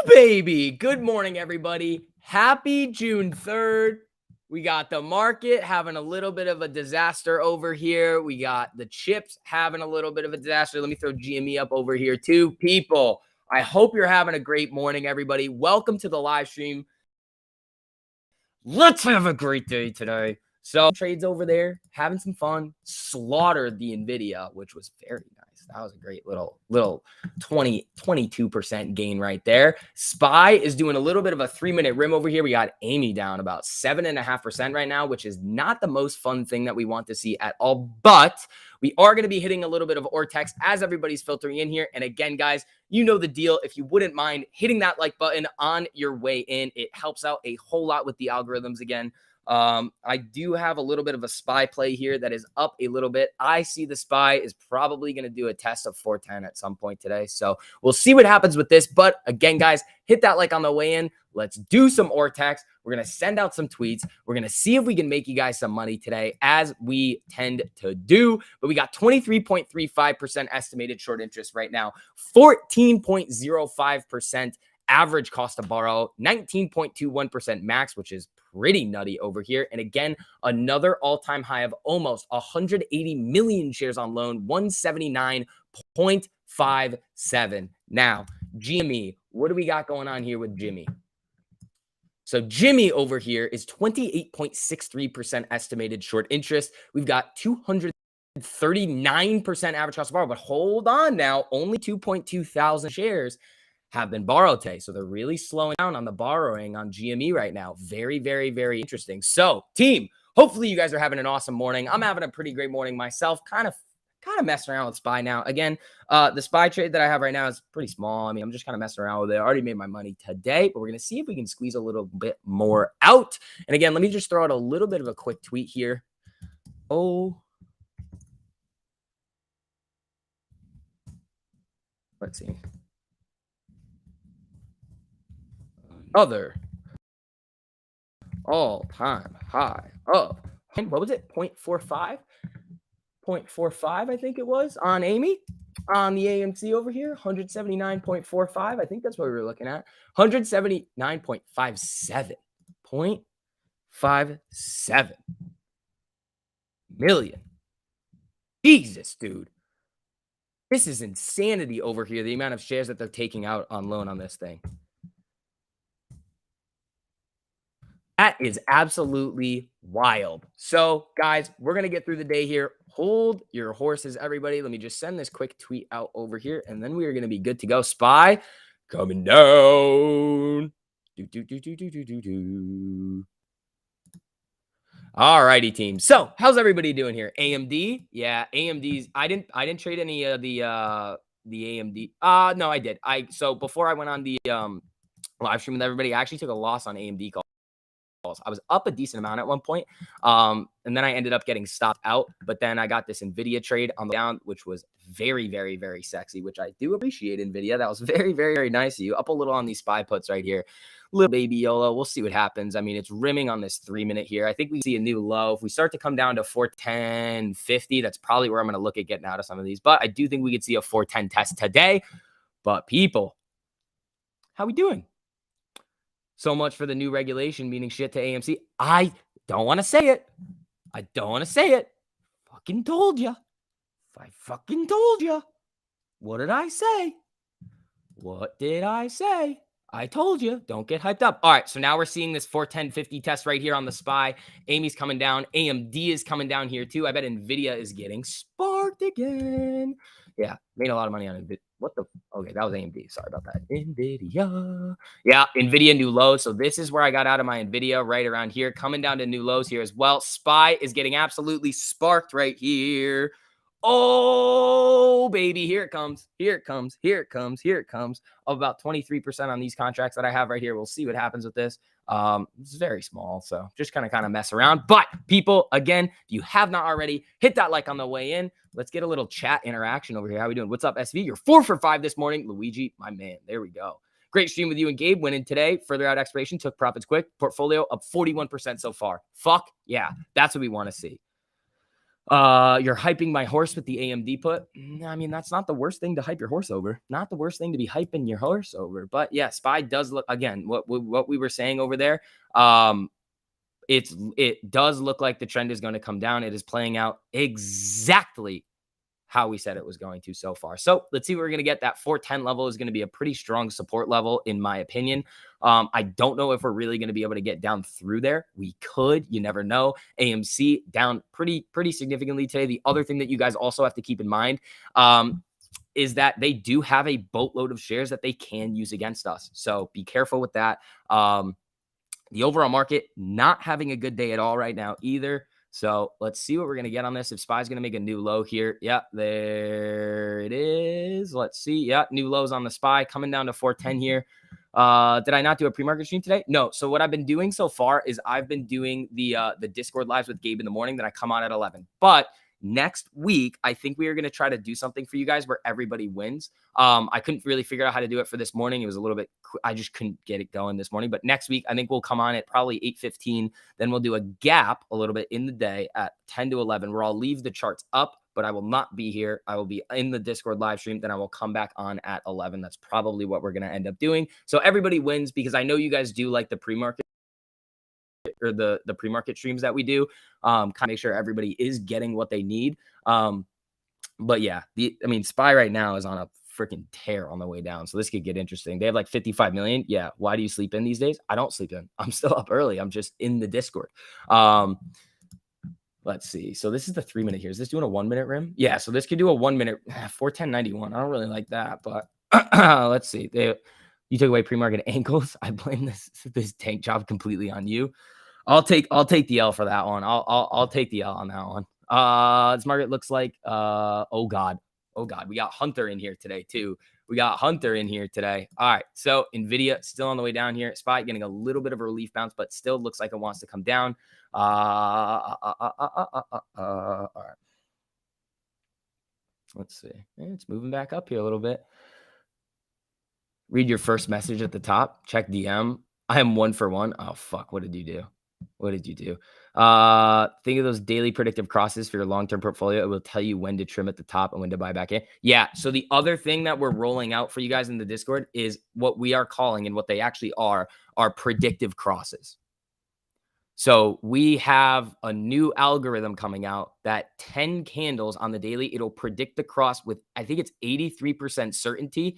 Baby. Good morning, everybody. Happy June 3rd. We got the market having a little bit of a disaster over here. We got the chips having a little bit of a disaster. Let me throw GME up over here too. People, I hope you're having a great morning, everybody. Welcome to the live stream. Let's have a great day today. So trades over there, having some fun, slaughtered the NVIDIA, which was very nice. That was a great little 22% gain right there. SPY is doing a little bit of a 3-minute rim over here. We got Amy down about 7.5% right now, which is not the most fun thing that we want to see at all. But we are going to be hitting a little bit of Ortex as everybody's filtering in here. And again, guys, you know the deal. If you wouldn't mind hitting that like button on your way in, it helps out a whole lot with the algorithms again. I do have a little bit of a SPY play here that is up a little bit. I see the SPY is probably going to do a test of 410 at some point today. So we'll see what happens with this. But again, guys, hit that like on the way in. Let's do some Ortex. We're going to send out some tweets. We're going to see if we can make you guys some money today, as we tend to do. But we got 23.35% estimated short interest right now, 14.05% average cost to borrow, 19.21% max, which is pretty nutty over here. And again, another all-time high of almost 180 million shares on loan, 179.57. Now, Jimmy, what do we got going on here with Jimmy? So Jimmy over here is 28.63% estimated short interest. We've got 239% average cost to borrow, but hold on now, only 2.2 thousand shares have been borrowed today. So they're really slowing down on the borrowing on GME right now. Very, very, very interesting. So team, hopefully you guys are having an awesome morning. I'm having a pretty great morning myself. Kind of messing around with SPY now. Again, the SPY trade that I have right now is pretty small. I mean, I'm just kind of messing around with it. I already made my money today, but we're going to see if we can squeeze a little bit more out. And again, let me just throw out a little bit of a quick tweet here. Let's see. Another all-time high of, what was it? 0.45? 0.45, I think it was, on Amy, on the AMC over here, 179.45. I think that's what we were looking at. 179.57. 0.57 million. Jesus, dude. This is insanity over here, the amount of shares that they're taking out on loan on this thing. That is absolutely wild. So, guys, we're going to get through the day here. Hold your horses, everybody. Let me just send this quick tweet out over here, and then we are going to be good to go. SPY coming down. All righty, team. So, how's everybody doing here? AMD? Yeah, AMD's. I didn't trade any of the AMD. No, I did. So before I went on the live stream with everybody, I actually took a loss on AMD calls. I was up a decent amount at one point, and then I ended up getting stopped out. But then I got this NVIDIA trade on the down, which was very, very, very sexy, which I do appreciate, NVIDIA. That was very, very, very nice of you. Up a little on these SPY puts right here. Little baby YOLO. We'll see what happens. I mean, it's rimming on this 3-minute here. I think we see a new low. If we start to come down to 410.50, that's probably where I'm going to look at getting out of some of these. But I do think we could see a 410 test today. But people, how we doing? So much for the new regulation meaning shit to AMC. I don't want to say it. I don't want to say it. Fucking told you. I fucking told you. What did I say? What did I say? I told you. Don't get hyped up. All right, so now we're seeing this 410.50 test right here on the SPY. Amy's coming down. AMD is coming down here too. I bet NVIDIA is getting sparked again. Yeah, made a lot of money on NVIDIA. What the? Okay, that was AMD. Sorry about that. NVIDIA. Yeah, NVIDIA new lows. So this is where I got out of my NVIDIA right around here. Coming down to new lows here as well. SPY is getting absolutely sparked right here. Oh, baby, here it comes. Here it comes. Here it comes. Here it comes. About 23% on these contracts that I have right here. We'll see what happens with this. It's very small, so just kind of mess around. But people, again, if you have not already, hit that like on the way in. Let's get a little chat interaction over here. How we doing? What's up, SV? You're 4 for 5 this morning. Luigi, my man. There we go. Great stream with you and Gabe. Winning today. Further out expiration. Took profits quick. Portfolio up 41% so far. Fuck yeah. That's what we want to see. You're hyping my horse with the AMD put. I mean, that's not the worst thing to hype your horse over. Not the worst thing to be hyping your horse over. But yeah, SPY does look, again, what we were saying over there. It does look like the trend is going to come down. It is playing out exactly how we said it was going to so far. So let's see what we're going to get. That 410 level is going to be a pretty strong support level, in my opinion. I don't know if we're really going to be able to get down through there. We could, you never know. AMC down pretty significantly today. The other thing that you guys also have to keep in mind is that they do have a boatload of shares that they can use against us. So be careful with that. The overall market not having a good day at all right now either. So let's see what we're going to get on this. If SPY's going to make a new low here. Yeah, there it is. Let's see. Yeah, new lows on the SPY coming down to 410 here. Did I not do a pre-market stream today? No. So what I've been doing so far is I've been doing the Discord lives with Gabe in the morning. Then I come on at 11. But next week, I think we are going to try to do something for you guys where everybody wins. I couldn't really figure out how to do it for this morning. It was a little bit, I just couldn't get it going this morning. But next week, I think we'll come on at probably 8:15. Then we'll do a gap a little bit in the day at 10 to 11, where I'll leave the charts up, but I will not be here. I will be in the Discord live stream. Then I will come back on at 11. That's probably what we're going to end up doing. So everybody wins, because I know you guys do like the pre-market or the pre-market streams that we do. Kind of make sure everybody is getting what they need. But yeah, SPY right now is on a freaking tear on the way down. So this could get interesting. They have like 55 million. Yeah. Why do you sleep in these days? I don't sleep in. I'm still up early. I'm just in the Discord. Let's see. So this is the 3-minute here. Is this doing a 1-minute rim? Yeah. So this could do a 1-minute 410.91. I don't really like that, but let's see. You took away pre-market ankles. I blame this tank job completely on you. I'll take the L for that one. I'll take the L on that one. This market looks like oh god, we got Hunter in here today too. All right, so Nvidia still on the way down here. SPY getting a little bit of a relief bounce, but still looks like it wants to come down. All right, let's see. It's moving back up here a little bit. Read your first message at the top. Check DM. I am 1 for 1. Oh fuck, what did you do? Think of those daily predictive crosses for your long-term portfolio. It will tell you when to trim at the top and when to buy back in. Yeah. So the other thing that we're rolling out for you guys in the Discord is what we are calling, and what they actually are predictive crosses. So we have a new algorithm coming out that 10 candles on the daily, it'll predict the cross with, I think it's 83% certainty,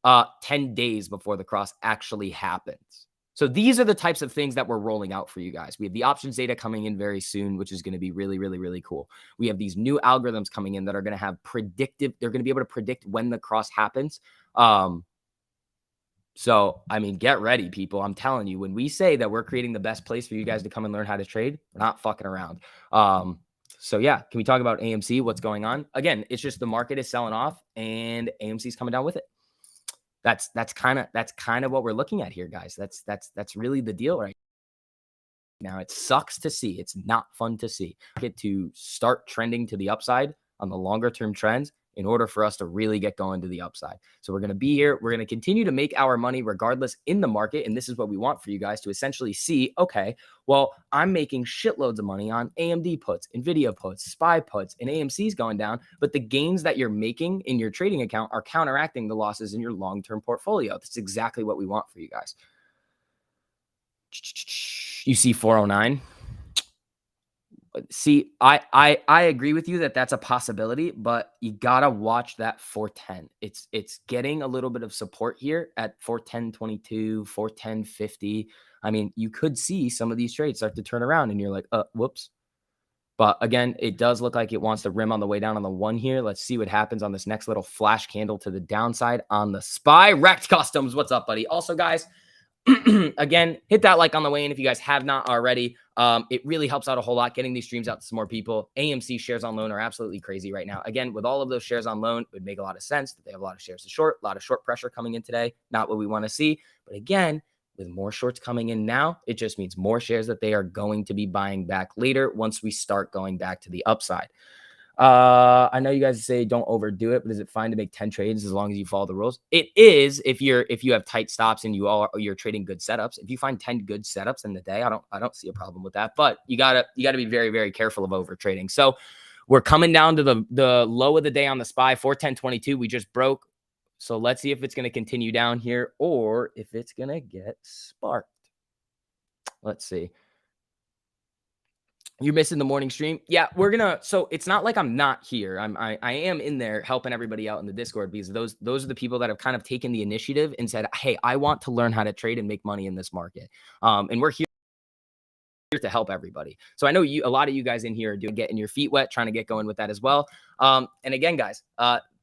10 days before the cross actually happens. So these are the types of things that we're rolling out for you guys. We have the options data coming in very soon, which is going to be really cool. We have these new algorithms coming in that are going to have predictive. They're going to be able to predict when the cross happens. So, I mean, get ready, people. I'm telling you, when we say that we're creating the best place for you guys to come and learn how to trade, we're not fucking around. So yeah, can we talk about AMC? What's going on? Again, it's just the market is selling off and AMC is coming down with it. That's kind of what we're looking at here, guys. That's really the deal right now. It sucks to see. It's not fun to see. Get to start trending to the upside on the longer term trends in order for us to really get going to the upside. So we're going to be here. We're going to continue to make our money regardless in the market. And this is what we want for you guys to essentially see. Okay, well, I'm making shitloads of money on AMD puts, Nvidia puts, SPY puts, and AMC's going down. But the gains that you're making in your trading account are counteracting the losses in your long-term portfolio. That's exactly what we want for you guys. You see 409. See, I agree with you that that's a possibility, but you gotta watch that 410. It's getting a little bit of support here at 410.22, 410.50. I mean, you could see some of these trades start to turn around, and you're like, whoops. But again, it does look like it wants to rim on the way down on the 1 here. Let's see what happens on this next little flash candle to the downside on the SPY. Wrecked Customs, what's up, buddy? Also, guys, again, hit that like on the way in if you guys have not already. It really helps out a whole lot getting these streams out to some more people. AMC shares on loan are absolutely crazy right now. Again, with all of those shares on loan, it would make a lot of sense that they have a lot of shares to short, a lot of short pressure coming in today. Not what we want to see. But again, with more shorts coming in now, it just means more shares that they are going to be buying back later once we start going back to the upside. I know you guys say don't overdo it, but is it fine to make 10 trades as long as you follow the rules? It is if you have tight stops and you're trading good setups. If you find 10 good setups in the day, I don't see a problem with that. But you gotta be very, very careful of over trading. So we're coming down to the low of the day on the SPY, 410.22. We just broke. So let's see if it's going to continue down here or if it's going to get sparked. Let's see. You're missing the morning stream. Yeah, we're gonna. So it's not like I'm not here. I am in there helping everybody out in the Discord because those are the people that have kind of taken the initiative and said, "Hey, I want to learn how to trade and make money in this market." And we're here to help everybody. So I know a lot of you guys in here are getting your feet wet, trying to get going with that as well. And again, guys,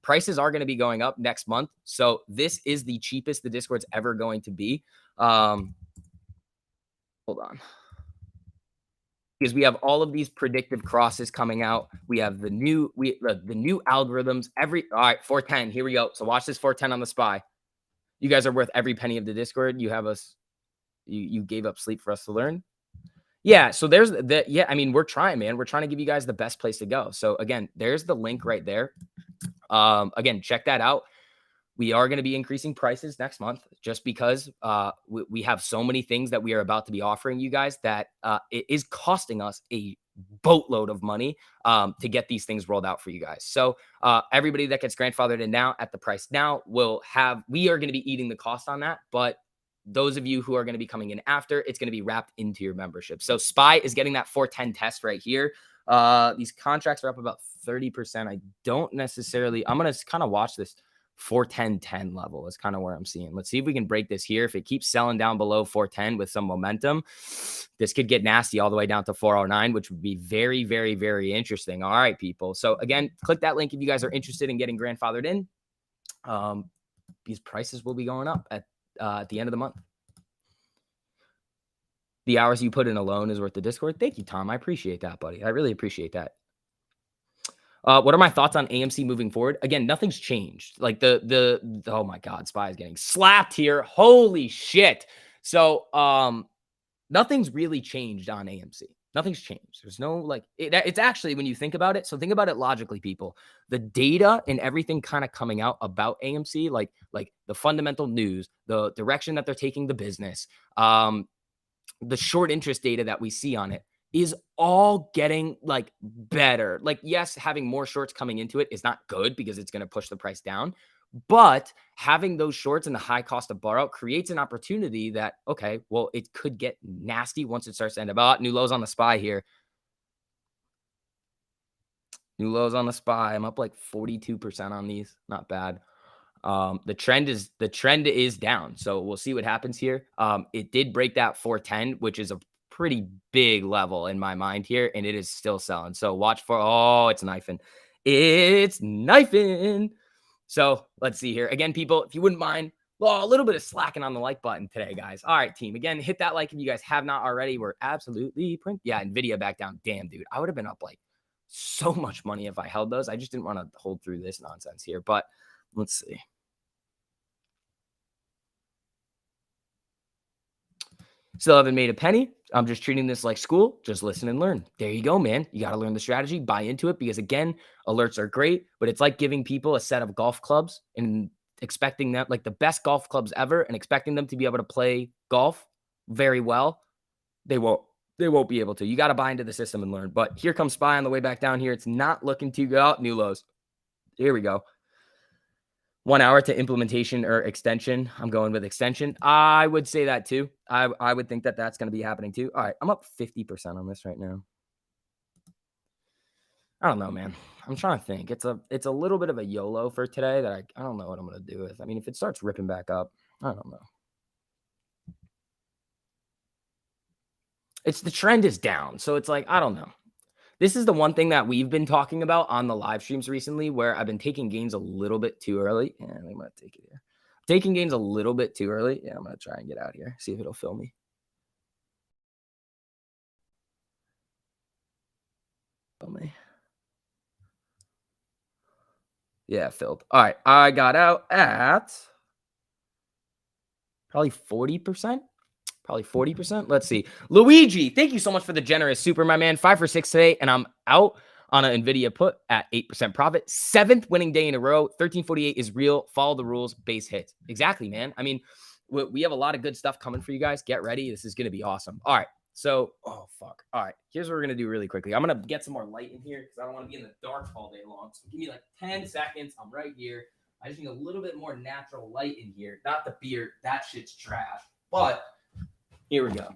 prices are going to be going up next month. So this is the cheapest the Discord's ever going to be. Hold on. Because we have all of these predictive crosses coming out. We have the new algorithms. All right, 410. Here we go. So watch this 410 on the SPY. You guys are worth every penny of the Discord. You have us. You gave up sleep for us to learn. Yeah. So there's the I mean, we're trying, man. We're trying to give you guys the best place to go. So again, there's the link right there. Again, check that out. We are going to be increasing prices next month just because we have so many things that we are about to be offering you guys that it is costing us a boatload of money to get these things rolled out for you guys. So everybody that gets grandfathered in now at the price now we are going to be eating the cost on that. But those of you who are going to be coming in after, it's going to be wrapped into your membership. So SPY is getting that 410 test right here. These contracts are up about 30%. I don't necessarily, I'm going to kind of watch this 410.10 level is kind of where I'm seeing. Let's see if we can break this here. If it keeps selling down below 410 with some momentum, this could get nasty all the way down to 409, which would be very, very, very interesting. All right, people. So again, click that link if you guys are interested in getting grandfathered in. These prices will be going up at the end of the month. The hours you put in alone is worth the Discord. Thank you, Tom. I appreciate that, buddy. I really appreciate that. What are my thoughts on AMC moving forward? Again, nothing's changed. Like oh my God, SPY is getting slapped here. Holy shit. So nothing's really changed on AMC. Nothing's changed. There's no it's actually, when you think about it, so think about it logically, people. The data and everything kind of coming out about AMC, like the fundamental news, the direction that they're taking the business, the short interest data that we see on it is all getting better. Yes, having more shorts coming into it is not good because it's going to push the price down. But having those shorts and the high cost of borrow creates an opportunity that, okay, well, it could get nasty once it starts to end up. New lows on the SPY here. New lows on the SPY. I'm up 42% on these. Not bad. The trend is down. So we'll see what happens here. It did break that 410, which is a pretty big level in my mind here, and it is still selling. So watch for, it's knifing. It's knifing. So let's see here. Again, people, if you wouldn't mind, a little bit of slacking on the like button today, guys. All right, team. Again, hit that like if you guys have not already. We're absolutely Nvidia back down. Damn, dude. I would have been up so much money if I held those. I just didn't want to hold through this nonsense here. But let's see. Still haven't made a penny. I'm just treating this like school. Just listen and learn. There you go, man. You got to learn the strategy, buy into it, because again, alerts are great, but it's like giving people a set of golf clubs and expecting them, the best golf clubs ever, and expecting them to be able to play golf very well. They won't be able to. You got to buy into the system and learn. But here comes SPY on the way back down here. It's not looking too good. New lows. Here we go. 1 hour to implementation or extension. I'm going with extension. I would say that too. I would think that that's going to be happening too. All right. I'm up 50% on this right now. I don't know, man. I'm trying to think. It's a little bit of a YOLO for today that I don't know what I'm going to do with. I mean, if it starts ripping back up, I don't know. The trend is down. So it's I don't know. This is the one thing that we've been talking about on the live streams recently, where I've been taking gains a little bit too early. Yeah, I think I'm going to take it here. Taking gains a little bit too early. Yeah, I'm going to try and get out here. See if it'll fill me. Fill me. Yeah, filled. All right. I got out at probably 40%. Probably 40%. Let's see. Luigi, thank you so much for the generous super, my man. 5 for 6 today, and I'm out on an Nvidia put at 8% profit. 7th winning day in a row. 1348 is real. Follow the rules. Base hits. Exactly, man. I mean, we have a lot of good stuff coming for you guys. Get ready. This is going to be awesome. All right. So, oh fuck. All right, here's what we're gonna do really quickly. I'm gonna get some more light in here because I don't want to be in the dark all day long. So give me like 10 seconds. I'm right here. I just need a little bit more natural light in here. Not the beard. That shit's trash. But here we go.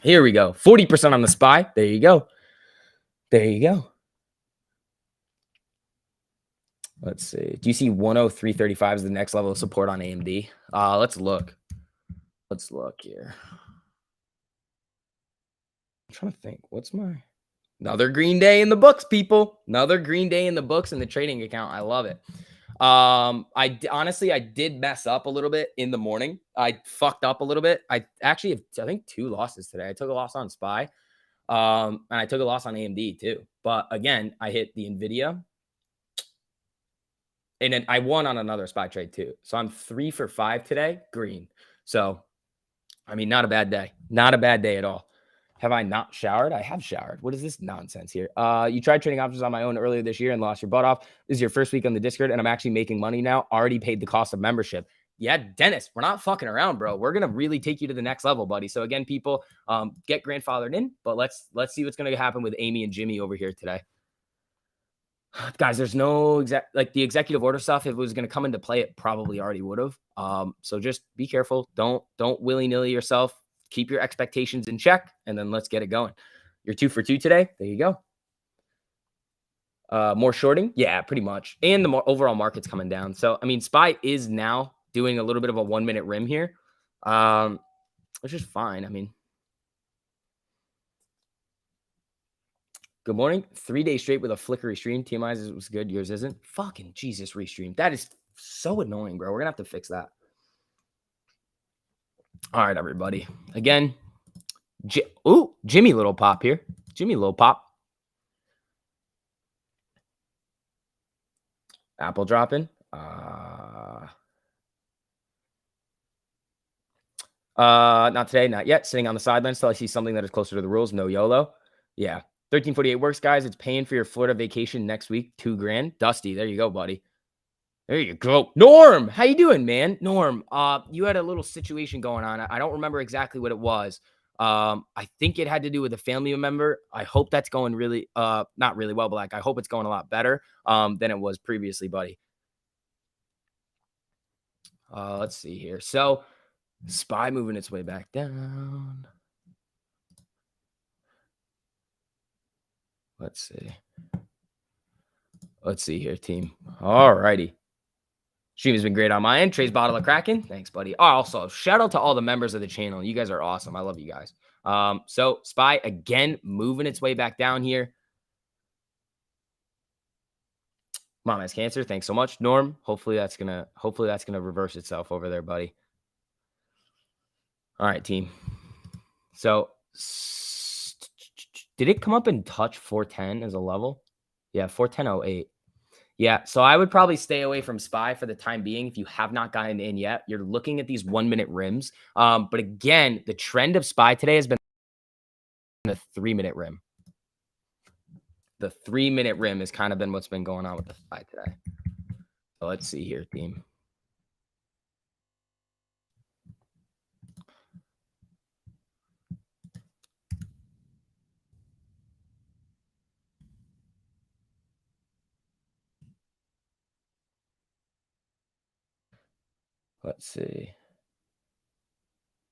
Here we go. 40% on the SPY. There you go. There you go. Let's see. Do you see 103.35 as the next level of support on AMD? Let's look. Let's look here. I'm trying to think. What's my another green day in the books, people? Another green day in the books in the trading account. I love it. Honestly, I did mess up a little bit in the morning. I fucked up a little bit. I actually have, I think, 2 losses today. I took a loss on SPY, and I took a loss on AMD too. But again, I hit the Nvidia, and then I won on another SPY trade too. So I'm 3 for 5 today, green. So, I mean, not a bad day. Not a bad day at all. Have I not showered? I have showered. What is this nonsense here? You tried trading options on my own earlier this year and lost your butt off. This is your first week on the Discord, and I'm actually making money now. Already paid the cost of membership. Yeah, Dennis, we're not fucking around, bro. We're gonna really take you to the next level, buddy. So again, people, get grandfathered in, but let's see what's gonna happen with Amy and Jimmy over here today. Guys, there's no the executive order stuff. If it was going to come into play, it probably already would have. So just be careful. Don't willy-nilly yourself. Keep your expectations in check, and then let's get it going. You're 2 for 2 today. There you go. More shorting? Yeah, pretty much. And the overall market's coming down. So, I mean, SPY is now doing a little bit of a 1-minute rim here, which is fine. I mean, good morning. 3 days straight with a flickery stream. TMI's was good. Yours isn't. Fucking Jesus, restream. That is so annoying, bro. We're going to have to fix that. All right, everybody. Again, Jimmy little pop here. Jimmy little pop. Apple dropping. Not today, not yet. Sitting on the sidelines till I see something that is closer to the rules. No YOLO. Yeah. 1348 works, guys. It's paying for your Florida vacation next week. $2,000. Dusty, there you go, buddy. There you go. Norm, how you doing, man? Norm, you had a little situation going on. I don't remember exactly what it was. I think it had to do with a family member. I hope that's going really, not really well, but like, I hope it's going a lot better, than it was previously, buddy. Let's see here. So SPY moving its way back down. Let's see. Let's see here, team. All righty. Stream has been great on my end. Trey's bottle of Kraken. Thanks, buddy. Also, shout out to all the members of the channel. You guys are awesome. I love you guys. So SPY again moving its way back down here. Mom has cancer. Thanks so much, Norm. Hopefully that's gonna reverse itself over there, buddy. All right, team. So did it come up and touch 410 as a level? Yeah, 410.08. Yeah, so I would probably stay away from SPY for the time being if you have not gotten in yet. You're looking at these 1-minute rims. But again, the trend of SPY today has been a 3-minute rim. The 3-minute rim has kind of been what's been going on with the SPY today. So let's see here, team. Let's see.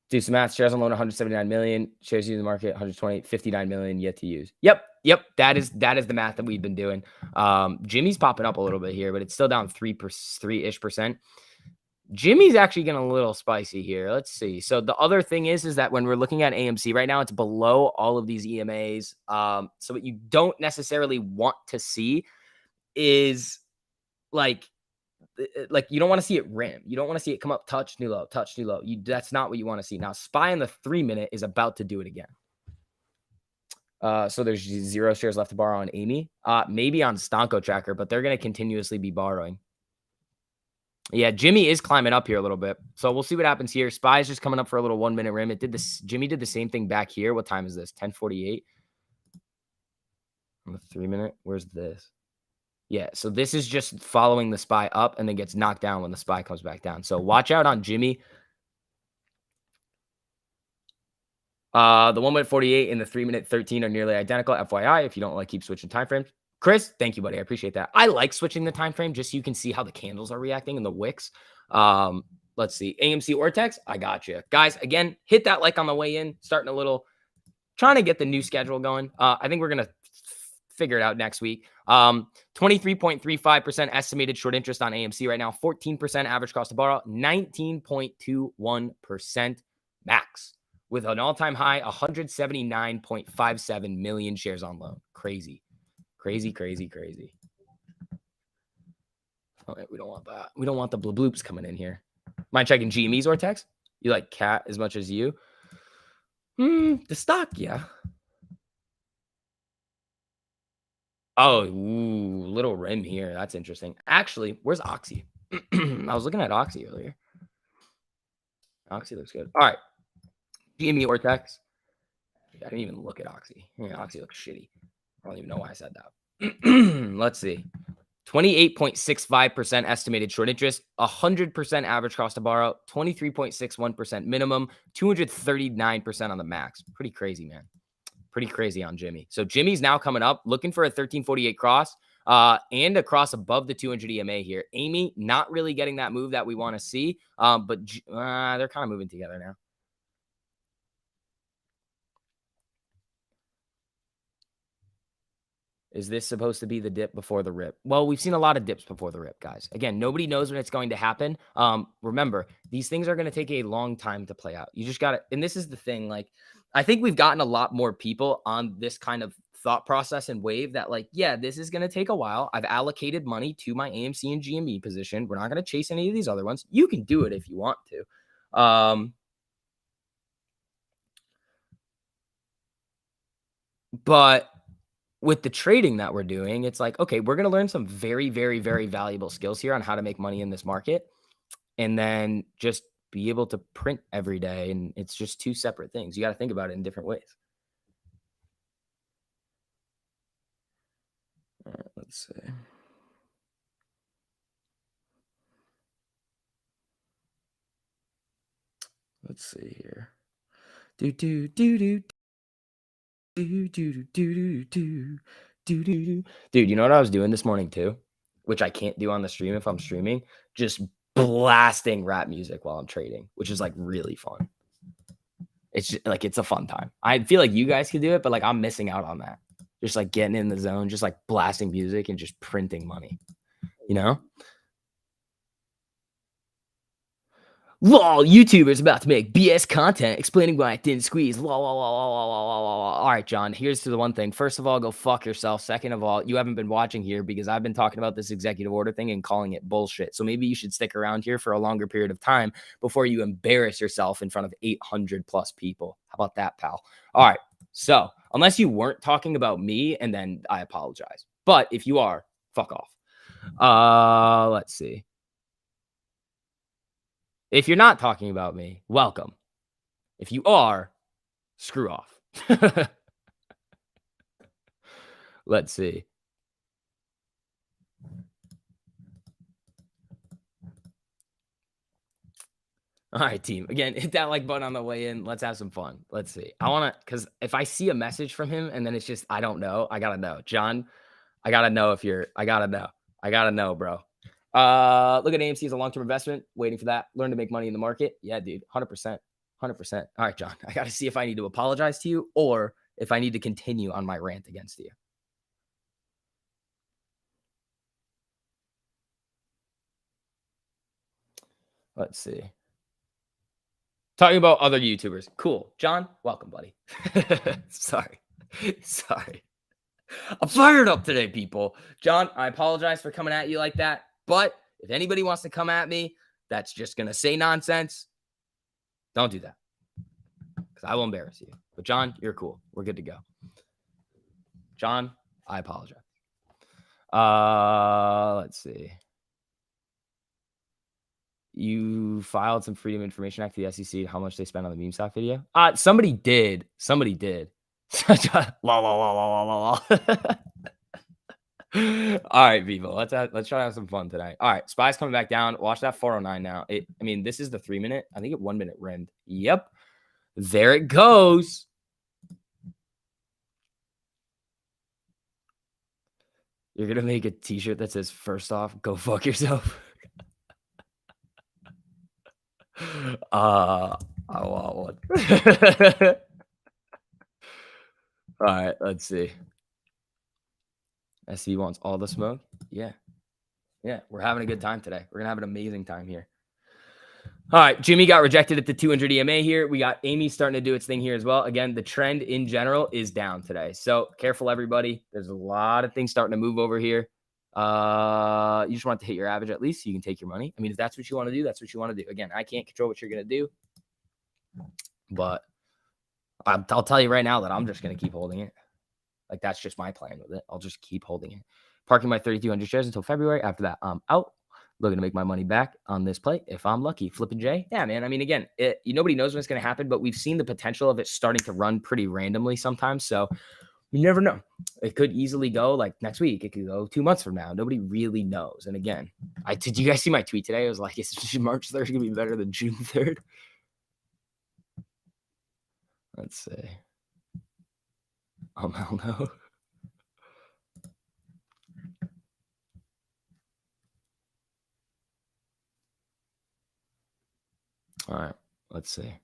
Do some math. Shares on loan, 179 million. Shares used in the market, 120, 59 million yet to use. Yep. That is the math that we've been doing. Jimmy's popping up a little bit here, but it's still down 3-ish%. Jimmy's actually getting a little spicy here. Let's see. So the other thing is that when we're looking at AMC right now, it's below all of these EMAs. So what you don't necessarily want to see is like you don't want to see it rim. You don't want to see it come up, touch, new low, touch, new low. That's not what you want to see. Now, SPY in the 3-minute is about to do it again. So there's 0 shares left to borrow on Amy. Maybe on Stonko Tracker, but they're going to continuously be borrowing. Yeah, Jimmy is climbing up here a little bit. So we'll see what happens here. SPY is just coming up for a little 1-minute rim. It did this. Jimmy did the same thing back here. What time is this? 10:48. On the 3-minute. Where's this? Yeah, so this is just following the SPY up and then gets knocked down when the SPY comes back down. So watch out on Jimmy. The 1 minute 48 and the 3 minute 13 are nearly identical. FYI, if you don't like keep switching time frames. Chris, thank you, buddy. I appreciate that. I like switching the time frame just so you can see how the candles are reacting and the wicks. Um, let's see. AMC Ortex, I got you. Guys, again, hit that like on the way in. Starting a little, trying to get the new schedule going. I think we're going to figure it out next week. 23.35% estimated short interest on AMC right now, 14% average cost to borrow, 19.21% max with an all-time high 179.57 million shares on loan. Crazy. Crazy, crazy, crazy. All right, we don't want that. We don't want the blue bloops coming in here. Mind checking GME's Ortex? You like cat as much as you? The stock, yeah. Oh, ooh, little rim here. That's interesting. Actually, where's Oxy? I was looking at Oxy earlier. Oxy looks good. All right. GME Ortex. I didn't even look at Oxy. Yeah, Oxy looks shitty. I don't even know why I said that. Let's see. 28.65% estimated short interest, 100% average cost to borrow, 23.61% minimum, 239% on the max. Pretty crazy, man. Pretty crazy on Jimmy. So Jimmy's now coming up, looking for a 1348 cross and a cross above the 200 EMA here. Amy not really getting that move that we want to see, but they're kind of moving together now. Is this supposed to be the dip before the rip? Well, we've seen a lot of dips before the rip, guys. Again, nobody knows when it's going to happen. Remember, these things are going to take a long time to play out. You just got to, and this is the thing, like, I think we've gotten a lot more people on this kind of thought process and wave that, like, yeah, this is going to take a while. I've allocated money to my AMC and GME position. We're not going to chase any of these other ones. You can do it if you want to. But with the trading that we're doing, it's like, okay, we're going to learn some very, very, very valuable skills here on how to make money in this market and then just be able to print every day. And it's just two separate things. You got to think about it in different ways. All right, let's see. Let's see here. Dude, you know what I was doing this morning too? Which I can't do on the stream if I'm streaming. Just blasting rap music while I'm trading, which is like really fun. It's just, like, it's a fun time. I feel like you guys could do it, but like I'm missing out on that. Just like getting in the zone, just like blasting music and just printing money, you know? Lol, YouTubers about to make BS content explaining why it didn't squeeze. Lol, lol, lol, lol, lol, lol, lol, lol. All right, John, here's to the one thing. First of all, go fuck yourself. Second of all, you haven't been watching here because I've been talking about this executive order thing and calling it bullshit. So maybe you should stick around here for a longer period of time before you embarrass yourself in front of 800 plus people. How about that, pal? All right. So unless you weren't talking about me, and then I apologize. But if you are, fuck off. Let's see. If you're not talking about me, welcome. If you are, screw off. Let's see. All right, team. Again, hit that like button on the way in. Let's have some fun. Let's see. I want to, because if I see a message from him and then it's just, I don't know, I got to know. John, I got to know if you're, I got to know. I got to know, bro. Look at AMC as a long-term investment. Waiting for that. Learn to make money in the market. Yeah, dude. 100%. 100%. All right, John. I got to see if I need to apologize to you or if I need to continue on my rant against you. Let's see. Talking about other YouTubers. Cool. John, welcome, buddy. Sorry. I'm fired up today, people. John, I apologize for coming at you like that. But if anybody wants to come at me, that's just going to say nonsense. Don't do that. Because I will embarrass you. But John, you're cool. We're good to go. John, I apologize. Let's see. You filed some Freedom of Information Act to the SEC. How much they spent on the meme stock video? Somebody did. La, la, la, la, la, la. All right, people. Let's try to have some fun tonight. All right, Spy's coming back down. Watch that 409 now. I mean, this is the 3 minute. I think it 1 minute rimmed. Yep. There it goes. You're going to make a t-shirt that says, first off, go fuck yourself. I want one. All right, let's see. SC wants all the smoke. Yeah. Yeah, we're having a good time today. We're going to have an amazing time here. All right, Jimmy got rejected at the 200 EMA here. We got Amy starting to do its thing here as well. Again, the trend in general is down today. So careful, everybody. There's a lot of things starting to move over here. You just want to hit your average at least so you can take your money. I mean, if that's what you want to do, that's what you want to do. Again, I can't control what you're going to do. But I'll tell you right now that I'm just going to keep holding it. Like, that's just my plan with it. I'll just keep holding it. Parking my 3,200 shares until February. After that, I'm out. Looking to make my money back on this play if I'm lucky. Flipping J. Yeah, man. I mean, again, nobody knows when it's going to happen, but we've seen the potential of it starting to run pretty randomly sometimes. So you never know. It could easily go like next week. It could go 2 months from now. Nobody really knows. And again, did you guys see my tweet today? I was like, is March 3rd going to be better than June 3rd? Let's see. Oh, hell no. All right, let's see.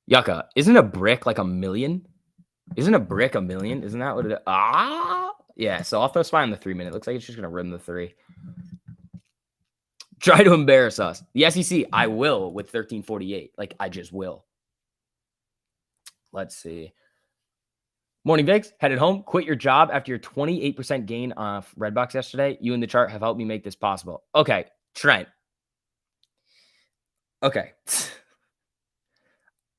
Yucca, isn't a brick like a million? Isn't a brick a million? Isn't that what it is? Yeah, so I'll throw spy on the 3 minute. Looks like it's just going to run the 3. Try to embarrass us. The SEC, I will with 1348. Like, I just will. Let's see. Morning, Vigs. Headed home. Quit your job after your 28% gain off Redbox yesterday. You and the chart have helped me make this possible. Okay, Trent. Okay.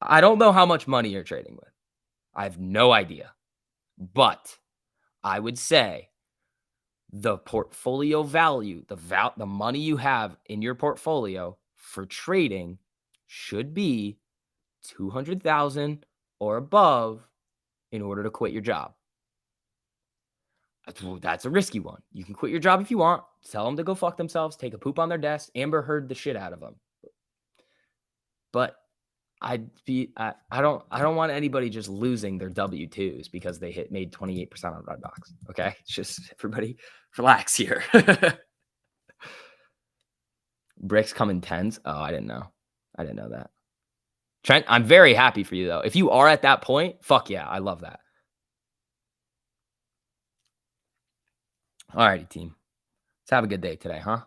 I don't know how much money you're trading with. I have no idea. But I would say the portfolio value, the money you have in your portfolio for trading should be 200,000 or above in order to quit your job. That's a risky one. You can quit your job if you want. Tell them to go fuck themselves. Take a poop on their desk. Amber Heard the shit out of them. But I don't want anybody just losing their W-2s because they made 28% on Redbox. Okay, it's just everybody relax here. Bricks come in 10s. Oh, I didn't know. I didn't know that. Trent, I'm very happy for you though. If you are at that point, fuck yeah, I love that. All righty, team. Let's have a good day today, huh?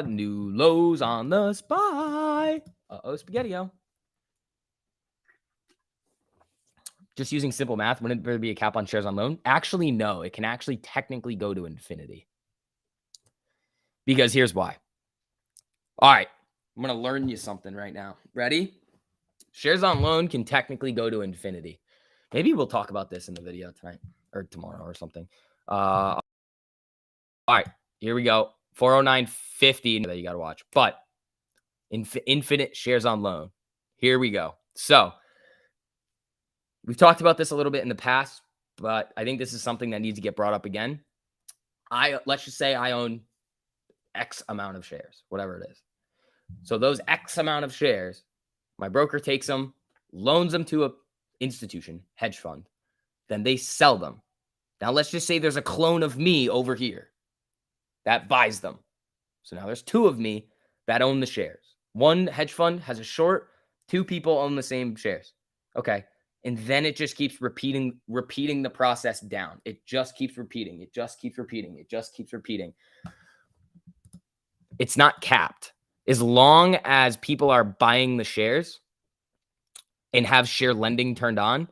New lows on the SPY. Spaghetti-o. Just using simple math, wouldn't there be a cap on shares on loan? Actually, no. It can actually technically go to infinity. Because here's why. All right. I'm going to learn you something right now. Ready? Shares on loan can technically go to infinity. Maybe we'll talk about this in the video tonight or tomorrow or something. All right. Here we go. 409.50 that you got to watch. But infinite shares on loan. Here we go. So we've talked about this a little bit in the past, but I think this is something that needs to get brought up again. Let's just say I own X amount of shares, whatever it is. So those X amount of shares, my broker takes them, loans them to an institution, hedge fund. Then they sell them. Now let's just say there's a clone of me over here that buys them. So now there's 2 of me that own the shares. One hedge fund has a short, 2 people own the same shares. Okay. And then it just keeps repeating the process down. It just keeps repeating. It just keeps repeating. It just keeps repeating. It's not capped. As long as people are buying the shares and have share lending turned on,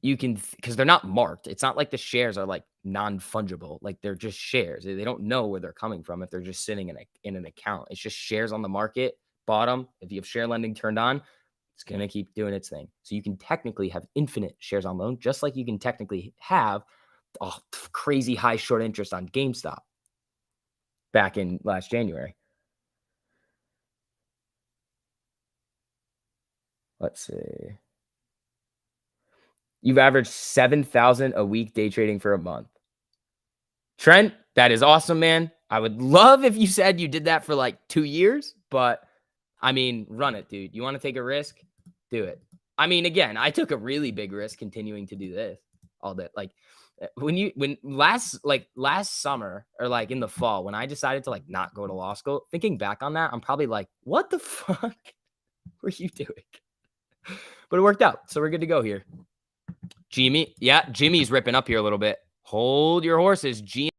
you can, because they're not marked. It's not like the shares are like non-fungible. Like they're just shares. They don't know where they're coming from if they're just sitting in an account. It's just shares on the market, bottom. If you have share lending turned on, it's going to keep doing its thing. So you can technically have infinite shares on loan, just like you can technically have crazy high short interest on GameStop back in last January. Let's see. You've averaged 7,000 a week day trading for a month. Trent, that is awesome, man. I would love if you said you did that for like 2 years, but I mean, run it, dude. You want to take a risk? Do it. I mean, again, I took a really big risk continuing to do this all day. Like when last summer or like in the fall when I decided to like not go to law school, thinking back on that, I'm probably like, what the fuck were you doing? But it worked out. So we're good to go here. Jimmy, yeah, Jimmy's ripping up here a little bit. Hold your horses. Jimmy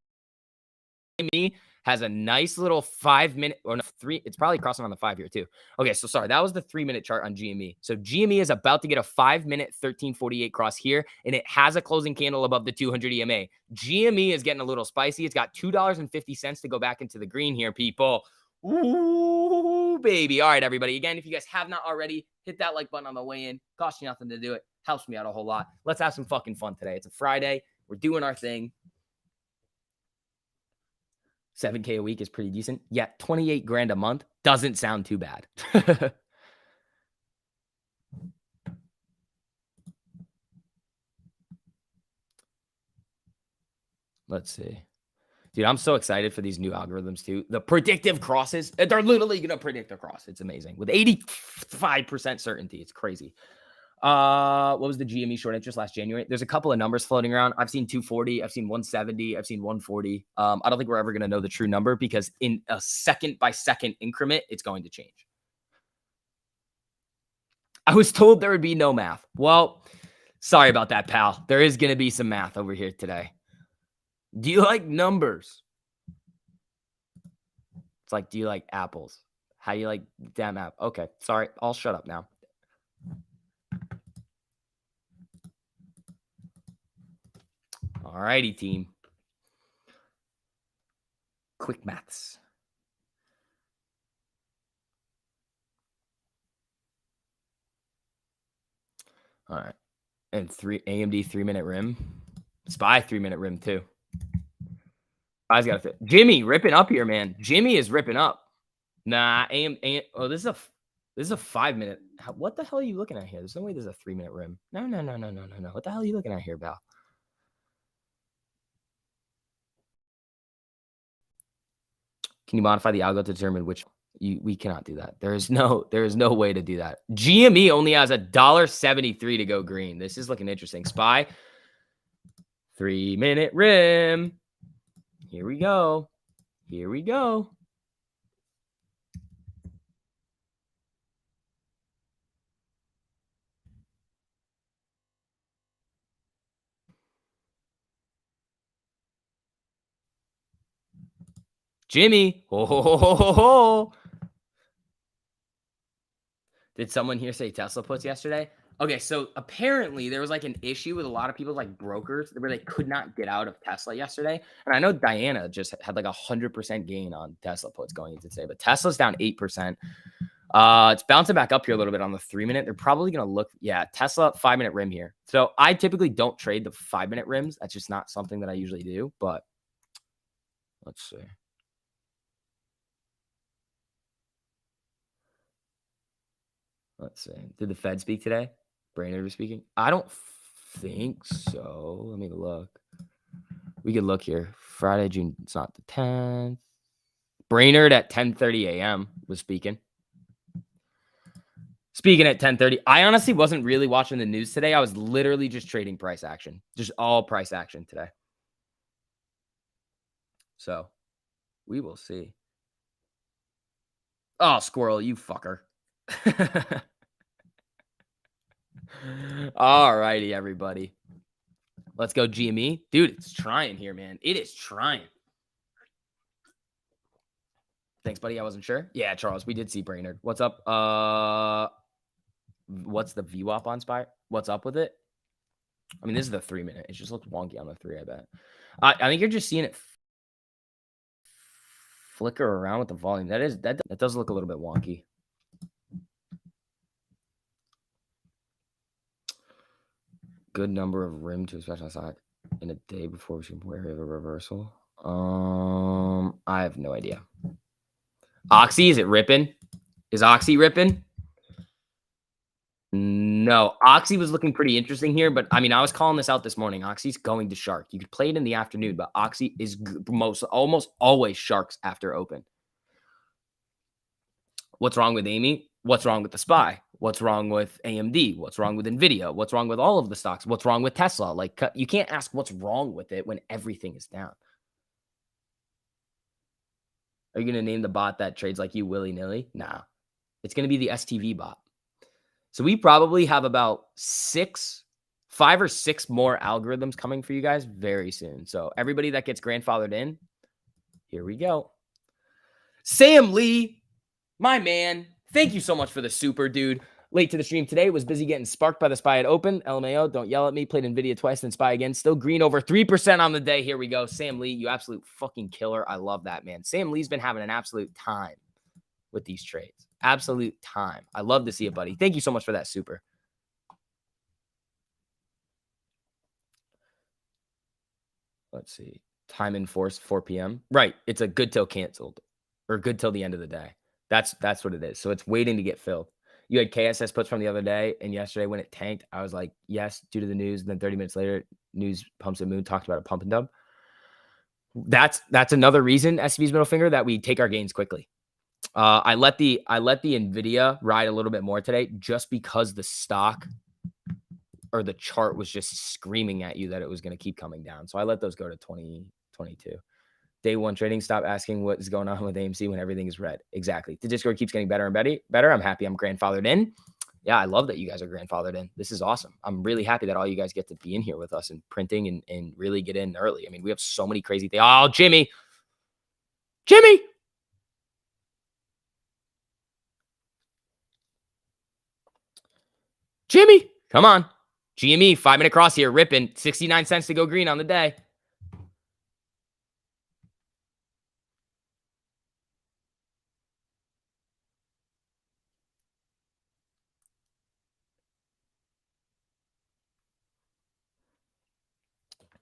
has a nice little 5-minute or no, 3. It's probably crossing on the 5 here too. Okay, so sorry, that was the 3-minute chart on GME. So GME is about to get a 5-minute 1348 cross here, and it has a closing candle above the 200 EMA. GME is getting a little spicy. It's got $2.50 to go back into the green here, people. Ooh, baby. All right, everybody. Again, if you guys have not already, hit that like button on the way in. Costs you nothing to do it. Helps me out a whole lot. Let's have some fucking fun today. It's a Friday. We're doing our thing. 7K a week is pretty decent. Yeah, 28 grand a month doesn't sound too bad. Let's see. Dude, I'm so excited for these new algorithms too. The predictive crosses, they're literally going to predict a cross. It's amazing. With 85% certainty. It's crazy. What was the GME short interest last January? There's a couple of numbers floating around. I've seen 240, I've seen 170, I've seen 140. I don't think we're ever going to know the true number because in a second by second increment, it's going to change. I was told there would be no math. Well, sorry about that, pal. There is going to be some math over here today. Do you like numbers? It's like, do you like apples? How do you like damn app? Okay, sorry. I'll shut up now. All righty, team. Quick maths. All right. And AMD 3-minute rim. SPY 3-minute rim too. SPY's got to fit. Jimmy ripping up here, man. Jimmy is ripping up. Nah, oh, this is a 5-minute. What the hell are you looking at here? There's no way there's a 3-minute rim. No. What the hell are you looking at here, Val? Can you modify the algo to determine which we cannot do that. There is no way to do that. GME only has $1.73 to go green. This is looking interesting. SPY 3-minute rim. Here we go. Here we go. Jimmy. Oh. Did someone here say Tesla puts yesterday? Okay, so apparently there was like an issue with a lot of people, like brokers, where they could not get out of Tesla yesterday. And I know Diana just had like 100% gain on Tesla puts going into today, but Tesla's down 8%. It's bouncing back up here a little bit on the 3-minute. They're probably going to look, yeah, Tesla 5-minute rim here. So I typically don't trade the 5-minute rims. That's just not something that I usually do, but let's see. Let's see. Did the Fed speak today? Brainerd was speaking? I don't think so. Let me look. We could look here. Friday, June. It's not the 10th. Brainerd at 10:30 a.m. was speaking. Speaking at 10:30. I honestly wasn't really watching the news today. I was literally just trading price action. Just all price action today. So we will see. Oh, squirrel, you fucker. All righty, everybody. Let's go GME. Dude, it's trying here, man. It is trying. Thanks, buddy. I wasn't sure. Yeah, Charles, we did see Brainerd. What's up? What's the VWAP on SPY? What's up with it? I mean, this is the 3-minute. It just looks wonky on the 3, I bet. I think you're just seeing it flicker around with the volume. That does look a little bit wonky. Good number of rim to especially side in a day before we should wear a reversal. I have no idea. Oxy, is it ripping? Is Oxy ripping? No, Oxy was looking pretty interesting here, but I mean, I was calling this out this morning. Oxy's going to Shark. You could play it in the afternoon, but Oxy is most almost always Sharks after open. What's wrong with Amy? What's wrong with the SPY? What's wrong with AMD? What's wrong with Nvidia? What's wrong with all of the stocks? What's wrong with Tesla? Like, you can't ask what's wrong with it when everything is down. Are you going to name the bot that trades like you willy nilly? Nah, it's going to be the STV bot. So we probably have about 5 or 6 more algorithms coming for you guys very soon. So everybody that gets grandfathered in, here we go. Sam Lee, my man, thank you so much for the super, dude. Late to the stream today, was busy getting sparked by the SPY at open. LMAO, don't yell at me. Played NVIDIA twice, then SPY again. Still green over 3% on the day. Here we go. Sam Lee, you absolute fucking killer. I love that, man. Sam Lee's been having an absolute time with these trades. Absolute time. I love to see it, buddy. Thank you so much for that super. Let's see. Time enforced 4 p.m. Right. It's a good till canceled or good till the end of the day. That's what it is. So it's waiting to get filled. You had KSS puts from the other day, and yesterday when it tanked, I was like, yes, due to the news. And then 30 minutes later, news pumps and moon talked about a pump and dump. That's another reason, SV's middle finger, that we take our gains quickly. I let the Nvidia ride a little bit more today just because the stock or the chart was just screaming at you that it was going to keep coming down. So I let those go to 2022. Day one trading, stop asking what is going on with AMC when everything is red. Exactly. The Discord keeps getting better and better. I'm happy I'm grandfathered in. Yeah, I love that you guys are grandfathered in. This is awesome. I'm really happy that all you guys get to be in here with us and printing and really get in early. I mean, we have so many crazy things. Oh, Jimmy. Come on. GME, 5-minute cross here, ripping. 69 cents to go green on the day.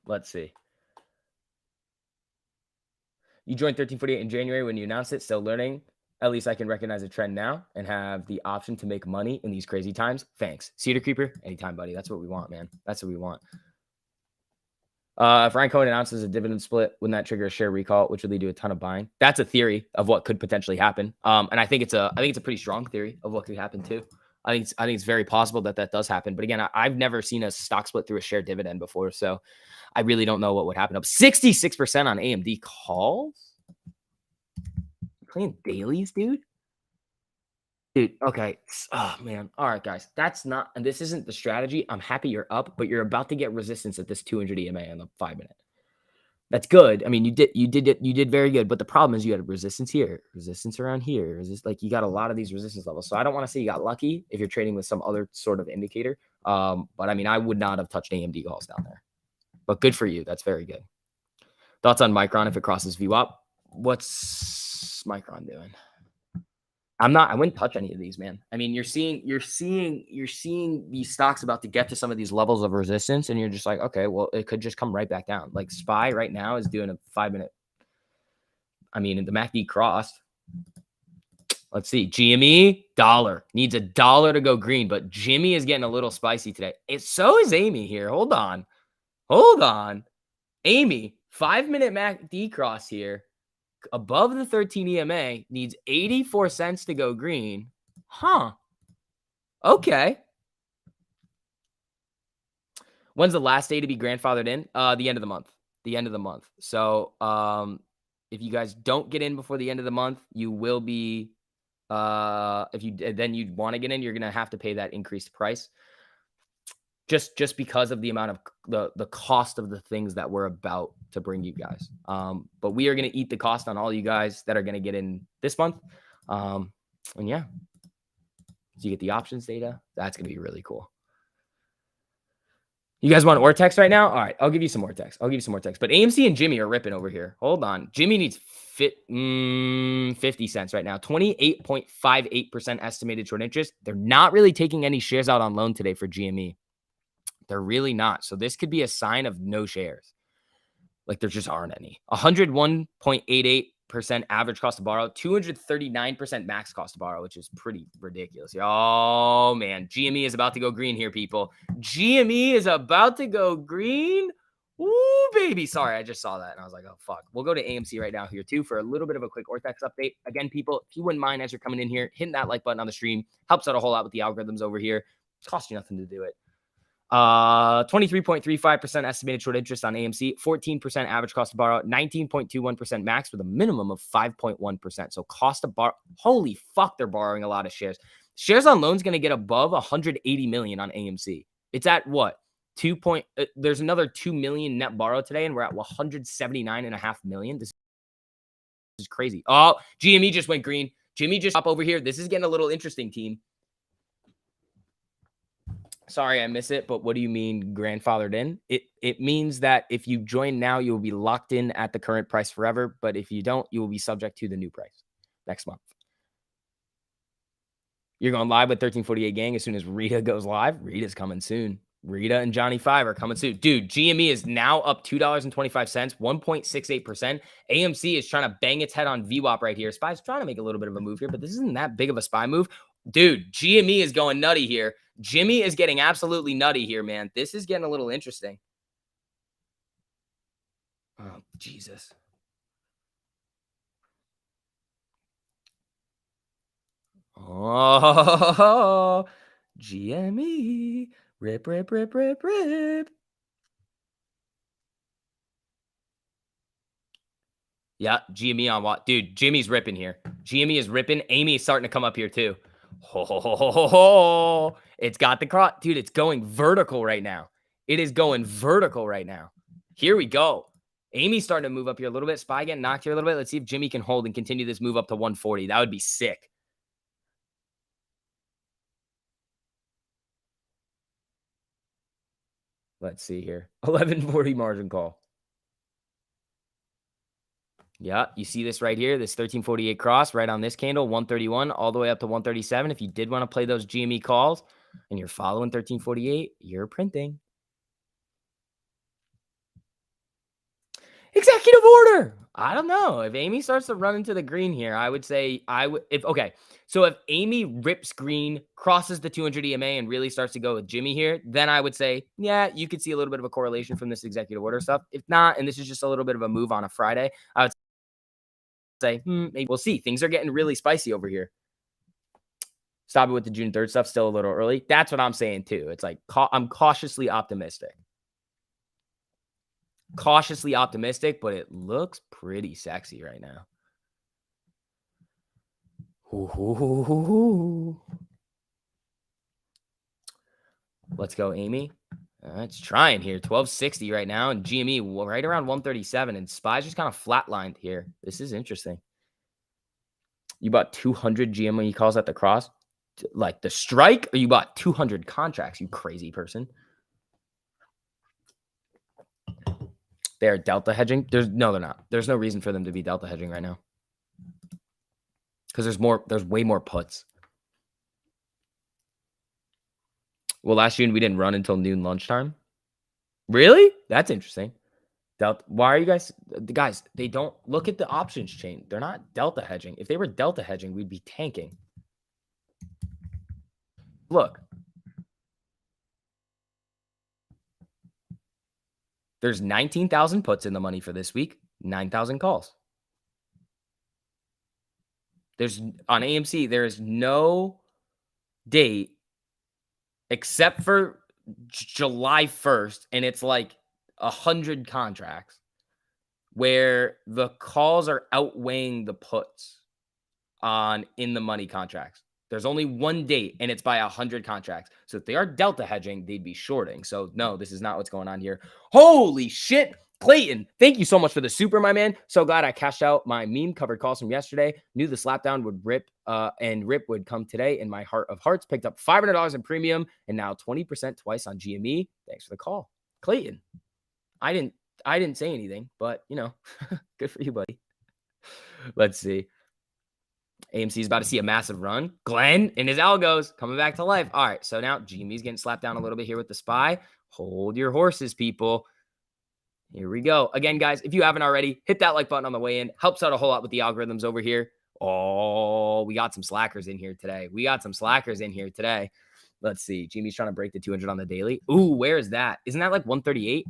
Let's see. You joined 1348 in January when you announced it. Still learning. At least I can recognize a trend now and have the option to make money in these crazy times. Thanks. Cedar Creeper, anytime, buddy. That's what we want, man. That's what we want. If Ryan Cohen announces a dividend split, wouldn't that trigger a share recall, which would lead to a ton of buying? That's a theory of what could potentially happen. And I think it's a pretty strong theory of what could happen too. I think it's very possible that does happen. But again, I've never seen a stock split through a share dividend before, so I really don't know what would happen. Up 66% on AMD calls. Playing dailies, dude. Okay. Oh man. All right, guys. That's not, and this isn't the strategy. I'm happy you're up, but you're about to get resistance at this 200 EMA in the 5-minute. That's good. I mean, you did very good, but the problem is you had resistance here, resistance around here. Resist, like you got a lot of these resistance levels. So I don't want to say you got lucky if you're trading with some other sort of indicator. But I mean, I would not have touched AMD calls down there. But good for you. That's very good. Thoughts on Micron if it crosses VWAP? What's Micron doing? I wouldn't touch any of these, man. I mean, you're seeing these stocks about to get to some of these levels of resistance, and you're just like, okay, well, it could just come right back down. Like SPY right now is doing a 5-minute. I mean, the MACD crossed. Let's see. GME dollar needs $1 to go green, but Jimmy is getting a little spicy today. So is Amy here. Hold on. Amy, 5-minute MACD cross here. Above the 13 EMA, needs 84 cents to go green. Huh. Okay. When's the last day to be grandfathered in? The end of the month. So if you guys don't get in before the end of the month, you will be if you want to get in, you're gonna have to pay that increased price. Just because of the amount of the cost of the things that we're about to bring you guys. But we are going to eat the cost on all you guys that are going to get in this month. And yeah, so you get the options data. That's going to be really cool. You guys want Ortex right now? All right, I'll give you some Ortex. But AMC and Jimmy are ripping over here. Hold on. Jimmy needs 50 cents right now. 28.58% estimated short interest. They're not really taking any shares out on loan today for GME. They're really not. So this could be a sign of no shares. Like there just aren't any. 101.88 average cost to borrow, 239% max cost to borrow, which is pretty ridiculous. Oh, man. GME is about to go green here, people. GME is about to go green. Ooh, baby. Sorry, I just saw that and I was like, oh, fuck. We'll go to AMC right now here, too, for a little bit of a quick Orthex update. Again, people, if you wouldn't mind as you're coming in here, hitting that like button on the stream helps out a whole lot with the algorithms over here. It costs you nothing to do it. 23.35% estimated short interest on AMC, 14% average cost to borrow, 19.21% max with a minimum of 5.1%. So cost to borrow, holy fuck, they're borrowing a lot of shares. Shares on loans going to get above 180 million on AMC. It's at what? There's another 2 million net borrow today, and we're at 179.5 million. This is crazy. Oh, GME just went green. GME just up over here. This is getting a little interesting, team. Sorry, I miss it, but what do you mean grandfathered in? It means that if you join now, you will be locked in at the current price forever. But if you don't, you will be subject to the new price next month. You're going live with 1348 Gang as soon as Rita goes live. Rita's coming soon. Rita and Johnny 5 are coming soon. Dude, GME is now up $2.25, 1.68%. AMC is trying to bang its head on VWAP right here. SPY's trying to make a little bit of a move here, but this isn't that big of a SPY move. Dude, GME is going nutty here. Jimmy is getting absolutely nutty here, man. This is getting a little interesting. Oh, Jesus. Oh, GME. Rip, rip, rip, rip, rip. Yeah, GME on what? Dude, Jimmy's ripping here. GME is ripping. Amy is starting to come up here too. Oh, it's got the cross. Dude, it's going vertical right now. It is going vertical right now. Here we go. Amy's starting to move up here a little bit. SPY getting knocked here a little bit. Let's see if Jimmy can hold and continue this move up to 140. That would be sick. Let's see here. 1140 margin call. Yeah, you see this right here, this 1348 cross right on this candle, 131 all the way up to 137. If you did want to play those GME calls and you're following 1348, you're printing. Executive order. I don't know. If Amy starts to run into the green here, I would say okay. So if Amy rips green, crosses the 200 EMA and really starts to go with Jimmy here, then I would say, yeah, you could see a little bit of a correlation from this executive order stuff. If not, and this is just a little bit of a move on a Friday, I would say, maybe we'll see. Things are getting really spicy over here. Stop it with the June 3rd stuff. Still a little early. That's what I'm saying too. It's like, I'm cautiously optimistic. Cautiously optimistic, but it looks pretty sexy right now. Let's go, Amy. It's trying here. 1260 right now, and GME right around 137, and SPY's just kind of flatlined here. This is interesting. You bought 200 GME calls at the cross? Like the strike, or you bought 200 contracts, you crazy person? They're delta hedging. No, they're not. There's no reason for them to be delta hedging right now. Because there's way more puts. Well, last June we didn't run until noon lunchtime. Really? That's interesting. Delta. Why are you guys? They don't look at the options chain. They're not delta hedging. If they were delta hedging, we'd be tanking. Look. There's 19,000 puts in the money for this week, 9,000 calls. On AMC, there is no date except for July 1st, and it's like 100 contracts where the calls are outweighing the puts in the money contracts. There's only one date, and it's by 100 contracts. So if they are delta hedging, they'd be shorting. So no, this is not what's going on here. Holy shit. Clayton, thank you so much for the super, my man. So glad I cashed out my meme covered calls from yesterday. Knew the slapdown would rip and rip would come today in my heart of hearts. Picked up $500 in premium and now 20% twice on GME. Thanks for the call. Clayton, I didn't say anything, but you know, good for you, buddy. Let's see. AMC is about to see a massive run. Glenn and his algos coming back to life. All right, so now GME's getting slapped down a little bit here with the SPY. Hold your horses, people. Here we go. Again, guys, if you haven't already, hit that like button on the way in. Helps out a whole lot with the algorithms over here. Oh, we got some slackers in here today. Let's see. Jimmy's trying to break the 200 on the daily. Ooh, where is that? Isn't that like 138?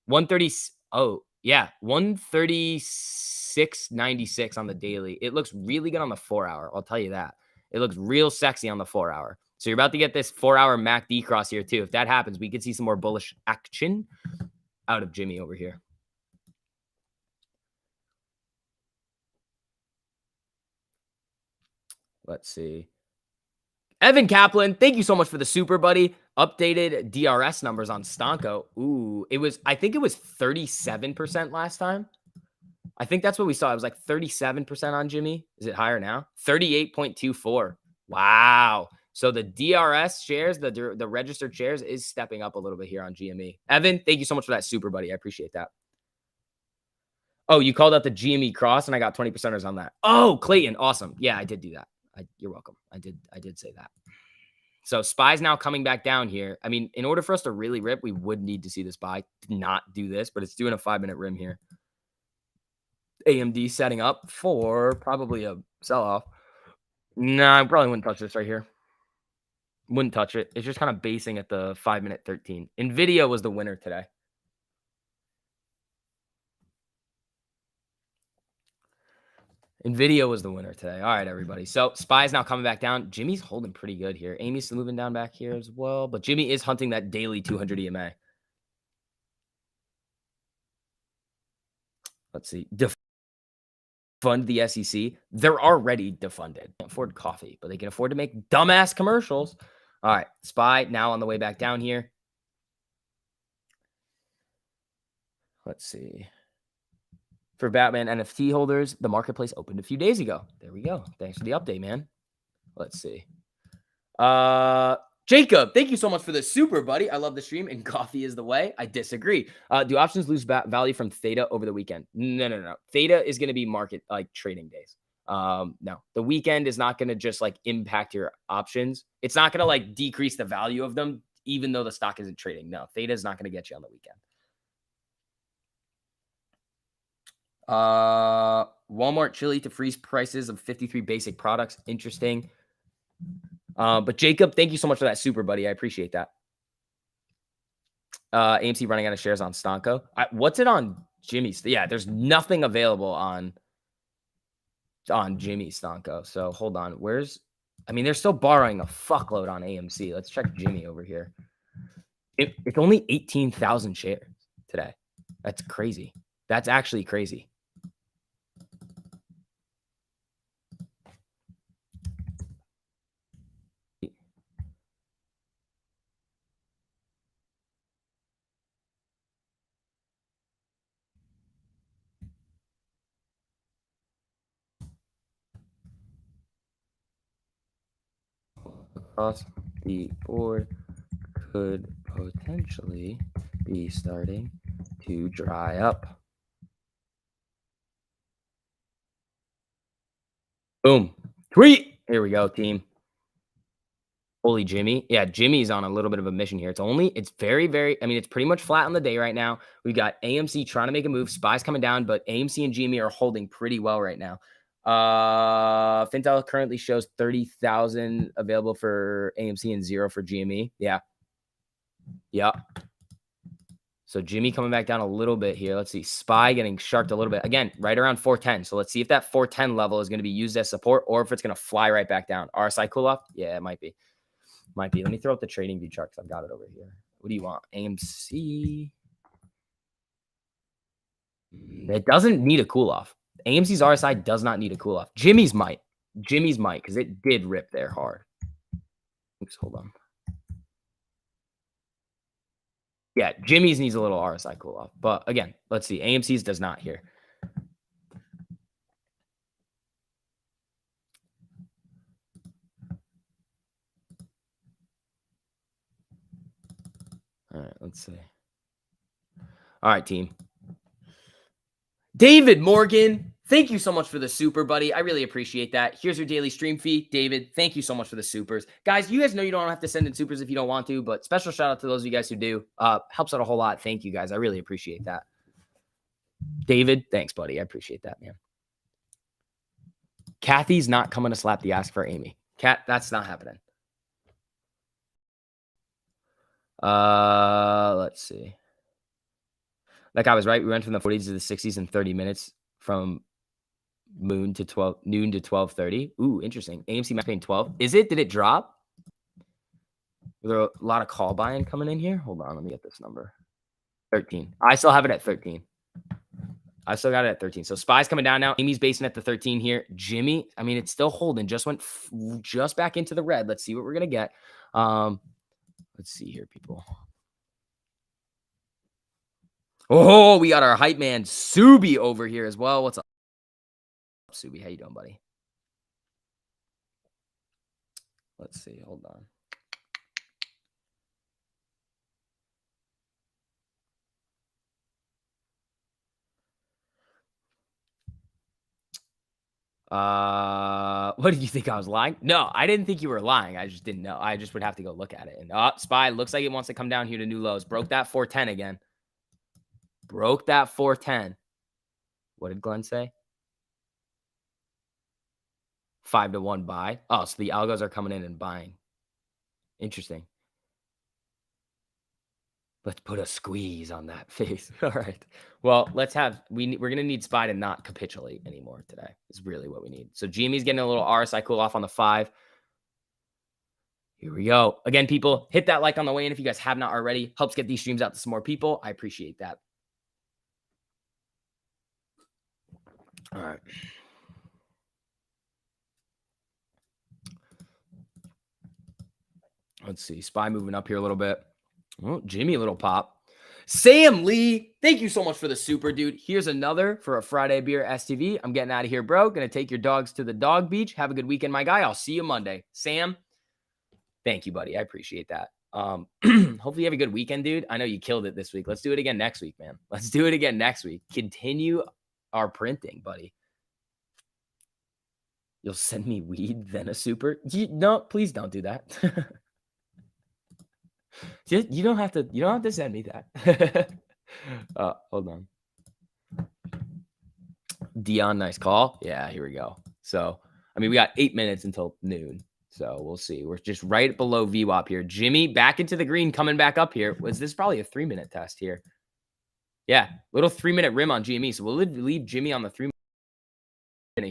130. Oh, yeah. 136.96 on the daily. It looks really good on the 4-hour. I'll tell you that. It looks real sexy on the 4-hour. So you're about to get this 4-hour MACD cross here, too. If that happens, we could see some more bullish action out of Jimmy over here. Let's see. Evan Kaplan, thank you so much for the super, buddy. Updated DRS numbers on Stonko. Ooh, I think it was 37% last time. I think that's what we saw. It was like 37% on Jimmy. Is it higher now? 38.24. Wow. So the DRS shares, the registered shares is stepping up a little bit here on GME. Evan, thank you so much for that super, buddy. I appreciate that. Oh, you called out the GME cross and I got 20%ers on that. Oh, Clayton. Awesome. Yeah, I did do that. You're welcome. I did say that. So SPY's now coming back down here. I mean, in order for us to really rip, we would need to see the SPY not do this, but it's doing a 5-minute rim here. AMD setting up for probably a sell-off. No, I probably wouldn't touch this right here. Wouldn't touch it. It's just kind of basing at the 5-minute 13. NVIDIA was the winner today. NVIDIA was the winner today. All right, everybody. So SPY's now coming back down. Jimmy's holding pretty good here. Amy's still moving down back here as well. But Jimmy is hunting that daily 200 EMA. Let's see. Defund the SEC. They're already defunded. They can't afford coffee, but they can afford to make dumbass commercials. All right. SPY now on the way back down here. Let's see. For Batman NFT holders, the marketplace opened a few days ago. There we go. Thanks for the update, man. Let's see. Jacob, thank you so much for the super, buddy. I love the stream, and coffee is the way. I disagree. Do options lose value from theta over the weekend? No. Theta is going to be market like trading days. No, the weekend is not going to just like impact your options. It's not going to like decrease the value of them, even though the stock isn't trading. No, theta is not going to get you on the weekend. Walmart chili to freeze prices of 53 basic products. Interesting. But Jacob, thank you so much for that super, buddy. I appreciate that. AMC running out of shares on Stonko. What's it on Jimmy's? Yeah, there's nothing available on Jimmy Stonko. So hold on. They're still borrowing a fuckload on AMC. Let's check Jimmy over here. It's only 18,000 shares today. That's crazy. That's actually crazy. Across the board could potentially be starting to dry up. Boom. Tweet. Here we go, team. Holy Jimmy. Yeah, Jimmy's on a little bit of a mission here. It's very, very, it's pretty much flat on the day right now. We've got AMC trying to make a move. SPY's coming down, but AMC and Jimmy are holding pretty well right now. Fintel currently shows 30,000 available for AMC and 0 for GME. Yeah. So Jimmy coming back down a little bit here. Let's see. SPY getting sharped a little bit. Again, right around 410. So let's see if that 410 level is going to be used as support or if it's going to fly right back down. RSI cool off? Yeah, it might be. Let me throw up the trading view chart because I've got it over here. What do you want? AMC. It doesn't need a cool off. AMC's RSI does not need a cool off. Jimmy's might because it did rip there hard. Oops, hold on. Yeah, Jimmy's needs a little RSI cool off. But again, let's see. AMC's does not here. All right, let's see. All right, team. David Morgan, Thank you so much for the super, buddy. I really appreciate that. Here's your daily stream fee. David, thank you so much for the supers. Guys, you guys know you don't have to send in supers if you don't want to, but special shout out to those of you guys who do. Helps out a whole lot. Thank you, guys. I really appreciate that. David, thanks, buddy. I appreciate that, man. Kathy's not coming to slap the ass for Amy. Kat, that's not happening. Let's see. Like I was right. We went from the 40s to the 60s in 30 minutes from noon to 12:30. Ooh, interesting. AMC max paying 12. Is it? Did it drop? Were there a lot of call buying coming in here? Hold on, let me get this number. 13. I still have it at 13. I still got it at 13. So Spy's coming down now. Amy's basing at the 13 here. Jimmy, I mean, it's still holding. Just went just back into the red. Let's see what we're gonna get. Let's see here, people. Oh, we got our hype man Subi over here as well. What's up, Subi? How you doing, buddy? Let's see. Hold on. What did you think I was lying? No, I didn't think you were lying. I just didn't know. I just would have to go look at it. And Spy looks like it wants to come down here to new lows. Broke that 410 again. Broke that 410. What did Glenn say? 5-1 buy. Oh, so the algos are coming in and buying. Interesting. Let's put a squeeze on that face. All right. Well, we're gonna need Spy to not capitulate anymore today. Is really what we need. So Jimmy's getting a little RSI cool off on the 5. Here we go. Again, people, hit that like on the way in if you guys have not already. Helps get these streams out to some more people. I appreciate that. All right. Let's see. Spy moving up here a little bit. Oh, Jimmy, a little pop. Sam Lee, thank you so much for the super, dude. Here's another for a Friday beer STV. I'm getting out of here, bro. Gonna take your dogs to the dog beach. Have a good weekend, my guy. I'll see you Monday. Sam, thank you, buddy. I appreciate that. Hopefully you have a good weekend, dude. I know you killed it this week. Let's do it again next week, man. Let's do it again next week. Continue our printing, buddy. You'll send me weed, then a super? No, please don't do that. You don't have to send me that. Hold on. Dion, nice call. Yeah, here we go. So, I mean, we got 8 minutes until noon. So we'll see. We're just right below VWAP here. Jimmy back into the green, coming back up here. Was this probably a 3-minute test here? Yeah, little 3-minute rim on GME. So we'll leave Jimmy on the 3-minute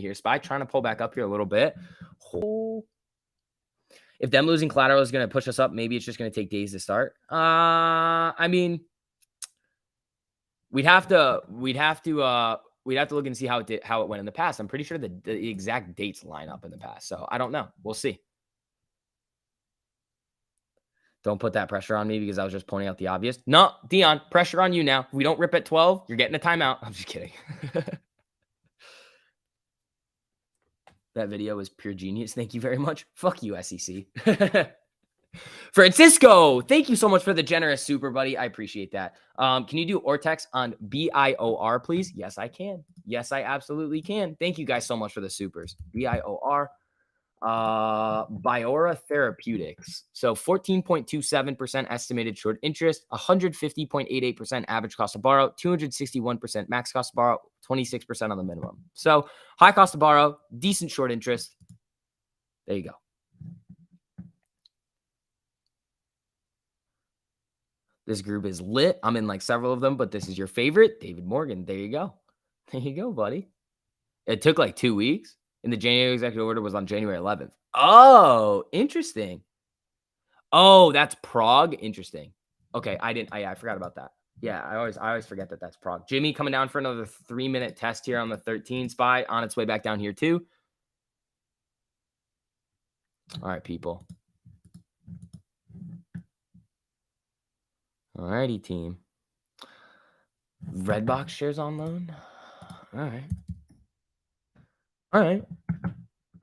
here. Spy trying to pull back up here a little bit. If them losing collateral is going to push us up, maybe it's just going to take days to start. I mean, we'd have to look and see how it went in the past. I'm pretty sure the exact dates line up in the past. So I don't know. We'll see. Don't put that pressure on me because I was just pointing out the obvious. No, Dion, pressure on you now. If we don't rip at 12, you're getting a timeout. I'm just kidding. That video was pure genius. Thank you very much. Fuck you, SEC. Francisco, thank you so much for the generous super, buddy. I appreciate that. Can you do Ortex on BIOR, please? Yes, I can. Yes, I absolutely can. Thank you guys so much for the supers. BIOR. Biora Therapeutics. So 14.27% estimated short interest, 150.88% average cost to borrow, 261% max cost to borrow, 26% on the minimum. So high cost to borrow, decent short interest. There you go. This group is lit. I'm in like several of them, but this is your favorite, David Morgan. There you go. There you go, buddy. It took like 2 weeks. And the January executive order was on January 11th. Oh, interesting. Oh, that's Prague. Interesting. Okay, I forgot about that. Yeah, I always forget that that's Prague. Jimmy coming down for another 3-minute test here on the 13 Spy, on its way back down here too. All right, people. All righty, team. Redbox shares on loan. All right. All right.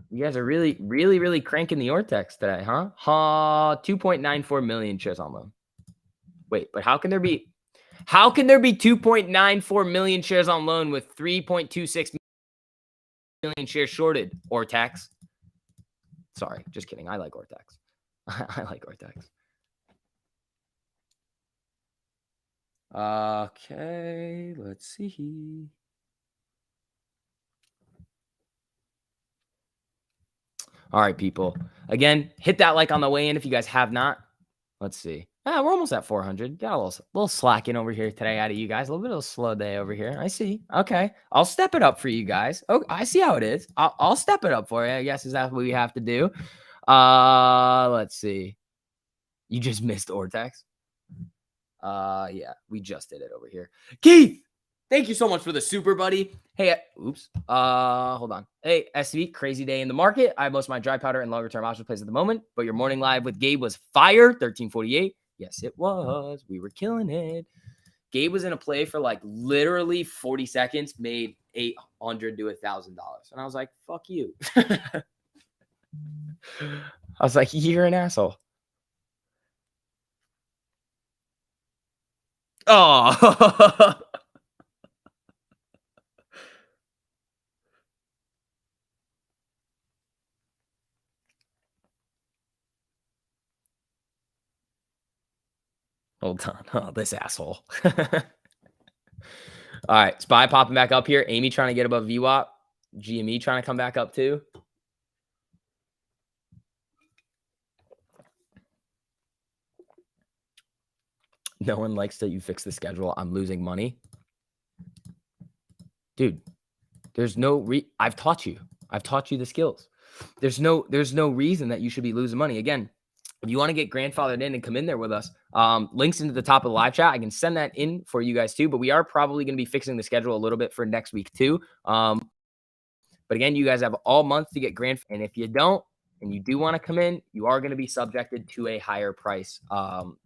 You guys are really, really, really cranking the Ortex today, huh? 2.94 million shares on loan. Wait, but how can there be 2.94 million shares on loan with 3.26 million shares shorted. Ortex. Sorry, just kidding. I like Ortex. I like Ortex. Okay, let's see. All right, people. Again, hit that like on the way in if you guys have not. Let's see. We're almost at 400. Got a little slacking over here today out of you guys. A little bit of a slow day over here. I see. Okay. I'll step it up for you guys. Oh, I see how it is. I'll step it up for you. I guess is that what we have to do. Let's see. You just missed Ortex. Yeah, we just did it over here. Keith, thank you so much for the super, buddy. Hey, oops. Hold on. Hey, SV, crazy day in the market. I have most of my dry powder and longer term option plays at the moment, but your morning live with Gabe was fire, 1348. Yes, it was. We were killing it. Gabe was in a play for like literally 40 seconds, made $800 to $1,000. And I was like, fuck you. I was like, you're an asshole. Oh, hold on. Oh, this asshole. All right. Spy popping back up here. Amy trying to get above VWAP. GME trying to come back up too. No one likes that you fix the schedule. I'm losing money. Dude, there's no I've taught you. I've taught you the skills. There's no reason that you should be losing money. Again, if you want to get grandfathered in and come in there with us, links into the top of the live chat. I can send that in for you guys too, but we are probably going to be fixing the schedule a little bit for next week too. But again, you guys have all month to get and if you don't, and you do want to come in, you are going to be subjected to a higher price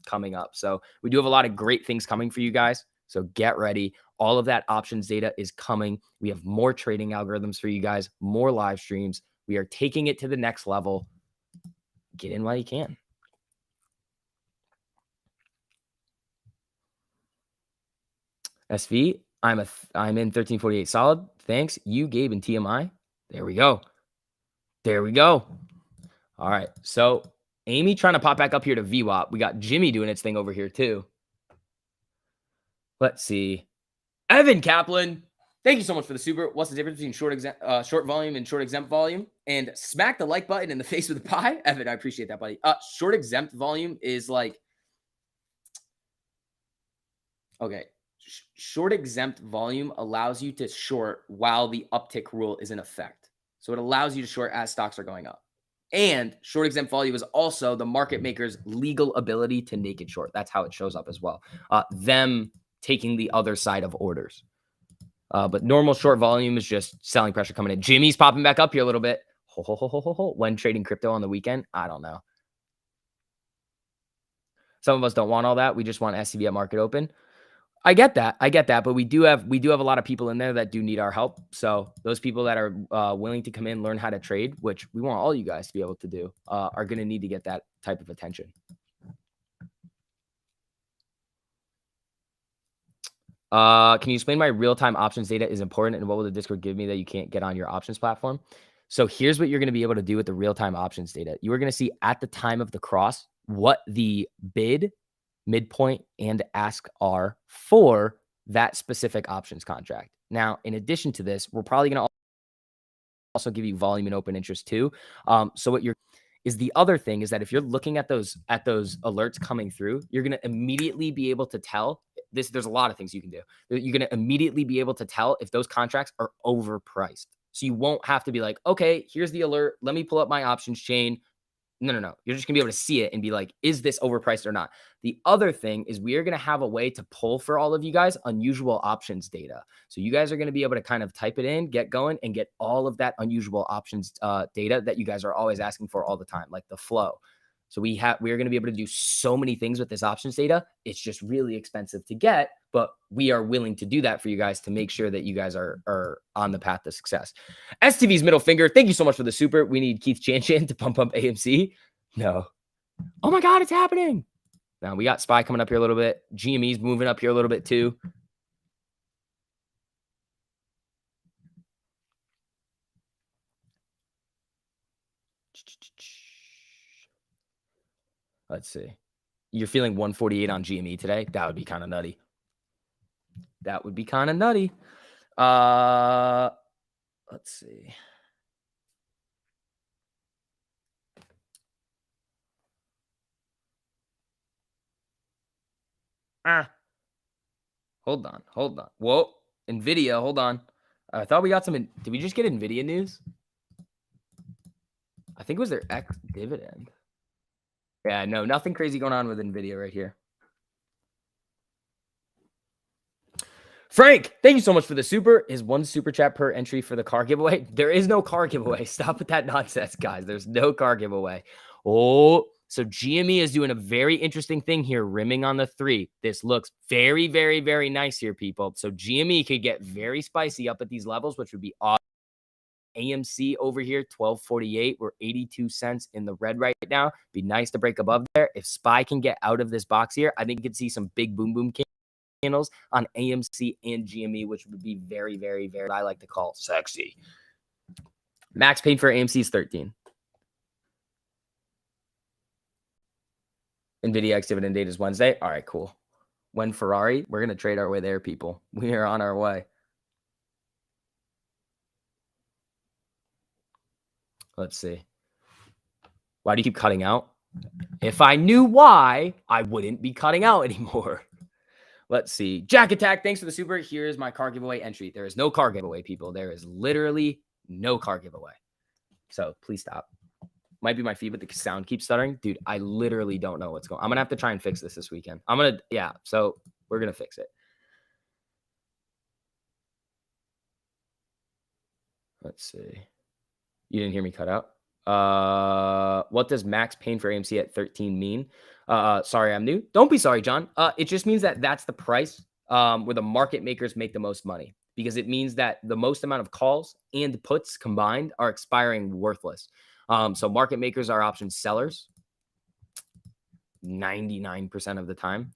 coming up. So we do have a lot of great things coming for you guys. So get ready. All of that options data is coming. We have more trading algorithms for you guys, more live streams. We are taking it to the next level. Get in while you can. SV, I'm in 1348 solid. Thanks. You, Gabe, and TMI. There we go. There we go. All right. So Amy trying to pop back up here to VWAP. We got Jimmy doing its thing over here too. Let's see. Evan Kaplan, thank you so much for the super. What's the difference between short volume and short exempt volume? And smack the like button in the face with a pie. Evan, I appreciate that, buddy. Short exempt volume is like, okay. Short exempt volume allows you to short while the uptick rule is in effect. So it allows you to short as stocks are going up. And short exempt volume is also the market maker's legal ability to naked short. That's how it shows up as well. Them taking the other side of orders. But normal short volume is just selling pressure coming in. Jimmy's popping back up here a little bit. When trading crypto on the weekend, I don't know. Some of us don't want all that. We just want SCB at market open. I get that. But we do have a lot of people in there that do need our help. So those people that are willing to come in, learn how to trade, which we want all you guys to be able to do, are going to need to get that type of attention. Can you explain why real-time options data is important and what will the Discord give me that you can't get on your options platform? So here's what you're going to be able to do with the real-time options data. You are going to see at the time of the cross what the bid, midpoint, and ask are for that specific options contract. Now, in addition to this, we're probably going to also give you volume and open interest too. So what the other thing is that if you're looking at those alerts coming through, you're going to immediately be able to tell this. There's a lot of things you can do. You're going to immediately be able to tell if those contracts are overpriced. So you won't have to be like, okay, here's the alert. Let me pull up my options chain. No. You're just going to be able to see it and be like, is this overpriced or not? The other thing is we are going to have a way to pull for all of you guys unusual options data. So you guys are going to be able to kind of type it in, get going, and get all of that unusual options data that you guys are always asking for all the time, like the flow. So we are going to be able to do so many things with this options data. It's just really expensive to get, but we are willing to do that for you guys to make sure that you guys are on the path to success. STV's middle finger. Thank you so much for the super. We need Keith Chanchan to pump AMC. No. Oh my God, it's happening. Now we got SPY coming up here a little bit. GME's moving up here a little bit too. Let's see. You're feeling 148 on GME today? That would be kind of nutty. That would be kind of nutty. Let's see. Hold on. Whoa. NVIDIA, hold on. I thought we got some. Did we just get NVIDIA news? I think it was their X dividend. Yeah, no, nothing crazy going on with NVIDIA right here. Frank, thank you so much for the super. Is one super chat per entry for the car giveaway? There is no car giveaway. Stop with that nonsense, guys. There's no car giveaway. Oh, so GME is doing a very interesting thing here, rimming on the 3. This looks very, very, very nice here, people. So GME could get very spicy up at these levels, which would be awesome. AMC over here, 1248. We're 82 cents in the red right now. Be nice to break above there. If SPY can get out of this box here, I think you could see some big boom boom candles on AMC and GME, which would be very, very, very, I like to call sexy. Max paid for AMC is 13. NVIDIA X dividend date is Wednesday. All right, cool. When Ferrari, we're going to trade our way there, people. We are on our way. Let's see. Why do you keep cutting out? If I knew why, I wouldn't be cutting out anymore. Let's see. Jack Attack, thanks for the super. Here's my car giveaway entry. There is no car giveaway, people. There is literally no car giveaway. So please stop. Might be my feed, but the sound keeps stuttering. Dude, I literally don't know what's going on. I'm going to have to try and fix this weekend. So we're going to fix it. Let's see. You didn't hear me cut out. What does max pain for AMC at 13 mean? Sorry, I'm new. Don't be sorry, John. It just means that that's the price where the market makers make the most money, because it means that the most amount of calls and puts combined are expiring worthless. So market makers are option sellers 99% of the time.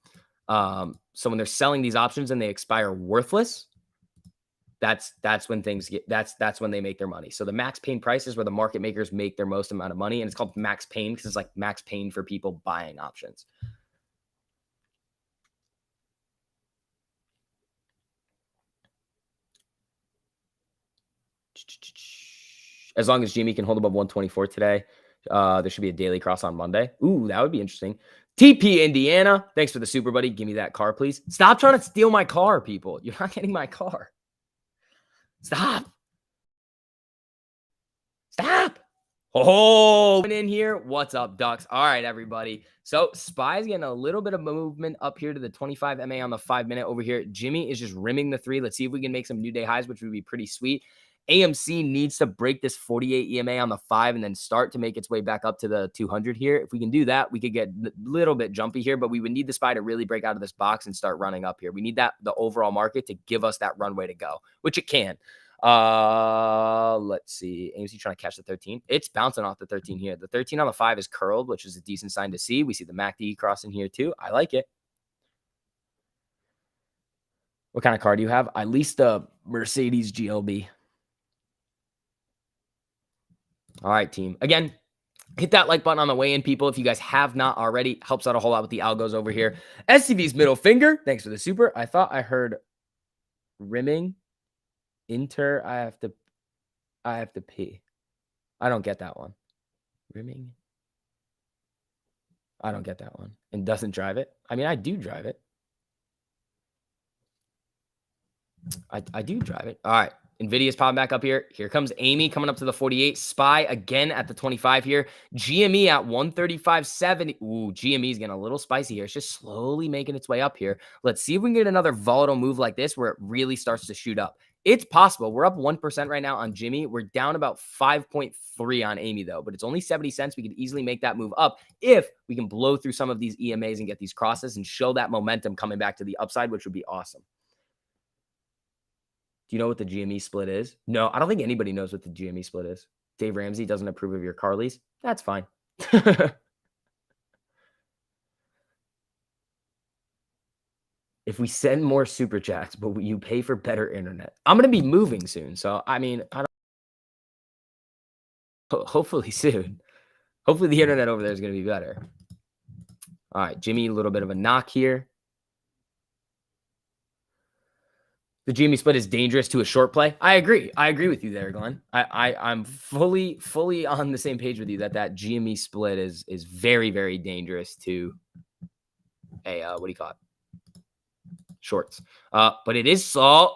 So when they're selling these options and they expire worthless, that's when things get, that's when they make their money. So the max pain price is where the market makers make their most amount of money. And it's called max pain because it's like max pain for people buying options. As long as Jimmy can hold above 124 today, there should be a daily cross on Monday. Ooh, that would be interesting. TP Indiana, thanks for the super, buddy. Give me that car, please. Stop trying to steal my car, people. You're not getting my car. Stop. Oh, in here. What's up, Ducks? All right, everybody. So SPY's getting a little bit of movement up here to the 25 MA on the 5-minute over here. Jimmy is just rimming the 3. Let's see if we can make some new day highs, which would be pretty sweet. AMC needs to break this 48 EMA on the 5 and then start to make its way back up to the 200 here. If we can do that, we could get a little bit jumpy here, but we would need the SPY to really break out of this box and start running up here. We need the overall market to give us that runway to go, which it can. Let's see. AMC trying to catch the 13. It's bouncing off the 13 here. The 13 on the 5 is curled, which is a decent sign to see. We see the MACD crossing here too. I like it. What kind of car do you have? I leased a Mercedes GLB. All right, team. Again, hit that like button on the way in, people. If you guys have not already, helps out a whole lot with the algos over here. SCV's middle finger. Thanks for the super. I thought I heard rimming. I have to pee. I don't get that one. Rimming. I don't get that one. And doesn't drive it. I mean, I do drive it. I do drive it. All right. NVIDIA's popping back up here. Here comes Amy coming up to the 48. SPY again at the 25 here. GME at 135.70. Ooh, GME is getting a little spicy here. It's just slowly making its way up here. Let's see if we can get another volatile move like this where it really starts to shoot up. It's possible. We're up 1% right now on Jimmy. We're down about 5.3 on Amy, though, but it's only 70 cents. We could easily make that move up if we can blow through some of these EMAs and get these crosses and show that momentum coming back to the upside, which would be awesome. Do you know what the GME split is? No, I don't think anybody knows what the GME split is. Dave Ramsey doesn't approve of your car lease. That's fine. If we send more super chats, but you pay for better internet. I'm going to be moving soon. So, I mean, hopefully soon. Hopefully the internet over there is going to be better. All right, Jimmy, a little bit of a knock here. The Jimmy split is dangerous to a short play. I agree. I agree with you there, Glenn. I'm fully on the same page with you that Jimmy split is very, very dangerous to a what do you call it? Shorts. But it is so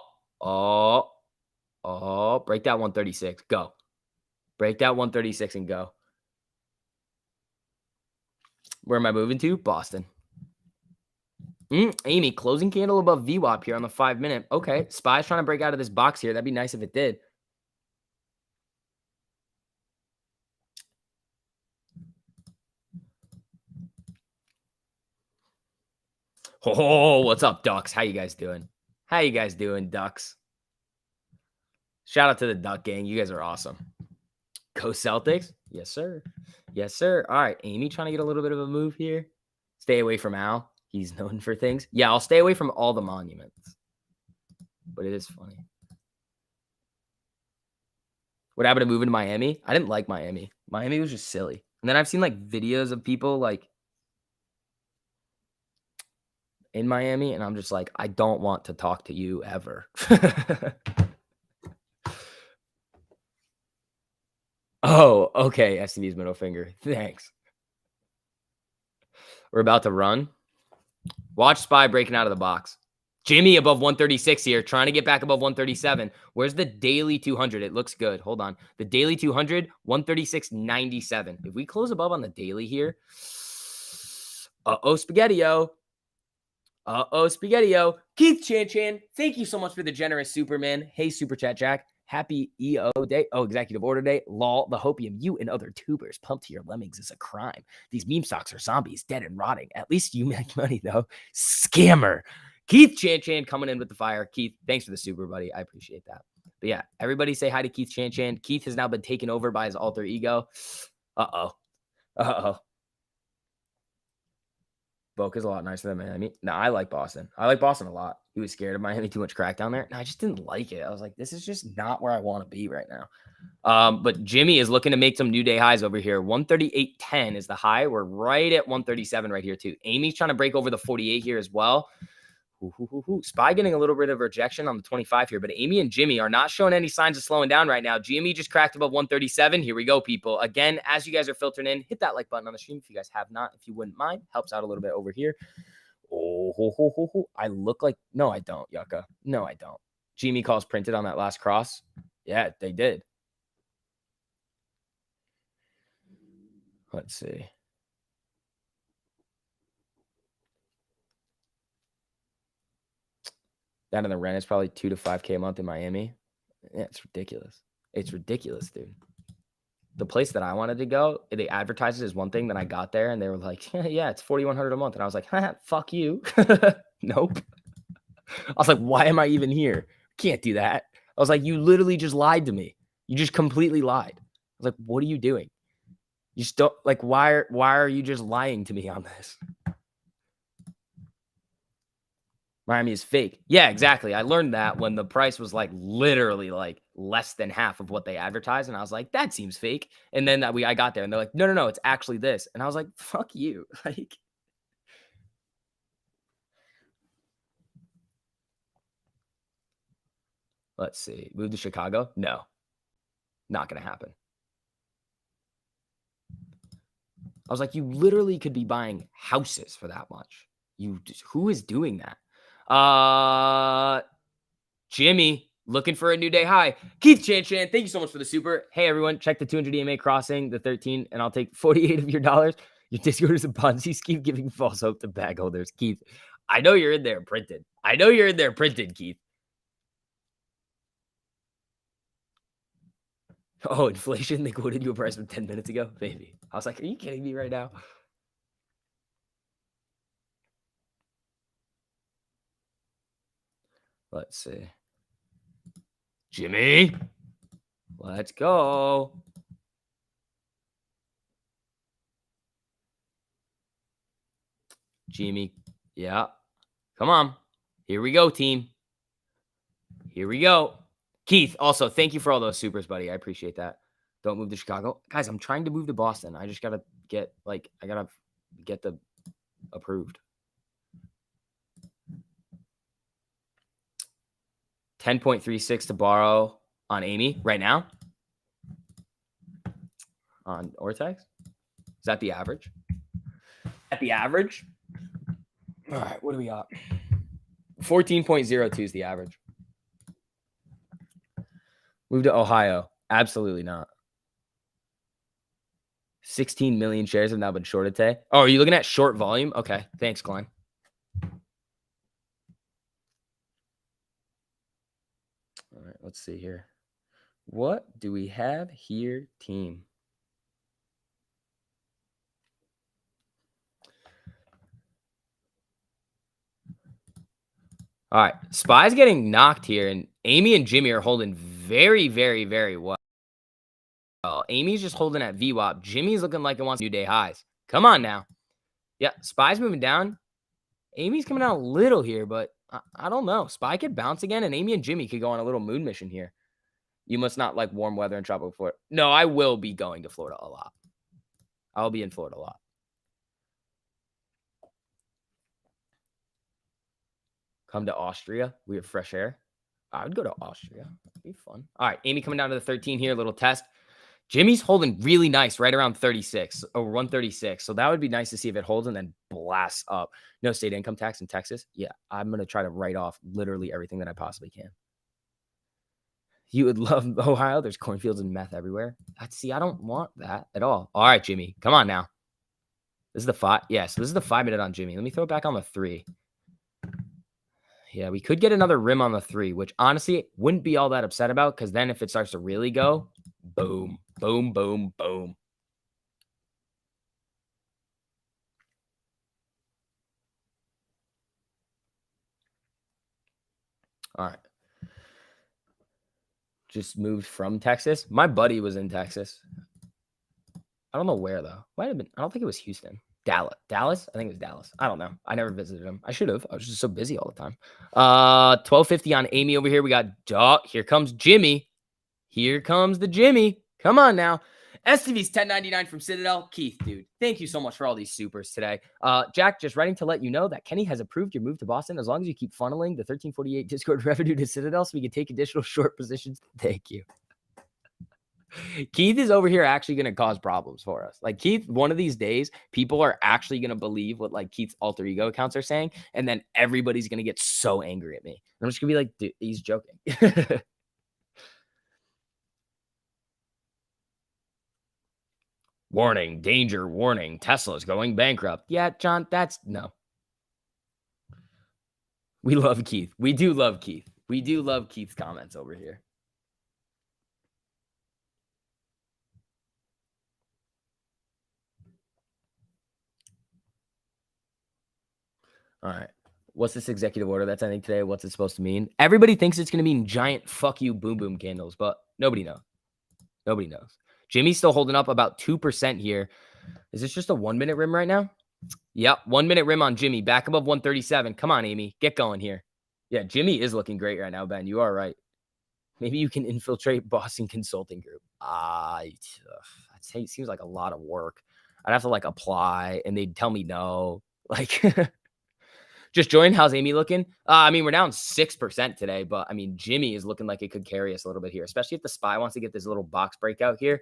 break that 136. Go. Break that 136 and go. Where am I moving to? Boston. Amy, closing candle above VWAP here on the 5-minute. Okay, SPY's trying to break out of this box here. That'd be nice if it did. Oh, what's up, Ducks? How you guys doing? How you guys doing, Ducks? Shout out to the Duck gang. You guys are awesome. Go Celtics. Yes, sir. Yes, sir. All right, Amy trying to get a little bit of a move here. Stay away from Al. He's known for things. Yeah, I'll stay away from all the monuments. But it is funny. What happened to moving to Miami? I didn't like Miami. Miami was just silly. And then I've seen like videos of people like in Miami, and I'm just like, I don't want to talk to you ever. Oh, okay. STV's middle finger. Thanks. We're about to run. Watch SPY breaking out of the box. Jimmy above 136 here, trying to get back above 137. Where's the daily 200? It looks good. Hold on. The daily 200, 136.97. If we close above on the daily here, Spaghetti-O. Spaghetti-O. Keith Chan, thank you so much for the generous Superman. Hey, Super Chat Jack. Happy EO day. Oh, executive order day. Lol, the hopium you and other tubers pumped to your lemmings is a crime. These meme stocks are zombies, dead and rotting. At least you make money, though. Scammer. Keith Chan coming in with the fire. Keith, thanks for the super, buddy. I appreciate that. But yeah, everybody say hi to Keith Chan. Keith has now been taken over by his alter ego. Uh-oh. Boca's a lot nicer than Miami. No, I like Boston. I like Boston a lot. He was scared of Miami, too much crack down there. No, I just didn't like it. I was like, this is just not where I want to be right now. But Jimmy is looking to make some new day highs over here. 138.10 is the high. We're right at 137 right here, too. Amy's trying to break over the 48 here as well. SPY getting a little bit of rejection on the 25 here, but Amy and Jimmy are not showing any signs of slowing down right now. Jimmy just cracked above 137. Here we go, people. Again, as you guys are filtering in, hit that like button on the stream if you guys have not, if you wouldn't mind. Helps out a little bit over here. I look like, no, I don't, Yucca. No, I don't. Jimmy calls printed on that last cross. Yeah, they did. Let's see. Down in the rent is probably $2 to $5K a month in Miami. Yeah, it's ridiculous. It's ridiculous, dude. The place that I wanted to go, they advertised it as one thing. Then I got there and they were like, yeah, it's $4,100 a month. And I was like, fuck you. Nope. I was like, why am I even here? Can't do that. I was like, you literally just lied to me. You just completely lied. I was like, what are you doing? You just don't like, why are you just lying to me on this? Miami is fake. Yeah, exactly. I learned that when the price was like literally like less than half of what they advertised. And I was like, that seems fake. And then I got there and they're like, no, it's actually this. And I was like, fuck you. Like, let's see. Move to Chicago? No, not going to happen. I was like, you literally could be buying houses for that much. Who is doing that? Jimmy, looking for a new day high. Keith Chan, thank you so much for the super. Hey, everyone, check the 200 EMA crossing, the 13, and I'll take 48 of your dollars. Your Discord is a Ponzi scheme giving false hope to bag holders. Keith, I know you're in there printed. Keith. Oh, inflation. They quoted you a price from 10 minutes ago? Baby. I was like, are you kidding me right now? Let's see. Jimmy, let's go. Jimmy, yeah. Come on. Here we go, team. Here we go. Keith, also, thank you for all those supers, buddy. I appreciate that. Don't move to Chicago. Guys, I'm trying to move to Boston. I just got to get, I got to get the approved. 10.36 to borrow on Amy right now. On Ortex? Is that the average? At the average? All right, what do we got? 14.02 is the average. Move to Ohio. Absolutely not. 16 million shares have now been shorted today. Oh, are you looking at short volume? Okay. Thanks, Glenn. All right, let's see here. What do we have here, team? All right. Spy's getting knocked here, and Amy and Jimmy are holding very, very, very well. Amy's just holding at VWAP. Jimmy's looking like it wants new day highs. Come on now. Yeah, Spy's moving down. Amy's coming down a little here, but I don't know. Spy could bounce again, and Amy and Jimmy could go on a little moon mission here. You must not like warm weather in tropical Florida. No, I will be going to Florida a lot. I'll be in Florida a lot. Come to Austria. We have fresh air. I would go to Austria. It'd be fun. All right, Amy coming down to the 13 here. Little test. Jimmy's holding really nice, right around 36 or 136. So that would be nice to see if it holds and then blasts up. No state income tax in Texas. Yeah, I'm going to try to write off literally everything that I possibly can. You would love Ohio. There's cornfields and meth everywhere. See, I don't want that at all. All right, Jimmy, come on now. This is the 5. Yeah, so this is the 5 minute on Jimmy. Let me throw it back on the 3. Yeah, we could get another rim on the 3, which honestly wouldn't be all that upset about because then if it starts to really go, boom, boom, boom, boom. All right. Just moved from Texas. My buddy was in Texas. I don't know where, though. Might have been. I don't think it was Houston. Dallas? I think it was Dallas. I don't know. I never visited him. I should have. I was just so busy all the time. 1250 on Amy over here. We got here comes Jimmy. Here comes the Jimmy. Come on now. STV's 1099 from Citadel. Keith, dude, thank you so much for all these supers today. Jack, just writing to let you know that Kenny has approved your move to Boston as long as you keep funneling the 1348 Discord revenue to Citadel so we can take additional short positions. Thank you. Keith is over here actually going to cause problems for us. Like Keith, one of these days, people are actually going to believe what like Keith's alter ego accounts are saying. And then everybody's going to get so angry at me. I'm just going to be like, dude, he's joking. Warning, danger, warning. Tesla's going bankrupt. Yeah, John, that's no. We love Keith. We do love Keith. We do love Keith's comments over here. All right. What's this executive order that's ending today? What's it supposed to mean? Everybody thinks it's going to mean giant fuck you boom boom candles, but nobody knows. Nobody knows. Jimmy's still holding up about 2% here. Is this just a 1 minute rim right now? Yep. 1 minute rim on Jimmy. Back above 137. Come on, Amy. Get going here. Yeah, Jimmy is looking great right now, Ben. You are right. Maybe you can infiltrate Boston Consulting Group. It seems like a lot of work. I'd have to like apply and they'd tell me no. Like just join. How's Amy looking? I mean, we're down 6% today, but I mean, Jimmy is looking like it could carry us a little bit here, especially if the SPY wants to get this little box breakout here.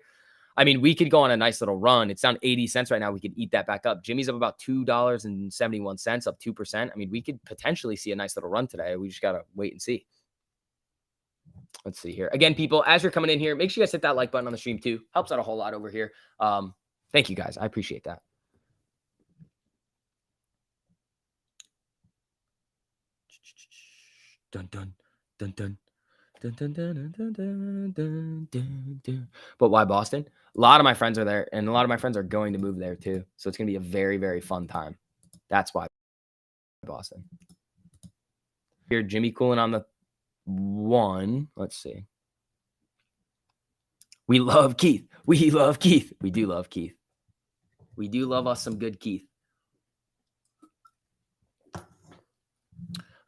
I mean, we could go on a nice little run. It's down 80 cents right now. We could eat that back up. Jimmy's up about $2.71, up 2%. I mean, we could potentially see a nice little run today. We just got to wait and see. Let's see here. Again, people, as you're coming in here, make sure you guys hit that like button on the stream too. Helps out a whole lot over here. Thank you guys. I appreciate that. Dun, dun, dun, dun. Dun, dun, dun, dun, dun, dun, dun, dun, dun. But why Boston? A lot of my friends are there, and a lot of my friends are going to move there too. So it's going to be a very, very fun time. That's why Boston. Here, Jimmy cooling on the 1. Let's see. We love Keith. We love Keith. We do love Keith. We do love us some good Keith.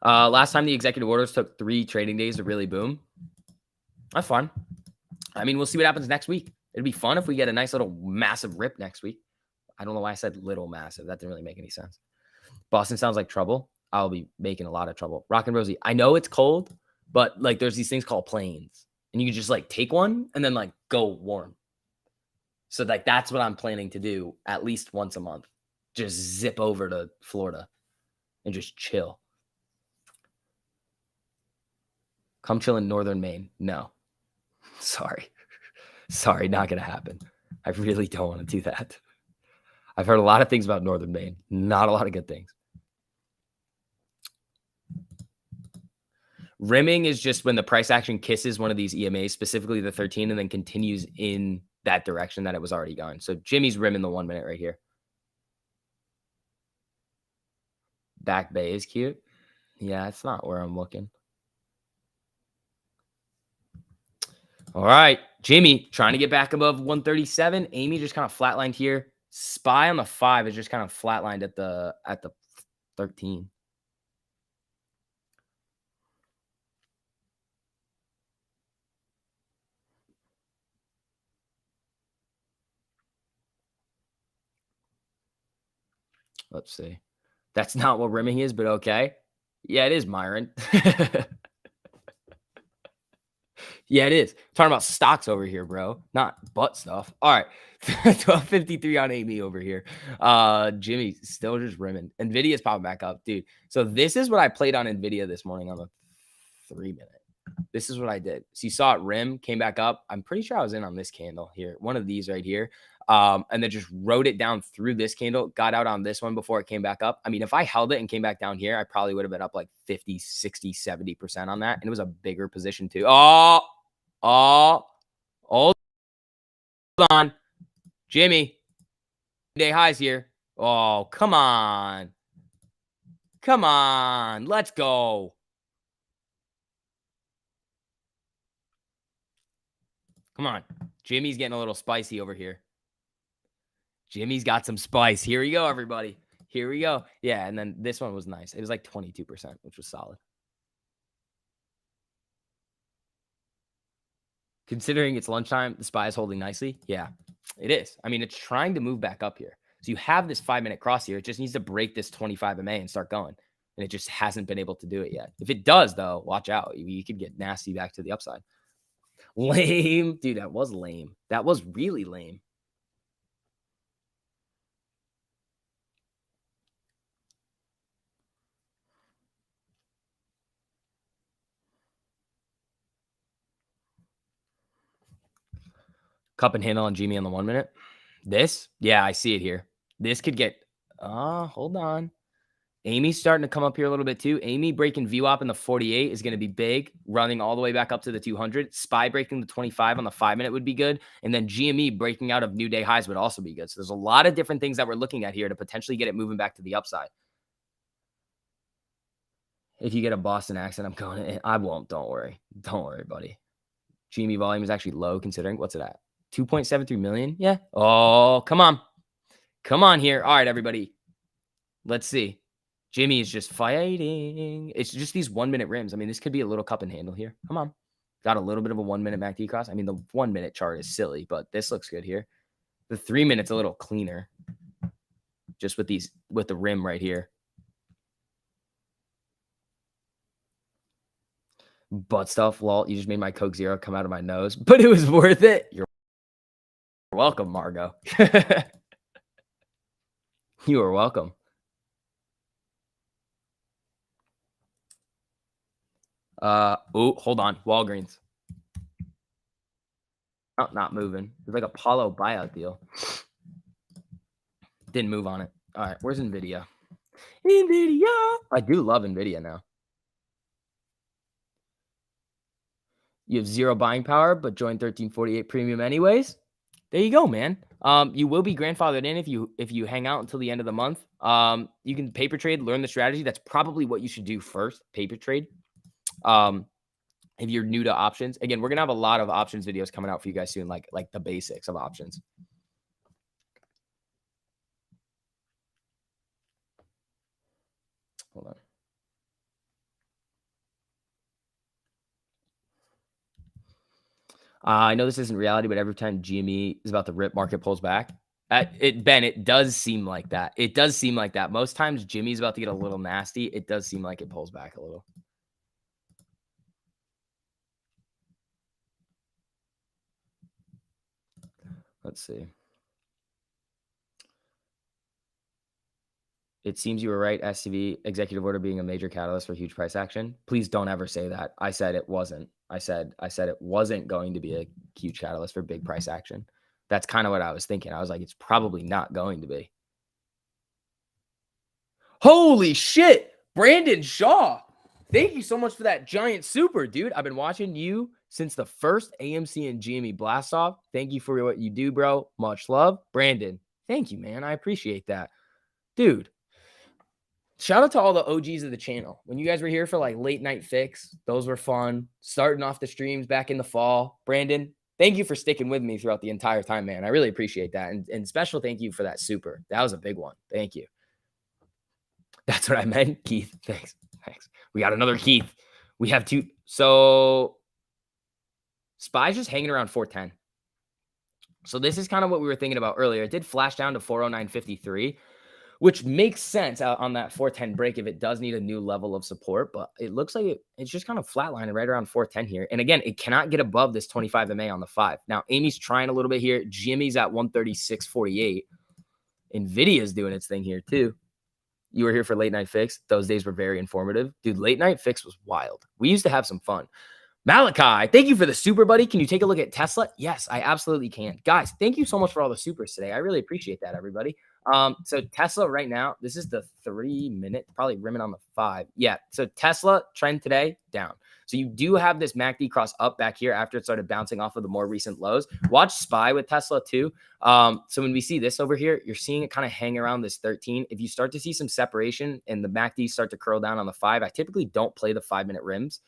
Last time the executive orders took 3 trading days to really boom. That's fun. I mean, we'll see what happens next week. It'd be fun if we get a nice little massive rip next week. I don't know why I said little massive. That didn't really make any sense. Boston sounds like trouble. I'll be making a lot of trouble. Rock and Rosie. I know it's cold, but like there's these things called planes, and you can just like take one and then like go warm. So like that's what I'm planning to do at least once a month. Just zip over to Florida and just chill. Come chill in northern Maine. No. Sorry. Sorry, not gonna happen. I really don't want to do that. I've heard a lot of things about northern Maine. Not a lot of good things. Rimming is just when the price action kisses one of these EMAs, specifically the 13, and then continues in that direction that it was already going. So Jimmy's rimming the 1 minute right here. Back Bay is cute. Yeah, it's not where I'm looking. All right. Jimmy trying to get back above 137. Amy just kind of flatlined here. Spy on the 5 is just kind of flatlined at the 13. Let's see. That's not what rimming is, but okay. Yeah, it is, Myron. Yeah, it is. Talking about stocks over here, bro. Not butt stuff. All right. 1253 on Amy over here. Jimmy still just rimming. Nvidia's popping back up, dude. So this is what I played on Nvidia this morning on the 3 minute. This is what I did. So you saw it rim, came back up. I'm pretty sure I was in on this candle here, one of these right here. And then just rode it down through this candle, got out on this one before it came back up. I mean, if I held it and came back down here, I probably would have been up like 50, 60, 70% on that. And it was a bigger position too. Hold on. Jimmy, day highs here. Oh, come on. Come on. Let's go. Come on. Jimmy's getting a little spicy over here. Jimmy's got some spice. Here we go, everybody. Here we go. Yeah, and then this one was nice. It was like 22%, which was solid. Considering it's lunchtime, the SPY is holding nicely. Yeah, it is. I mean, it's trying to move back up here. So you have this 5 minute cross here. It just needs to break this 25 MA and start going. And it just hasn't been able to do it yet. If it does, though, watch out. You could get nasty back to the upside. Lame. Dude, that was lame. That was really lame. Cup and handle on Jimmy on the 1 minute. This? Yeah, I see it here. This could get, hold on. Amy's starting to come up here a little bit too. Amy breaking VWAP in the 48 is going to be big, running all the way back up to the 200. SPY breaking the 25 on the 5 minute would be good. And then GME breaking out of new day highs would also be good. So there's a lot of different things that we're looking at here to potentially get it moving back to the upside. If you get a Boston accent, I'm going, I won't. Don't worry. Don't worry, buddy. GME volume is actually low considering, what's it at? 2.73 million? Yeah. Oh, come on. Come on here. All right, everybody. Let's see. Jimmy is just fighting. It's just these 1 minute rims. I mean, this could be a little cup and handle here. Come on. Got a little bit of a 1 minute MACD cross. I mean, the 1 minute chart is silly, but this looks good here. The 3 minutes a little cleaner. Just with the rim right here. Butt stuff. Lol, you just made my Coke Zero come out of my nose, but it was worth it. You're welcome, Margot. You are welcome. Oh, hold on. Walgreens. Oh, not moving. It's like Apollo buyout deal. Didn't move on it. All right, where's NVIDIA? NVIDIA. I do love NVIDIA now. You have zero buying power, but join 1348 premium anyways. There you go, man. You will be grandfathered in if you hang out until the end of the month. You can paper trade, learn the strategy. That's probably what you should do first, paper trade. If you're new to options, again, we're gonna have a lot of options videos coming out for you guys soon, like the basics of options. Hold on. I know this isn't reality, but every time GME is about to rip, market pulls back. Ben, it does seem like that. It does seem like that. Most times Jimmy's about to get a little nasty. It does seem like it pulls back a little. Let's see. It seems you were right. SCV executive order being a major catalyst for huge price action. Please don't ever say that. I said it wasn't. I said it wasn't going to be a huge catalyst for big price action. That's kind of what I was thinking. I was like, it's probably not going to be. Holy shit, Brandon Shaw. Thank you so much for that giant super, dude. I've been watching you since the first AMC and GME blast off. Thank you for what you do, bro. Much love. Brandon, thank you, man. I appreciate that. Dude, shout out to all the OGs of the channel. When you guys were here for like late night fix, those were fun. Starting off the streams back in the fall. Brandon, thank you for sticking with me throughout the entire time, man. I really appreciate that. And special thank you for that super. That was a big one. Thank you. That's what I meant, Keith. Thanks. Thanks. We got another Keith. We have two. So SPY's just hanging around 410. So this is kind of what we were thinking about earlier. It did flash down to 409.53, which makes sense out on that 410 break if it does need a new level of support. But it looks like it's just kind of flatlining right around 410 here. And again, it cannot get above this 25 MA on the 5. Now, Amy's trying a little bit here. Jimmy's at 136.48. NVIDIA's doing its thing here too. You were here for Late Night Fix. Those days were very informative. Dude, Late Night Fix was wild. We used to have some fun. Malachi, thank you for the super, buddy. Can you take a look at Tesla? Yes, I absolutely can. Guys, thank you so much for all the supers today. I really appreciate that, everybody. So Tesla right now, this is the 3 minute, probably rimming on the 5. Yeah, so Tesla trend today, down. So you do have this MACD cross up back here after it started bouncing off of the more recent lows. Watch SPY with Tesla too. So when we see this over here, you're seeing it kind of hang around this 13. If you start to see some separation and the MACD start to curl down on the 5, I typically don't play the 5-minute rims.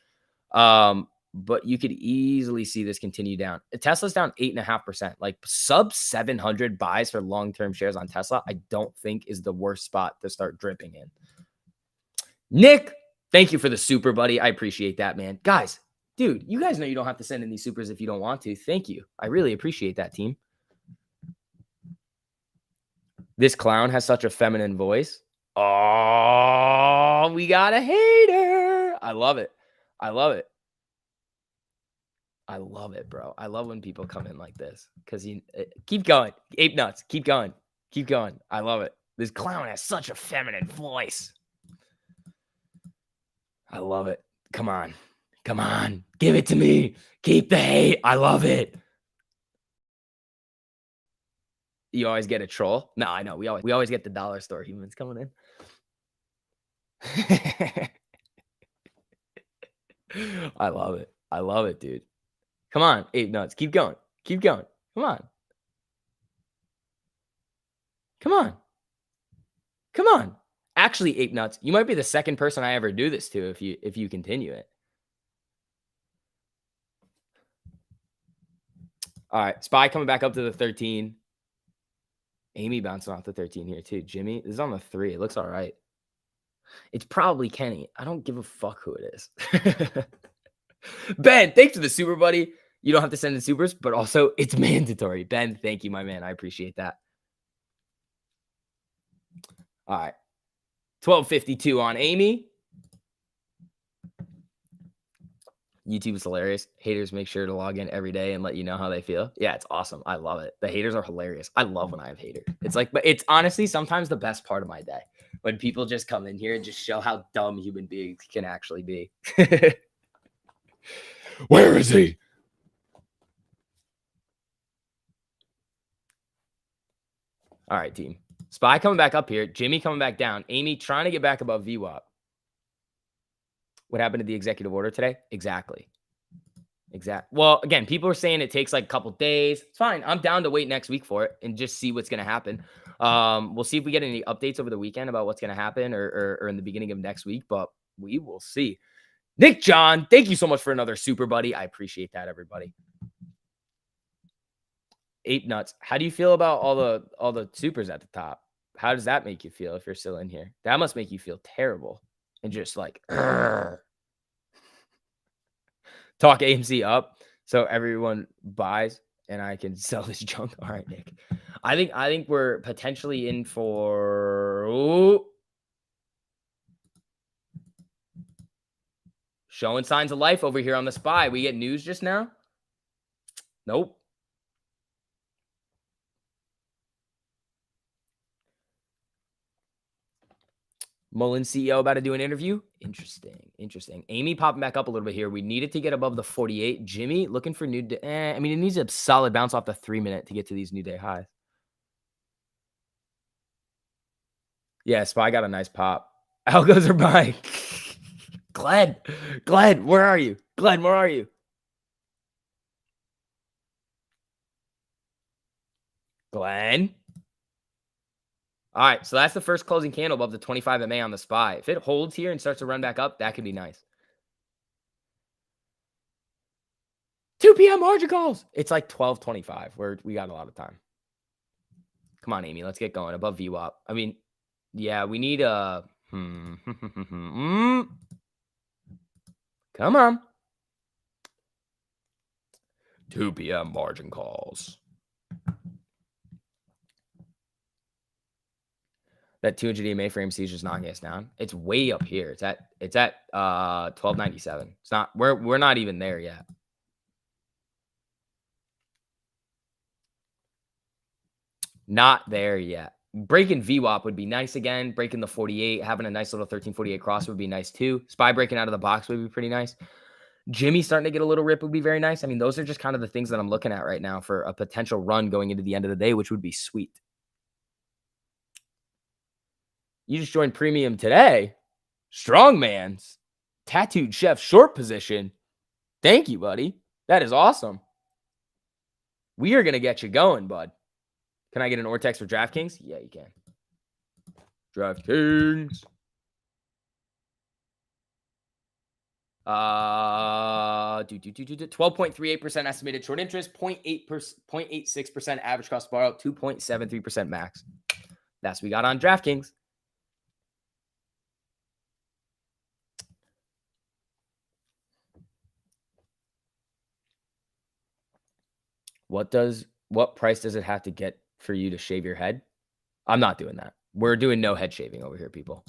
But you could easily see this continue down. Tesla's down 8.5%. Like sub 700 buys for long-term shares on Tesla, I don't think is the worst spot to start dripping in. Nick, thank you for the super, buddy. I appreciate that, man. Guys, dude, you guys know you don't have to send in these supers if you don't want to. Thank you. I really appreciate that, team. This clown has such a feminine voice. Oh, we got a hater. I love it. I love it. I love it, bro. I love when people come in like this because you keep going. Ape nuts. Keep going. Keep going. I love it. This clown has such a feminine voice. I love it. Come on. Come on. Give it to me. Keep the hate. I love it. You always get a troll. No, I know. We always get the dollar store humans coming in. I love it. I love it, dude. Come on, Ape Nuts. Keep going. Keep going. Come on. Come on. Come on. Actually, Ape Nuts, you might be the second person I ever do this to if you continue it. All right. SPY coming back up to the 13. Amy bouncing off the 13 here too. Jimmy, this is on the 3. It looks all right. It's probably Kenny. I don't give a fuck who it is. Ben, thanks for the super, buddy. You don't have to send in supers, but also it's mandatory. Ben, thank you, my man. I appreciate that. All right. 1252 on Amy. YouTube is hilarious. Haters make sure to log in every day and let you know how they feel. Yeah, it's awesome. I love it. The haters are hilarious. I love when I have haters. It's like, but it's honestly sometimes the best part of my day when people just come in here and just show how dumb human beings can actually be. Where is he? All right, team. SPY coming back up here. Jimmy coming back down. Amy trying to get back above VWAP. What happened to the executive order today? Exactly. Well, again, people are saying it takes like a couple days. It's fine. I'm down to wait next week for it and just see what's going to happen. We'll see if we get any updates over the weekend about what's going to happen or in the beginning of next week, but we will see. Nick John, thank you so much for another super, buddy. I appreciate that, everybody. Ape Nuts, how do you feel about all the supers at the top? How does that make you feel if you're still in here? That must make you feel terrible and just like talk AMC up so everyone buys and I can sell this junk. All right, Nick. I think we're potentially in for ooh, showing signs of life over here on the SPY. We get news just now? Nope. Mullen CEO about to do an interview. Interesting. Interesting. Amy popping back up a little bit here. We needed to get above the 48. Jimmy looking for new. I mean, it needs a solid bounce off the 3 minute to get to these new day highs. Yeah, SPY got a nice pop. Algos are buying. Glenn, where are you? Glenn, where are you? Glenn. All right, so that's the first closing candle above the 25 MA on the SPY. If it holds here and starts to run back up, that could be nice. 2 p.m. margin calls. It's like 12:25. We got a lot of time. Come on, Amy, let's get going. Above VWAP. I mean, yeah, we need a. Come on. 2 p.m. margin calls. That 200 EMA frame C is just knocking us down. It's way up here. It's at 1297. It's not. We're not even there yet. Not there yet. Breaking VWAP would be nice again. Breaking the 48, having a nice little 1348 cross would be nice too. SPY breaking out of the box would be pretty nice. Jimmy starting to get a little rip would be very nice. I mean, those are just kind of the things that I'm looking at right now for a potential run going into the end of the day, which would be sweet. You just joined premium today. Strongman's tattooed chef short position. Thank you, buddy. That is awesome. We are going to get you going, bud. Can I get an Ortex for DraftKings? Yeah, you can. DraftKings. 12.38% estimated short interest, 0.86% average cost to borrow, 2.73% max. That's what we got on DraftKings. What price does it have to get for you to shave your head? I'm not doing that. We're doing no head shaving over here, people.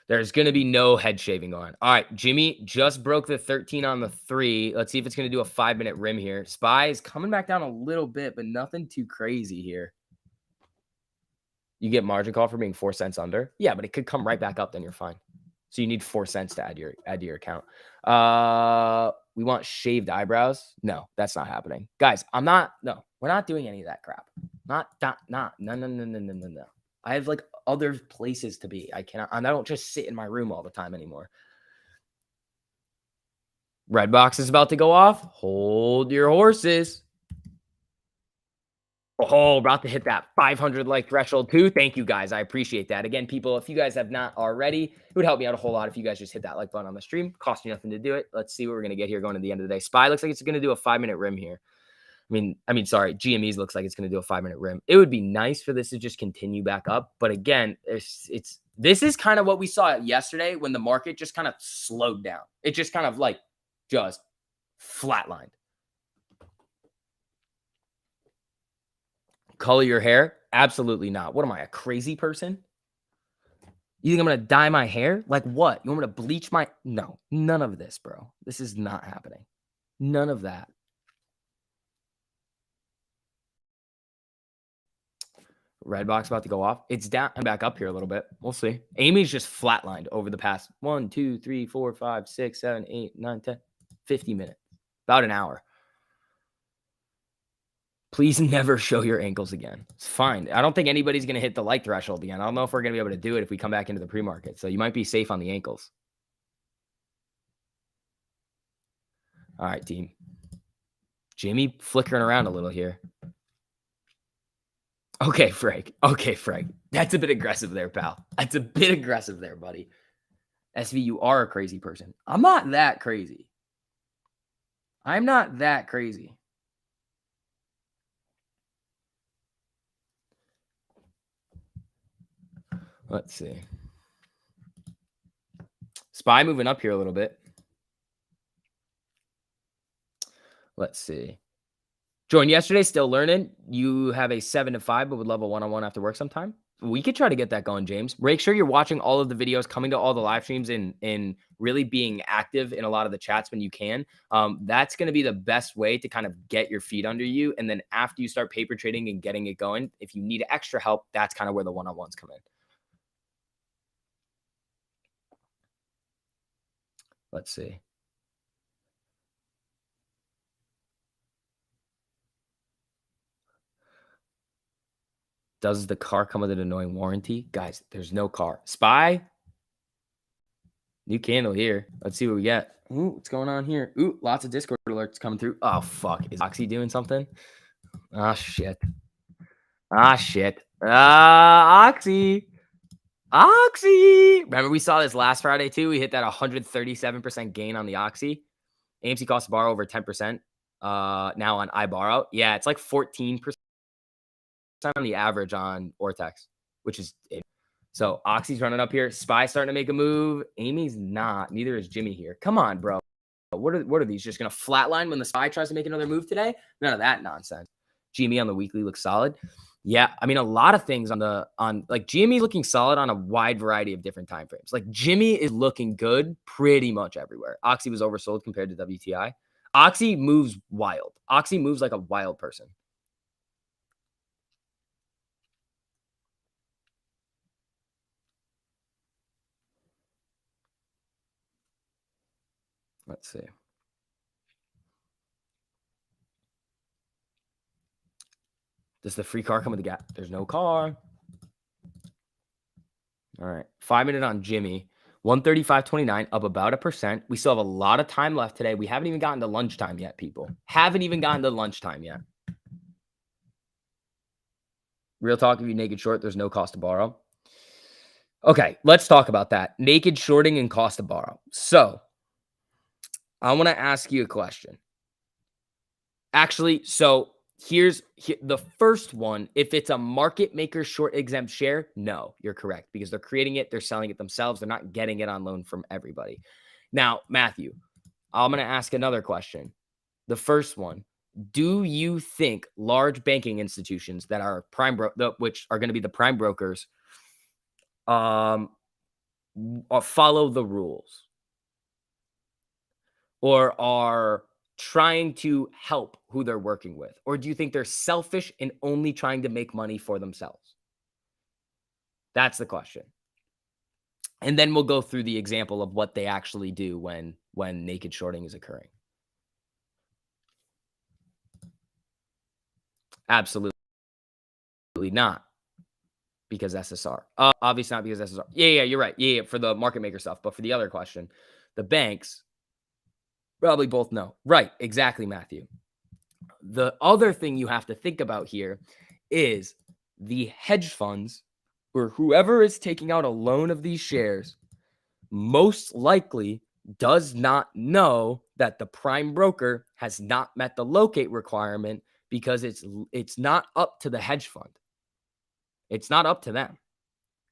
There's going to be no head shaving going. All right, Jimmy just broke the 13 on the 3. Let's see if it's going to do a 5-minute rim here. SPY is coming back down a little bit, but nothing too crazy here. You get margin call for being 4 cents under. Yeah, but it could come right back up. Then you're fine. So you need 4 cents to add to your account. We want shaved eyebrows. No, that's not happening, guys. No, we're not doing any of that crap. No. I have like other places to be. I don't just sit in my room all the time anymore. Red box is about to go off. Hold your horses. Oh, about to hit that 500 like threshold too. Thank you guys. I appreciate that. Again, people, if you guys have not already, it would help me out a whole lot if you guys just hit that like button on the stream. Cost you nothing to do it. Let's see what we're going to get here going to the end of the day. SPY looks like it's going to do a 5-minute rim here. Sorry, GMEs looks like it's going to do a 5-minute rim. It would be nice for this to just continue back up. But again, this is kind of what we saw yesterday when the market just kind of slowed down. It just kind of like just flatlined. Color your hair? Absolutely not. What am I, a crazy person? You think I'm going to dye my hair? Like what? You want me to bleach my... No, none of this, bro. This is not happening. None of that. Red box about to go off. It's down and back up here a little bit. We'll see. Amy's just flatlined over the past 1, 2, 3, 4, 5, 6, 7, 8, 9, 10, 50 minutes. About an hour. Please never show your ankles again. It's fine. I don't think anybody's going to hit the like threshold again. I don't know if we're going to be able to do it if we come back into the pre-market. So you might be safe on the ankles. All right, team. Jimmy flickering around a little here. Okay, Frank. That's a bit aggressive there, pal. That's a bit aggressive there, buddy. SV, you are a crazy person. I'm not that crazy. Let's see. SPY moving up here a little bit. Let's see. Joined yesterday, still learning. You have a 7 to 5, but would love a one-on-one after work sometime. We could try to get that going, James. Make sure you're watching all of the videos, coming to all the live streams, and really being active in a lot of the chats when you can. That's going to be the best way to kind of get your feet under you. And then after you start paper trading and getting it going, if you need extra help, that's kind of where the one-on-ones come in. Let's see. Does the car come with an annoying warranty? Guys, there's no car. Spy, new candle here. Let's see what we get. Ooh, what's going on here? Ooh, lots of Discord alerts coming through. Oh, fuck. Is Oxy doing something? Ah, shit. Ah, shit. Oxy. Oxy. Remember, we saw this last Friday, too? We hit that 137% gain on the Oxy. AMC cost to borrow over 10%. Now on iBorrow. Yeah, it's like 14% on the average on Ortex, which is it. So Oxy's running up here. Spy starting to make a move. Amy's not. Neither is Jimmy here. Come on, bro. What are these? Just going to flatline when the Spy tries to make another move today? None of that nonsense. GME on the weekly looks solid. Yeah, I mean, a lot of things on like GME looking solid on a wide variety of different time frames. Like Jimmy is looking good pretty much everywhere. Oxy was oversold compared to WTI. Oxy moves wild. Oxy moves like a wild person. Let's see. Does the free car come with the gap? There's no car. All right. 5 minute on Jimmy. 135.29, up about 1%. We still have a lot of time left today. We haven't even gotten to lunchtime yet, people. Haven't even gotten to lunchtime yet. Real talk, if you naked short, there's no cost to borrow. Okay, let's talk about that. Naked shorting and cost to borrow. So I want to ask you a question. Actually, so here's the first one. If it's a market maker short exempt share, no, you're correct, because they're creating it, they're selling it themselves, they're not getting it on loan from everybody. Now, Matthew, I'm going to ask another question. The first one, do you think large banking institutions that are which are going to be the prime brokers, follow the rules or are trying to help who they're working with? Or do you think they're selfish and only trying to make money for themselves? That's the question. And then we'll go through the example of what they actually do when naked shorting is occurring. Absolutely not, because SSR. Obviously not because SSR. Yeah, you're right. Yeah, for the market maker stuff. But for the other question, the banks, probably both no. Right, exactly, Matthew. The other thing you have to think about here is the hedge funds, or whoever is taking out a loan of these shares, most likely does not know that the prime broker has not met the locate requirement, because it's not up to the hedge fund. It's not up to them.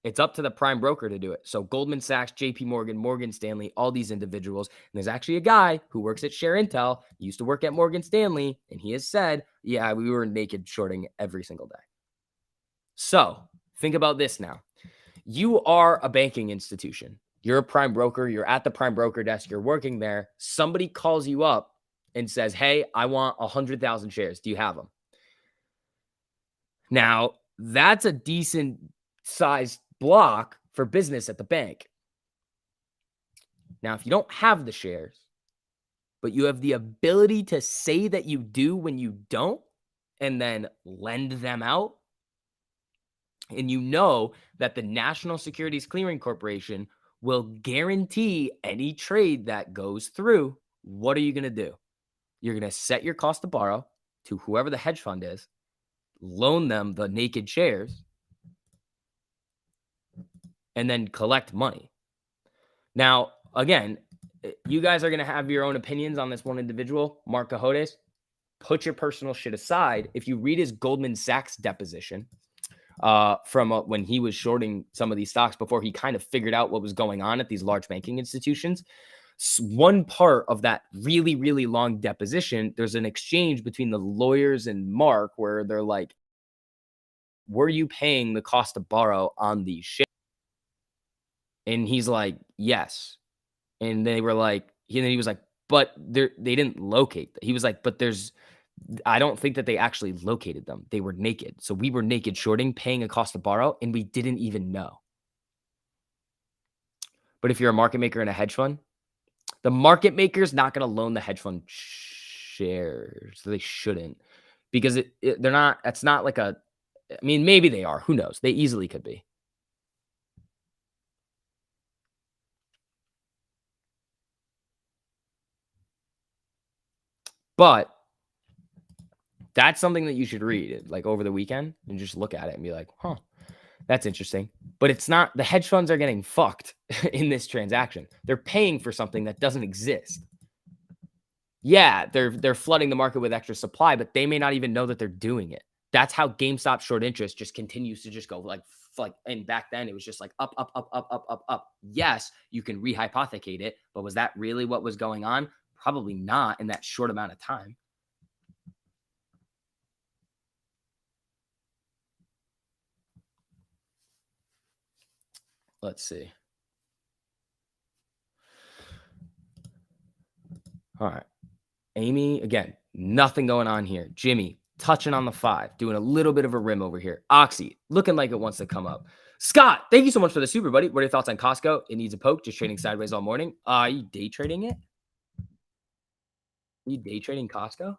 It's up to the prime broker to do it. So Goldman Sachs, JP Morgan, Morgan Stanley, all these individuals. And there's actually a guy who works at Share Intel, used to work at Morgan Stanley, and he has said, yeah, we were naked shorting every single day. So think about this now. You are a banking institution. You're a prime broker. You're at the prime broker desk. You're working there. Somebody calls you up and says, hey, I want 100,000 shares. Do you have them? Now, that's a decent sized block for business at the bank. Now, if you don't have the shares, but you have the ability to say that you do when you don't, and then lend them out, and you know that the National Securities Clearing Corporation will guarantee any trade that goes through, what are you going to do? You're going to set your cost to borrow to whoever the hedge fund is, loan them the naked shares, and then collect money. Now, again, you guys are going to have your own opinions on this one individual, Mark Cajotes. Put your personal shit aside. If you read his Goldman Sachs deposition from when he was shorting some of these stocks before he kind of figured out what was going on at these large banking institutions, one part of that really, really long deposition, there's an exchange between the lawyers and Mark where they're like, were you paying the cost to borrow on these shares? And he's like, yes. And they were like, he was like, but they didn't locate. He was like, but I don't think that they actually located them. They were naked. So we were naked shorting, paying a cost to borrow, and we didn't even know. But if you're a market maker and a hedge fund, the market maker is not going to loan the hedge fund shares. So they shouldn't, because they're not, that's not like I mean, maybe they are. Who knows? They easily could be. But that's something that you should read like over the weekend and just look at it and be like, huh, that's interesting. But it's not, the hedge funds are getting fucked in this transaction. They're paying for something that doesn't exist. Yeah, they're flooding the market with extra supply, but they may not even know that they're doing it. That's how GameStop short interest just continues to just go like, and back then it was just like up, up, up, up, up, up, up. Yes, you can rehypothecate it, but was that really what was going on? Probably not in that short amount of time. Let's see. All right. Amy, again, nothing going on here. Jimmy, touching on the 5, doing a little bit of a rim over here. Oxy, looking like it wants to come up. Scott, thank you so much for the super, buddy. What are your thoughts on Costco? It needs a poke, just trading sideways all morning. Are you day trading it? Are you day trading Costco?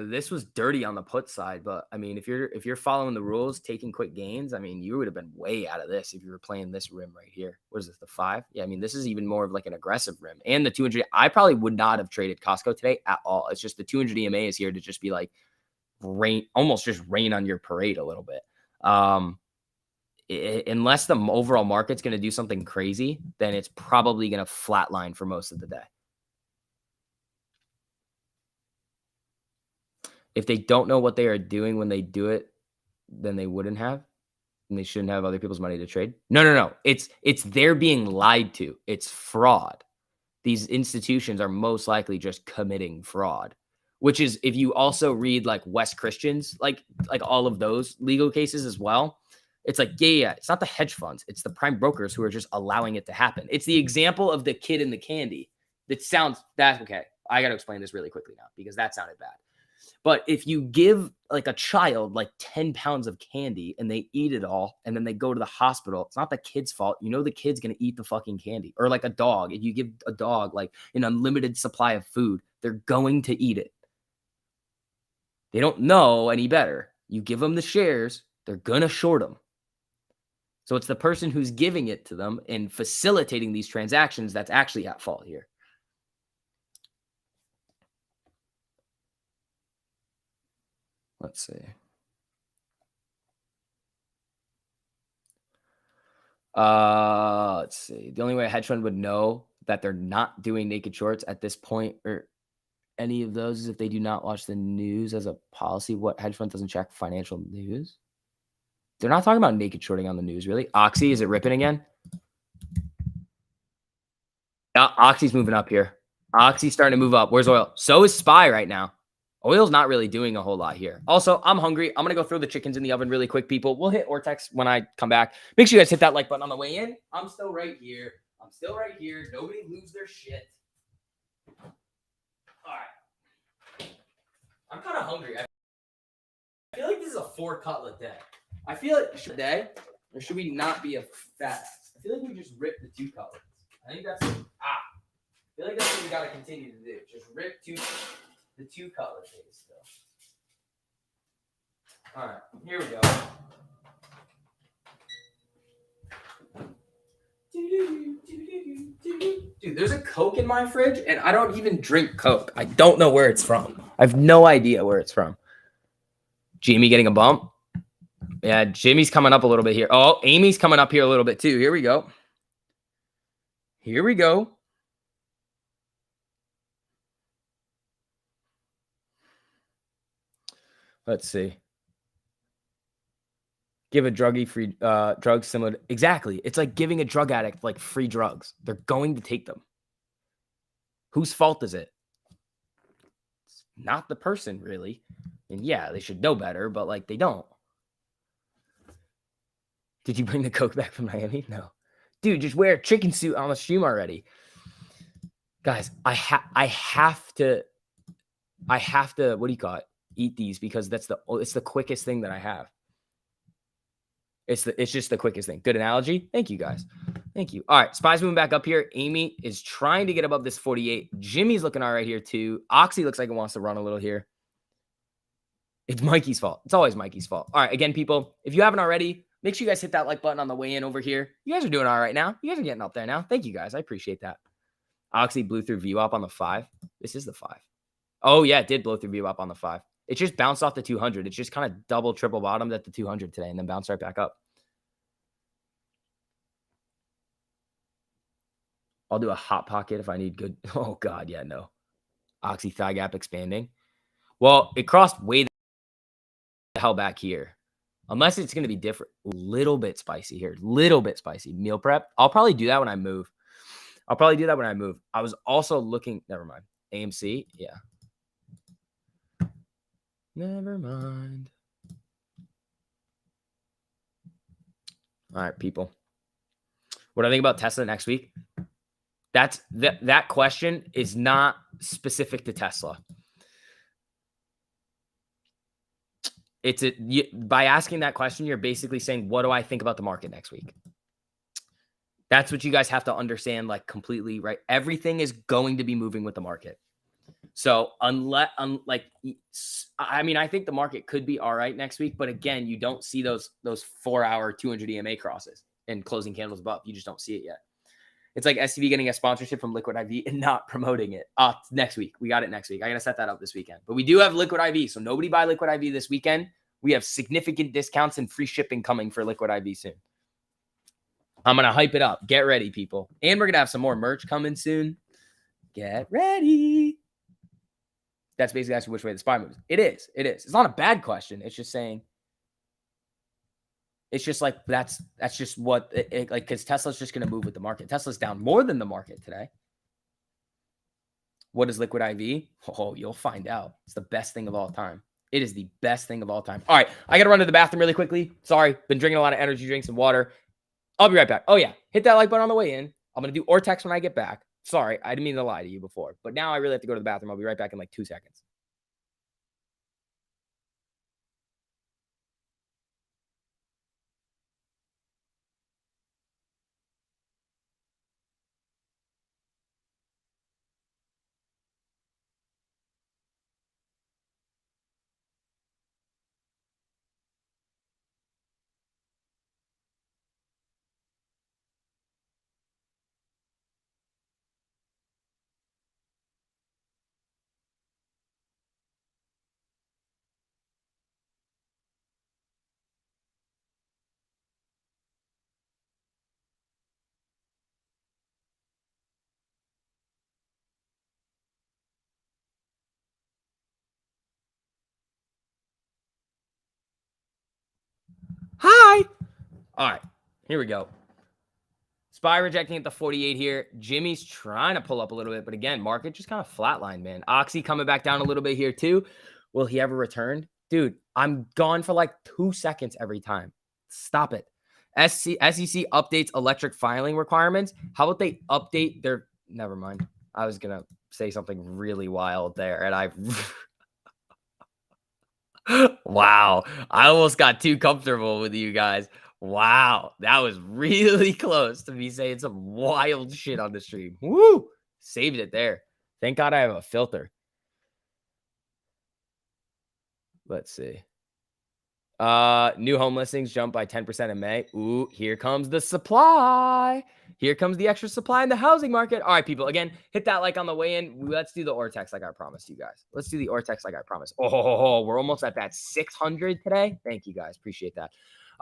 This was dirty on the put side, but I mean, if you're following the rules, taking quick gains, I mean, you would have been way out of this if you were playing this rim right here. What is this, the 5? Yeah, I mean, this is even more of like an aggressive rim. And the 200, I probably would not have traded Costco today at all. It's just the 200 EMA is here to just be like almost just rain on your parade a little bit. Unless the overall market's going to do something crazy, then it's probably going to flatline for most of the day. If they don't know what they are doing when they do it, then they wouldn't have, and they shouldn't have other people's money to trade. No. It's they're being lied to. It's fraud. These institutions are most likely just committing fraud, which is if you also read like West Christians, like all of those legal cases as well. It's like, yeah, it's not the hedge funds. It's the prime brokers who are just allowing it to happen. It's the example of the kid in the candy. That's okay. I got to explain this really quickly now because that sounded bad. But if you give like a child like 10 pounds of candy and they eat it all and then they go to the hospital, it's not the kid's fault. You know, the kid's going to eat the fucking candy. Or like a dog. If you give a dog like an unlimited supply of food, they're going to eat it. They don't know any better. You give them the shares, they're going to short them. So it's the person who's giving it to them and facilitating these transactions that's actually at fault here. Let's see. Let's see. The only way a hedge fund would know that they're not doing naked shorts at this point or any of those is if they do not watch the news as a policy. What hedge fund doesn't check financial news? They're not talking about naked shorting on the news, really. Oxy, is it ripping again? Oxy's moving up here. Oxy's starting to move up. Where's oil? So is SPY right now. Oil's not really doing a whole lot here. Also, I'm hungry. I'm going to go throw the chickens in the oven really quick, people. We'll hit Ortex when I come back. Make sure you guys hit that like button on the way in. I'm still right here. Nobody lose their shit. All right. I'm kind of hungry. I feel like this is a 4 cutlet day. I feel like should day, or should we not be a fat ass? I feel like we just rip the 2 cutlets. I think that's I feel like that's what we got to continue to do. Just rip the 2 cutlet days still. All right, here we go. Dude, there's a Coke in my fridge, and I don't even drink Coke. I don't know where it's from. I have no idea where it's from. Jimmy getting a bump. Yeah, Jimmy's coming up a little bit here. Oh, Amy's coming up here a little bit too. Here we go. Let's see. Give a druggie free drugs similar to, exactly. It's like giving a drug addict like free drugs. They're going to take them. Whose fault is it? It's not the person, really. And yeah, they should know better, but like they don't. Did you bring the Coke back from Miami? No. Dude, just wear a chicken suit on the stream already. Guys, I have to, what do you call it? Eat these because it's the quickest thing that I have. It's just the quickest thing. Good analogy. Thank you, guys. Thank you. All right. Spy's moving back up here. Amy is trying to get above this 48. Jimmy's looking all right here, too. Oxy looks like it wants to run a little here. It's Mikey's fault. It's always Mikey's fault. All right. Again, people, if you haven't already, make sure you guys hit that like button on the way in over here. You guys are doing all right now. You guys are getting up there now. Thank you, guys. I appreciate that. Oxy blew through VWAP on the 5. This is the 5. Oh, yeah. It did blow through VWAP on the 5. It just bounced off the 200. It's just kind of double, triple bottomed at the 200 today and then bounced right back up. I'll do a hot pocket if I need good. Oh, God. Yeah, no. Oxy thigh gap expanding. Well, it crossed way the hell back here. Unless it's going to be different. A little bit spicy here. Little bit spicy. Meal prep. I'll probably do that when I move. I was also looking. Never mind. AMC. Yeah. Never mind. All right, people. What do I think about Tesla next week? That question is not specific to Tesla. By asking that question, you're basically saying, what do I think about the market next week? That's what you guys have to understand, like completely, right? Everything is going to be moving with the market. So I think the market could be all right next week, but again, you don't see those 4-hour 200 EMA crosses and closing candles above. You just don't see it yet. It's like STV getting a sponsorship from Liquid IV and not promoting it. Next week. We got it next week. I got to set that up this weekend. But we do have Liquid IV, so nobody buy Liquid IV this weekend. We have significant discounts and free shipping coming for Liquid IV soon. I'm going to hype it up. Get ready, people. And we're going to have some more merch coming soon. Get ready. That's basically asking which way the SPY moves. It is. It's not a bad question. It's just saying. It's just like that's just what like because Tesla's just going to move with the market. Tesla's down more than the market today. What is Liquid IV? Oh, you'll find out. It's the best thing of all time. It is the best thing of all time. All right, I got to run to the bathroom really quickly. Sorry, been drinking a lot of energy drinks and water. I'll be right back. Oh yeah, hit that like button on the way in. I'm gonna do Ortex when I get back. Sorry, I didn't mean to lie to you before, but now I really have to go to the bathroom. I'll be right back in like 2 seconds. Hi. All right, here we go. SPY rejecting at the 48 here. Jimmy's trying to pull up a little bit, but again, market just kind of flatlined, man. Oxy coming back down a little bit here too. Will he ever return? Dude, I'm gone for like 2 seconds every time. Stop it. SEC updates electric filing requirements. How about they update their... Never mind. I was going to say something really wild there, and I... Wow. I almost got too comfortable with you guys. Wow. That was really close to me saying some wild shit on the stream. Woo! Saved it there. Thank God I have a filter. Let's see. New home listings jumped by 10% in May. Ooh, here comes the supply. Here comes the extra supply in the housing market. All right, people. Again, hit that like on the way in. Let's do the Ortex like I promised you guys. Let's do the Ortex like I promised. Oh, we're almost at that 600 today. Thank you guys. Appreciate that.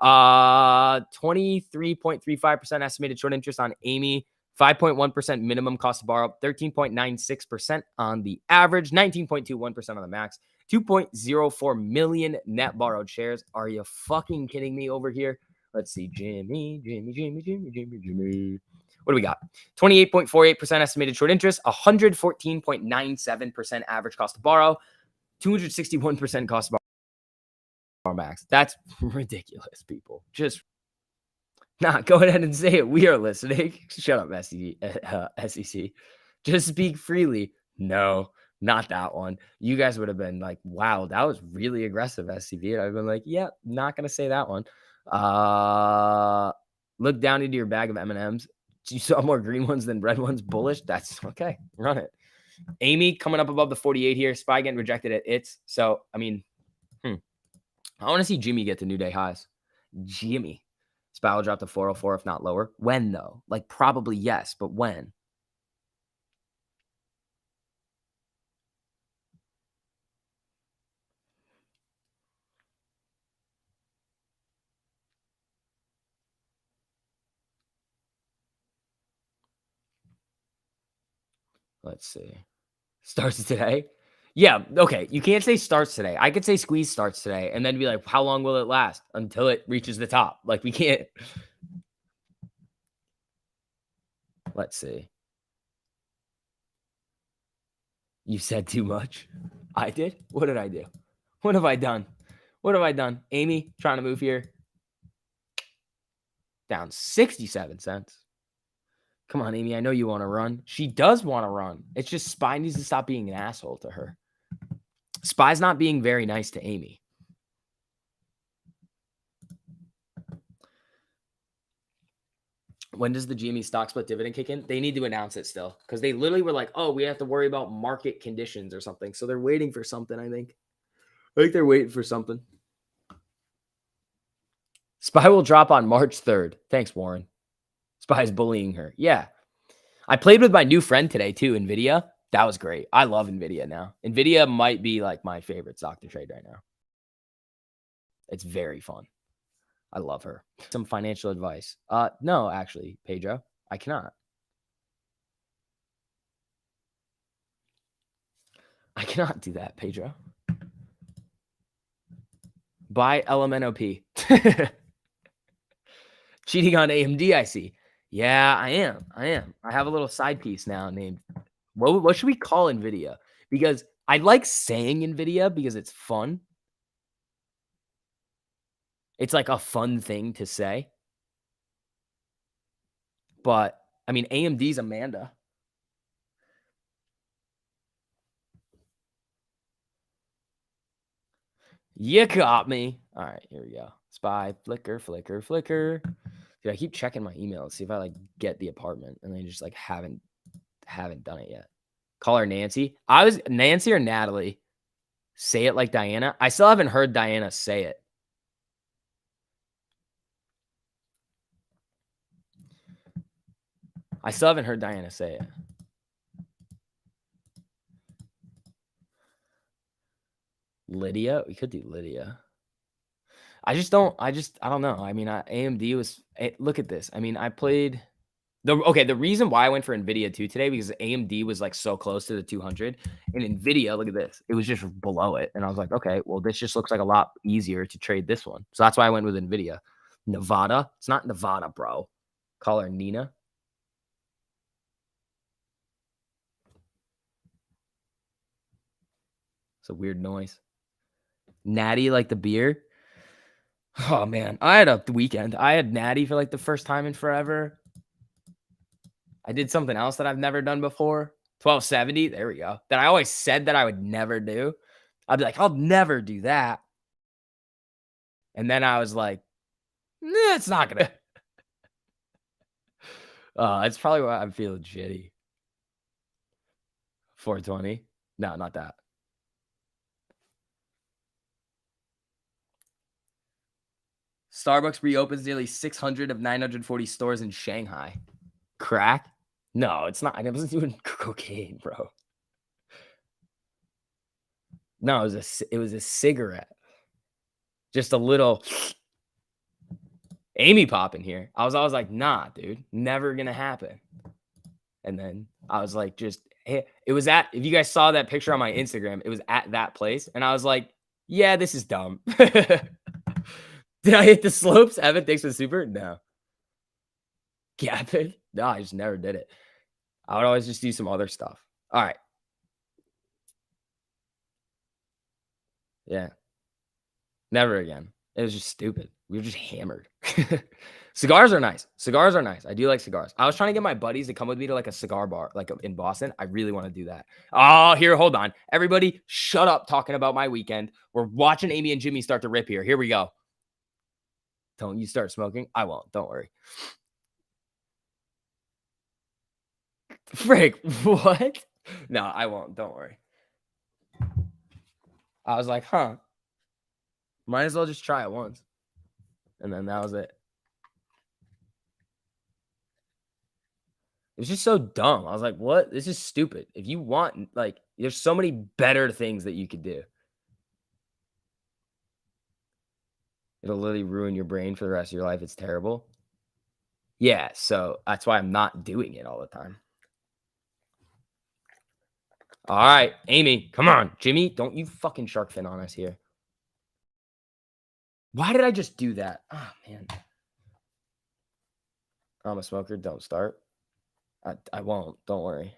23.35% estimated short interest on Amy. 5.1% minimum cost to borrow. 13.96% on the average. 19.21% on the max. 2.04 million net borrowed shares. Are you fucking kidding me over here? Let's see. Jimmy. What do we got? 28.48% estimated short interest, 114.97% average cost to borrow, 261% cost to borrow max. That's ridiculous, people. Just go ahead and say it. We are listening. Shut up, SEC. Just speak freely. No, not that one. You guys would have been like, wow, that was really aggressive, SCB. And I've been like, yeah, not going to say that one. Look down into your bag of M&Ms. You saw more green ones than red ones. Bullish. That's okay. Run it. Amy coming up above the 48 here. Spy getting rejected at its. So, I mean, I want to see Jimmy get to new day highs. Jimmy. Spy will drop to 404 if not lower. When, though? Like, probably yes, but when? Let's see. Starts today? Yeah, okay. You can't say starts today. I could say squeeze starts today and then be like, how long will it last? Until it reaches the top. Like, we can't. Let's see. You said too much. I did? What did I do? What have I done? What have I done? Amy, trying to move here. Down 67 cents. Come on, Amy. I know you want to run. She does want to run. It's just Spy needs to stop being an asshole to her. Spy's not being very nice to Amy. When does the GME stock split dividend kick in? They need to announce it still because they literally were like, oh, we have to worry about market conditions or something. So they're waiting for something, I think. I think they're waiting for something. Spy will drop on March 3rd. Thanks, Warren. Spy's bullying her. Yeah. I played with my new friend today too, NVIDIA. That was great. I love NVIDIA now. NVIDIA might be like my favorite stock to trade right now. It's very fun. I love her. Some financial advice. No, actually, Pedro, I cannot. I cannot do that, Pedro. Buy LMNOP. Cheating on AMD, I see. Yeah, I am. I have a little side piece now named, what should we call NVIDIA? Because I like saying NVIDIA because it's fun. It's like a fun thing to say. But, I mean, AMD's Amanda. You got me. All right, here we go. Spy, flicker. Dude, I keep checking my email to see if I like get the apartment, and they just like haven't done it yet. Call her Nancy. I was Nancy or Natalie. Say it like Diana. I still haven't heard Diana say it. I still haven't heard Diana say it. Lydia. We could do Lydia. I don't know. I mean, AMD was, look at this. I mean, I played the reason why I went for NVIDIA too today, because AMD was like so close to the 200 and NVIDIA, look at this. It was just below it. And I was like, okay, well, this just looks like a lot easier to trade this one. So that's why I went with NVIDIA. Nevada. It's not Nevada, bro. Call her Nina. It's a weird noise. Natty, like the beer. Oh man, I had a weekend. I had Natty for like the first time in forever. I did something else that I've never done before. 1270. There we go. That I always said that I would never do. I'd be like, I'll never do that. And then I was like, nah, it's not gonna. It's probably why I'm feeling shitty. 420. No, not that. Starbucks reopens nearly 600 of 940 stores in Shanghai. Crack? No, it's not. I wasn't doing cocaine, bro. No, it was a cigarette. Just a little Amy pop in here. I was always like, nah, dude, never gonna happen. And then I was like, just It was at, if you guys saw that picture on my Instagram, it was at that place. And I was like, yeah, this is dumb. Did I hit the slopes? Evan, thanks for the super. No. Gavin? No, I just never did it. I would always just do some other stuff. All right. Yeah. Never again. It was just stupid. We were just hammered. Cigars are nice. Cigars are nice. I do like cigars. I was trying to get my buddies to come with me to like a cigar bar, like in Boston. I really want to do that. Oh, here, hold on. Everybody, shut up talking about my weekend. We're watching Amy and Jimmy start to rip here. Here we go. Don't you start smoking? I won't. Don't worry. Frick, what? No, I won't. Don't worry. I was like, huh. Might as well just try it once. And then that was it. It was just so dumb. I was like, what? This is stupid. If you want, like, there's so many better things that you could do. It'll literally ruin your brain for the rest of your life. It's terrible. Yeah, so that's why I'm not doing it all the time. All right, Amy, come on. Jimmy, don't you fucking shark fin on us here. Why did I just do that? Oh, man. I'm a smoker. Don't start. I won't. Don't worry.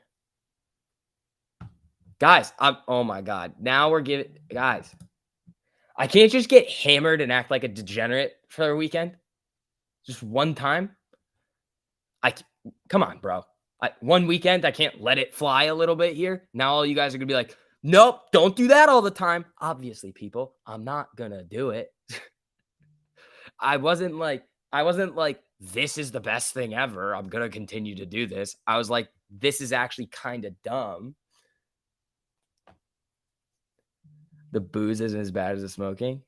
Guys, oh my God. Now we're giving, guys, I can't just get hammered and act like a degenerate for a weekend. Just one time. Come on, bro. One weekend, I can't let it fly a little bit here. Now all you guys are going to be like, nope, don't do that all the time. Obviously, people, I'm not going to do it. I wasn't like, this is the best thing ever. I'm going to continue to do this. I was like, this is actually kind of dumb. The booze isn't as bad as the smoking.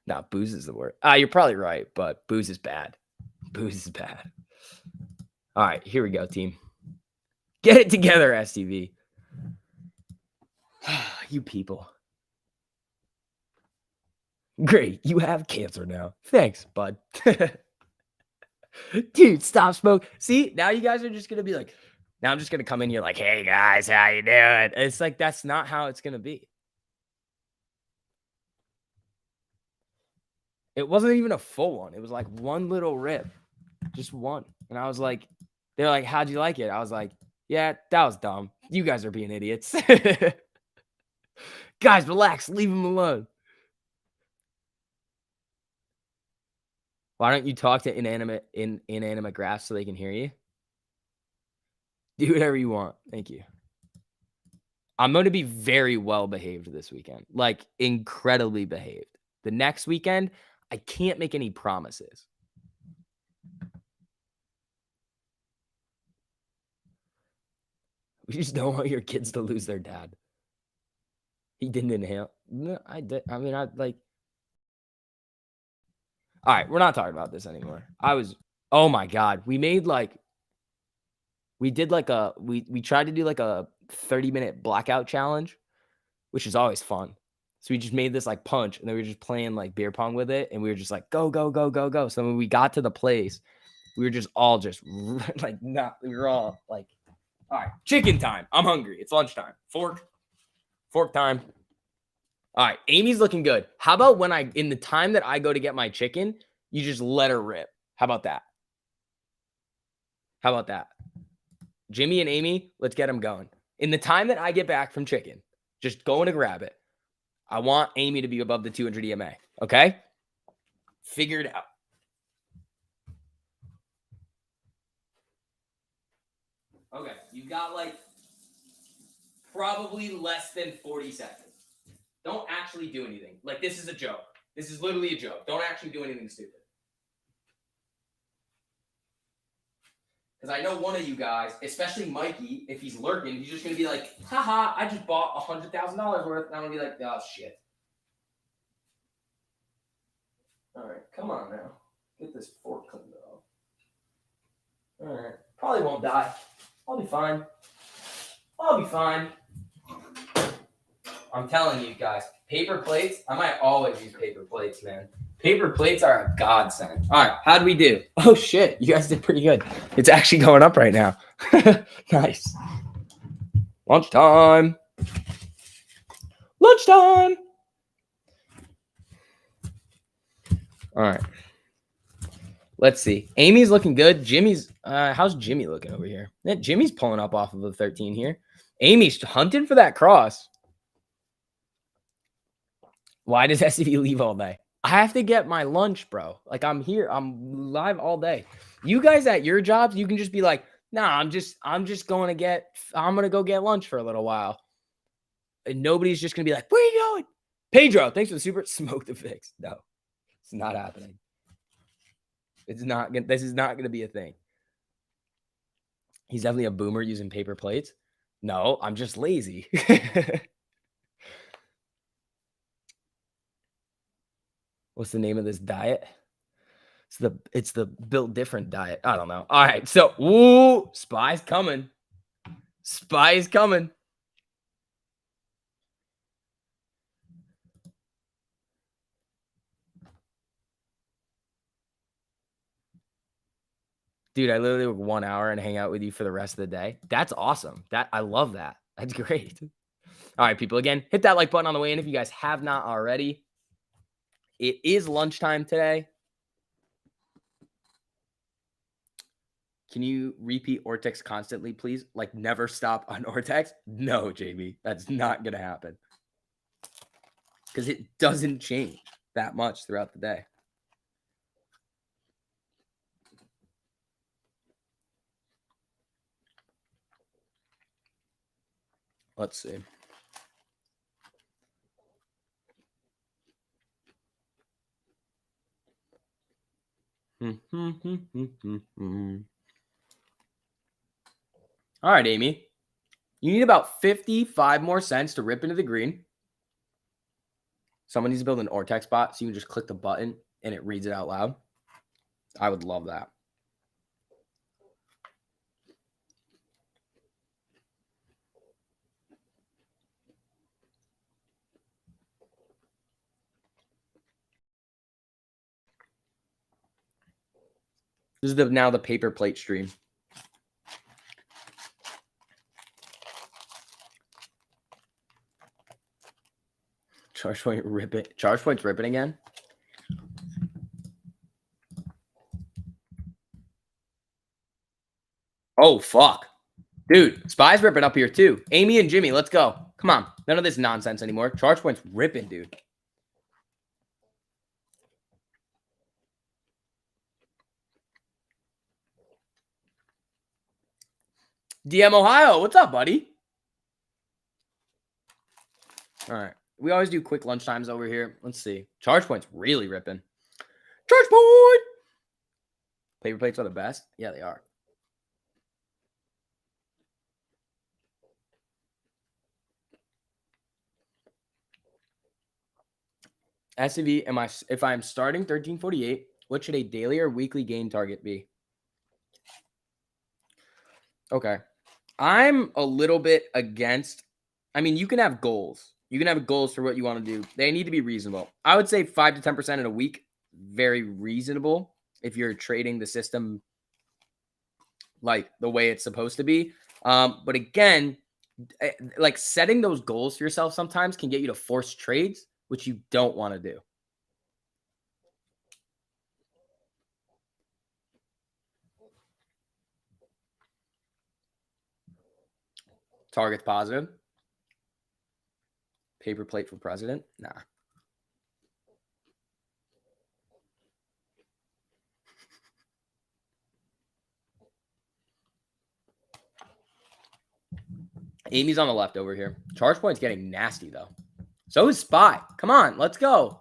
No, booze is the worst. You're probably right, but booze is bad. Booze is bad. All right, here we go, team. Get it together, STV. You people. Great, you have cancer now. Thanks, bud. Dude, stop smoking. See, now you guys are just going to be like, now I'm just going to come in here like, hey, guys, how you doing? It's like, that's not how it's going to be. It wasn't even a full one. It was like one little rip. Just one. And I was like, they're like, how'd you like it? I was like, yeah, that was dumb. You guys are being idiots. Guys, relax. Leave them alone. Why don't you talk to inanimate graphs so they can hear you? Do whatever you want. Thank you. I'm going to be very well behaved this weekend. Like, incredibly behaved. The next weekend, I can't make any promises. We just don't want your kids to lose their dad. He didn't inhale. No, I did. I mean, like. All right, we're not talking about this anymore. Oh my God. We tried to do like a 30-minute blackout challenge, which is always fun. So we just made this like punch, and then we were just playing like beer pong with it, and we were just like, go, go, go, go, go. So when we got to the place, we were just all just like, we were all like, all right, chicken time. I'm hungry. It's lunchtime. Fork time. All right, Amy's looking good. How about in the time that I go to get my chicken, you just let her rip? How about that? Jimmy and Amy, let's get them going. In the time that I get back from chicken, just going to grab it. I want Amy to be above the 200 EMA, okay? Figure it out. Okay, you got like probably less than 40 seconds. Don't actually do anything. Like, this is a joke. This is literally a joke. Don't actually do anything stupid. Because I know one of you guys, especially Mikey, if he's lurking, he's just going to be like, haha, I just bought $100,000 worth. And I'm going to be like, oh, shit. All right, come on now. Get this fork cleaned off. All right. Probably won't die. I'll be fine. I'm telling you guys, paper plates, I might always use paper plates, man. Paper plates are a godsend. All right, how'd we do? Oh, shit, you guys did pretty good. It's actually going up right now. Nice. Lunchtime. Lunchtime. All right. Let's see. Amy's looking good. Jimmy's how's Jimmy looking over here? Yeah, Jimmy's pulling up off of a 13 here. Amy's hunting for that cross. Why does SCV leave all day? I have to get my lunch, bro. Like I'm here. I'm live all day. You guys at your jobs, you can just be like, nah, I'm just I'm gonna go get lunch for a little while. And nobody's just gonna be like, where are you going? Pedro, thanks for the super smoke the fix. No, it's not happening. This is not gonna be a thing. He's definitely a boomer using paper plates. No, I'm just lazy. What's the name of this diet? It's the built different diet. I don't know. All right. So, ooh, spy's coming. Spy's coming. Dude, I literally work 1 hour and hang out with you for the rest of the day. That's awesome. I love that. That's great. All right, people. Again, hit that like button on the way in if you guys have not already. It is lunchtime today. Can you repeat Ortex constantly, please? Like never stop on Ortex? No, Jamie. That's not going to happen. Because it doesn't change that much throughout the day. Let's see. All right, Amy. You need about 55 more cents to rip into the green. Someone needs to build an Ortex bot so you can just click the button and it reads it out loud. I would love that. This is now the paper plate stream. Charge point rip it. Charge point's ripping again. Oh, fuck. Dude, Spy's ripping up here too. Amy and Jimmy, let's go. Come on. None of this nonsense anymore. Charge point's ripping, dude. DM Ohio, what's up, buddy? All right. We always do quick lunch times over here. Let's see. Charge point's really ripping. Charge point! Paper plates are the best? Yeah, they are. SCV, if I'm starting 1348, what should a daily or weekly gain target be? Okay. I'm a little bit against. I mean, you can have goals. You can have goals for what you want to do. They need to be reasonable. I would say 5 to 10% in a week. Very reasonable if you're trading the system like the way it's supposed to be. But again, like setting those goals for yourself sometimes can get you to force trades, which you don't want to do. Target's positive. Paper plate for president? Nah. Amy's on the left over here. Charge point's getting nasty, though. So is Spy. Come on, let's go.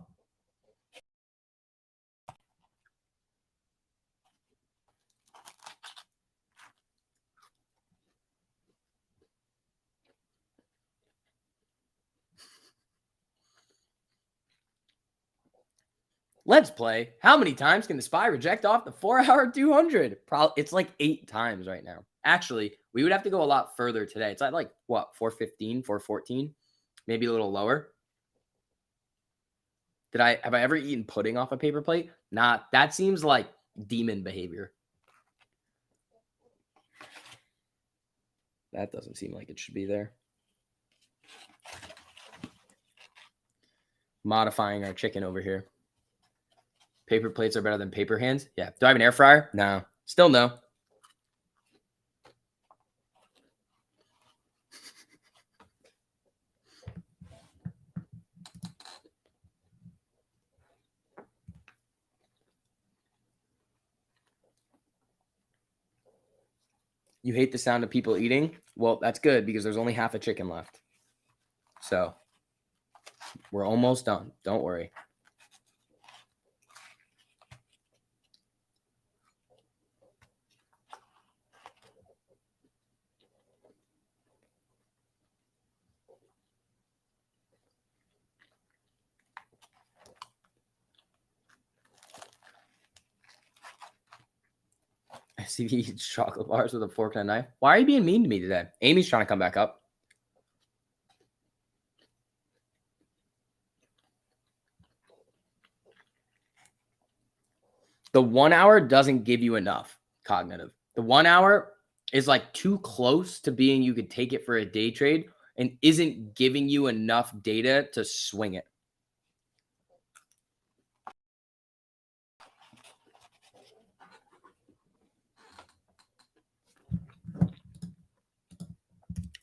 Let's play. How many times can the Spy reject off the 4-hour 200? Probably it's like 8 times right now. Actually, we would have to go a lot further today. It's at like what, 415, 414, maybe a little lower. Have I ever eaten pudding off a paper plate? Not. That seems like demon behavior. That doesn't seem like it should be there. Modifying our chicken over here. Paper plates are better than paper hands. Yeah. Do I have an air fryer? No. Still no. You hate the sound of people eating? Well, that's good because there's only half a chicken left. So we're almost done. Don't worry. I see he eats chocolate bars with a fork and a knife. Why are you being mean to me today? Amy's trying to come back up. The 1 hour doesn't give you enough cognitive. The 1 hour is like too close to being you could take it for a day trade and isn't giving you enough data to swing it.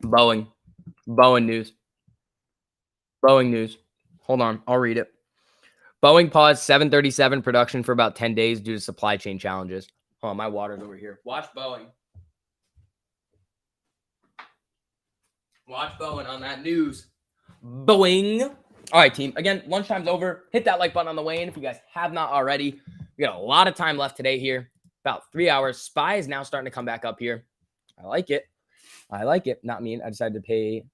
Boeing news. Boeing news. Hold on. I'll read it. Boeing paused 737 production for about 10 days due to supply chain challenges. Oh, my water's over here. Watch Boeing. Watch Boeing on that news. Boeing. All right, team. Again, lunchtime's over. Hit that like button on the way in if you guys have not already. We got a lot of time left today here. About 3 hours. SPY is now starting to come back up here. I like it. I like it. Not me. I decided to pay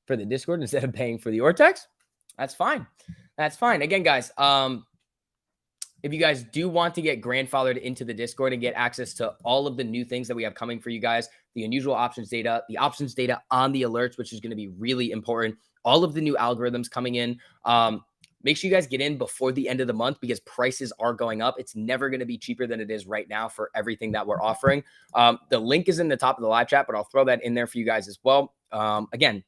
for the Discord instead of paying for the Ortex. That's fine. That's fine. Again, guys, if you guys do want to get grandfathered into the Discord and get access to all of the new things that we have coming for you guys, the unusual options data, the options data on the alerts, which is going to be really important, all of the new algorithms coming in, make sure you guys get in before the end of the month because prices are going up. It's never going to be cheaper than it is right now for everything that we're offering. The link is in the top of the live chat, but I'll throw that in there for you guys as well. Again,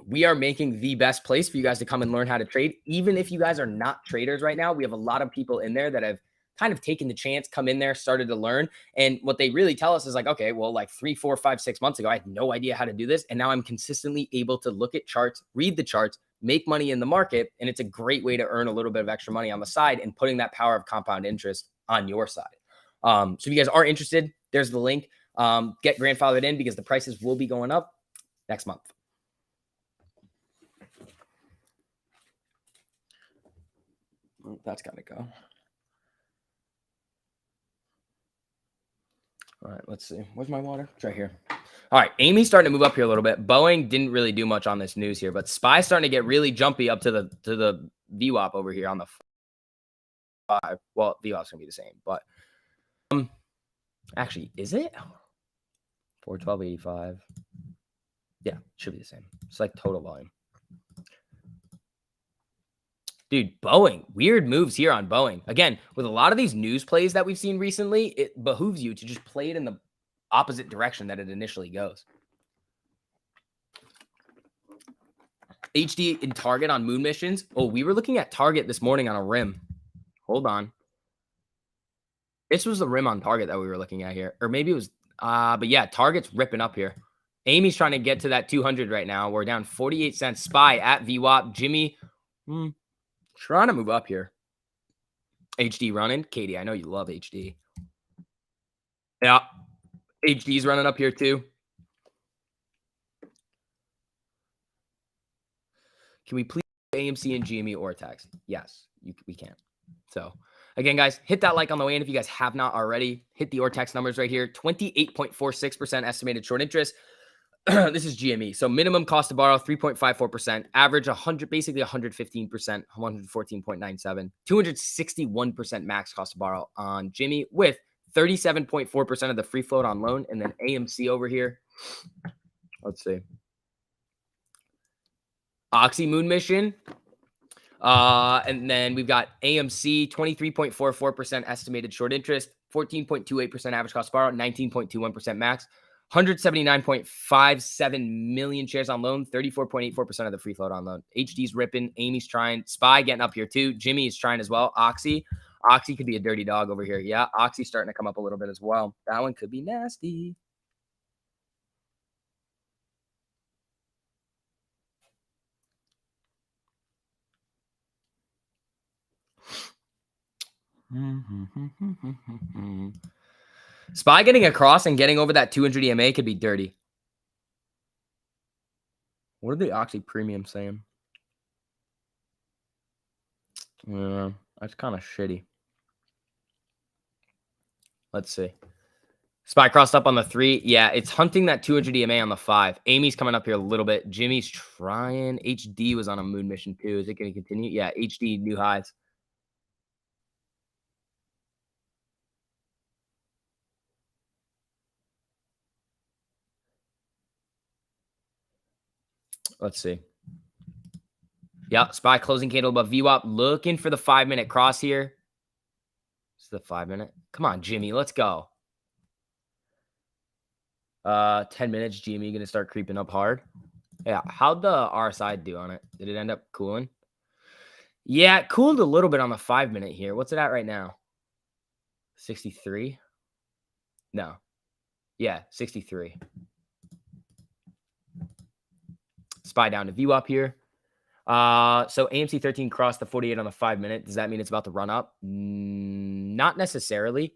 we are making the best place for you guys to come and learn how to trade. Even if you guys are not traders right now, we have a lot of people in there that have kind of taken the chance, come in there, started to learn. And what they really tell us is like, okay, well, like 3, 4, 5, 6 months ago, I had no idea how to do this. And now I'm consistently able to look at charts, read the charts, make money in the market. And it's a great way to earn a little bit of extra money on the side and putting that power of compound interest on your side. So if you guys are interested, there's the link. Get grandfathered in because the prices will be going up next month. That's got to go. All right, let's see. Where's my water? It's right here. All right, Amy's starting to move up here a little bit. Boeing didn't really do much on this news here, but SPY's starting to get really jumpy up to the VWAP over here on the 5. Well, VWAP's gonna be the same, but actually, is it 412.85? Yeah, should be the same. It's like total volume. Dude, Boeing, weird moves here on Boeing. Again, with a lot of these news plays that we've seen recently, it behooves you to just play it in the opposite direction that it initially goes. HD in Target on moon missions. Oh, we were looking at Target this morning on a rim. Hold on. This was the rim on Target that we were looking at here. Or maybe it was, but yeah, Target's ripping up here. Amy's trying to get to that 200 right now. We're down 48 cents. SPY at VWAP. Jimmy, trying to move up here. HD running. Katie, I know you love HD. Yeah. HD's running up here too. Can we please AMC and GME or tax? Yes, we can. So again, guys, hit that like on the way in if you guys have not already. Hit the Ortex numbers right here. 28.46% estimated short interest. This is GME. So minimum cost to borrow 3.54%, average 100, basically 115%, 114.97, 261% max cost to borrow on Jimmy with 37.4% of the free float on loan. And then AMC over here. Let's see. Oxy Moon Mission. And then we've got AMC 23.44% estimated short interest, 14.28% average cost to borrow, 19.21% max. 179.57 million shares on loan, 34.84% of the free float on loan. HD's ripping. Amy's trying. Spy getting up here too. Jimmy is trying as well. Oxy could be a dirty dog over here. Yeah, Oxy's starting to come up a little bit as well. That one could be nasty. Spy getting across and getting over that 200 EMA could be dirty. What are the Oxy premium saying? Yeah, that's kind of shitty. Let's see. Spy crossed up on the 3. Yeah, it's hunting that 200 EMA on the 5. Amy's coming up here a little bit. Jimmy's trying. HD was on a moon mission too. Is it going to continue? Yeah, HD new highs. Let's see. Yeah, Spy closing candle above VWAP. Looking for the 5-minute cross here. It's the 5-minute. Come on, Jimmy. Let's go. 10 minutes. Jimmy going to start creeping up hard. Yeah. How'd the RSI do on it? Did it end up cooling? Yeah, it cooled a little bit on the 5-minute here. What's it at right now? 63? No. Yeah, 63. Spy down to VWAP here. So AMC 13 crossed the 48 on the 5-minute. Does that mean it's about to run up? Not necessarily.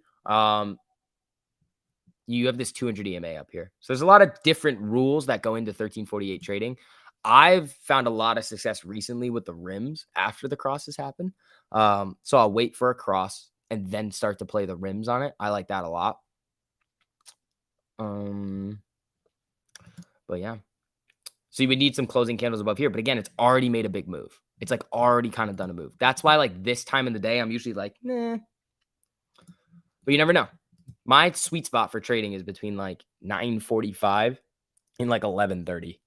You have this 200 EMA up here. So there's a lot of different rules that go into 1348 trading. I've found a lot of success recently with the rims after the crosses happen. So I'll wait for a cross and then start to play the rims on it. I like that a lot. But yeah. So you would need some closing candles above here. But again, it's already made a big move. It's like already kind of done a move. That's why like this time in the day, I'm usually like, nah. But you never know. My sweet spot for trading is between like 9:45 and like 11:30.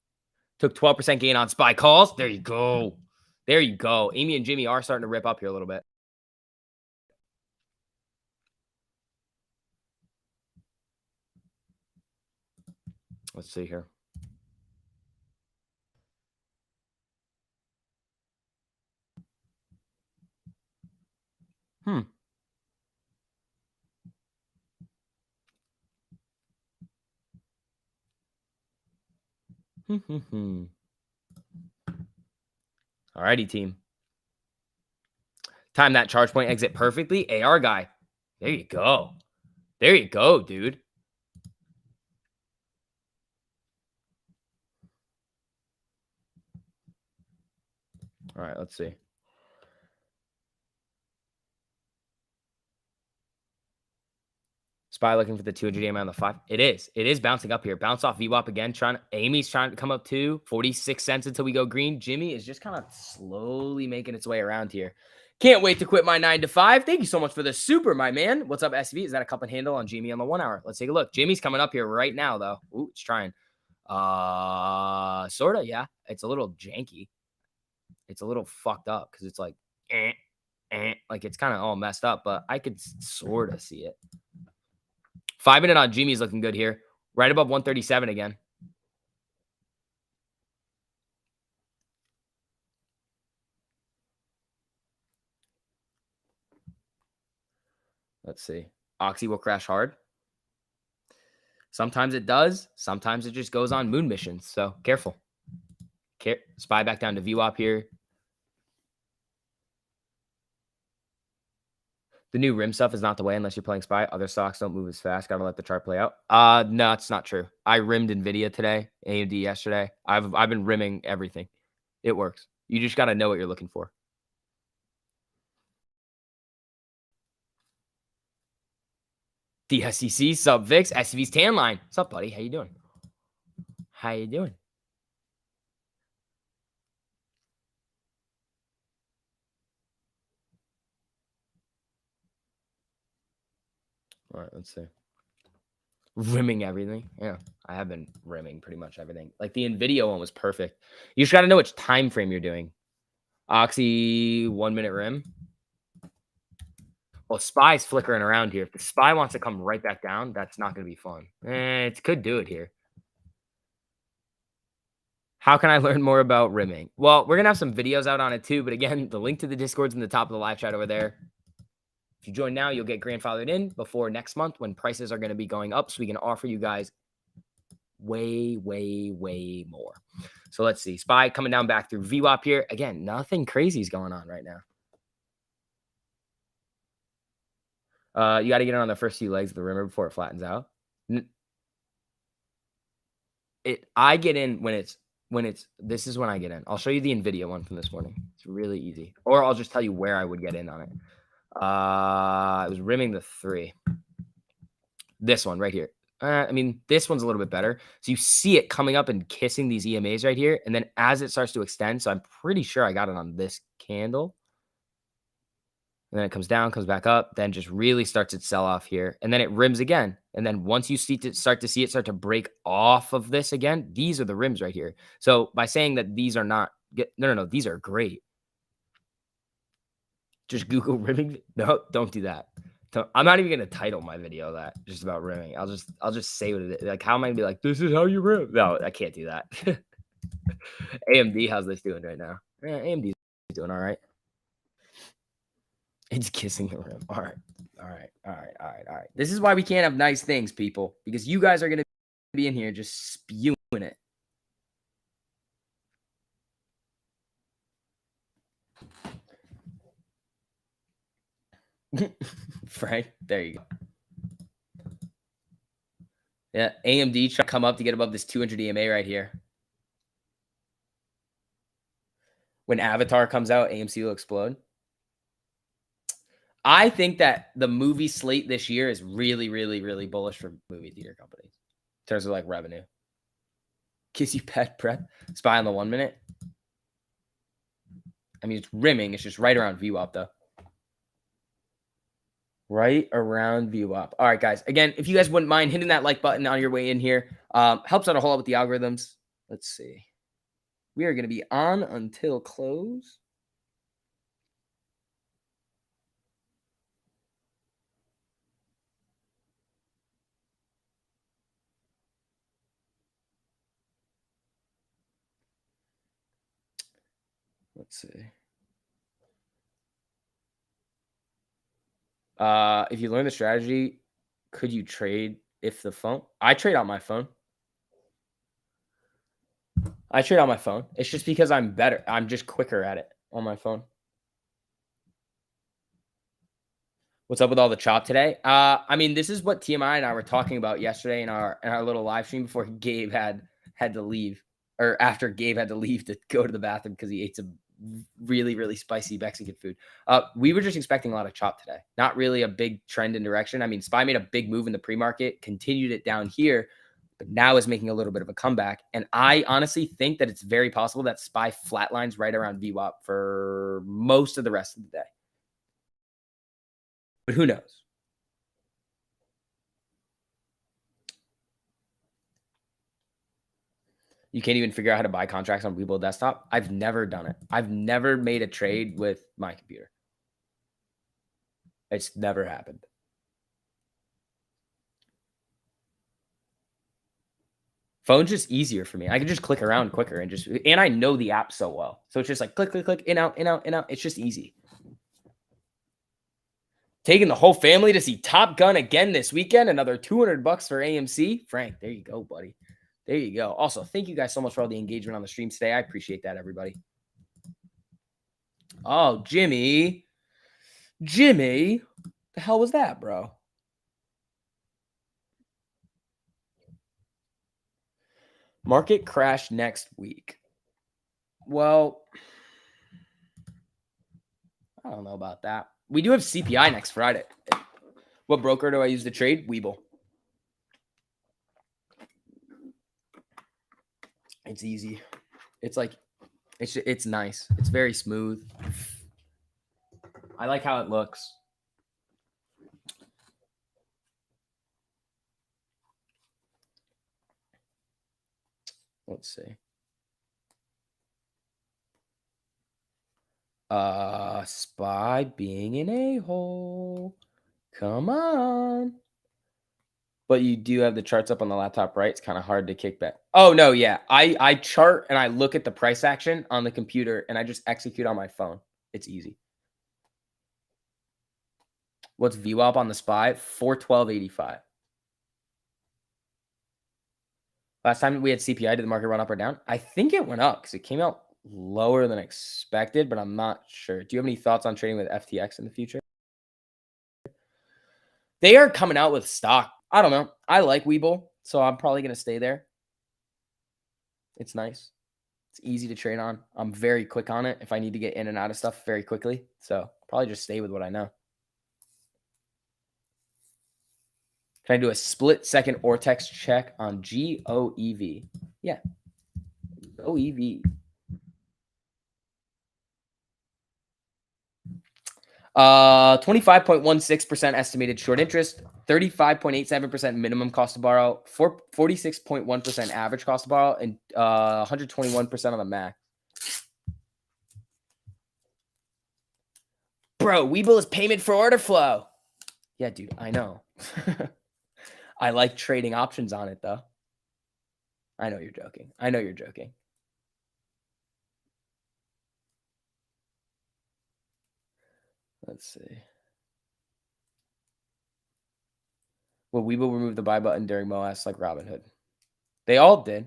Took 12% gain on Spy calls. There you go. There you go. Amy and Jimmy are starting to rip up here a little bit. Let's see here. Alrighty, team. Time that charge point exit perfectly. AR guy. There you go. There you go, dude. All right, let's see. Spy looking for the 200 EMA on the 5. It is. It is bouncing up here. Bounce off VWAP again. Amy's trying to come up too. 46 cents until we go green. Jimmy is just kind of slowly making its way around here. Can't wait to quit my 9 to 5. Thank you so much for the super, my man. What's up, SV? Is that a cup and handle on Jimmy on the 1 hour? Let's take a look. Jimmy's coming up here right now, though. Ooh, it's trying. Sorta, yeah. It's a little janky. It's a little fucked up because it's like, like it's kind of all messed up, but I could sort of see it. 5-minute on Jimmy's looking good here. Right above 137 again. Let's see. Oxy will crash hard. Sometimes it does. Sometimes it just goes on moon missions. So careful. Spy back down to VWAP here. The new rim stuff is not the way unless you're playing Spy. Other stocks don't move as fast. Gotta let the chart play out. No, it's not true. I rimmed Nvidia today, AMD yesterday. I've been rimming everything. It works. You just gotta know what you're looking for. The SEC sub VIX, SV's tan line. What's up, buddy? How you doing? How you doing? All right, let's see. Rimming everything. Yeah, I have been rimming pretty much everything. Like the Nvidia one was perfect. You just got to know which time frame you're doing. Oxy 1 minute rim. Well, SPY's flickering around here. If the SPY wants to come right back down, that's not gonna be fun. It could do it here. How can I learn more about rimming? Well, we're gonna have some videos out on it too, but again, the link to the Discord's in the top of the live chat over there. If you join now, you'll get grandfathered in before next month when prices are gonna be going up, so we can offer you guys way, way, way more. So let's see. SPY coming down back through VWAP here. Again, nothing crazy is going on right now. You got to get it on the first few legs of the rimmer before it flattens out. I get in when it's this is when I get in. I'll show you the NVIDIA one from this morning. It's really easy. Or I'll just tell you where I would get in on it. It was rimming the 3. This one right here. I mean, this one's a little bit better. So you see it coming up and kissing these EMAs right here. And then as it starts to extend, so I'm pretty sure I got it on this candle. And then it comes down, comes back up, then just really starts its sell off here. And then it rims again. And then once you start to see it start to break off of this again, these are the rims right here. So by saying that these are not, no, these are great. Just Google rimming. No, don't do that. I'm not even going to title my video that just about rimming. I'll just say what it is. Like, how am I going to be like, this is how you rim? No, I can't do that. AMD, how's this doing right now? Yeah, AMD's doing all right. It's kissing the rim. All right. This is why we can't have nice things, people, because you guys are going to be in here just spewing it. Frank, there you go. Yeah, AMD trying to come up to get above this 200 EMA right here. When Avatar comes out, AMC will explode. I think that the movie slate this year is really, really, really bullish for movie theater companies in terms of like revenue. Kissy pet prep, SPY on the 1 minute. I mean, it's rimming. It's just right around VWAP though. Right around VWAP. All right, guys. Again, if you guys wouldn't mind hitting that like button on your way in here, helps out a whole lot with the algorithms. Let's see. We are going to be on until close. Let's see. If you learn the strategy, could you trade if the phone? I trade on my phone. It's just because I'm better. I'm just quicker at it on my phone. What's up with all the chop today? I mean, this is what TMI and I were talking about yesterday in our little live stream before Gabe had to leave, or after Gabe had to leave to go to the bathroom because he ate some really, really spicy Mexican food. We were just expecting a lot of chop today. Not really a big trend in direction. I mean, SPY made a big move in the pre-market, continued it down here, but now is making a little bit of a comeback. And I honestly think that it's very possible that SPY flatlines right around VWAP for most of the rest of the day. But who knows? You can't even figure out how to buy contracts on Webull Desktop. I've never done it. I've never made a trade with my computer. It's never happened. Phone's just easier for me. I can just click around quicker and I know the app so well. So it's just like click, click, click, in, out, in, out, in, out. It's just easy. Taking the whole family to see Top Gun again this weekend. Another $200 for AMC. Frank, there you go, buddy. There you go. Also, thank you guys so much for all the engagement on the stream today. I appreciate that, everybody. Oh, Jimmy. The hell was that, bro? Market crash next week. Well, I don't know about that. We do have CPI next Friday. What broker do I use to trade? Webull. It's easy. It's like, it's nice. It's very smooth. I like how it looks. Let's see. Spy being an a-hole. Come on. But you do have the charts up on the laptop, right? It's kind of hard to kick back. Oh no, yeah. I chart and I look at the price action on the computer and I just execute on my phone. It's easy. What's VWAP on the SPY? 412.85. Last time we had CPI, did the market run up or down? I think it went up because it came out lower than expected, but I'm not sure. Do you have any thoughts on trading with FTX in the future? They are coming out with stock. I don't know. I like Webull, so I'm probably going to stay there. It's nice. It's easy to trade on. I'm very quick on it if I need to get in and out of stuff very quickly. So probably just stay with what I know. Can I do a split second Ortex check on GOEV? Yeah. GOEV. 25.16% estimated short interest, 35.87% minimum cost to borrow, 46.1% average cost to borrow, and 121% on the max. Bro, Webull is payment for order flow. Yeah, dude, I know. I like trading options on it, though. I know you're joking. I know you're joking. Let's see. Well, Webull remove the buy button during MOS like Robinhood. They all did.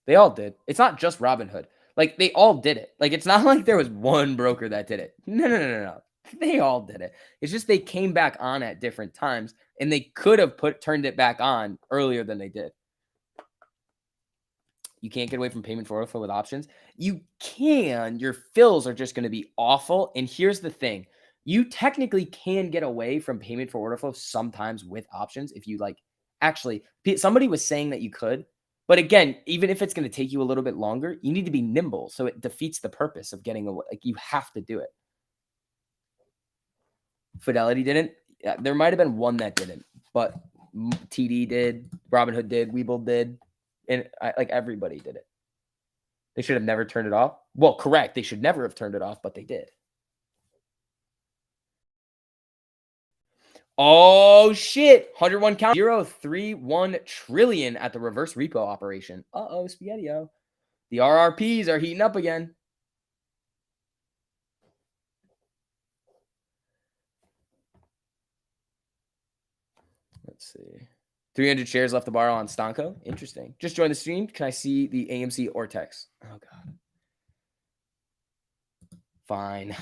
They all did. It's not just Robinhood. Like, they all did it. Like, it's not like there was one broker that did it. No. They all did it. It's just they came back on at different times, and they could have turned it back on earlier than they did. You can't get away from payment for order flow with options. You can. Your fills are just going to be awful. And here's the thing. You technically can get away from payment for order flow sometimes with options if you like. Actually, somebody was saying that you could. But again, even if it's going to take you a little bit longer, you need to be nimble. So it defeats the purpose of getting away. Like, you have to do it. Fidelity didn't. Yeah, there might have been one that didn't, but TD did, Robinhood did, Webull did, and like everybody did it. They should have never turned it off. Well, correct. They should never have turned it off, but they did. Oh shit! 101 count. 0.031 trillion at the reverse repo operation. Spaghetti-o. The RRPs are heating up again. Let's see. 300 shares left to borrow on Stonko. Interesting. Just joined the stream. Can I see the AMC Ortex? Oh, God. Fine.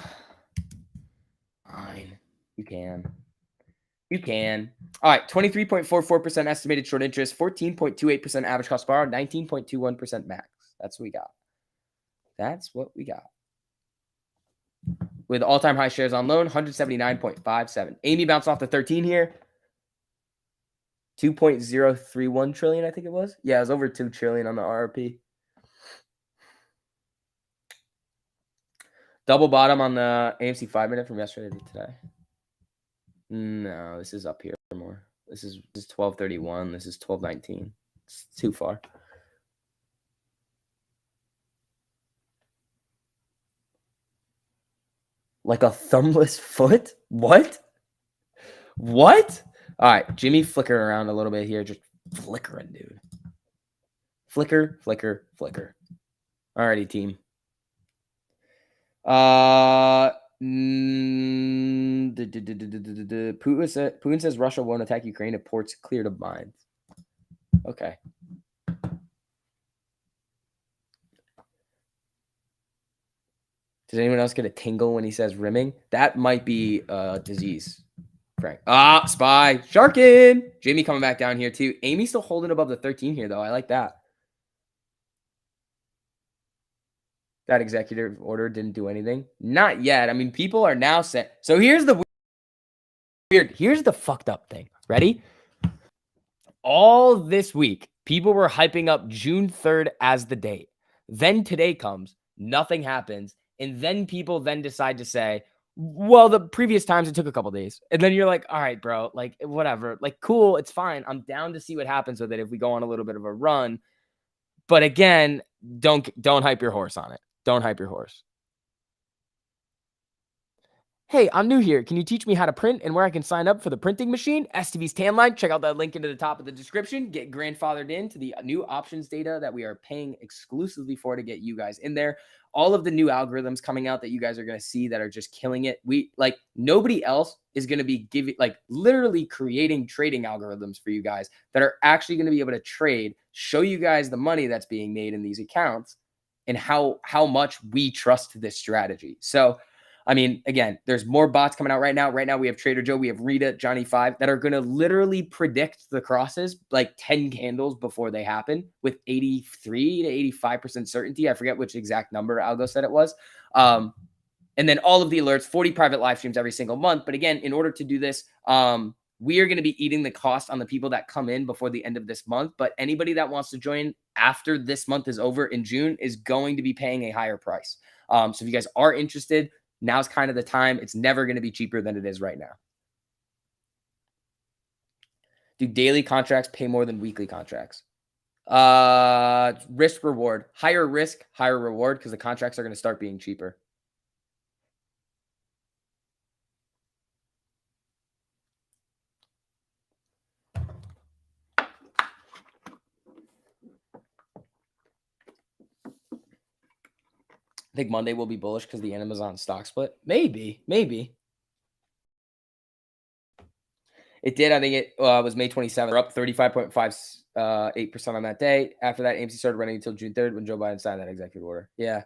Fine. You can. You can. All right. 23.44% estimated short interest, 14.28% average cost to borrow, 19.21% max. That's what we got. That's what we got. With all-time high shares on loan, 179.57. Amy bounced off the 13 here. 2.031 trillion, I think it was. Yeah, it was over 2 trillion on the RRP. Double bottom on the AMC 5-minute from yesterday to today. No, this is up here more. This is 1231. This is 1219. It's too far. Like a thumbless foot? What? What? All right, Jimmy flickering around a little bit here. Just flickering, dude. Flicker, flicker, flicker. Alrighty, team. Putin says Russia won't attack Ukraine if ports cleared of mines. Okay. Does anyone else get a tingle when he says rimming? That might be a disease, Frank. Spy. Sharkin. Jamie coming back down here, too. Amy still holding above the 13 here, though. I like that. That executive order didn't do anything. Not yet. I mean, people are now set. So here's the weird. Here's the fucked up thing. Ready? All this week, people were hyping up June 3rd as the date. Then today comes, nothing happens. And then people then decide to say, well, the previous times it took a couple days. And then you're like, all right, bro, like whatever, like cool. It's fine. I'm down to see what happens with it if we go on a little bit of a run. But again, don't hype your horse on it. Don't hype your horse. Hey, I'm new here. Can you teach me how to print and where I can sign up for the printing machine? STV's tan line. Check out that link into the top of the description. Get grandfathered into the new options data that we are paying exclusively for to get you guys in there. All of the new algorithms coming out that you guys are going to see that are just killing it. We like nobody else is going to be giving like literally creating trading algorithms for you guys that are actually going to be able to trade, show you guys the money that's being made in these accounts and how much we trust this strategy. So I mean, again, there's more bots coming out right now. Right now, we have Trader Joe, we have Rita, Johnny Five that are going to literally predict the crosses like 10 candles before they happen with 83 to 85% certainty. I forget which exact number Algo said it was. And then all of the alerts, 40 private live streams every single month. But again, in order to do this, we are going to be eating the cost on the people that come in before the end of this month. But anybody that wants to join after this month is over in June is going to be paying a higher price. So if you guys are interested, now's kind of the time. It's never going to be cheaper than it is right now. Do daily contracts pay more than weekly contracts? Risk reward. Higher risk, higher reward because the contracts are going to start being cheaper. I think Monday will be bullish because the Amazon stock split. Maybe. It did. I think it was May 27th. We're up 35.58% on that day. After that, AMC started running until June 3rd when Joe Biden signed that executive order. Yeah.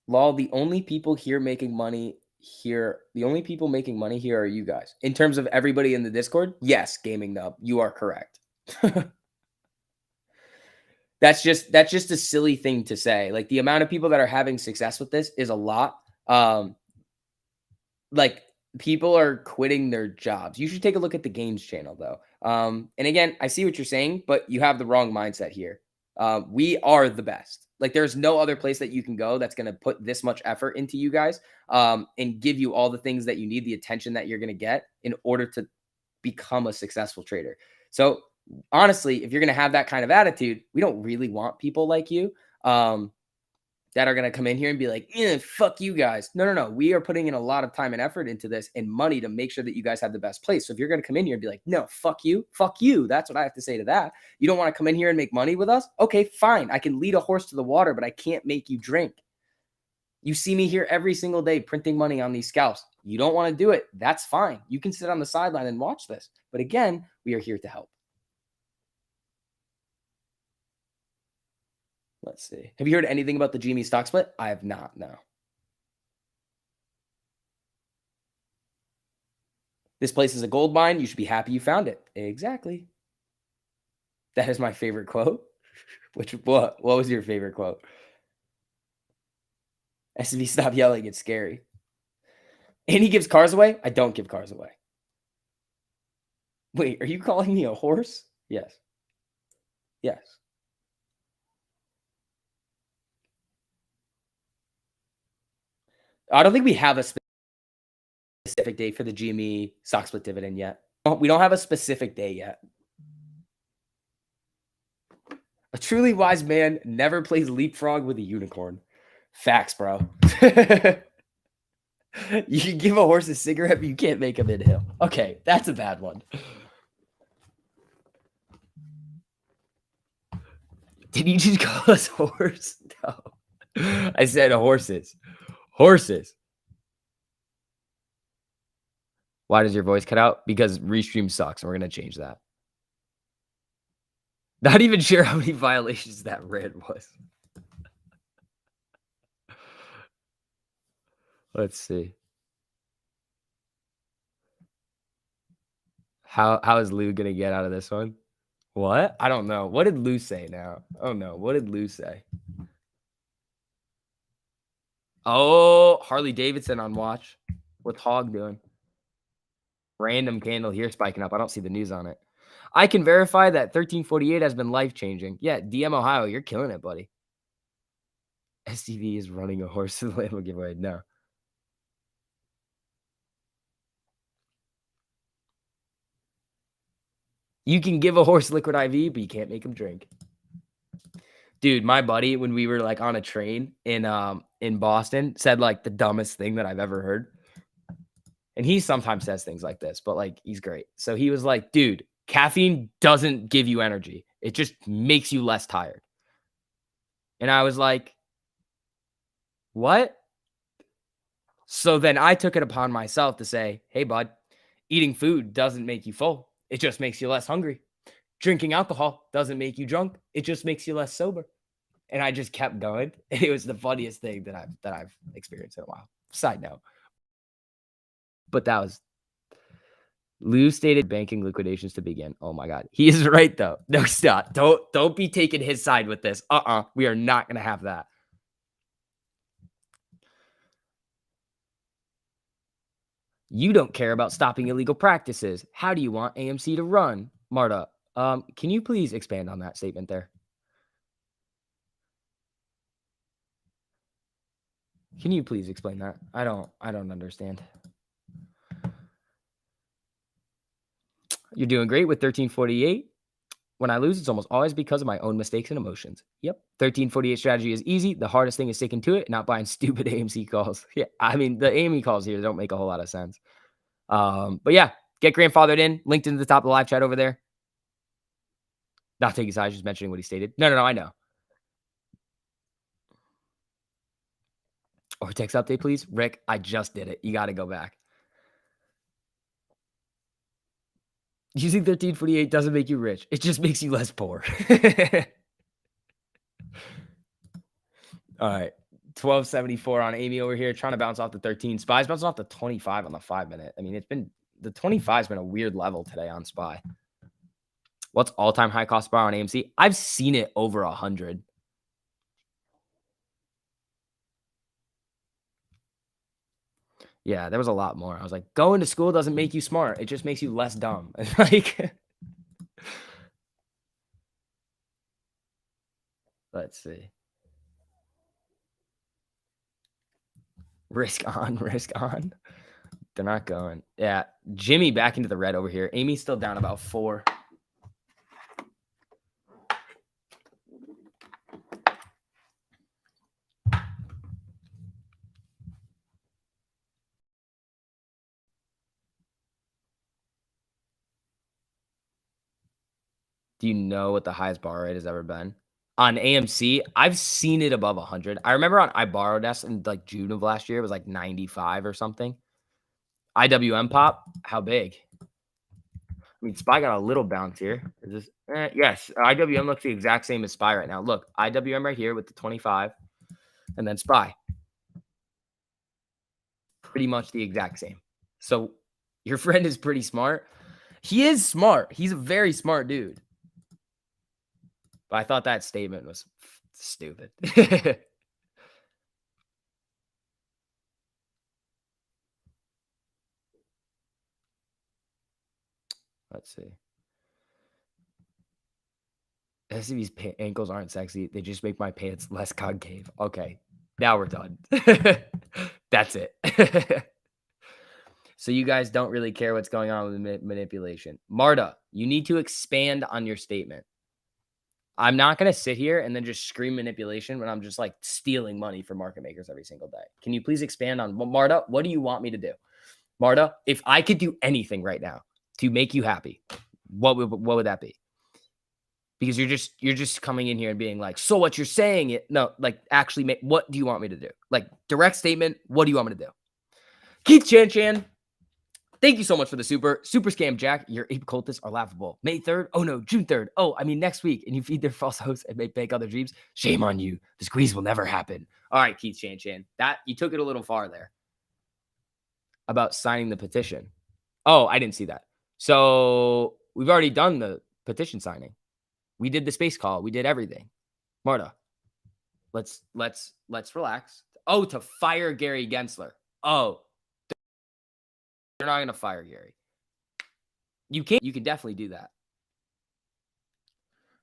Lol, the only people making money here are you guys. In terms of everybody in the Discord, yes, Gaming Nub, you are correct. That's just a silly thing to say. Like the amount of people that are having success with this is a lot. Like people are quitting their jobs. You should take a look at the games channel though. And again, I see what you're saying, but you have the wrong mindset here. We are the best. Like there's no other place that you can go that's going to put this much effort into you guys and give you all the things that you need, the attention that you're going to get in order to become a successful trader. So honestly, if you're going to have that kind of attitude, we don't really want people like you. That are going to come in here and be like, fuck you guys. No. We are putting in a lot of time and effort into this and money to make sure that you guys have the best place. So if you're going to come in here and be like, no, fuck you. That's what I have to say to that. You don't want to come in here and make money with us? Okay, fine. I can lead a horse to the water, but I can't make you drink. You see me here every single day printing money on these scalps. You don't want to do it. That's fine. You can sit on the sideline and watch this. But again, we are here to help. Let's see. Have you heard anything about the GME stock split? I have not, no. This place is a gold mine. You should be happy you found it. Exactly. That is my favorite quote. What was your favorite quote? SB, stop yelling. It's scary. And he gives cars away? I don't give cars away. Wait, are you calling me a horse? Yes. I don't think we have a specific date for the GME stock split dividend yet. We don't have a specific day yet. A truly wise man never plays leapfrog with a unicorn. Facts, bro. You can give a horse a cigarette, but you can't make him inhale. Okay, that's a bad one. Did you just call us horse? No. I said horses. Horses. Why does your voice cut out? Because Restream sucks, and we're going to change that. Not even sure how many violations that red was. Let's see. How is Lou going to get out of this one? What? I don't know. What did Lou say now? Oh, no. What did Lou say? Oh, Harley Davidson on watch. What's Hog doing? Random candle here spiking up. I don't see the news on it. I can verify that 1348 has been life-changing. Yeah, DM Ohio, you're killing it, buddy. STV is running a horse to the Lambo giveaway. No. You can give a horse liquid IV, but you can't make him drink. Dude, my buddy, when we were like on a train in Boston, said like the dumbest thing that I've ever heard. And he sometimes says things like this, but like he's great. So he was like, dude, caffeine doesn't give you energy. It just makes you less tired. And I was like, what? So then I took it upon myself to say, hey, bud, eating food doesn't make you full. It just makes you less hungry. Drinking alcohol doesn't make you drunk. It just makes you less sober. And I just kept going. And it was the funniest thing that I've experienced in a while. Side note. But that was Lou stated banking liquidations to begin. Oh my God. He is right though. No, stop. Don't be taking his side with this. We are not gonna have that. You don't care about stopping illegal practices. How do you want AMC to run? Marta, can you please expand on that statement there? Can you please explain that? I don't understand. You're doing great with 1348. When I lose, it's almost always because of my own mistakes and emotions. Yep. 1348 strategy is easy. The hardest thing is sticking to it, not buying stupid AMC calls. Yeah. I mean, the AME calls here don't make a whole lot of sense. But yeah, get grandfathered in. Linked into the top of the live chat over there. Not taking sides, just mentioning what he stated. No, I know. Or text update, please. Rick, I just did it. You got to go back. Using 1348 doesn't make you rich. It just makes you less poor. All right. 1274 on Amy over here, trying to bounce off the 13. Spy's bouncing off the 25 on the 5-minute. I mean, the 25's been a weird level today on Spy. What's all-time high cost Spy on AMC? I've seen it over 100. Yeah, there was a lot more. I was like, going to school doesn't make you smart. It just makes you less dumb. Like, let's see. Risk on. They're not going. Yeah, Jimmy back into the red over here. Amy's still down about 4. Do you know what the highest bar rate has ever been? On AMC, I've seen it above 100. I remember on iBorrowdesk in like June of last year, it was like 95 or something. IWM pop, how big? I mean, Spy got a little bounce here. Is this? Yes, IWM looks the exact same as Spy right now. Look, IWM right here with the 25, and then Spy. Pretty much the exact same. So your friend is pretty smart. He is smart. He's a very smart dude. But I thought that statement was stupid. Let's see. SCV's ankles aren't sexy. They just make my pants less concave. Okay, now we're done. That's it. So you guys don't really care what's going on with manipulation. Marta, you need to expand on your statement. I'm not going to sit here and then just scream manipulation when I'm just like stealing money from market makers every single day. Can you please expand on Marta? What do you want me to do? Marta, if I could do anything right now to make you happy, what would that be? Because you're just coming in here and being like, so what you're saying it. No, like actually what do you want me to do? Like direct statement. What do you want me to do? Keith Chan. Thank you so much for the super scam, Jack. Your ape cultists are laughable. May 3rd. Oh no, June 3rd. Oh, I mean next week. And you feed their false hopes and make bank other dreams. Shame on you. The squeeze will never happen. All right, Keith Chan. That you took it a little far there. About signing the petition. Oh, I didn't see that. So we've already done the petition signing. We did the space call. We did everything. Marta, let's relax. Oh, to fire Gary Gensler. Oh, they're not going to fire Gary. You can definitely do that.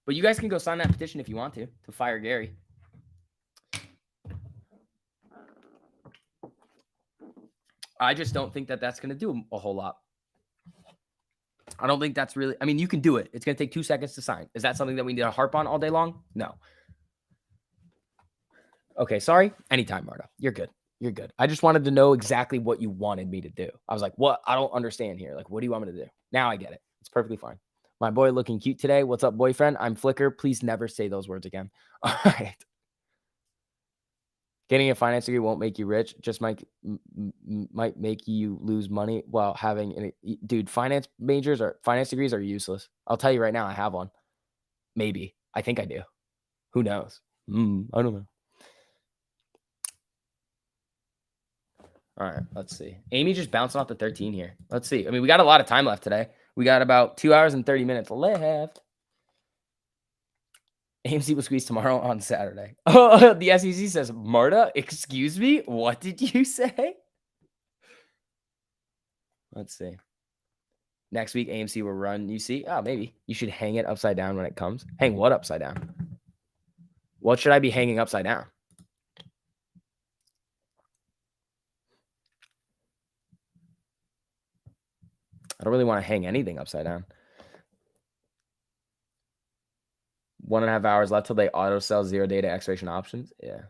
But you guys can go sign that petition if you want to fire Gary. I just don't think that that's going to do a whole lot. I don't think that's really, I mean, you can do it. It's going to take 2 seconds to sign. Is that something that we need to harp on all day long? No. Okay, sorry. Anytime, Marta. You're good. You're good. I just wanted to know exactly what you wanted me to do. I was like, what? I don't understand here. Like, what do you want me to do? Now I get it. It's perfectly fine. My boy looking cute today. What's up, boyfriend? I'm Flicker. Please never say those words again. All right. Getting a finance degree won't make you rich. Just might make you lose money while having dude, finance degrees are useless. I'll tell you right now, I have one. Maybe. I think I do. Who knows? I don't know. All right, let's see. Amy just bouncing off the 13 here. Let's see. I mean, we got a lot of time left today. We got about 2 hours and 30 minutes left. AMC will squeeze tomorrow on Saturday. Oh, the SEC says, Marta, excuse me? What did you say? Let's see. Next week, AMC will run UC. Oh, maybe. You should hang it upside down when it comes. Hang what upside down? What should I be hanging upside down? I don't really want to hang anything upside down. 1.5 hours left till they auto sell 0 data expiration options. Yeah.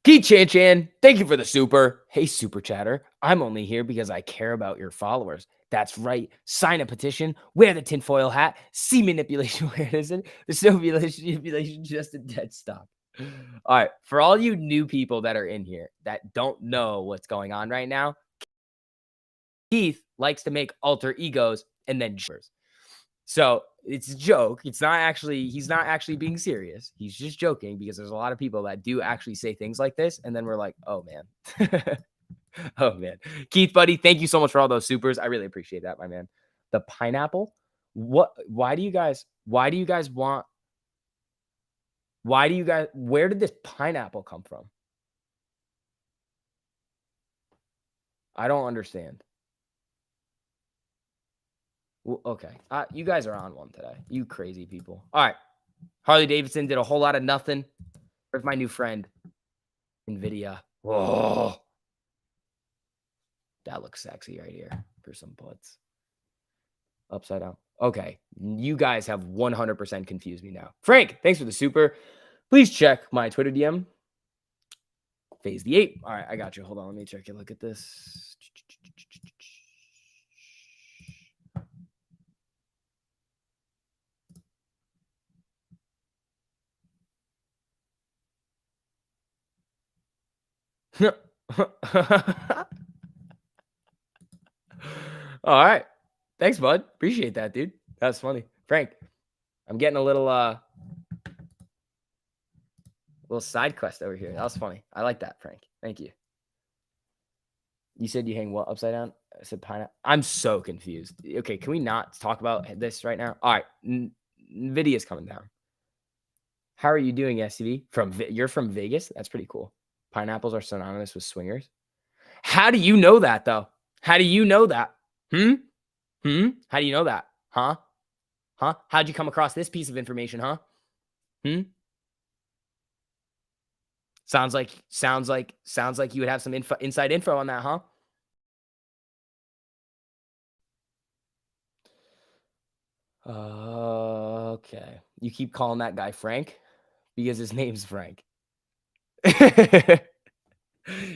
Keith Chan, thank you for the super. Hey, super chatter. I'm only here because I care about your followers. That's right. Sign a petition, wear the tinfoil hat, see manipulation where it isn't. There's no manipulation, just a dead stop. All right. For all you new people that are in here that don't know what's going on right now, Keith likes to make alter egos and then so it's a joke. He's not actually being serious. He's just joking because there's a lot of people that do actually say things like this. And then we're like, oh man. Oh man. Keith, buddy, thank you so much for all those supers. I really appreciate that, my man. The pineapple. Where did this pineapple come from? I don't understand. Well, okay. You guys are on one today. You crazy people. All right. Harley Davidson did a whole lot of nothing. Where's my new friend? NVIDIA. Whoa. That looks sexy right here for some puts. Upside down. Okay. You guys have 100% confused me now. Frank, thanks for the super. Please check my Twitter DM. Phase the ape. All right. I got you. Hold on. Let me check a look at this. All right. Thanks, bud. Appreciate that, dude. That's funny. Frank, I'm getting a little side quest over here. That was funny. I like that, Frank. Thank you. You said you hang what upside down? I said pineapple. I'm so confused. Okay, can we not talk about this right now? All right. NVIDIA's coming down. How are you doing, SCV? You're from Vegas? That's pretty cool. Pineapples are synonymous with swingers. How do you know that, though? How do you know that? How do you know that? Huh? How'd you come across this piece of information, huh? Sounds like you would have some inside info on that, huh? Okay. You keep calling that guy Frank because his name's Frank.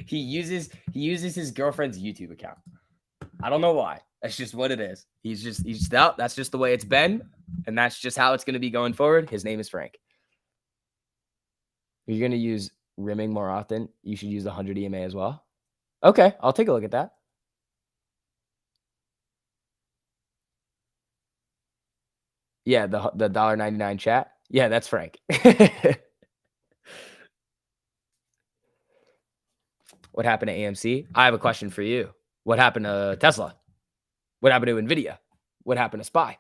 He uses his girlfriend's YouTube account. I don't know why. That's just what it is. He's out. That's just the way it's been, and that's just how it's going to be going forward. His name is Frank. If you're going to use rimming more often, you should use the 100 EMA as well. Okay, I'll take a look at that. Yeah, the $1.99 chat. Yeah, that's Frank. What happened to AMC? I have a question for you. What happened to Tesla? What happened to NVIDIA? What happened to SPY?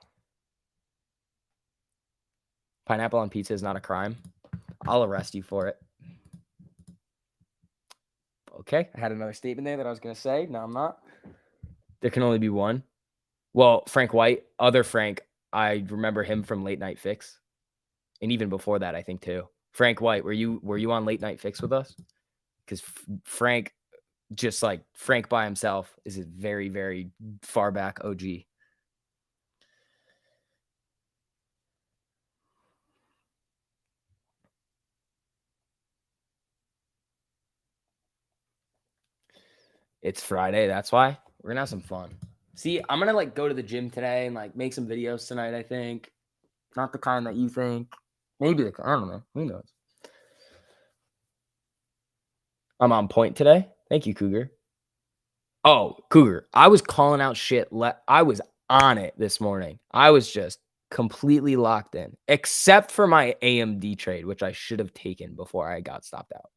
Pineapple on pizza is not a crime. I'll arrest you for it. Okay, I had another statement there that I was going to say. No, I'm not. There can only be one. Well, Frank White, other Frank, I remember him from Late Night Fix. And even before that, I think too. Frank White, were you on Late Night Fix with us? Because Frank, just like Frank by himself, is a very, very far back OG. It's Friday. That's why we're gonna have some fun. See, I'm gonna like go to the gym today and like make some videos tonight. I think not the kind that you think. Maybe the I don't know. Who knows? I'm on point today. Thank you, Cougar. Oh, Cougar. I was calling out shit. I was on it this morning. I was just completely locked in, except for my AMD trade, which I should have taken before I got stopped out.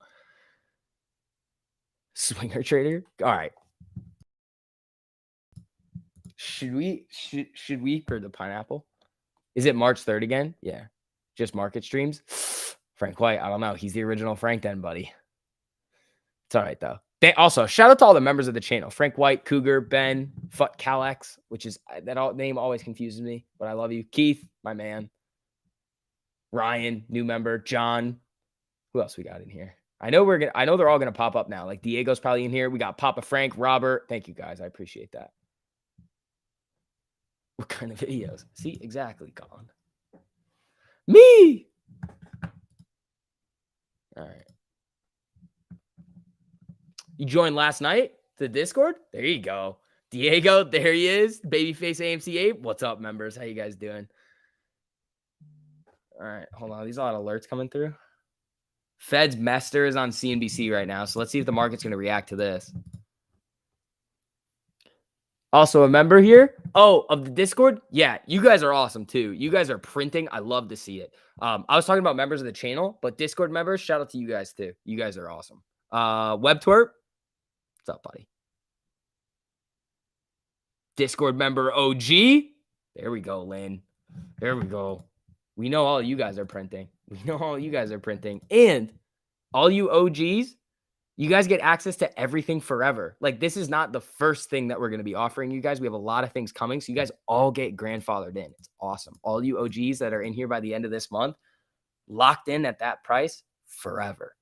Swinger trader. All right. Should we for the pineapple? Is it March 3rd again? Yeah. Just market streams. Frank White. I don't know. He's the original Frank then, buddy. It's all right though. They also shout out to all the members of the channel: Frank White, Cougar, Ben, Fut Calex, which is that name always confuses me, but I love you. Keith, my man. Ryan, new member. John. Who else we got in here? I know they're all gonna pop up now. Like Diego's probably in here. We got Papa Frank, Robert. Thank you guys. I appreciate that. What kind of videos? See, exactly, Colin. Me. All right. You joined last night? The Discord? There you go. Diego, there he is. Babyface AMC Ape. What's up, members? How you guys doing? All right, hold on. These are a lot of alerts coming through. Fed's Mester is on CNBC right now, so let's see if the market's going to react to this. Also a member here. Oh, of the Discord? Yeah, you guys are awesome too. You guys are printing. I love to see it. I was talking about members of the channel, but Discord members, shout out to you guys too. You guys are awesome. Web Twerp. What's up, buddy? Discord member OG. There we go, Lynn. There we go. We know all you guys are printing. We know all you guys are printing. And all you OGs, you guys get access to everything forever. Like, this is not the first thing that we're going to be offering you guys. We have a lot of things coming. So you guys all get grandfathered in. It's awesome. All you OGs that are in here by the end of this month, locked in at that price forever.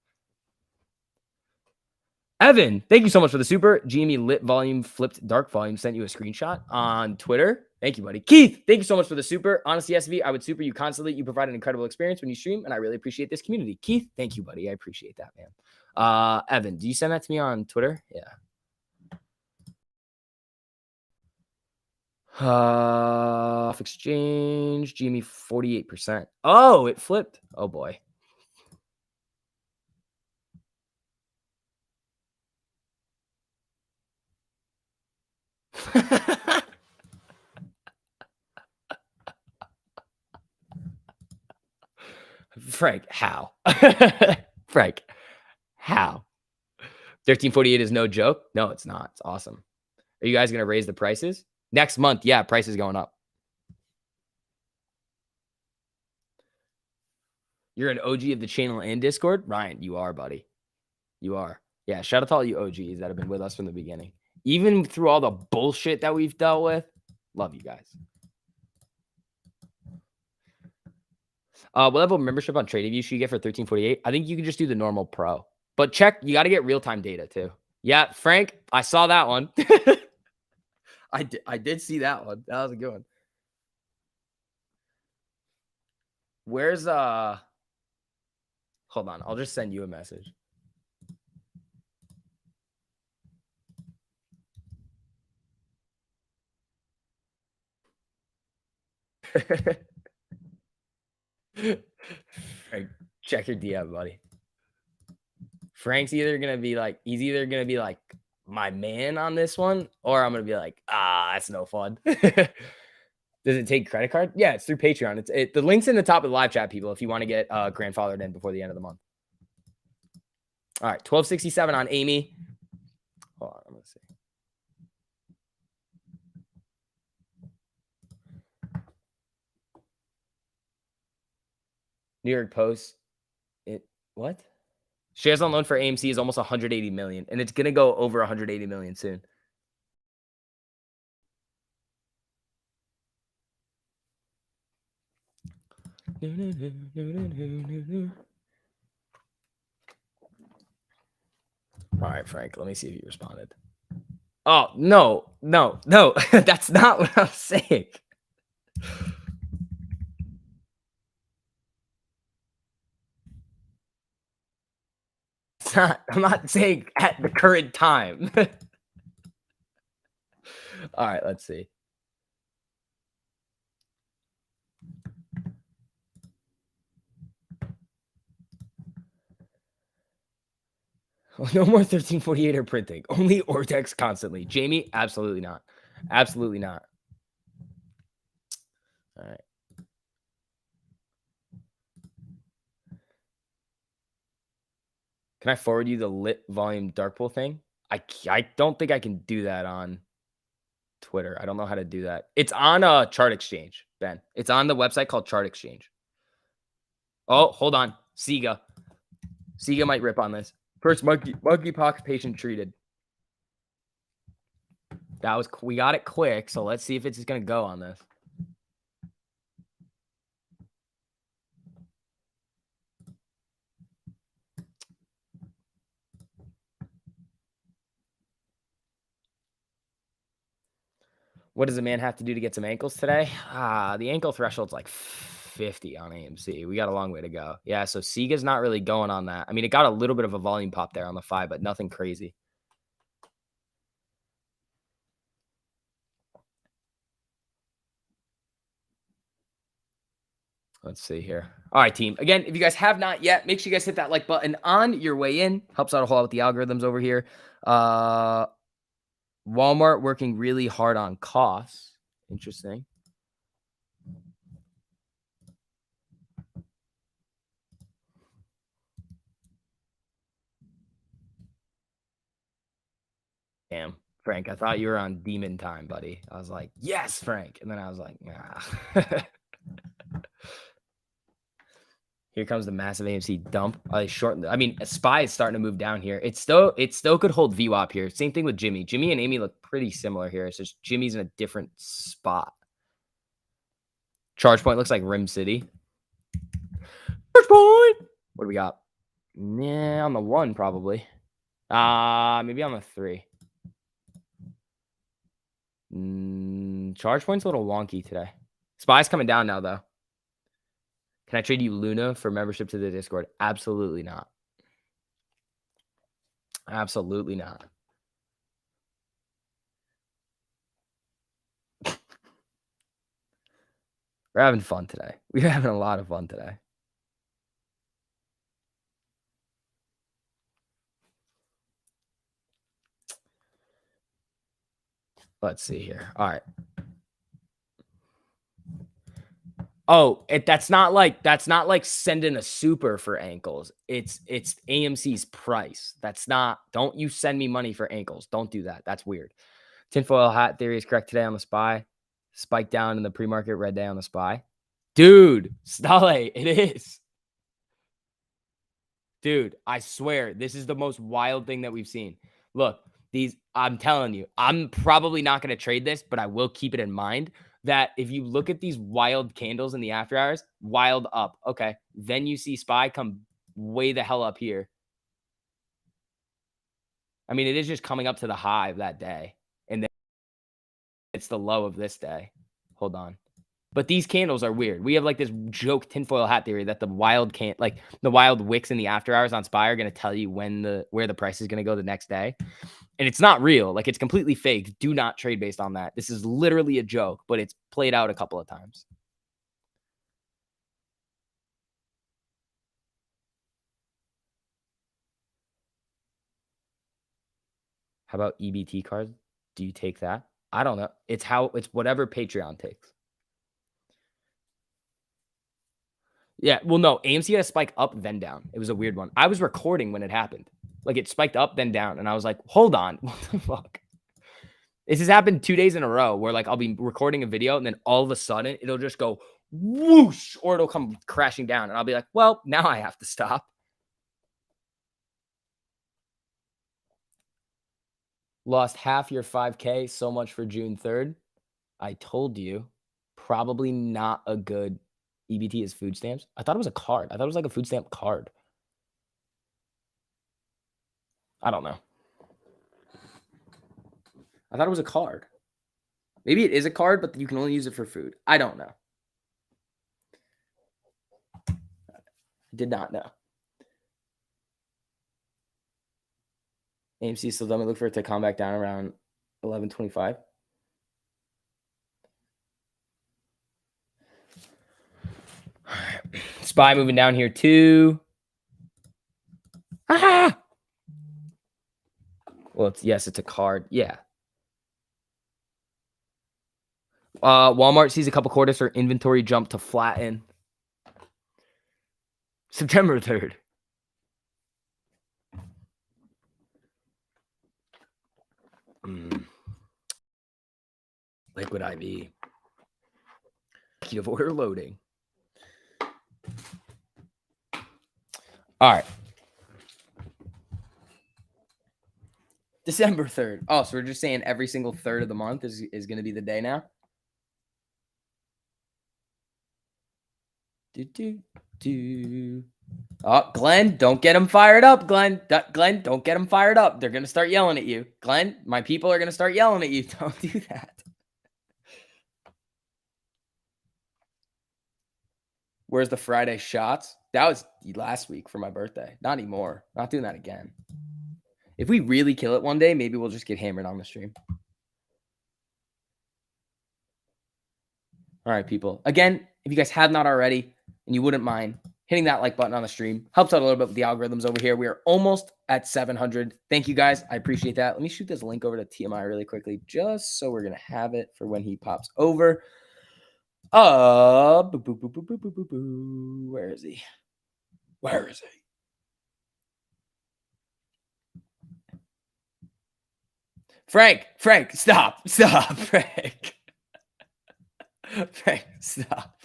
Evan, thank you so much for the super. Jamie lit volume, flipped dark volume, sent you a screenshot on Twitter. Thank you, buddy. Keith, thank you so much for the super. Honestly, SV, I would super you constantly. You provide an incredible experience when you stream, and I really appreciate this community. Keith, thank you, buddy. I appreciate that, man. Evan, do you send that to me on Twitter? Yeah. Off exchange, Jamie 48%. Oh, it flipped. Oh boy. Frank, how? Frank, how? 1348 is no joke. No, it's not. It's awesome. Are you guys going to raise the prices? Next month, yeah, price is going up. You're an OG of the channel and Discord? Ryan, you are, buddy. You are. Yeah, shout out to all you OGs that have been with us from the beginning. Even through all the bullshit that we've dealt with. Love you guys. What level of membership on TradeView should you get for 1348? I think you can just do the normal pro. But check, you got to get real-time data too. Yeah, Frank, I saw that one. I did see that one. That was a good one. Where's hold on, I'll just send you a message. Frank, check your DM, buddy. Frank's either gonna be like, he's either gonna be like my man on this one, or I'm gonna be like, that's no fun. Does it take credit card? Yeah, it's through Patreon. The link's in the top of the live chat, people, if you want to get grandfathered in before the end of the month. All right, 1267 on Amy. Hold on, I'm gonna see. New York Post. What? Shares on loan for AMC is almost 180 million, and it's gonna go over 180 million soon. All right, Frank, let me see if you responded. Oh, no. That's not what I'm saying. I'm not saying at the current time. All right, let's see. No more 1348 or printing. Only Ortex constantly. Jamie, absolutely not. Absolutely not. All right. Can I forward you the lit volume dark pool thing? I don't think I can do that on Twitter. I don't know how to do that. It's on a chart exchange, Ben. It's on the website called Chart Exchange. Oh, hold on. Sega. Sega might rip on this. First monkeypox patient treated. We got it quick, so let's see if it's just gonna go on this. What does a man have to do to get some ankles today? The ankle threshold's like 50 on AMC. We got a long way to go. Yeah, so Sega's not really going on that. I mean, it got a little bit of a volume pop there on the 5, but nothing crazy. Let's see here. All right, team. Again, if you guys have not yet, make sure you guys hit that like button on your way in. Helps out a whole lot with the algorithms over here. Walmart working really hard on costs. Interesting. Damn, Frank, I thought you were on demon time, buddy. I was like, yes, Frank. And then I was like, nah. Here comes the massive AMC dump. I shortened. I mean, SPY is starting to move down here. It still could hold VWAP here. Same thing with Jimmy. Jimmy and Amy look pretty similar here. It's just Jimmy's in a different spot. Charge point looks like Rim City. Charge point. What do we got? Yeah, on the 1 probably. Maybe on the 3. Charge point's a little wonky today. SPY's coming down now though. Can I trade you Luna for membership to the Discord? Absolutely not. Absolutely not. We're having fun today. We're having a lot of fun today. Let's see here. All right. Oh, that's not like sending a super for ankles. It's AMC's price. That's not. Don't you send me money for ankles. Don't do that. That's weird. Tinfoil hat theory is correct today on the SPY. Spike down in the pre-market, red day on the SPY. Dude, Stale, it is. Dude, I swear, this is the most wild thing that we've seen. Look, I'm telling you, I'm probably not going to trade this, but I will keep it in mind that if you look at these wild candles in the after hours, wild up. Okay. Then you see SPY come way the hell up here. I mean, it is just coming up to the high of that day. And then it's the low of this day. Hold on. But these candles are weird. We have like this joke tinfoil hat theory that the wild wicks in the after hours on SPY are going to tell you where the price is going to go the next day. And it's not real. Like, it's completely fake. Do not trade based on that. This is literally a joke, but it's played out a couple of times. How about EBT cards? Do you take that? I don't know. It's whatever Patreon takes. Yeah. Well, no, AMC had a spike up, then down. It was a weird one. I was recording when it happened. Like, it spiked up, then down. And I was like, hold on. What the fuck? This has happened 2 days in a row where, like, I'll be recording a video and then all of a sudden it'll just go whoosh or it'll come crashing down. And I'll be like, well, now I have to stop. Lost half your 5K. So much for June 3rd. I told you, probably not a good EBT is food stamps. I thought it was a card. I thought it was like a food stamp card. I don't know. I thought it was a card. Maybe it is a card, but you can only use it for food. I don't know. Did not know. AMC still dumb. Look for it to come back down around 11:25. SPY moving down here too. Ah! Well, yes, it's a card. Yeah. Walmart sees a couple quarters for inventory jump to flatten. September 3rd. Liquid IV. Active order loading. All right. December 3rd. Oh, so we're just saying every single third of the month is going to be the day now? Oh, Glenn, don't get him fired up, Glenn. Glenn, don't get him fired up. They're going to start yelling at you. Glenn, my people are going to start yelling at you. Don't do that. Where's the Friday shots? That was last week for my birthday. Not anymore. Not doing that again. If we really kill it one day, maybe we'll just get hammered on the stream. All right, people. Again, if you guys have not already and you wouldn't mind hitting that like button on the stream, helps out a little bit with the algorithms over here. We are almost at 700. Thank you, guys. I appreciate that. Let me shoot this link over to TMI really quickly, just so we're going to have it for when he pops over. Where is he? Where is he? Frank, stop, Frank. Frank, stop.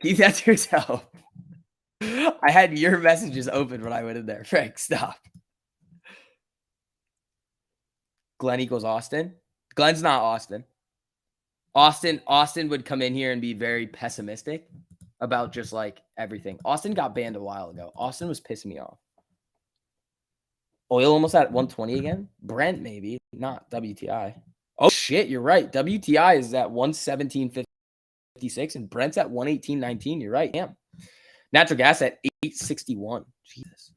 Keep that to yourself. I had your messages open when I went in there. Frank, stop. Glenn equals Austin. Glenn's not Austin. Austin would come in here and be very pessimistic about just like everything. Austin got banned a while ago. Austin was pissing me off. Oil almost at 120 again. Brent maybe, not WTI. Oh shit, you're right. WTI is at 117.56 and Brent's at 118.19. You're right. Damn. Natural gas at 861. Jesus.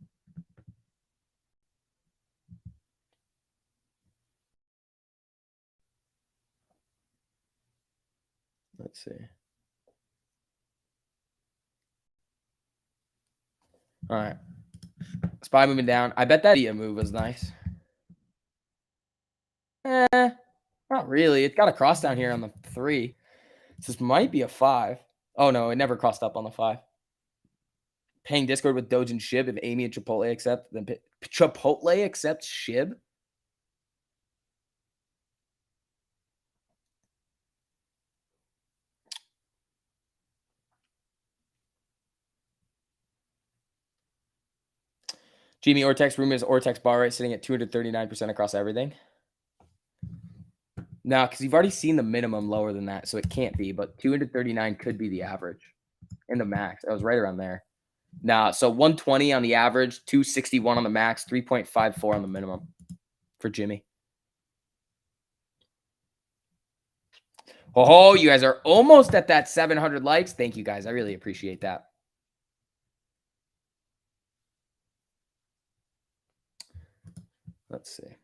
Let's see. All right. SPY moving down. I bet that move was nice. Not really. It's got a cross down here on the 3. So this might be a 5. Oh, no. It never crossed up on the 5. Paying Discord with Doge and Shib. If Amy and Chipotle accept, then Chipotle accepts Shib? Jimmy Ortex, rumor is Ortex bar rate sitting at 239% across everything. No, because you've already seen the minimum lower than that, so it can't be. But 239 could be the average and the max. I was right around there. Nah, so 120 on the average, 261 on the max, 3.54 on the minimum for Jimmy. Oh, you guys are almost at that 700 likes. Thank you, guys. I really appreciate that. Let's see.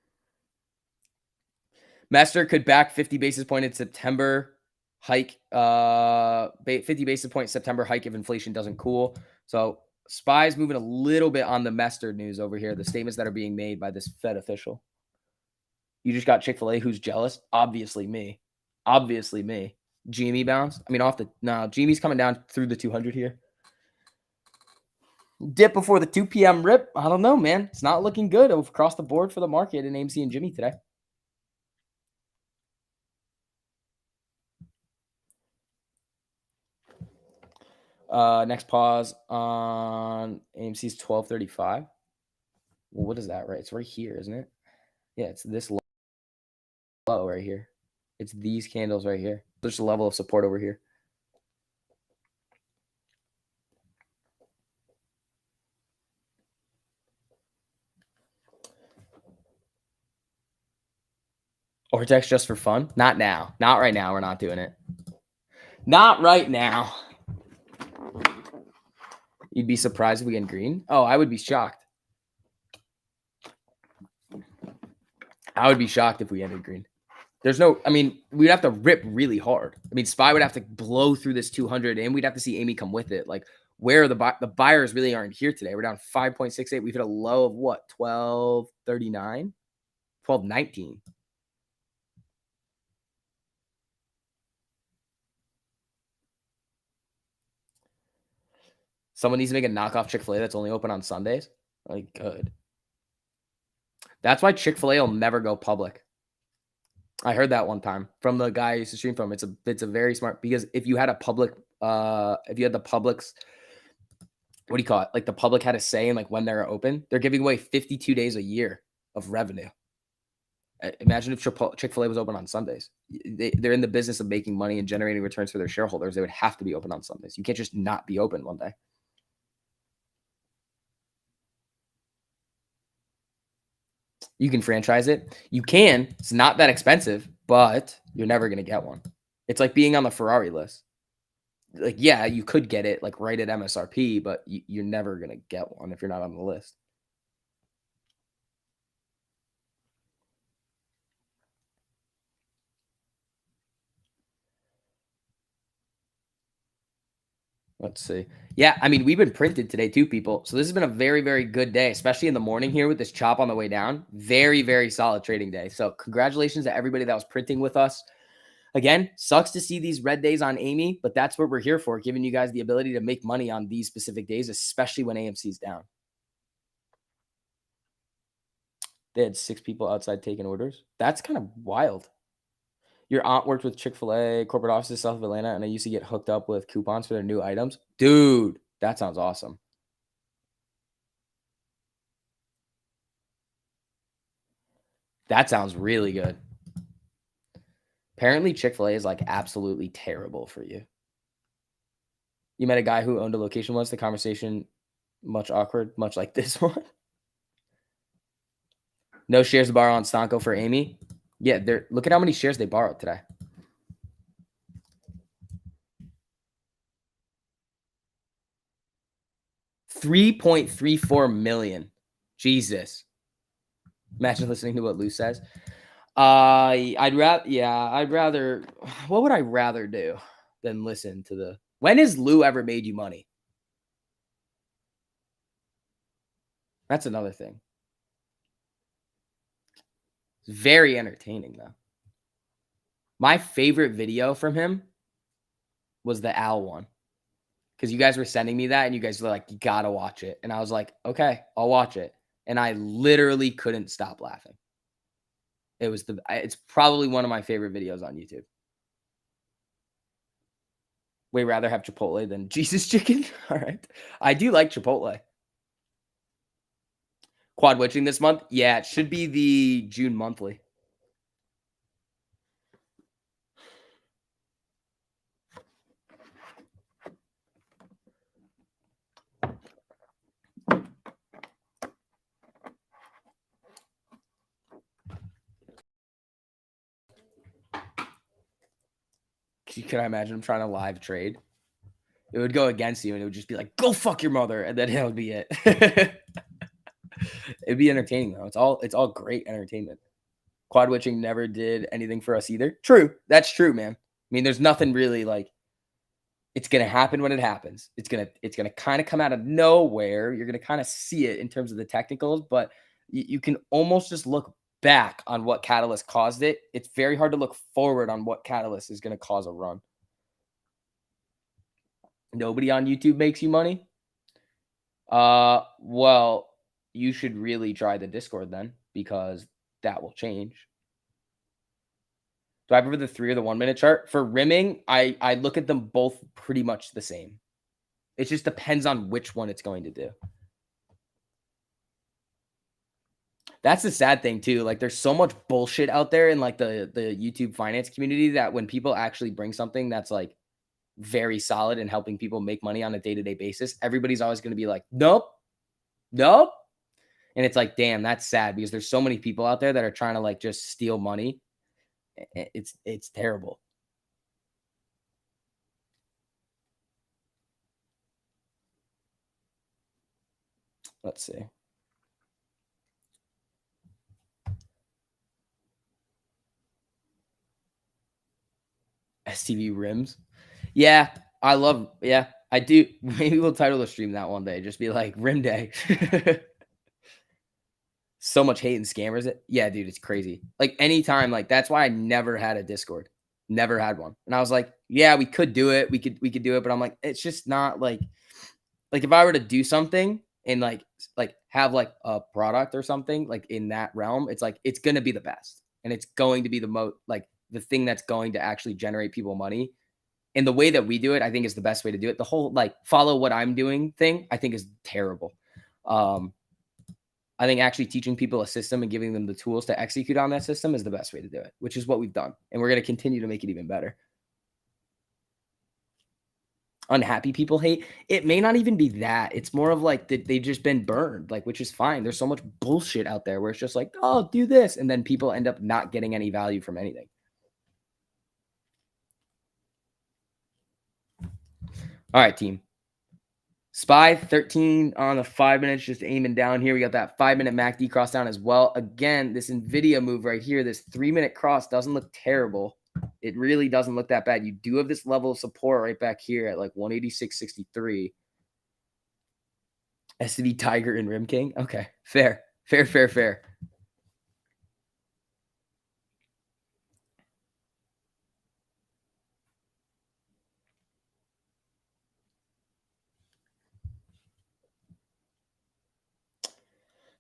Master could back 50 basis point in September hike. 50 basis point September hike if inflation doesn't cool. So SPY's moving a little bit on the Mester news over here. The statements that are being made by this Fed official. You just got Chick-fil-A. Who's jealous? Obviously me. Obviously me. Jimmy bounce. I mean, Jimmy's coming down through the 200 here. Dip before the 2 p.m. rip. I don't know, man. It's not looking good across the board for the market in AMC and Jimmy today. Next pause on AMC's 1235. Well, what is that, right? It's right here, isn't it? Yeah, it's this low right here. It's these candles right here. There's a level of support over here. Ortex just for fun? Not now. Not right now. We're not doing it. Not right now. You'd be surprised if we get green? Oh, I would be shocked. I would be shocked if we ended green. There's no, I mean, we'd have to rip really hard. I mean, SPY would have to blow through this 200 and we'd have to see Amy come with it. Like, where are the buyers really aren't here today. We're down 5.68. We've hit a low of what? 1239, 1219. Someone needs to make a knockoff Chick-fil-A that's only open on Sundays. Like, good. That's why Chick-fil-A will never go public. I heard that one time from the guy I used to stream from. It's a very smart, because if you had a public, if you had the public's, what do you call it? Like the public had a say in like when they're open. They're giving away 52 days a year of revenue. Imagine if Chick-fil-A was open on Sundays. They're in the business of making money and generating returns for their shareholders. They would have to be open on Sundays. You can't just not be open one day. You can franchise it. You can. It's not that expensive, but you're never going to get one. It's like being on the Ferrari list. Like, yeah, you could get it like right at MSRP, but you're never going to get one if you're not on the list. Let's see. Yeah, I mean, we've been printed today too, people. So this has been a very, very good day, especially in the morning here with this chop on the way down. Very, very solid trading day. So congratulations to everybody that was printing with us. Again, sucks to see these red days on Amy, but that's what we're here for, giving you guys the ability to make money on these specific days, especially when AMC's down. They had 6 people outside taking orders. That's kind of wild. Your aunt worked with Chick-fil-A, corporate offices south of Atlanta, and I used to get hooked up with coupons for their new items. Dude, that sounds awesome. That sounds really good. Apparently, Chick-fil-A is like absolutely terrible for you. You met a guy who owned a location once. The conversation much awkward, much like this one. No shares to borrow on Stonko for Amy. Yeah, look at how many shares they borrowed today. $3.34 million. Jesus. Imagine listening to what Lou says. I'd rather. What would I rather do than listen to the? When has Lou ever made you money? That's another thing. It's very entertaining though. My favorite video from him was the owl one, because you guys were sending me that and you guys were like, you gotta watch it, and I was like, okay, I'll watch it, and I literally couldn't stop laughing. It's probably one of my favorite videos on YouTube. Way rather have Chipotle than Jesus chicken. All right. I do like Chipotle. Quad witching this month? Yeah, it should be the June monthly. Can I imagine him trying to live trade? It would go against you and it would just be like, go fuck your mother. And then that would be it. It'd be entertaining though. It's all great entertainment. Quad witching never did anything for us either. True. That's true, man. I mean, there's nothing really like, it's gonna happen when it happens. It's gonna kind of come out of nowhere. You're gonna kind of see it in terms of the technicals, but you can almost just look back on what catalyst caused it. It's very hard to look forward on what catalyst is gonna cause a run. Nobody on YouTube makes you money. Well, you should really try the Discord then, because that will change. Do I prefer the 3 or the 1 minute chart? For rimming, I look at them both pretty much the same. It just depends on which one it's going to do. That's the sad thing too. Like, there's so much bullshit out there in like the YouTube finance community that when people actually bring something that's like very solid and helping people make money on a day-to-day basis, everybody's always going to be like, nope, nope. And it's like, damn, that's sad, because there's so many people out there that are trying to like just steal money. It's terrible. Let's see. STV rims. Yeah, I love. Yeah, I do. Maybe we'll title the stream that one day. Just be like rim day. So much hate and scammers. Yeah, dude, it's crazy. Like anytime, like that's why I never had a Discord. Never had one. And I was like, yeah, we could do it. We could do it, but I'm like, it's just not like if I were to do something and like have like a product or something like in that realm, it's like it's gonna be the best. And it's going to be the most like the thing that's going to actually generate people money. And the way that we do it, I think is the best way to do it. The whole like follow what I'm doing thing, I think is terrible. I think actually teaching people a system and giving them the tools to execute on that system is the best way to do it, which is what we've done. And we're going to continue to make it even better. Unhappy people hate. It may not even be that. It's more of like they've just been burned, like, which is fine. There's so much bullshit out there where it's just like, oh, do this. And then people end up not getting any value from anything. All right, team. Spy 13 on the 5 minutes, just aiming down here. We got that 5-minute MACD cross down as well. Again, this NVIDIA move right here, this 3-minute cross doesn't look terrible. It really doesn't look that bad. You do have this level of support right back here at like 186.63. SCV Tiger and Rim King. Okay, fair.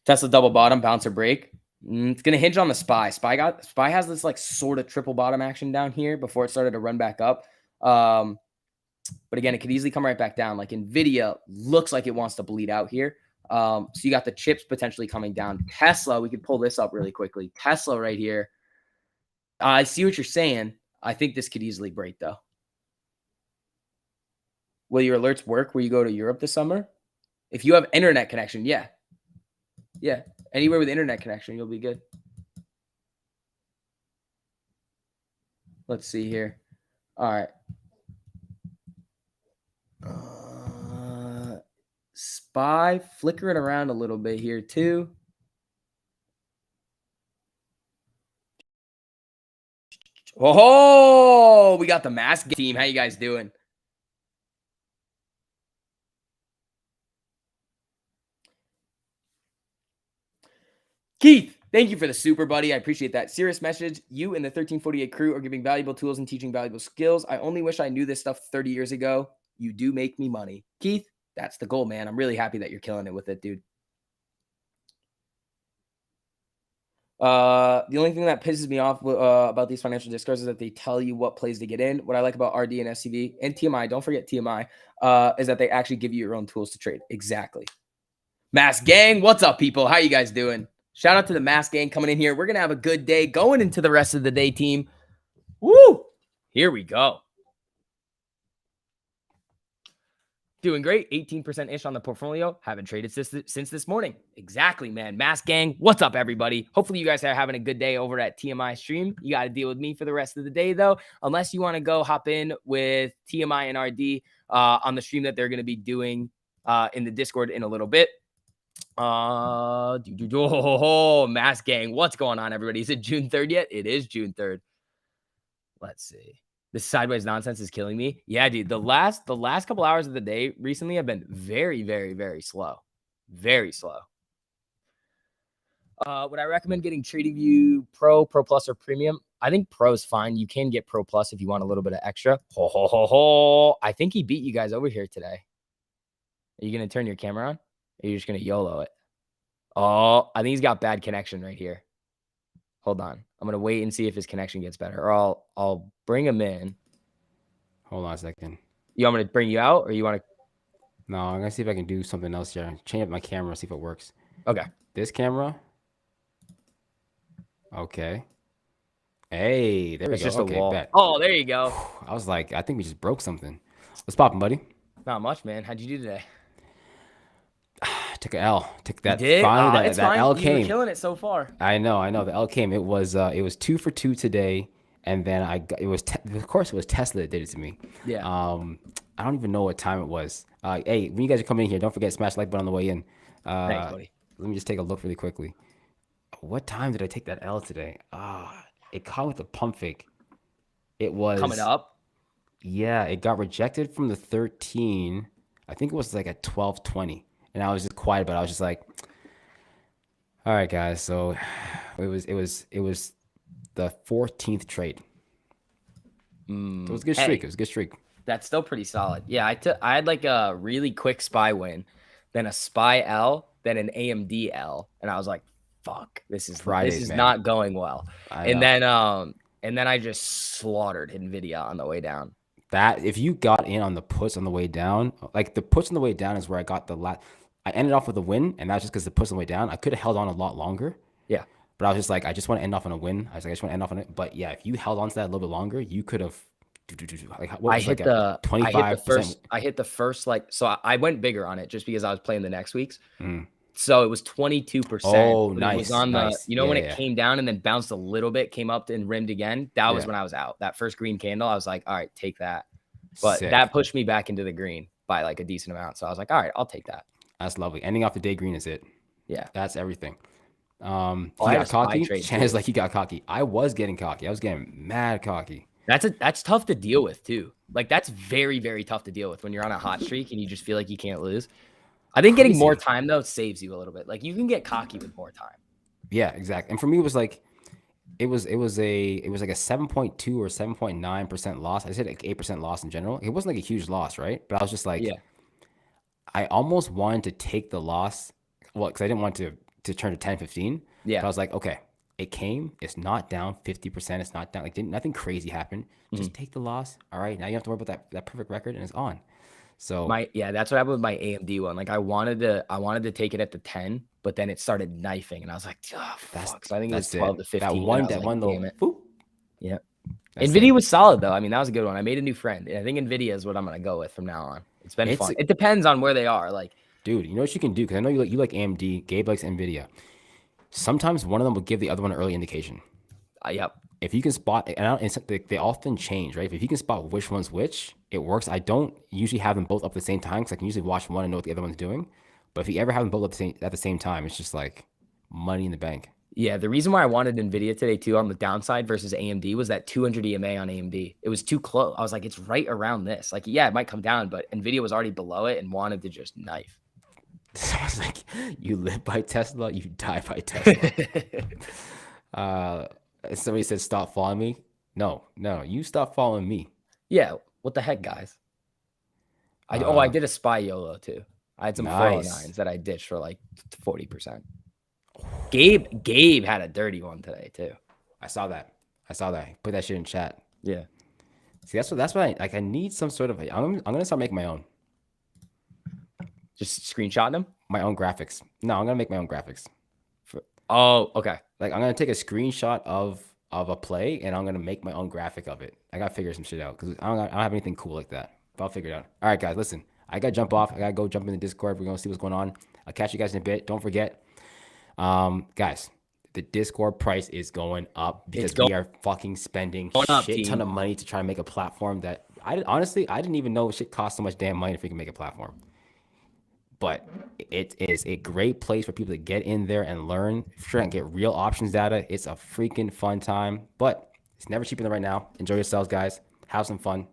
Tesla double bottom, bounce or break. It's going to hinge on the SPY. SPY has this like sort of triple bottom action down here before it started to run back up. But again, it could easily come right back down. Like NVIDIA looks like it wants to bleed out here. So you got the chips potentially coming down. Tesla, we could pull this up really quickly. Tesla right here. I see what you're saying. I think this could easily break though. Will your alerts work where you go to Europe this summer? If you have internet connection, yeah. Yeah, anywhere with internet connection, you'll be good. Let's see here. All right. Spy flickering around a little bit here too. Oh, we got the mask team. How you guys doing? Keith, thank you for the super, buddy. I appreciate that. Serious message. You and the 1348 crew are giving valuable tools and teaching valuable skills. I only wish I knew this stuff 30 years ago. You do make me money. Keith, that's the goal, man. I'm really happy that you're killing it with it, dude. The only thing that pisses me off about these financial discourses is that they tell you what plays to get in. What I like about RD and SCV and TMI, don't forget TMI, is that they actually give you your own tools to trade. Exactly. Mask Gang, what's up, people? How you guys doing? Shout out to the Mask Gang coming in here. We're going to have a good day going into the rest of the day, team. Woo! Here we go. Doing great. 18%-ish on the portfolio. Haven't traded since this morning. Exactly, man. Mask Gang, what's up, everybody? Hopefully you guys are having a good day over at TMI stream. You got to deal with me for the rest of the day, though, unless you want to go hop in with TMI and RD on the stream that they're going to be doing in the Discord in a little bit. Mask Gang, what's going on, everybody? Is it June 3rd yet? It is June 3rd. Let's see. This sideways nonsense is killing me. Yeah, dude. The last couple hours of the day recently have been very, very, very slow. Very slow. Would I recommend getting TradingView Pro, Pro Plus, or Premium? I think Pro is fine. You can get Pro Plus if you want a little bit of extra. I think he beat you guys over here today. Are you going to turn your camera on? Or are you just going to YOLO it? Oh, I think he's got bad connection right here. Hold on. I'm going to wait and see if his connection gets better. Or I'll bring him in. Hold on a second. You want me to bring you out or you want to? No, I'm going to see if I can do something else here. Change up my camera, see if it works. Okay. This camera. Okay. Hey, there we go. Just okay, a wall. bet. Oh, there you go. I was like, I think we just broke something. What's poppin', buddy? Not much, man. How'd you do today? I took an L. Took that. You did? Finally, it's that fine. L You came. were killing it so far. I know. The L came. It was 2 for 2 today, and then of course it was Tesla that did it to me. Yeah. I don't even know what time it was. Hey, when you guys are coming in here, don't forget to smash the like button on the way in. Thanks, buddy. Let me just take a look really quickly. What time did I take that L today? It caught with a pump fake. It was coming up. Yeah, it got rejected from the 13. I think it was like at 12:20, and I was just quiet, but I was just like, all right, guys. So it was the 14th trade. So it was a good streak. Hey, It was a good streak. that's still pretty solid. Yeah, I had like a really quick SPY win, then a SPY L, then an AMD L, and I was like, "Fuck, this Fridays, is man. not going well." I And know then I just slaughtered Nvidia on the way down. that if you got in on the puts on the way down, like the puts on the way down is where I got the last. I ended off with a win, and that's just because the puts on the way down. I could have held on a lot longer, Yeah, but I was just like, I just want to end off on a win. I was like, I just want to end off on it. But yeah, if you held on to that a little bit longer, you could have. Like what I was hit like a the 25%? I hit the first like so I went bigger on it just because I was playing the next week's. Mm. So it was 22%, Oh, but it was nice, on the, nice. you know, Yeah, when it yeah, came down and then bounced a little bit, came up and rimmed again. That was yeah. when I was out. That first green candle, I was like, all right, take that. But Sick. that pushed me back into the green by like a decent amount. So I was like, all right, I'll take that. That's lovely. Ending off the day green is it. Yeah. That's everything. Oh, He I had a got SPY cocky. trade Shannon's too. like he got cocky. I was getting cocky. I was getting mad cocky. That's tough to deal with too. Like that's very, very tough to deal with when you're on a hot streak and you just feel like you can't lose. I think getting more Crazy. time though saves you a little bit. Like you can get cocky with more time. Yeah, exactly. And for me, it was like it was like a 7.2 or 7.9% loss. I said like 8% loss in general. It wasn't like a huge loss, right? But I was just like, Yeah. I almost wanted to take the loss. Well, because I didn't want to turn to 10-15. But Yeah. I was like, okay, it came. It's not down 50%. It's not down. Like nothing crazy happened. Mhm. Just take the loss. All right. Now you don't have to worry about that perfect record, and it's on. So That's what happened with my AMD one. Like I wanted to take it at the 10, but then it started knifing and I was like, oh that's fuck. So I think it was that's 12 to it. That 15. And I one was that like, one damn little it. whoop. Yeah. That's Nvidia it. was solid though. I mean, that was a good one. I made a new friend. And I think Nvidia is what I'm gonna go with from now on. It's been It's fun. It depends on where they are. Like, dude. You know what you can do? Because I know you like AMD. Gabe likes Nvidia. Sometimes one of them will give the other one an early indication. yep. If you can spot, and they often change, right? If you can spot which one's which, it works. I don't usually have them both up at the same time because I can usually watch one and know what the other one's doing. But if you ever have them both at the same time, it's just like money in the bank. Yeah, the reason why I wanted Nvidia today too on the downside versus AMD was that 200 EMA on AMD. It was too close. I was like, it's right around this. Like, yeah, it might come down, but Nvidia was already below it and wanted to just knife. So I was like, you live by Tesla, you die by Tesla. Somebody said, stop following me. No, you stop following me. Yeah, what the heck, guys? I did a SPY YOLO too. I had some Nice. 409s that I ditched for like 40%. Gabe had a dirty one today too. I saw that. Put that shit in chat. Yeah. See, that's what I like. I need some sort of. I'm gonna start making my own. Just screenshotting them? My own graphics. No, I'm gonna make my own graphics. Oh, okay. Like I'm gonna take a screenshot of a play and I'm gonna make my own graphic of it. I gotta figure some shit out because I don't have anything cool like that. But I'll figure it out. All right, guys, listen. I gotta jump off. I gotta go jump in the Discord. We're gonna see what's going on. I'll catch you guys in a bit. Don't forget, guys, the Discord price is going up because we are fucking spending shit ton of money to try to make a platform that honestly I didn't even know shit cost so much damn money if we can make a platform. But it is a great place for people to get in there and learn, try and get real options data. It's a freaking fun time, but it's never cheaper than right now. Enjoy yourselves, guys. Have some fun.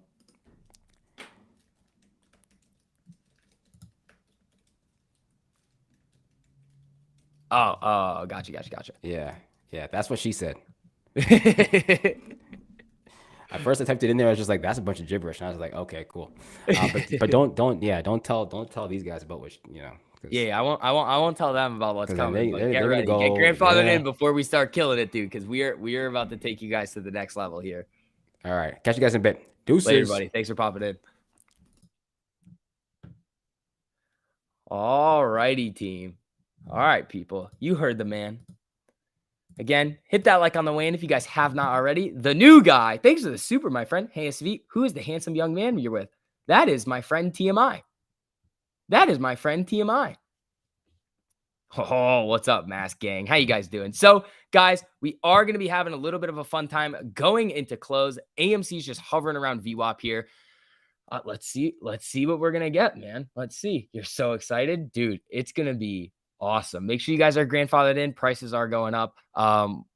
Oh, gotcha. Yeah, that's what she said. At first, I typed it in there. I was just like, "That's a bunch of gibberish," and I was like, "Okay, cool." But don't tell these guys about what you know. Yeah, I won't tell them about what's coming. But get ready, go, get grandfathered in before we start killing it, dude. Because we are about to take you guys to the next level here. All right, catch you guys in a bit. Deuces. Later, buddy. Thanks for popping in. All righty, team. All right, people. You heard the man. Again, hit that like on the way in if you guys have not already. The new guy. Thanks for the super, my friend. Hey, SV. Who is the handsome young man you're with? That is my friend TMI. Oh, what's up, Mask Gang? How you guys doing? So, guys, we are going to be having a little bit of a fun time going into close. AMC's just hovering around VWAP here. Let's see what we're going to get, man. Let's see. You're so excited? Dude, it's going to be awesome. Make sure you guys are grandfathered in. Prices are going up.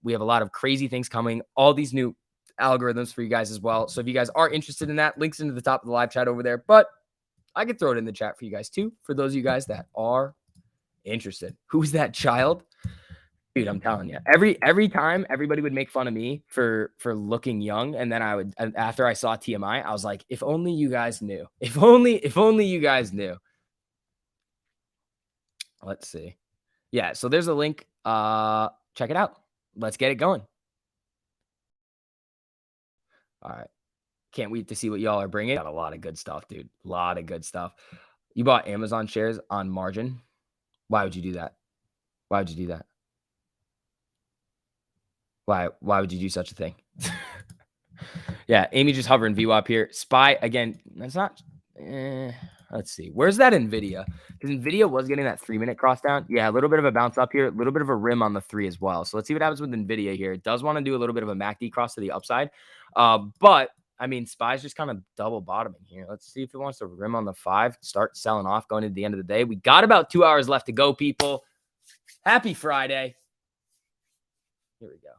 We have a lot of crazy things coming. All these new algorithms for you guys as well. So if you guys are interested in that, links into the top of the live chat over there. But I could throw it in the chat for you guys too, for those of you guys that are interested. Who's that child? Dude, I'm telling you, every time everybody would make fun of me for looking young, and then I would, after I saw TMI, I was like, if only you guys knew. If only you guys knew. Let's see. Yeah, so there's a link. Check it out. Let's get it going. All right. Can't wait to see what y'all are bringing. Got a lot of good stuff, dude. A lot of good stuff. You bought Amazon shares on margin. Why would you do that? Why would you do that? Why would you do such a thing? Yeah, Amy just hovering VWAP here. SPY, again, that's not... let's see. Where's that NVIDIA? Because NVIDIA was getting that 3-minute cross down. Yeah, a little bit of a bounce up here. A little bit of a rim on the 3 as well. So let's see what happens with NVIDIA here. It does want to do a little bit of a MACD cross to the upside. But, I mean, SPY's just kind of double bottoming here. Let's see if it wants to rim on the 5. Start selling off going into the end of the day. We got about 2 hours left to go, people. Happy Friday. Here we go.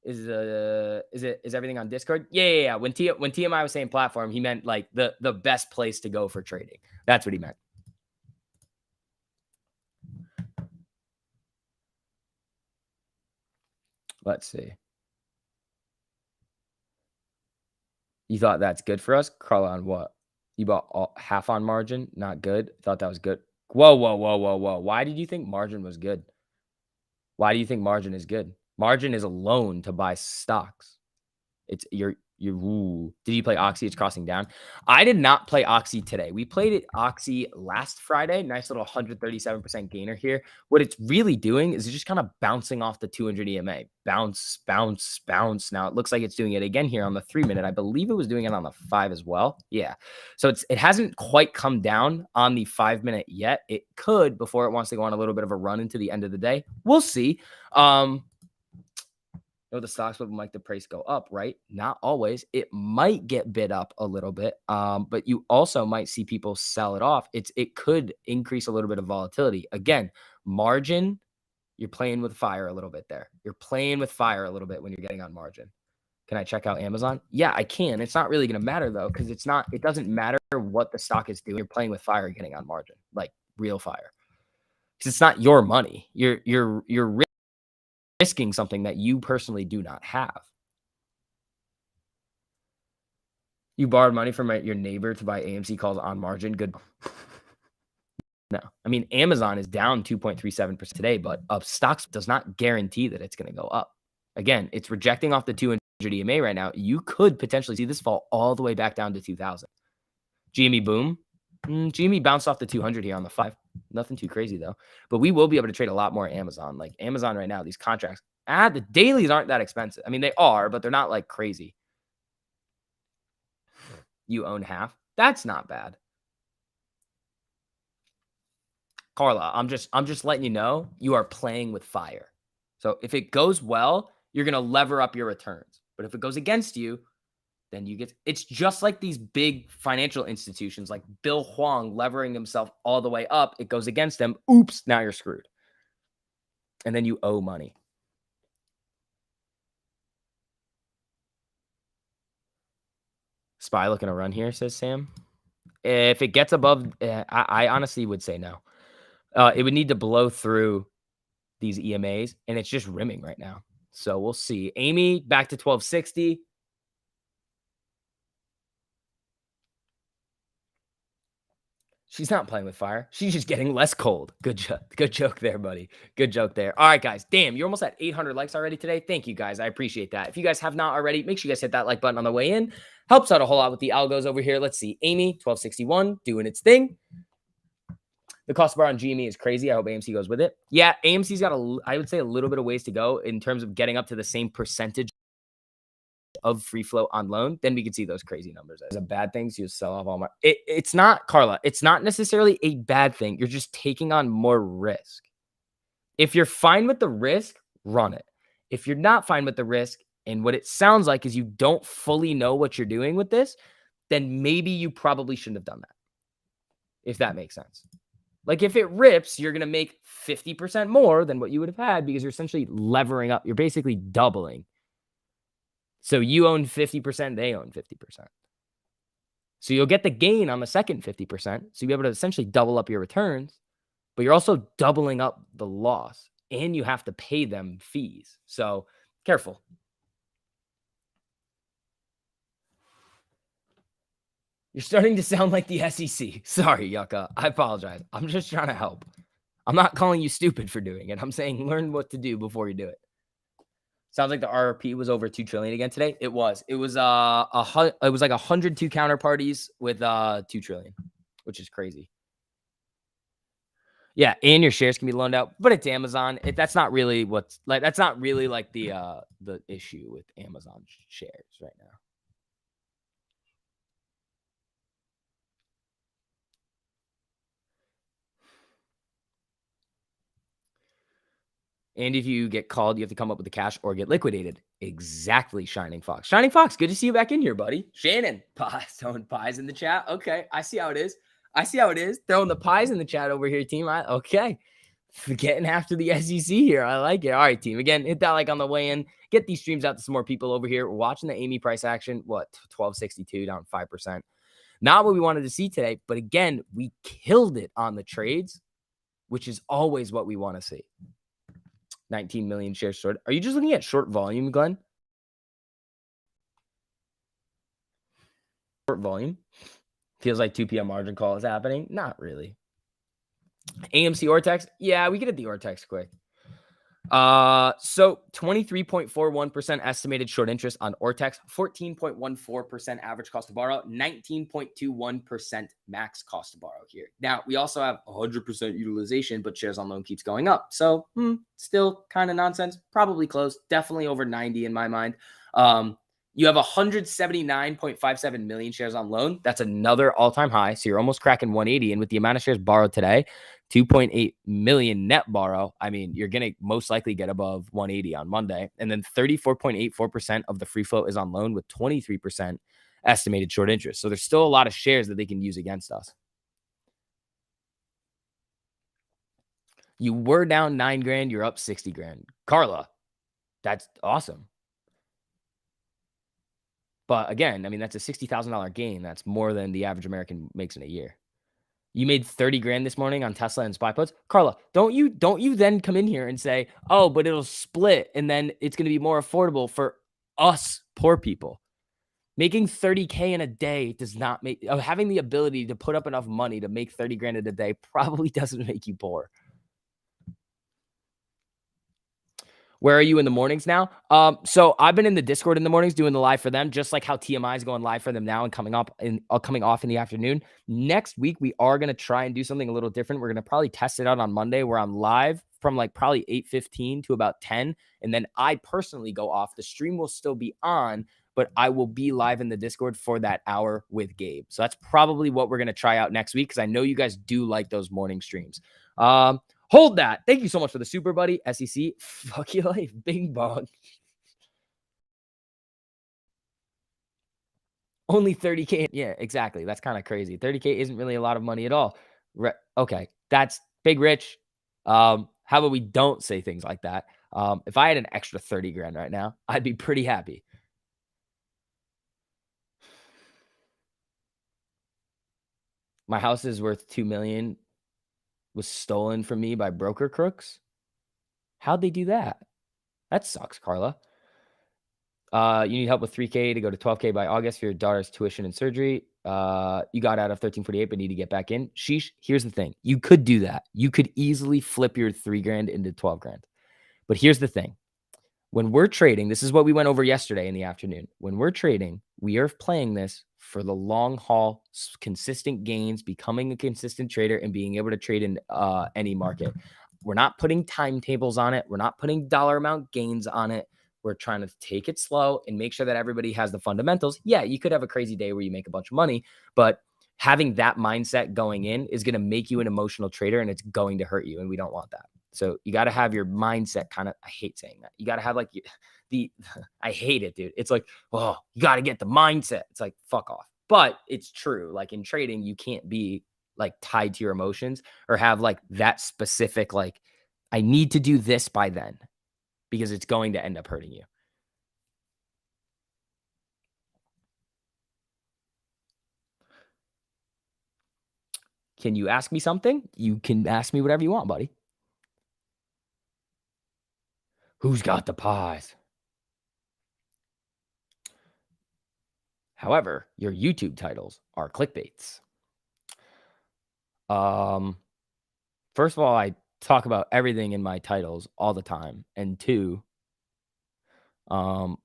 Is everything on Discord? Yeah. When TMI was saying platform, he meant like the best place to go for trading. That's what he meant. Let's see. You thought that's good for us? Carla, on what? You bought half on margin? Not good. Thought that was good. Whoa. Why did you think margin was good? Why do you think margin is good? Margin is a loan to buy stocks. It's did you play Oxy? It's crossing down. I did not play Oxy today. We played it Oxy last Friday. Nice little 137% gainer here. What it's really doing is it's just kind of bouncing off the 200 EMA. Bounce. Now it looks like it's doing it again here on the 3-minute. I believe it was doing it on the 5 as well. Yeah. So it hasn't quite come down on the 5-minute yet. It could before it wants to go on a little bit of a run into the end of the day. We'll see. The stocks would like the price go up, right? Not always. It might get bid up a little bit, but you also might see people sell it off. It could increase a little bit of volatility. Again, margin, you're playing with fire a little bit there. You're playing with fire a little bit when you're getting on margin. Can I check out Amazon? Yeah, I can. It's not really going to matter though, because it doesn't matter what the stock is doing. You're playing with fire getting on margin, like real fire. Because it's not your money. You're risking something that you personally do not have. You borrowed money from your neighbor to buy AMC calls on margin. Good. No, I mean, Amazon is down 2.37% today, but stocks does not guarantee that it's going to go up. Again, it's rejecting off the 200 EMA right now. You could potentially see this fall all the way back down to 2000. GME boom. GME bounced off the 200 here on the 5. Nothing too crazy though, but we will be able to trade a lot more Amazon. Like Amazon right now, these contracts, the dailies aren't that expensive. I mean, they are, but they're not like crazy. You own half. That's not bad. Carla, I'm just letting you know you are playing with fire. So if it goes well, you're going to lever up your returns. But if it goes against you, then it's just like these big financial institutions like Bill Huang levering himself all the way up. It goes against them. Oops, now you're screwed. And then you owe money. SPY looking to run here, says Sam. If it gets above, I honestly would say no. It would need to blow through these EMAs, and it's just rimming right now. So we'll see. Amy, back to 1260. She's not playing with fire. She's just getting less cold. Good joke there, buddy. Good joke there. All right, guys. Damn, you're almost at 800 likes already today. Thank you, guys. I appreciate that. If you guys have not already, make sure you guys hit that like button on the way in. Helps out a whole lot with the algos over here. Let's see. Amy, 1261, doing its thing. The cost bar on GME is crazy. I hope AMC goes with it. Yeah, AMC's got, I would say, a little bit of ways to go in terms of getting up to the same percentage of free float on loan. Then we could see those crazy numbers. As a bad thing, so you sell off all my... It's not, Carla, it's not necessarily a bad thing. You're just taking on more risk. If you're fine with the risk, run it. If you're not fine with the risk, and what it sounds like is you don't fully know what you're doing with this, then maybe you probably shouldn't have done that. If that makes sense. Like if it rips, you're going to make 50% more than what you would have had because you're essentially levering up. You're basically doubling. So you own 50%, they own 50%. So you'll get the gain on the second 50%. So you'll be able to essentially double up your returns, but you're also doubling up the loss and you have to pay them fees. So careful. You're starting to sound like the SEC. Sorry, Yucca. I apologize. I'm just trying to help. I'm not calling you stupid for doing it. I'm saying learn what to do before you do it. Sounds like the RRP was over 2 trillion again today. It was. It was it was like 102 counterparties with 2 trillion, which is crazy. Yeah, and your shares can be loaned out, but it's Amazon. That's not really what's like. That's not really like the issue with Amazon shares right now. And if you get called, you have to come up with the cash or get liquidated. Exactly, Shining Fox. Shining Fox, good to see you back in here, buddy. Shannon, throwing pies in the chat. Okay, I see how it is. I see how it is. Throwing the pies in the chat over here, team. Okay. Getting after the SEC here. I like it. All right, team. Again, hit that like on the way in. Get these streams out to some more people over here. We're watching the Amy price action. What? 1262 down 5%. Not what we wanted to see today. But again, we killed it on the trades, which is always what we want to see. 19 million shares short. Are you just looking at short volume, Glenn? Short volume. Feels like 2 p.m. margin call is happening. Not really. AMC Ortex. Yeah, we get at the Ortex quick. So 23.41% estimated short interest on Ortex, 14.14% average cost to borrow, 19.21% max cost to borrow here. Now, we also have 100% utilization, but shares on loan keeps going up. So still kind of nonsense, probably close, definitely over 90 in my mind. You have 179.57 million shares on loan. That's another all-time high. So you're almost cracking 180. And with the amount of shares borrowed today, 2.8 million net borrow. I mean, you're going to most likely get above 180 on Monday. And then 34.84% of the free float is on loan with 23% estimated short interest. So there's still a lot of shares that they can use against us. You were down 9 grand. You're up 60 grand. Carla, that's awesome. But again, I mean, that's a $60,000 gain. That's more than the average American makes in a year. You made 30 grand this morning on Tesla and SPY puts. Carla, don't you then come in here and say, oh, but it'll split and then it's going to be more affordable for us poor people. Making 30K in a day does not make, having the ability to put up enough money to make 30 grand in a day probably doesn't make you poor. Where are you in the mornings now? So I've been in the Discord in the mornings doing the live for them, just like how TMI is going live for them now and coming off in the afternoon. Next week, we are going to try and do something a little different. We're going to probably test it out on Monday where I'm live from like probably 8:15 to about 10. And then I personally go off. The stream will still be on, but I will be live in the Discord for that hour with Gabe. So that's probably what we're going to try out next week because I know you guys do like those morning streams. Hold that. Thank you so much for the super, buddy. SEC, fuck your life. Bing bong. Only 30K. Yeah, exactly. That's kind of crazy. 30K isn't really a lot of money at all. Okay, that's big rich. How about we don't say things like that? If I had an extra 30 grand right now, I'd be pretty happy. My house is worth 2 million. Was stolen from me by broker crooks. How'd they do that? That sucks, Carla. You need help with 3K to go to 12K by August for your daughter's tuition and surgery. You got out of 1348, but need to get back in. Sheesh. Here's the thing. You could do that. You could easily flip your 3 grand into 12 grand. But here's the thing. When we're trading, this is what we went over yesterday in the afternoon. When we're trading, we are playing this for the long haul, consistent gains, becoming a consistent trader, and being able to trade in any market. We're not putting timetables on it. We're not putting dollar amount gains on it. We're trying to take it slow and make sure that everybody has the fundamentals. Yeah, you could have a crazy day where you make a bunch of money, but having that mindset going in is going to make you an emotional trader and it's going to hurt you. And we don't want that. So you got to have your mindset kind of, I hate saying that. You got to have like I hate it, dude. It's like, oh, you got to get the mindset. It's like, fuck off. But it's true. Like in trading, you can't be like tied to your emotions or have like that specific, like, I need to do this by then because it's going to end up hurting you. Can you ask me something? You can ask me whatever you want, buddy. Who's got the pies? However, your YouTube titles are clickbaits. First of all, I talk about everything in my titles all the time. And two, I'm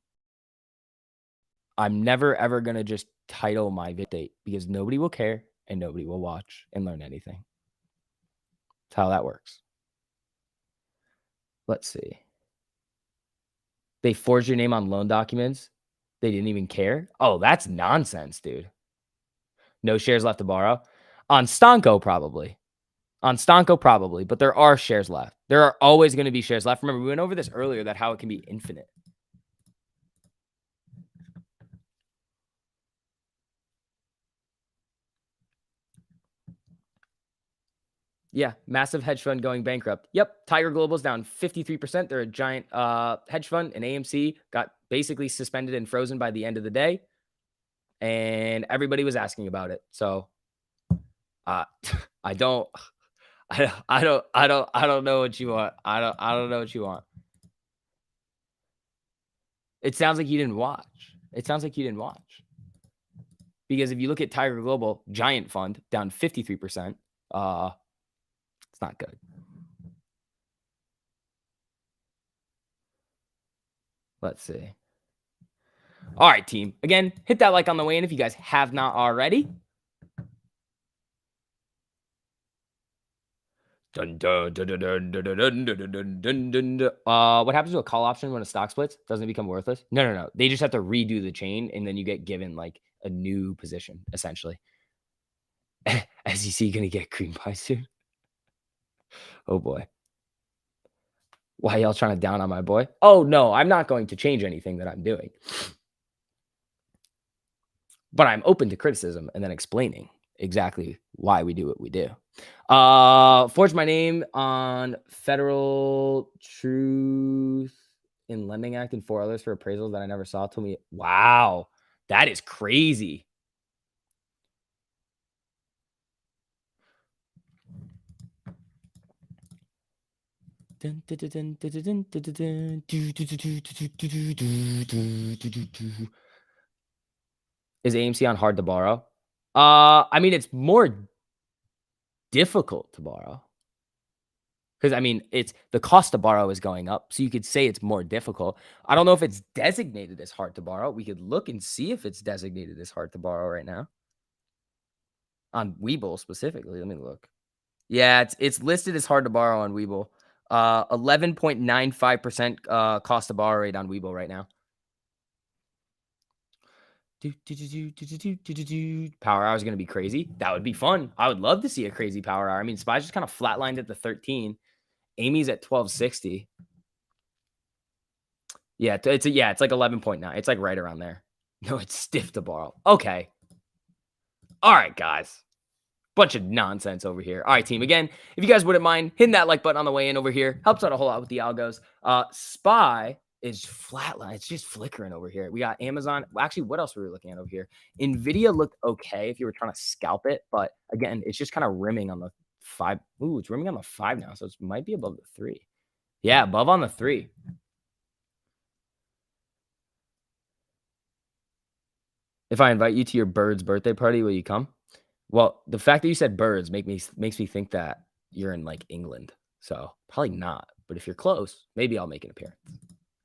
never ever gonna just title my video because nobody will care and nobody will watch and learn anything. That's how that works. Let's see. They forged your name on loan documents. They didn't even care. Oh, that's nonsense, dude. No shares left to borrow. On Stonko, probably. On Stonko, probably, but there are shares left. There are always going to be shares left. Remember, we went over this earlier, that how it can be infinite. Yeah, massive hedge fund going bankrupt. Yep, Tiger Global's down 53%. They're a giant hedge fund, and AMC got basically suspended and frozen by the end of the day, and everybody was asking about it. So, I don't know what you want. I don't know what you want. It sounds like you didn't watch. Because if you look at Tiger Global, giant fund down 53%, it's not good. Let's see. All right, team. Again, hit that like on the way in if you guys have not already. Dun, dun, dun, dun, dun, dun, dun, dun, dun, dun, dun, dun, dun. What happens to a call option when a stock splits? Doesn't it become worthless? No. They just have to redo the chain, and then you get given like a new position, essentially. SEC gonna get cream pie soon. Oh boy. Why y'all trying to down on my boy? Oh no, I'm not going to change anything that I'm doing. But I'm open to criticism and then explaining exactly why we do what we do. Forged my name on Federal Truth in Lending Act and 4 others for appraisals that I never saw. Told me, wow, that is crazy. Is AMC on hard to borrow? I mean, it's more difficult to borrow. Because I mean, it's the cost to borrow is going up. So you could say it's more difficult. I don't know if it's designated as hard to borrow. We could look and see if it's designated as hard to borrow right now. On Webull specifically. Let me look. Yeah, it's listed as hard to borrow on Webull. 11.95% cost to borrow rate on Webull right now. Power hour is going to be crazy. That would be fun. I would love to see a crazy power hour. I mean, SPY's just kind of flatlined at the 13. Amy's at 1260. Yeah, it's like 11.9. It's like right around there. No, it's stiff to borrow. Okay. All right, guys. Bunch of nonsense over here. All right, team. Again, if you guys wouldn't mind hitting that like button on the way in over here, helps out a whole lot with the algos. SPY is flatline. It's just flickering over here. We got Amazon. Actually, what else were we looking at over here? Nvidia looked okay if you were trying to scalp it, but again, it's just kind of rimming on the 5. Ooh, it's rimming on the 5 now, so it might be above the 3. Yeah, above on the 3. If I invite you to your bird's birthday party, will you come? Well, the fact that you said birds makes me think that you're in like England. So probably not. But if you're close, maybe I'll make an appearance.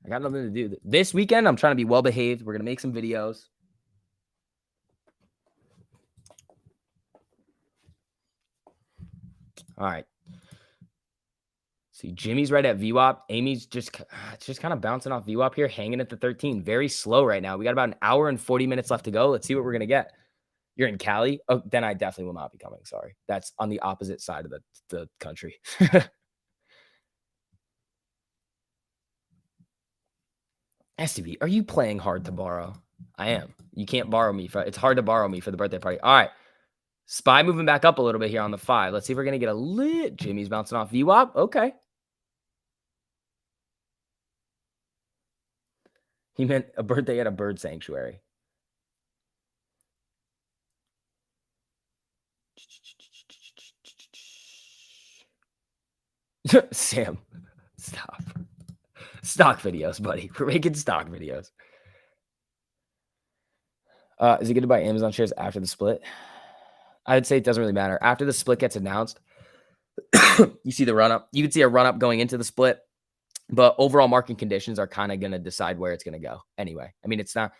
I got nothing to do. This weekend, I'm trying to be well behaved. We're gonna make some videos. All right. See, Jimmy's right at VWAP. Amy's just kind of bouncing off VWAP here, hanging at the 13. Very slow right now. We got about an hour and 40 minutes left to go. Let's see what we're gonna get. You're in Cali? Oh, then I definitely will not be coming. Sorry. That's on the opposite side of the country. STV, are you playing hard to borrow? I am. You can't borrow me. It's hard to borrow me for the birthday party. All right. SPY moving back up a little bit here on the 5. Let's see if we're going to get a lit. Jimmy's bouncing off VWAP. Okay. He meant a birthday at a bird sanctuary. Sam, stop. Stock videos, buddy. We're making stock videos. Is it good to buy Amazon shares after the split? I would say it doesn't really matter. After the split gets announced, you see the run up. You can see a run up going into the split, but overall market conditions are kind of going to decide where it's going to go. Anyway, I mean, it's not.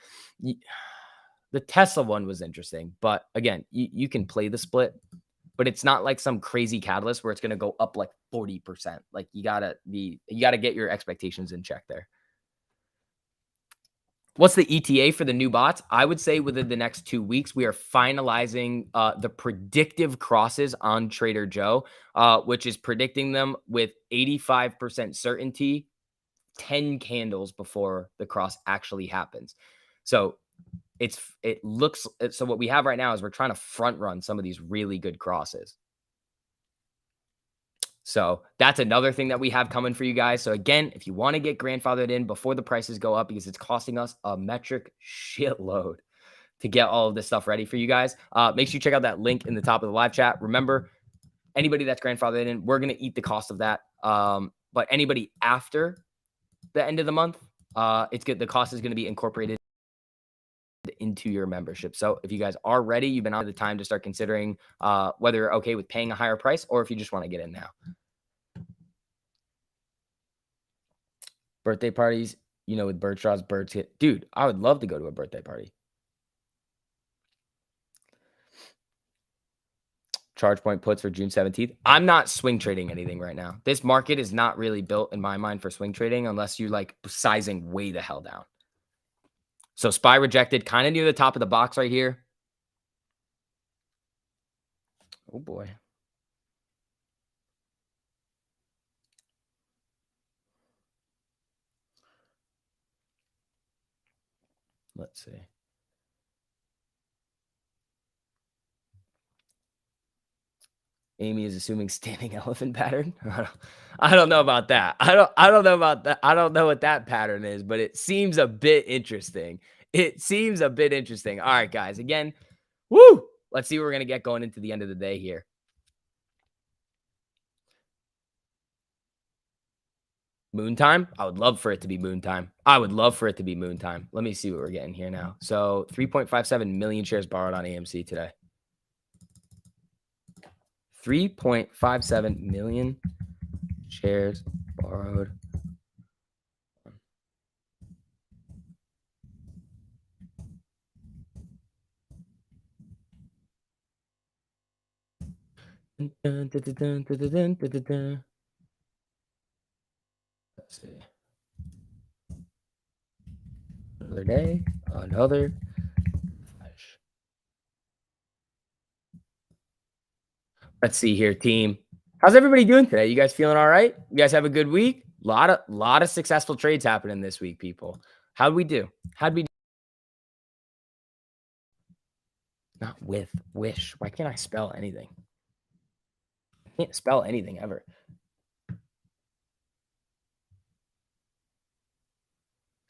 The Tesla one was interesting, but again, you can play the split, but it's not like some crazy catalyst where it's going to go up like 40%. Like you gotta get your expectations in check there. What's the ETA for the new bots? I would say within the next 2 weeks, we are finalizing the predictive crosses on Trader Joe, which is predicting them with 85% certainty 10 candles before the cross actually happens. So so what we have right now is we're trying to front run some of these really good crosses. So that's another thing that we have coming for you guys. So again, if you want to get grandfathered in before the prices go up, because it's costing us a metric shitload to get all of this stuff ready for you guys, make sure you check out that link in the top of the live chat. Remember, anybody that's grandfathered in, we're going to eat the cost of that. But anybody after the end of the month, it's good. The cost is going to be incorporated into your membership. So if you guys are ready, you've been on the time to start considering whether you're okay with paying a higher price or if you just want to get in now. Birthday parties, with bird straws, birds hit. Dude, I would love to go to a birthday party. Charge point puts for June 17th. I'm not swing trading anything right now. This market is not really built in my mind for swing trading unless you like sizing way the hell down. So SPY rejected kind of near the top of the box right here. Oh boy. Let's see. Amy is assuming standing elephant pattern. I don't know about that. I don't know about that. I don't know what that pattern is, but it seems a bit interesting. All right, guys. Again, woo! Let's see what we're going to get going into the end of the day here. Moon time? I would love for it to be moon time. Let me see what we're getting here now. So 3.57 million shares borrowed on AMC today. 3.57 million shares borrowed. Let's see. Another day, another flash. Let's see here, team. How's everybody doing today? You guys feeling all right? You guys have a good week? Lot of successful trades happening this week, people. How'd we do? Not with wish. Why can't I spell anything? I can't spell anything ever.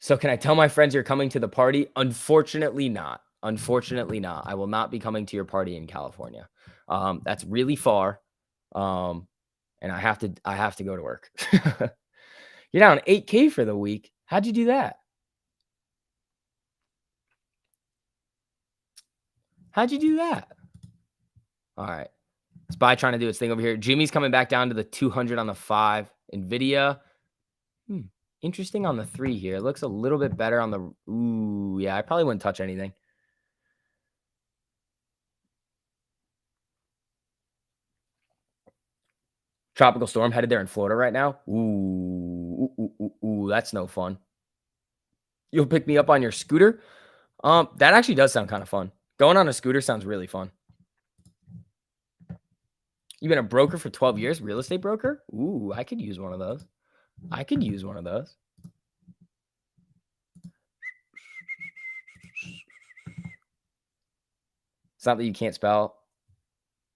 So can I tell my friends you're coming to the party? Unfortunately not. I will not be coming to your party in California. That's really far. And I have to go to work. You're down 8K for the week. How'd you do that? All right. SPY trying to do its thing over here. Jimmy's coming back down to the 200 on the 5. NVIDIA. Interesting on the 3 here. It looks a little bit better on the... Ooh, yeah, I probably wouldn't touch anything. Tropical storm headed there in Florida right now. Ooh, that's no fun. You'll pick me up on your scooter? That actually does sound kind of fun. Going on a scooter sounds really fun. You've been a broker for 12 years? Real estate broker? Ooh, I could use one of those. It's not that you can't spell.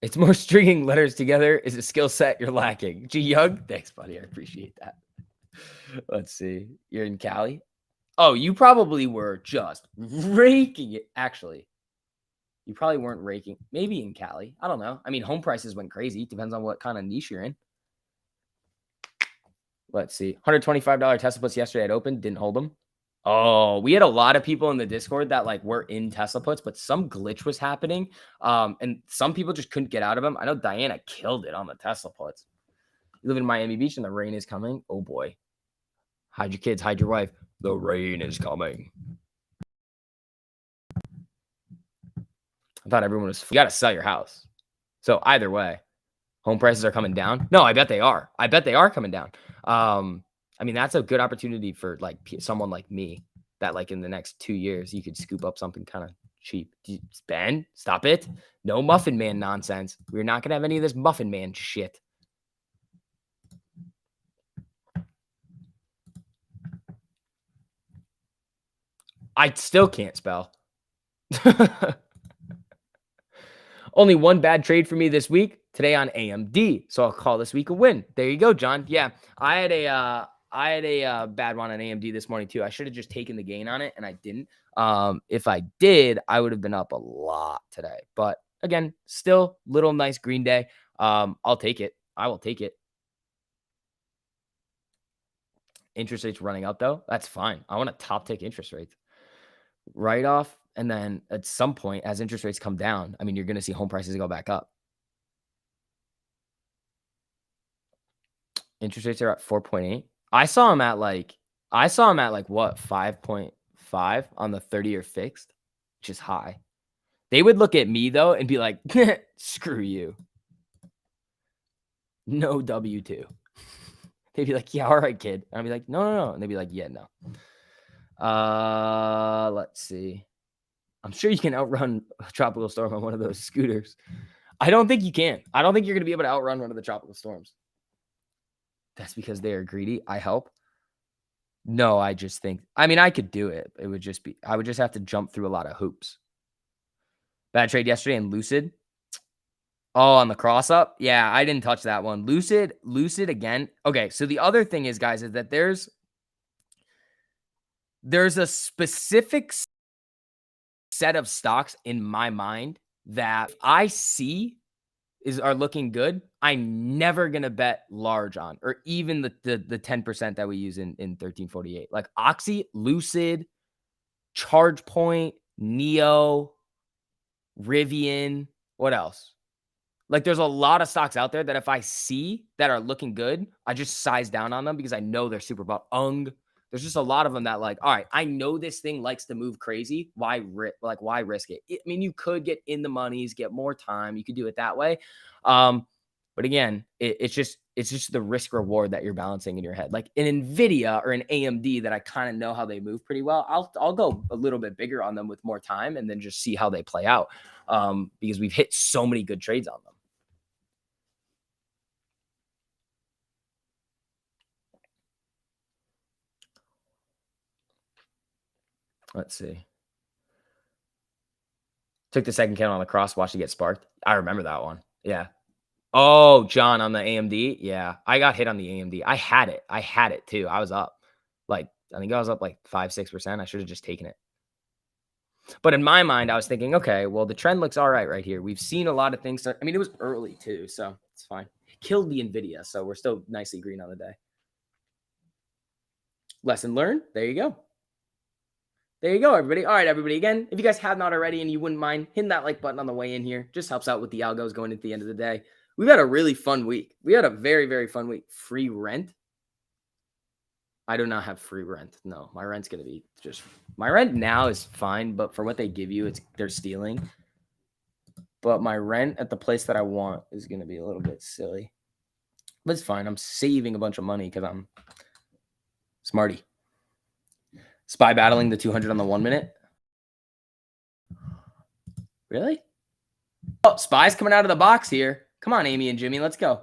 It's more stringing letters together is a skill set you're lacking. G Young, thanks, buddy. I appreciate that. Let's see. You're in Cali? Oh, you probably were just raking it. Actually, you probably weren't raking. Maybe in Cali. I don't know. I mean, home prices went crazy. Depends on what kind of niche you're in. Let's see. $125 Tesla puts yesterday at open. Didn't hold them. Oh, we had a lot of people in the Discord that like were in Tesla puts, but some glitch was happening. And some people just couldn't get out of them. I know Diana killed it on the Tesla puts. You live in Miami Beach and the rain is coming. Oh boy. Hide your kids, hide your wife. The rain is coming. I thought everyone was. You got to sell your house. So either way, home prices are coming down. No, I bet they are. I bet they are coming down. I mean, that's a good opportunity for like someone like me that like in the next 2 years, you could scoop up something kind of cheap. Ben, stop it. No Muffin Man nonsense. We're not going to have any of this Muffin Man shit. I still can't spell. Only one bad trade for me this week today on AMD. So I'll call this week a win. There you go, John. Yeah, I had a bad one on AMD this morning too. I should have just taken the gain on it and I didn't. If I did, I would have been up a lot today. But again, still little nice green day. I'll take it. I will take it. Interest rates running up though. That's fine. I want to top tick interest rates. Write off. And then at some point, as interest rates come down, I mean, you're going to see home prices go back up. Interest rates are at 4.8. I saw them at like what, 5.5 on the 30-year fixed, which is high. They would look at me though and be like, screw you. No W2. They'd be like, yeah, all right, kid. And I'd be like, no. And they'd be like, yeah, no. Let's see. I'm sure you can outrun a tropical storm on one of those scooters. I don't think you can. I don't think you're going to be able to outrun one of the tropical storms. That's because they are greedy. I help. No, I just think, I mean, I could do it. It would just be, I would just have to jump through a lot of hoops. Bad trade yesterday in Lucid. Oh, on the cross up. Yeah, I didn't touch that one. Lucid again. Okay. So the other thing is, guys, is that there's a specific set of stocks in my mind that I see are looking good. I'm never gonna bet large on, or even the 10% that we use in 1348. Like Oxy, Lucid, ChargePoint, Neo, Rivian. What else? Like there's a lot of stocks out there that if I see that are looking good, I just size down on them because I know they're super bought. There's just a lot of them that like, all right, I know this thing likes to move crazy. Why risk it? I mean, you could get in the monies, get more time. You could do it that way. But again, it's just the risk reward that you're balancing in your head. Like an Nvidia or an AMD that I kind of know how they move pretty well. I'll go a little bit bigger on them with more time and then just see how they play out. Because we've hit so many good trades on them. Let's see. Took the second count on the cross, watched it get sparked. I remember that one. Yeah. Oh, John on the AMD. Yeah. I got hit on the AMD. I had it too. I was up. Like, I think I was up like 5-6%. I should have just taken it. But in my mind, I was thinking, okay, well, the trend looks all right here. We've seen a lot of things. I mean, it was early too, so it's fine. Killed the Nvidia, so we're still nicely green on the day. Lesson learned. There you go. There you go, everybody. All right, everybody. Again, if you guys have not already and you wouldn't mind hitting that like button on the way in here, just helps out with the algos going at the end of the day. We've had a really fun week. We had a very, very fun week. Free rent. I do not have free rent. No, my rent's going to be just, my rent now is fine, but for what they give you, they're stealing. But my rent at the place that I want is going to be a little bit silly. But it's fine. I'm saving a bunch of money because I'm smarty. Spy battling the 200 on the 1 minute. Really? Oh, Spy's coming out of the box here. Come on, Amy and Jimmy. Let's go.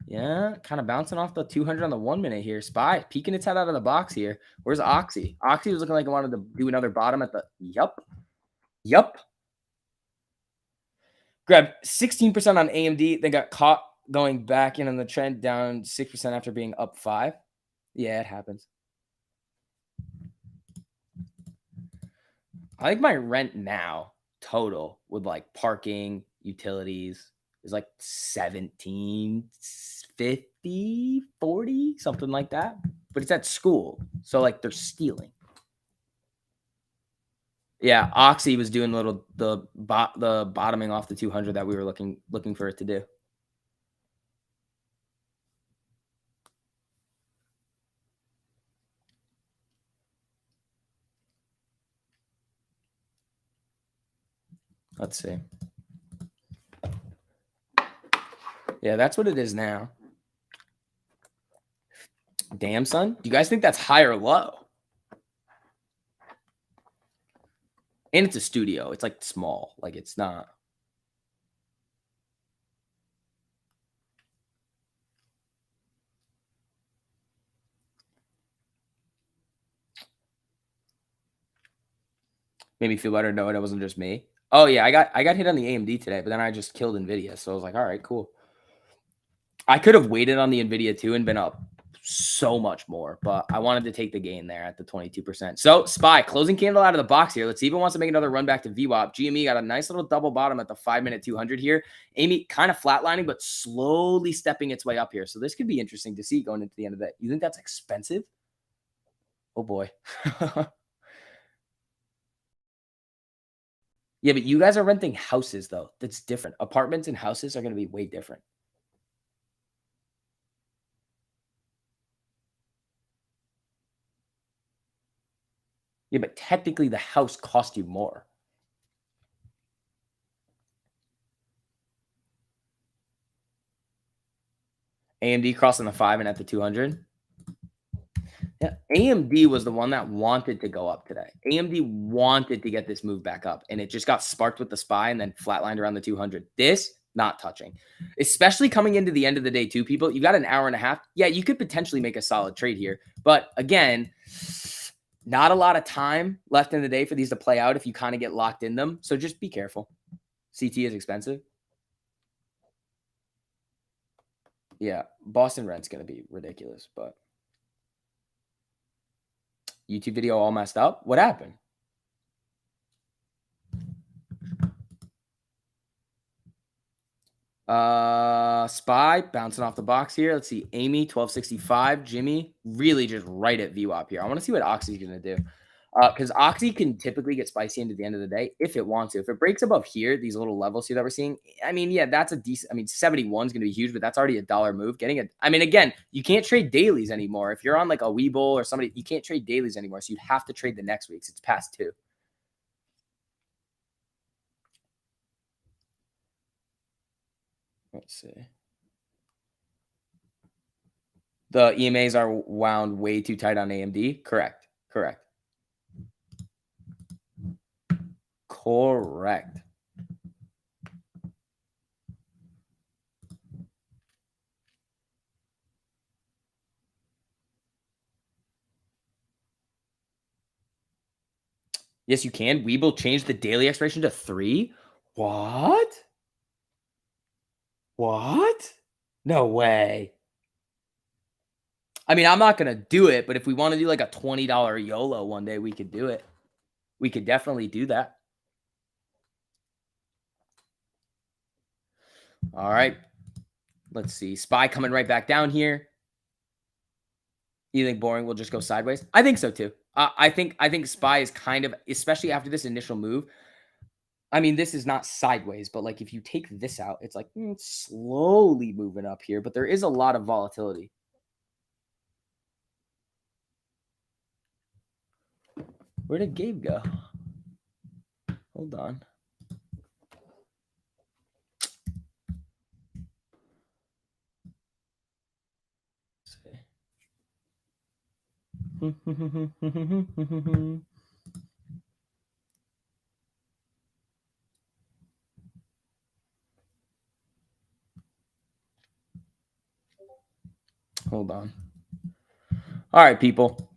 Yeah, kind of bouncing off the 200 on the 1 minute here. Spy peeking its head out of the box here. Where's Oxy? Oxy was looking like it wanted to do another bottom at the. Yup. Grabbed 16% on AMD. Then got caught going back in on the trend, down 6% after being up 5. Yeah, it happens. I think my rent now total with like parking, utilities is like 17 50, 40, something like that. But it's at school. So like they're stealing. Yeah, Oxy was doing the bottoming off the 200 that we were looking for it to do. Let's see. Yeah, that's what it is now. Damn, son. Do you guys think that's high or low? And it's a studio. It's like small. Like it's not. Made me feel better. No, it wasn't just me. Oh yeah, I got hit on the AMD today, but then I just killed Nvidia. So I was like, all right, cool. I could have waited on the Nvidia too and been up so much more, but I wanted to take the gain there at the 22%. So SPY closing candle out of the box here. Let's see if it wants to make another run back to VWAP. GME got a nice little double bottom at the 5-minute 200 here. Amy kind of flatlining, but slowly stepping its way up here. So this could be interesting to see going into the end of the day. You think that's expensive? Oh boy. Yeah, but you guys are renting houses though. That's different. Apartments and houses are going to be way different. Yeah, but technically the house cost you more. AMD crossing the 5 and at the 200. Yeah, AMD was the one that wanted to go up today. AMD wanted to get this move back up, and it just got sparked with the SPY and then flatlined around the 200. This, not touching. Especially coming into the end of the day, too, people. You got an hour and a half. Yeah, you could potentially make a solid trade here. But again, not a lot of time left in the day for these to play out if you kind of get locked in them. So just be careful. CT is expensive. Yeah, Boston rent's going to be ridiculous, but YouTube video all messed up. What happened? SPY bouncing off the box here. Let's see. Amy 1265. Jimmy really just right at VWAP here. I want to see what Oxy's going to do. Because Oxy can typically get spicy into the end of the day if it wants to. If it breaks above here, these little levels here that we're seeing, I mean, yeah, that's a decent. I mean, 71 is going to be huge, but that's already a dollar move. I mean, again, you can't trade dailies anymore. If you're on like a Webull or somebody, you can't trade dailies anymore. So you have to trade the next week's. It's past 2. Let's see. The EMAs are wound way too tight on AMD. Correct. Yes, you can. Webull changed the daily expiration to 3. What? No way. I mean, I'm not going to do it, but if we want to do like a $20 YOLO one day, we could do it. We could definitely do that. All right. Let's see. SPY coming right back down here. You think boring will just go sideways? I think so too. I think SPY is kind of, especially after this initial move. I mean, this is not sideways, but like if you take this out, it's like slowly moving up here, but there is a lot of volatility. Where did Gabe go? Hold on. Hold on. All right, people.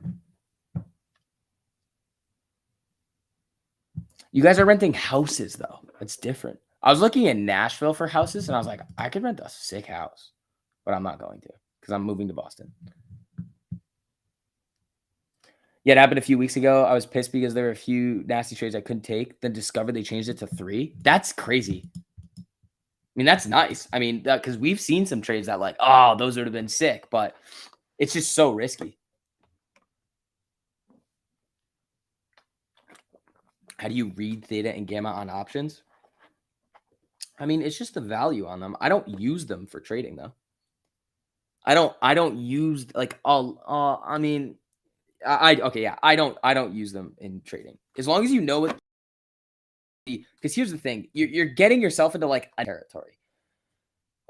You guys are renting houses, though. It's different. I was looking in Nashville for houses, and I was like, I could rent a sick house, but I'm not going to because I'm moving to Boston. Yeah, it happened a few weeks ago. I was pissed because there were a few nasty trades I couldn't take. Then discovered they changed it to 3. That's crazy. mean, that's nice. I mean, because we've seen some trades that like, oh, those would have been sick, but it's just so risky. How do you read theta and gamma on options? I mean, it's just the value on them. I don't use them for trading though. I don't use like all I mean, okay, yeah. I don't use them in trading. As long as you know what, because here's the thing. You're getting yourself into like a territory.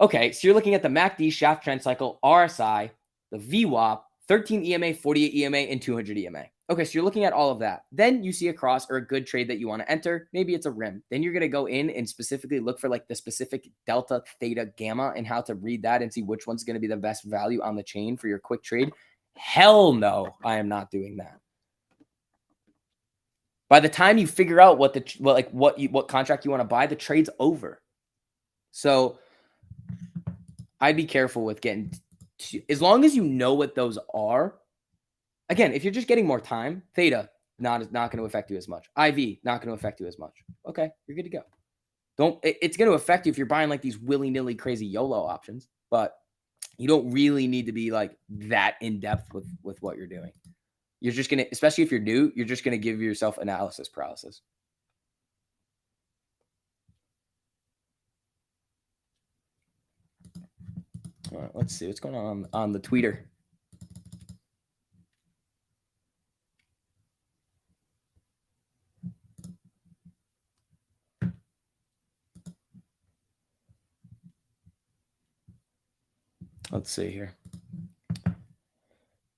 Okay, so you're looking at the MACD, shaft trend cycle, RSI, the VWAP, 13 EMA, 48 EMA, and 200 EMA. Okay, so you're looking at all of that. Then you see a cross or a good trade that you want to enter. Maybe it's a rim. Then you're going to go in and specifically look for like the specific delta, theta, gamma, and how to read that and see which one's going to be the best value on the chain for your quick trade. Hell no, I am not doing that. By the time you figure out what contract you want to buy, the trade's over. So I'd be careful with getting as long as you know what those are. Again, if you're just getting more time, theta not going to affect you as much. IV not going to affect you as much. Okay, you're good to go. It's going to affect you if you're buying like these willy-nilly crazy YOLO options, but you don't really need to be like that in depth with what you're doing. You're just going to, especially if you're new, you're just going to give yourself analysis paralysis. All right, let's see what's going on the Twitter. Let's see here.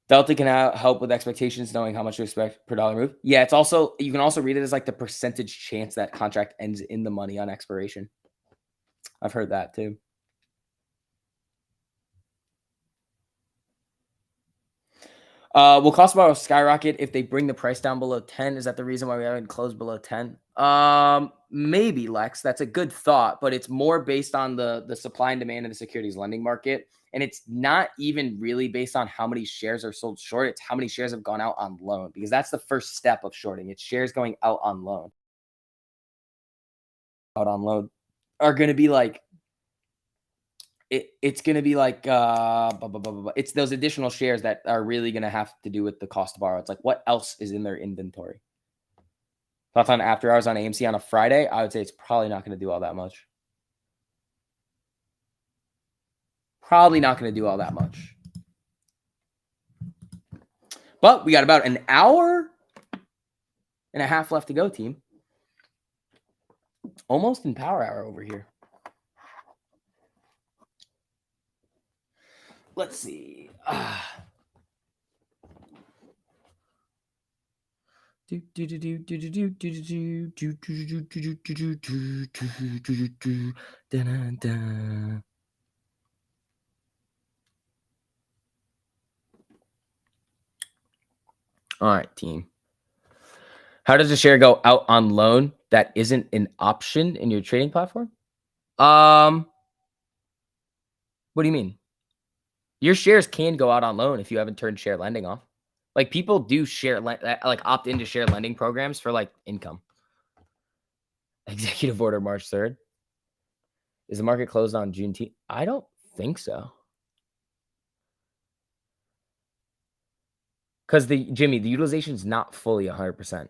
Delta can help with expectations, knowing how much to expect per dollar move. Yeah, it's also, you can also read it as like the percentage chance that contract ends in the money on expiration. I've heard that too. Will cost borrow skyrocket if they bring the price down below 10? Is that the reason why we haven't closed below 10? Maybe, Lex. That's a good thought, but it's more based on the supply and demand in the securities lending market. And it's not even really based on how many shares are sold short. It's how many shares have gone out on loan, because that's the first step of shorting. It's shares going out on loan. Out on loan are going to be like, it's going to be like, it's those additional shares that are really going to have to do with the cost to borrow. It's like, what else is in their inventory? Thoughts on after hours on AMC on a Friday? I would say it's probably not going to do all that much. Probably not going to do all that much. But we got about an hour and a half left to go, team. Almost in power hour over here. Let's see. All right, team. How does a share go out on loan that isn't an option in your trading platform? What do you mean? Your shares can go out on loan if you haven't turned share lending off. Like, people do like opt into share lending programs for like income. Executive order March 3rd. Is the market closed on Juneteenth? I don't think so. Because Jimmy, the utilization is not fully 100%.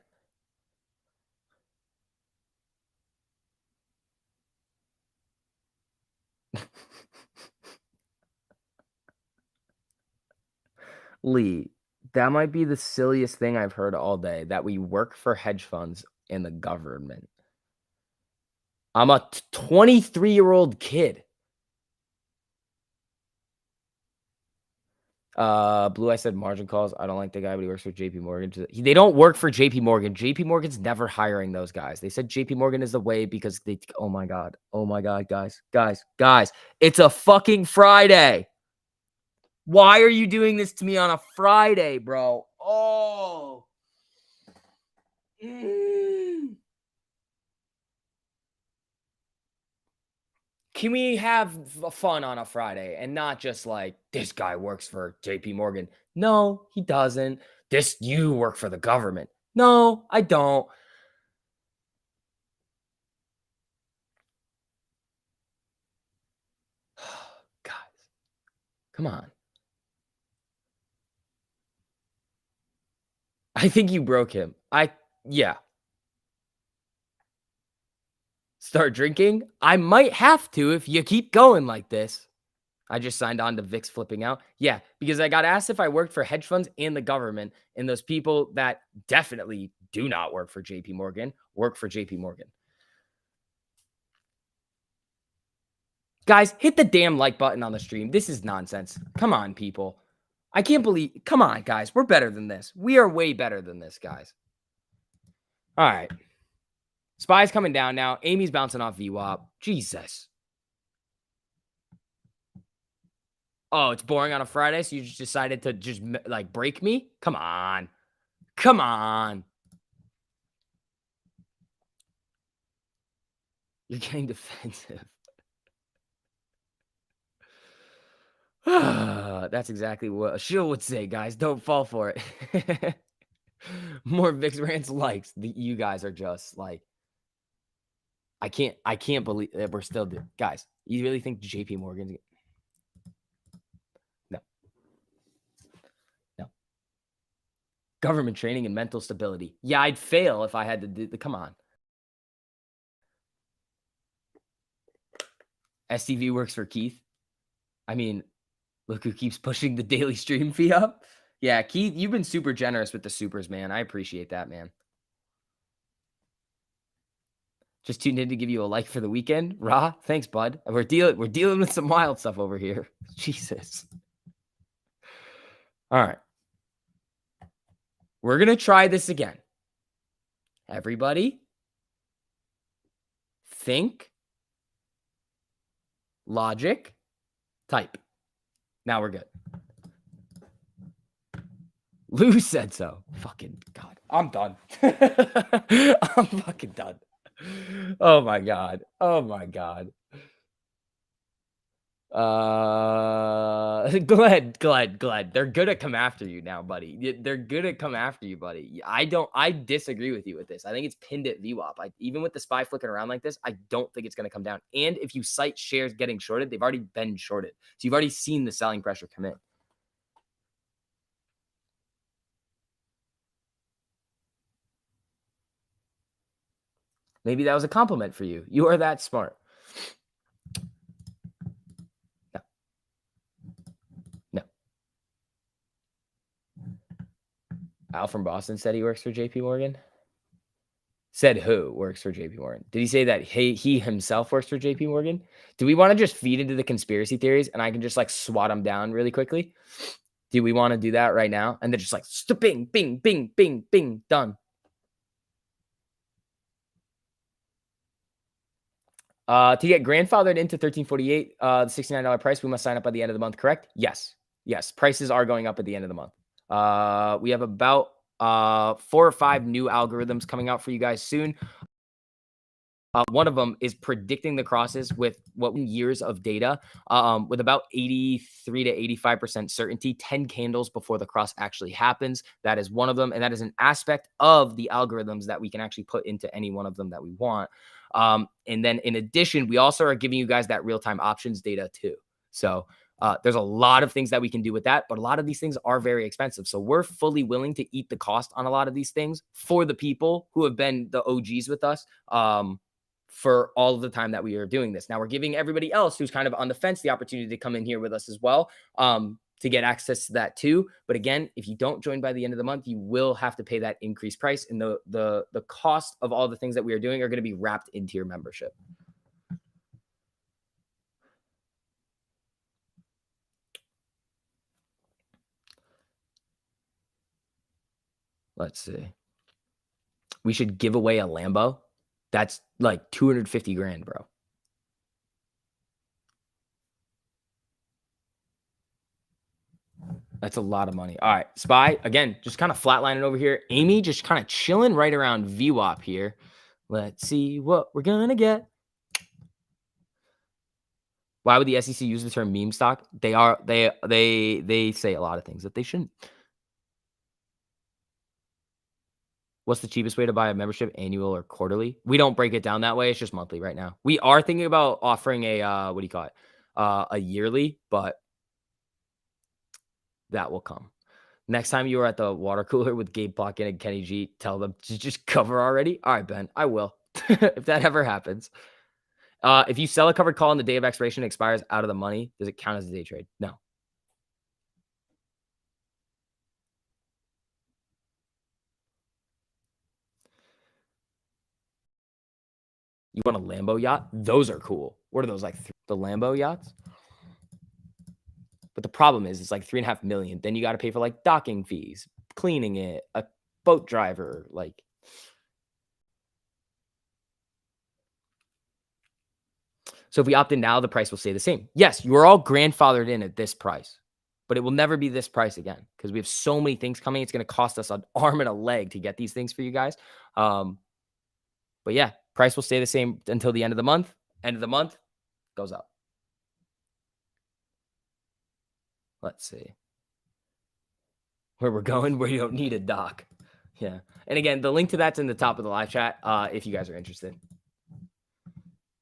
Lee, that might be the silliest thing I've heard all day, that we work for hedge funds and the government. I'm a 23-year-old kid. Blue, I said margin calls. I don't like the guy, but he works for JP Morgan. They don't work for JP Morgan. JP Morgan's never hiring those guys. They said JP Morgan is the way because they, oh my God, guys, it's a fucking Friday. Why are you doing this to me on a Friday, bro? Oh. Can we have fun on a Friday and not just like, this guy works for JP Morgan? No, he doesn't. You work for the government. No, I don't. Come on. I think you broke him. Yeah. Start drinking? I might have to if you keep going like this. I just signed on to VIX flipping out. Yeah, because I got asked if I worked for hedge funds and the government, and those people that definitely do not work for JP Morgan work for JP Morgan. Guys, hit the damn like button on the stream. This is nonsense. Come on, people. I can't believe. Come on, guys. We're better than this. We are way better than this, guys. All right. Spy's coming down now. Amy's bouncing off VWAP. Jesus. Oh, it's boring on a Friday, so you just decided to just, like, break me? Come on. Come on. You're getting defensive. That's exactly what a shill would say, guys. Don't fall for it. More VIX rants likes. You guys are just like, I can't believe that we're still doing. Guys, you really think JP Morgan's no. No. Government training and mental stability. Yeah, I'd fail if I had to do the come on. STV works for Keith. I mean, look who keeps pushing the daily stream fee up. Yeah, Keith, you've been super generous with the supers, man. I appreciate that, man. Just tuned in to give you a like for the weekend. Raw, thanks, bud. We're dealing with some wild stuff over here. Jesus. All right. We're going to try this again. Everybody, think, logic, type. Now we're good. Lou said so. Fucking God. I'm done. I'm fucking done. Oh my God. Oh my God. Glad. They're good at come after you now, buddy. They're good at come after you, buddy. I disagree with you with this. I think it's pinned at VWAP. Even with the SPY flicking around like this, I don't think it's going to come down. And if you cite shares getting shorted, they've already been shorted. So you've already seen the selling pressure come in. Maybe that was a compliment for you. You are that smart. No. Al from Boston said he works for JP Morgan. Said who works for JP Morgan? Did he say that he himself works for JP Morgan? Do we want to just feed into the conspiracy theories and I can just like swat them down really quickly? Do we want to do that right now? And they're just like, bing, bing, bing, bing, bing, done. To get grandfathered into 1348, the $69 price, we must sign up by the end of the month, correct? Yes. Yes. Prices are going up at the end of the month. We have about 4 or 5 new algorithms coming out for you guys soon. One of them is predicting the crosses with years of data with about 83 to 85% certainty, 10 candles before the cross actually happens. That is one of them. And that is an aspect of the algorithms that we can actually put into any one of them that we want. And then in addition, we also are giving you guys that real-time options data too. So there's a lot of things that we can do with that, but a lot of these things are very expensive. So we're fully willing to eat the cost on a lot of these things for the people who have been the OGs with us for all of the time that we are doing this. Now we're giving everybody else who's kind of on the fence the opportunity to come in here with us as well to get access to that too. But again, if you don't join by the end of the month, you will have to pay that increased price, and the cost of all the things that we are doing are going to be wrapped into your membership. Let's see. We should give away a Lambo. That's like 250 grand, bro. That's a lot of money. All right. SPY, again, just kind of flatlining over here. Amy just kind of chilling right around VWAP here. Let's see what we're going to get. Why would the SEC use the term meme stock? They say a lot of things that they shouldn't. What's the cheapest way to buy a membership, annual or quarterly? We don't break it down that way. It's just monthly right now. We are thinking about offering a, what do you call it? A yearly, but That will come. Next time you are at the water cooler with Gabe Plotkin and Kenny G, tell them to just cover already. All right, Ben, I will. If that ever happens. If you sell a covered call on the day of expiration, it expires out of the money. Does it count as a day trade? No. You want a Lambo yacht? Those are cool. What are those like? The Lambo yachts? But the problem is, it's like $3.5 million. Then you got to pay for like docking fees, cleaning it, a boat driver. Like, so if we opt in now, the price will stay the same. Yes, you are all grandfathered in at this price, but it will never be this price again because we have so many things coming. It's going to cost us an arm and a leg to get these things for you guys. But yeah, price will stay the same until the end of the month. End of the month goes up. Let's see where we're going, where you don't need a dock. Yeah. And again, the link to that's in the top of the live chat if you guys are interested.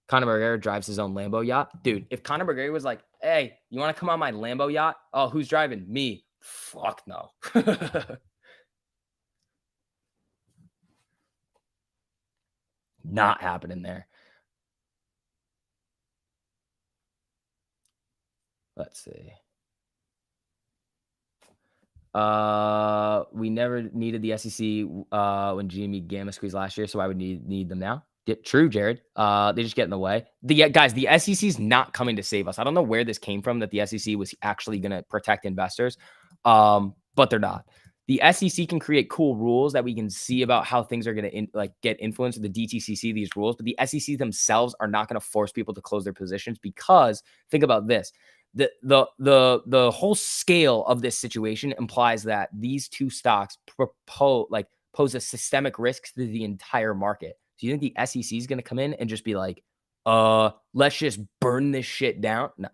Conor McGregor drives his own Lambo yacht. Dude, if Conor McGregor was like, hey, you want to come on my Lambo yacht? Oh, who's driving? Me. Fuck no. Not happening there. Let's see. We never needed the SEC when GME Gamma squeezed last year, so I would need them now. True, Jared. They just get in the way. Guys, the SEC is not coming to save us. I don't know where this came from that the SEC was actually going to protect investors, but they're not. The SEC can create cool rules that we can see about how things are going to get influenced with the DTCC, these rules, but the SEC themselves are not going to force people to close their positions because think about this. The whole scale of this situation implies that these two stocks pose a systemic risk to the entire market. Do you think the SEC is going to come in and just be like, let's just burn this shit down? No.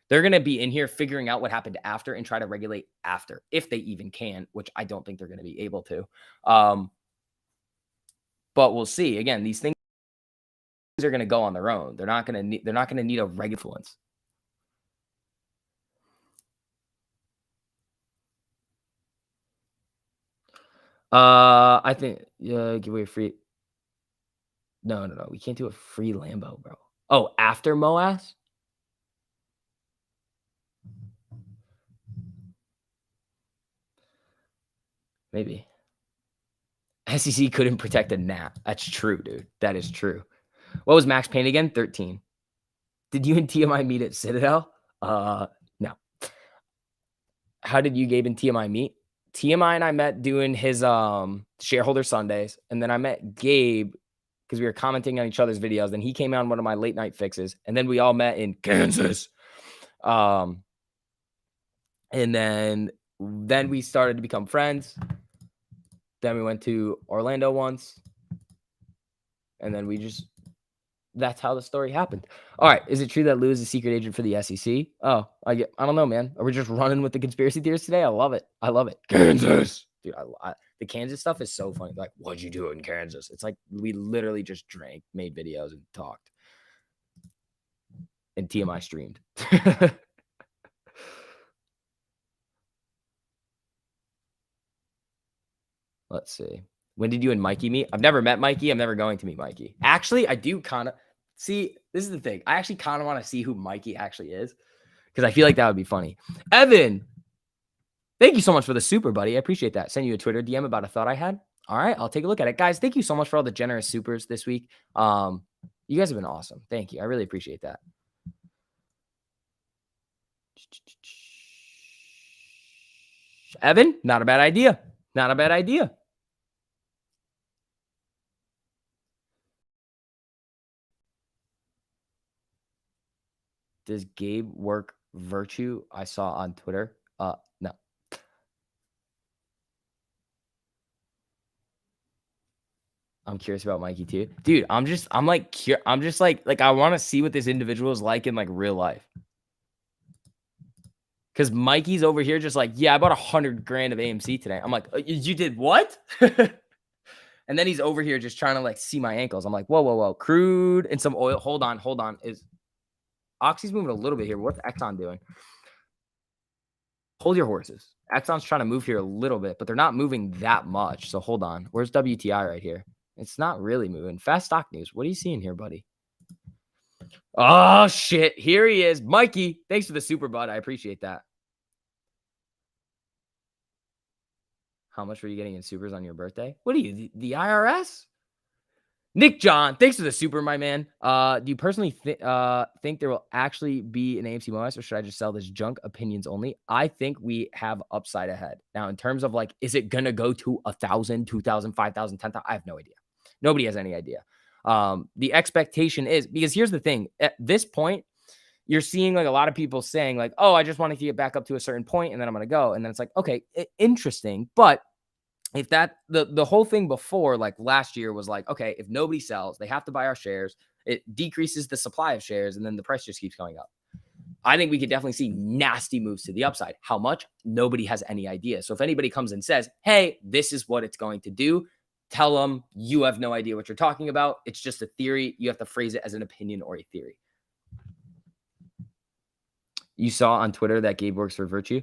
They're going to be in here figuring out what happened after and try to regulate after, if they even can, which I don't think they're going to be able to. But we'll see. Again, these things are going to go on their own. They're not going to need a regular influence. I think give away a free. No. We can't do a free Lambo, bro. Oh, after MOAS? Maybe. SEC couldn't protect a gnat. That's true, dude. That is true. What was Max Payne again? 13. Did you and TMI meet at Citadel? No. How did you, Gabe, and TMI meet? TMI and I met doing his shareholder Sundays, and then I met Gabe because we were commenting on each other's videos. Then he came on one of my late night fixes, and then we all met in Kansas. And then we started to become friends. Then we went to Orlando once, and then that's how the story happened. All right. Is it true that Lou is a secret agent for the SEC? Oh, I don't know, man. Are we just running with the conspiracy theories today? I love it. Kansas. Dude, the Kansas stuff is so funny. Like, what'd you do in Kansas? It's like we literally just drank, made videos, and talked. And TMI streamed. Let's see. When did you and Mikey meet? I've never met Mikey. I'm never going to meet Mikey. Actually, I do kind of see. This is the thing. I actually kind of want to see who Mikey actually is because I feel like that would be funny. Evan, thank you so much for the super, buddy. I appreciate that. Send you a Twitter DM about a thought I had. All right, I'll take a look at it. Guys, thank you so much for all the generous supers this week. You guys have been awesome. Thank you. I really appreciate that. Evan, not a bad idea. Not a bad idea. Does Gabe work virtue? I saw on Twitter. No. I'm curious about Mikey too. Dude, I'm just like I want to see what this individual is like in like real life. Cause Mikey's over here just like, yeah, I bought $100,000 of AMC today. I'm like, you did what? And then he's over here just trying to like see my ankles. I'm like, whoa. Crude and some oil. Hold on. Is Oxy's moving a little bit here. What's Exxon doing? Hold your horses. Exxon's trying to move here a little bit, but they're not moving that much. So hold on. Where's WTI right here? It's not really moving. Fast stock news. What are you seeing here, buddy? Oh, shit. Here he is. Mikey, thanks for the super bud. I appreciate that. How much were you getting in supers on your birthday? What are you, the IRS? Nick John, thanks for the super, my man. Do you personally think there will actually be an AMC bonus, or should I just sell this junk? Opinions only. I think we have upside ahead. Now, in terms of like, is it going to go to 1,000, 2,000, 5,000, 10,000? I have no idea. Nobody has any idea. The expectation is, because here's the thing. At this point, you're seeing like a lot of people saying like, oh, I just want to get back up to a certain point and then I'm going to go. And then it's like, okay, interesting. But if that the whole thing before, like last year, was like, okay, if nobody sells, they have to buy our shares. It decreases the supply of shares, and then the price just keeps going up. I think we could definitely see nasty moves to the upside. How much? Nobody has any idea. So if anybody comes and says, hey, this is what it's going to do, tell them you have no idea what you're talking about. It's just a theory. You have to phrase it as an opinion or a theory. You saw on Twitter that Gabe works for Virtue.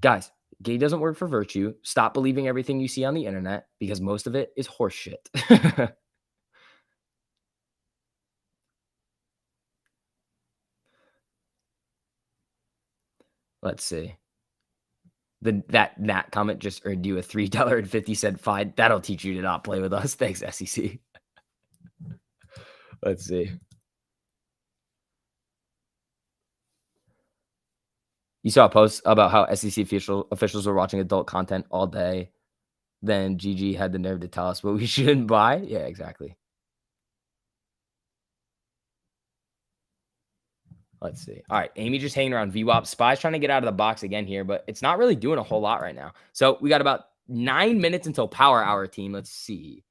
Guys, Gabe doesn't work for Virtue. Stop believing everything you see on the internet, because most of it is horseshit. Let's see. That comment just earned you a $3.50 fine. That'll teach you to not play with us. Thanks, SEC. Let's see. You saw a post about how SEC officials were watching adult content all day. Then GG had the nerve to tell us what we shouldn't buy. Yeah, exactly. Let's see. All right, Amy just hanging around VWAP. Spy's trying to get out of the box again here, but it's not really doing a whole lot right now. So we got about 9 minutes until power hour, team. Let's see.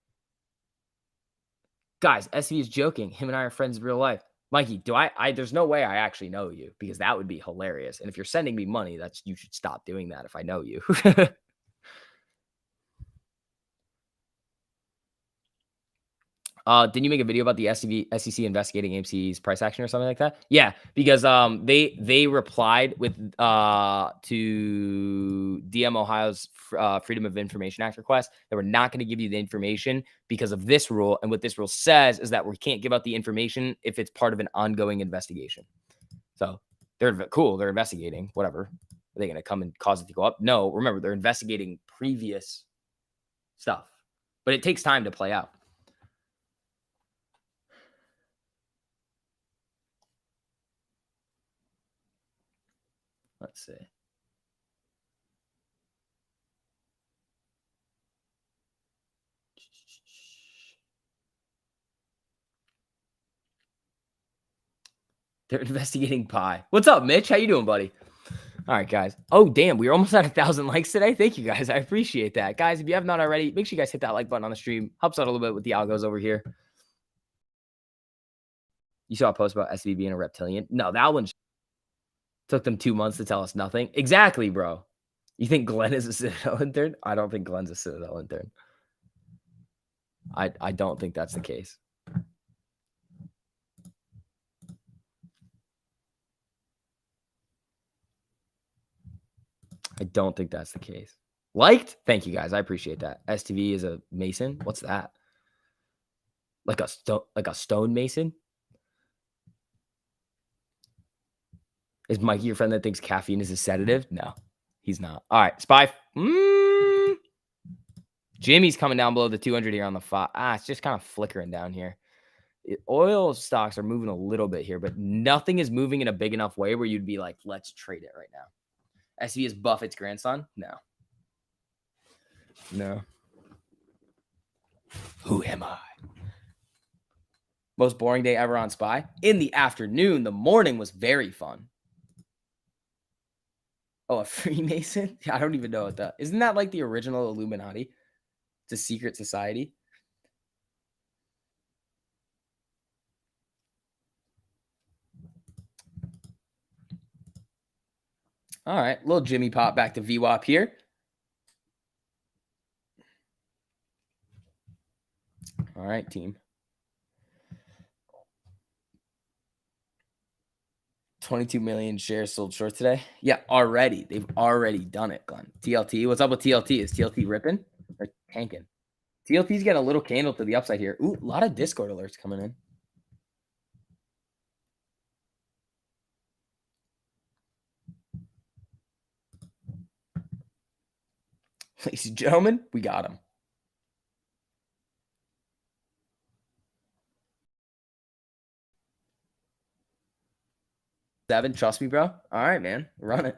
Guys, SV is joking. Him and I are friends in real life. Mikey, there's no way I actually know you, because that would be hilarious. And if you're sending me money, you should stop doing that if I know you. Didn't you make a video about the SEC investigating AMC's price action or something like that? Yeah, because they replied with to DM Ohio's Freedom of Information Act request that we're not going to give you the information because of this rule. And what this rule says is that we can't give out the information if it's part of an ongoing investigation. So they're cool. They're investigating. Whatever. Are they going to come and cause it to go up? No. Remember, they're investigating previous stuff, but it takes time to play out. Let's see. They're investigating pie. What's up, Mitch? How you doing, buddy? All right, guys. Oh, damn. We're almost at 1,000 likes today. Thank you, guys. I appreciate that. Guys, if you have not already, make sure you guys hit that like button on the stream. Helps out a little bit with the algos over here. You saw a post about SV being a reptilian? No, that one took them 2 months to tell us nothing. Exactly, bro. You think Glenn is a Citadel intern? I don't think Glenn's a Citadel intern. I don't think that's the case. I don't think that's the case. Liked? Thank you, guys. I appreciate that. STV is a Mason? What's that? Like a stone Mason? Is Mikey your friend that thinks caffeine is a sedative? No, he's not. All right, Spy. Jimmy's coming down below the 200 here on the 5. It's just kind of flickering down here. Oil stocks are moving a little bit here, but nothing is moving in a big enough way where you'd be like, let's trade it right now. SV is Buffett's grandson? No. Who am I? Most boring day ever on Spy? In the afternoon. The morning was very fun. Oh, a Freemason? I don't even know what that is. Isn't that like the original Illuminati? It's a secret society. All right, little Jimmy pop back to VWAP here. All right, team. 22 million shares sold short today. Yeah, already. They've already done it, Glenn. TLT. What's up with TLT? Is TLT ripping or tanking? TLT's getting a little candle to the upside here. Ooh, a lot of Discord alerts coming in. Ladies and gentlemen, we got him. Seven, trust me, bro. All right, man. Run it.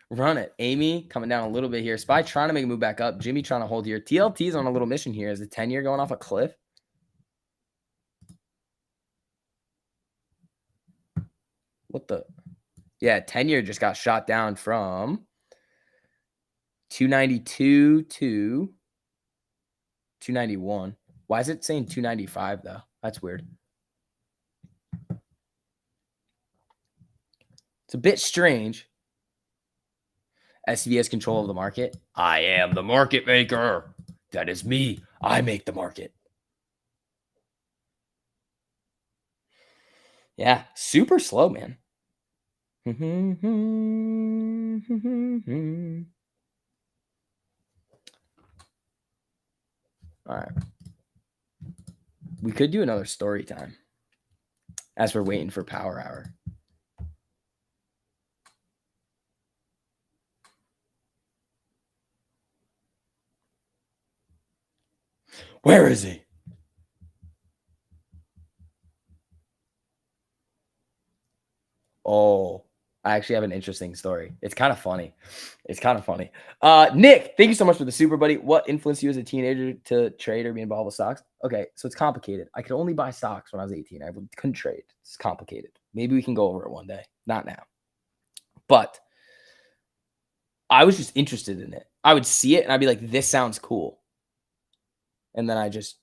Run it. Amy coming down a little bit here. Spy trying to make a move back up. Jimmy trying to hold here. TLT's on a little mission here. Is the 10-year going off a cliff? What the? Yeah, 10-year just got shot down from 292 to 291. Why is it saying 295 though? That's weird. It's a bit strange. SCB has control of the market. I am the market maker. That is me. I make the market. Yeah, super slow, man. All right. We could do another story time as we're waiting for Power Hour. Where is he? Oh, I actually have an interesting story. It's kind of funny. Nick, thank you so much for the super, buddy. What influenced you as a teenager to trade or be involved with stocks? Okay, so it's complicated. I could only buy stocks when I was 18. I couldn't trade. It's complicated. Maybe we can go over it one day. Not now. But I was just interested in it. I would see it and I'd be like, this sounds cool. And then I just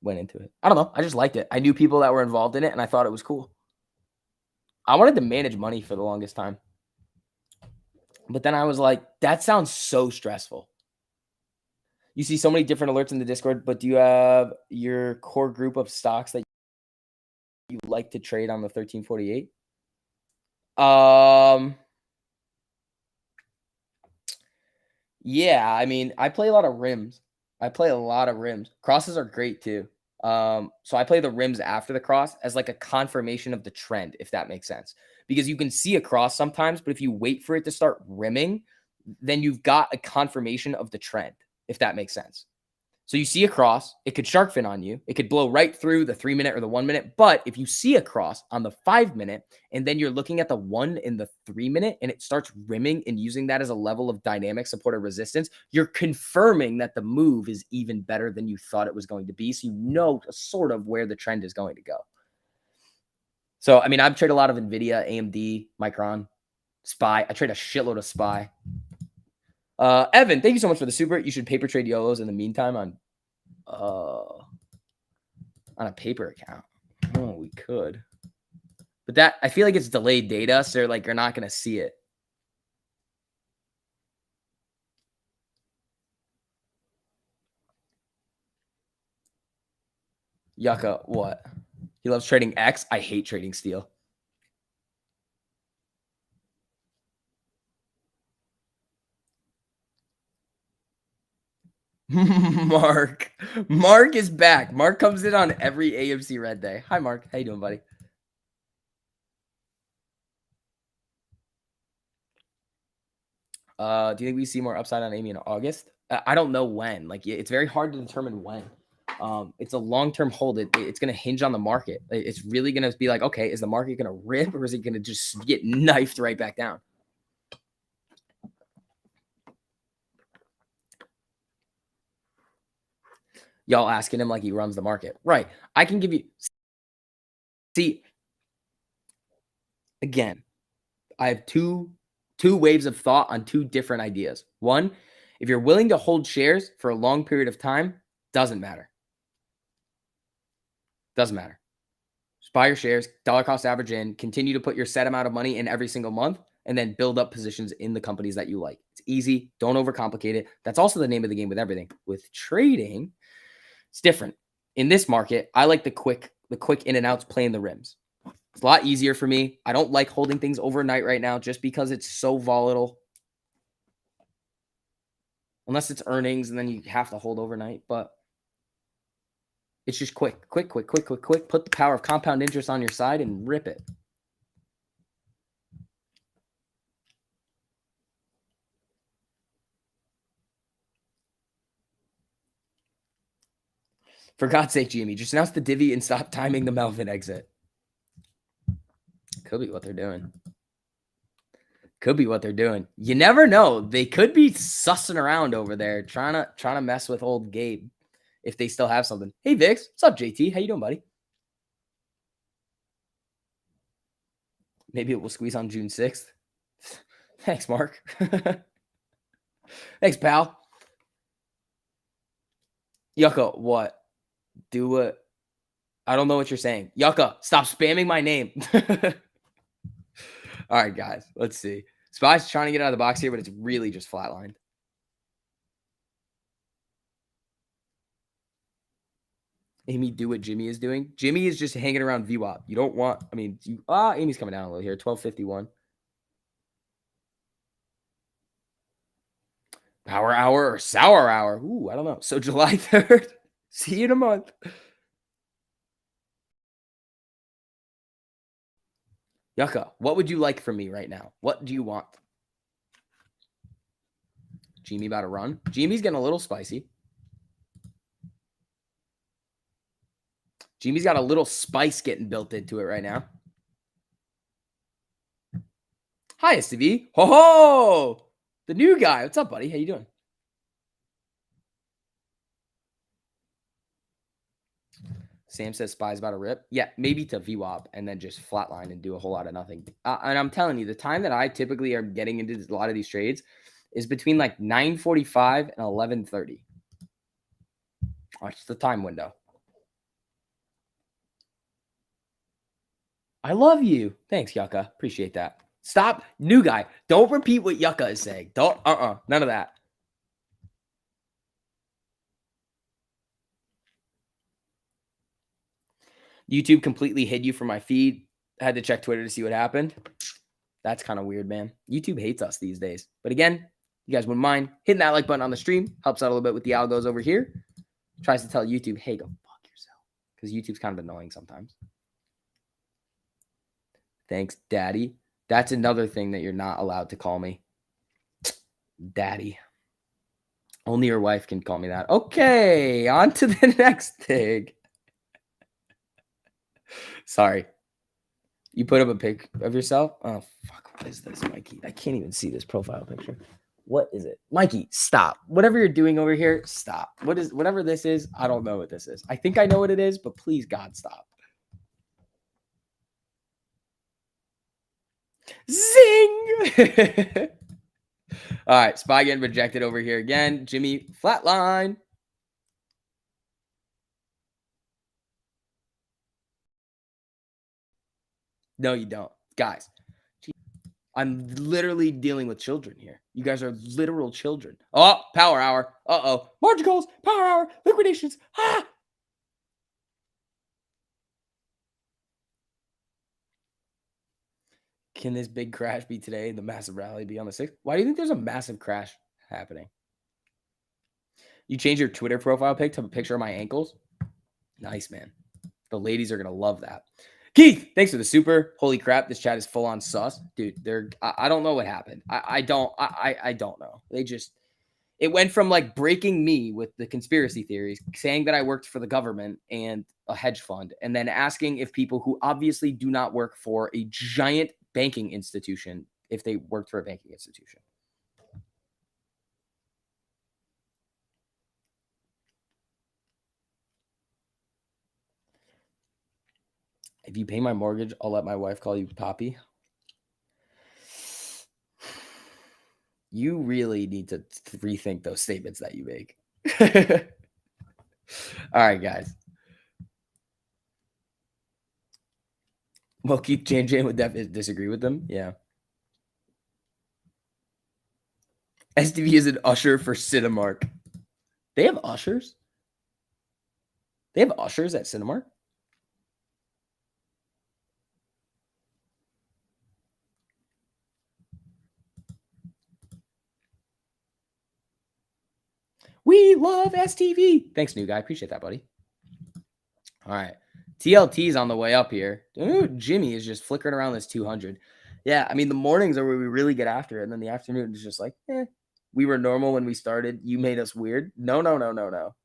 went into it. I don't know. I just liked it. I knew people that were involved in it and I thought it was cool. I wanted to manage money for the longest time. But then I was like, that sounds so stressful. You see so many different alerts in the Discord, but do you have your core group of stocks that you like to trade on the 1348? Yeah, I mean, I play a lot of rims. Crosses are great too. So I play the rims after the cross as like a confirmation of the trend, if that makes sense. Because you can see a cross sometimes, but if you wait for it to start rimming, then you've got a confirmation of the trend, if that makes sense. So you see a cross, it could shark fin on you. It could blow right through the 3 minute or the 1 minute. But if you see a cross on the 5 minute and then you're looking at the 1 in the 3 minute and it starts rimming and using that as a level of dynamic support or resistance, you're confirming that the move is even better than you thought it was going to be. So you know sort of where the trend is going to go. So, I mean, I've traded a lot of NVIDIA, AMD, Micron, SPY. I trade a shitload of SPY. Evan, thank you so much for the super. You should paper trade YOLOs in the meantime on a paper account. Oh, we could. But that, I feel like it's delayed data, so like you're not going to see it. Yucca, what? He loves trading X. I hate trading steel. Mark is back. Mark comes in on every AMC Red Day. Hi, Mark. How you doing, buddy? Do you think we see more upside on Amy in August? I don't know when. Like, it's very hard to determine when. It's a long-term hold. It's going to hinge on the market. It's really going to be like, okay, is the market going to rip or is it going to just get knifed right back down? Y'all asking him like he runs the market. Right. I can give you. See, again, I have two waves of thought on two different ideas. One, if you're willing to hold shares for a long period of time, doesn't matter. Doesn't matter. Just buy your shares, dollar cost average in, continue to put your set amount of money in every single month, and then build up positions in the companies that you like. It's easy. Don't overcomplicate it. That's also the name of the game with everything. With trading, it's different. In this market, I like the quick in and outs playing the rims. It's a lot easier for me. I don't like holding things overnight right now just because it's so volatile. Unless it's earnings and then you have to hold overnight. But it's just quick. Put the power of compound interest on your side and rip it. For God's sake, Jimmy, just announce the divvy and stop timing the Melvin exit. Could be what they're doing. You never know. They could be sussing around over there, trying to mess with old Gabe if they still have something. Hey Vix, what's up, JT? How you doing, buddy? Maybe it will squeeze on June 6th. Thanks, Mark. Thanks, pal. Yucca, what? Do what? I don't know what you're saying. Yucca, stop spamming my name. All right, guys, let's see. Spy's trying to get out of the box here, but it's really just flatlined. Amy, do what Jimmy is doing. Jimmy is just hanging around VWAP. You don't want, I mean, Amy's coming down a little here. 1251. Power hour or sour hour? Ooh, I don't know. So July 3rd. See you in a month. Yucca, what would you like from me right now? What do you want? Jimmy about to run. Jimmy's getting a little spicy. Jimmy's got a little spice getting built into it right now. Hi, STV. Ho ho! The new guy. What's up, buddy? How you doing? Sam says Spy's about to rip. Yeah, maybe to VWAP and then just flatline and do a whole lot of nothing. And I'm telling you, the time that I typically am getting into a lot of these trades is between like 9:45 and 11:30. Watch the time window. I love you. Thanks, Yucca. Appreciate that. Stop. New guy. Don't repeat what Yucca is saying. Don't. None of that. YouTube completely hid you from my feed. I had to check Twitter to see what happened. That's kind of weird, man. YouTube hates us these days. But again, you guys wouldn't mind hitting that like button on the stream. Helps out a little bit with the algos over here. Tries to tell YouTube, hey, go fuck yourself. Because YouTube's kind of annoying sometimes. Thanks, Daddy. That's another thing that you're not allowed to call me. Daddy. Only your wife can call me that. Okay, on to the next thing. Sorry. You put up a pic of yourself? Oh, fuck. What is this, Mikey? I can't even see this profile picture. What is it? Mikey, stop. Whatever you're doing over here, stop. Whatever this is, I don't know what this is. I think I know what it is, but please, God, stop. Zing! All right, Spy getting rejected over here again. Jimmy, flatline. No, you don't. Guys, I'm literally dealing with children here. You guys are literal children. Oh, power hour. Uh-oh. Margin calls, power hour, liquidations. Ah! Can this big crash be today and the massive rally be on the 6th? Why do you think there's a massive crash happening? You change your Twitter profile pic to a picture of my ankles? Nice, man. The ladies are going to love that. Keith, thanks for the super. Holy crap, this chat is full on sus. Dude, I don't know what happened. I don't know. It went from like breaking me with the conspiracy theories, saying that I worked for the government and a hedge fund, and then asking if people who obviously do not work for a giant banking institution, if they worked for a banking institution. If you pay my mortgage, I'll let my wife call you Poppy. You really need to rethink those statements that you make. All right, guys. Well, Keith Jan would definitely disagree with them. Yeah. STV is an usher for Cinemark. They have ushers? They have ushers at Cinemark? We love STV. Thanks, new guy. Appreciate that, buddy. All right. TLT's on the way up here. Ooh, Jimmy is just flickering around this 200. Yeah, I mean, the mornings are where we really get after it, and then the afternoon is just like, we were normal when we started. You made us weird. No, no, no, no, no.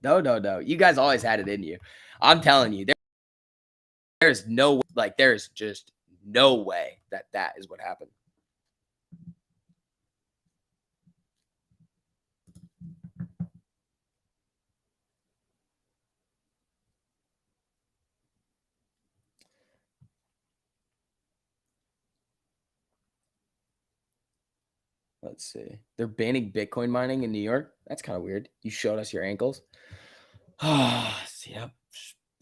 No, no, no. You guys always had it in you. I'm telling you, there's no, like, there's just no way that that is what happened. Let's see. They're banning Bitcoin mining in New York. That's kind of weird. You showed us your ankles. Yep.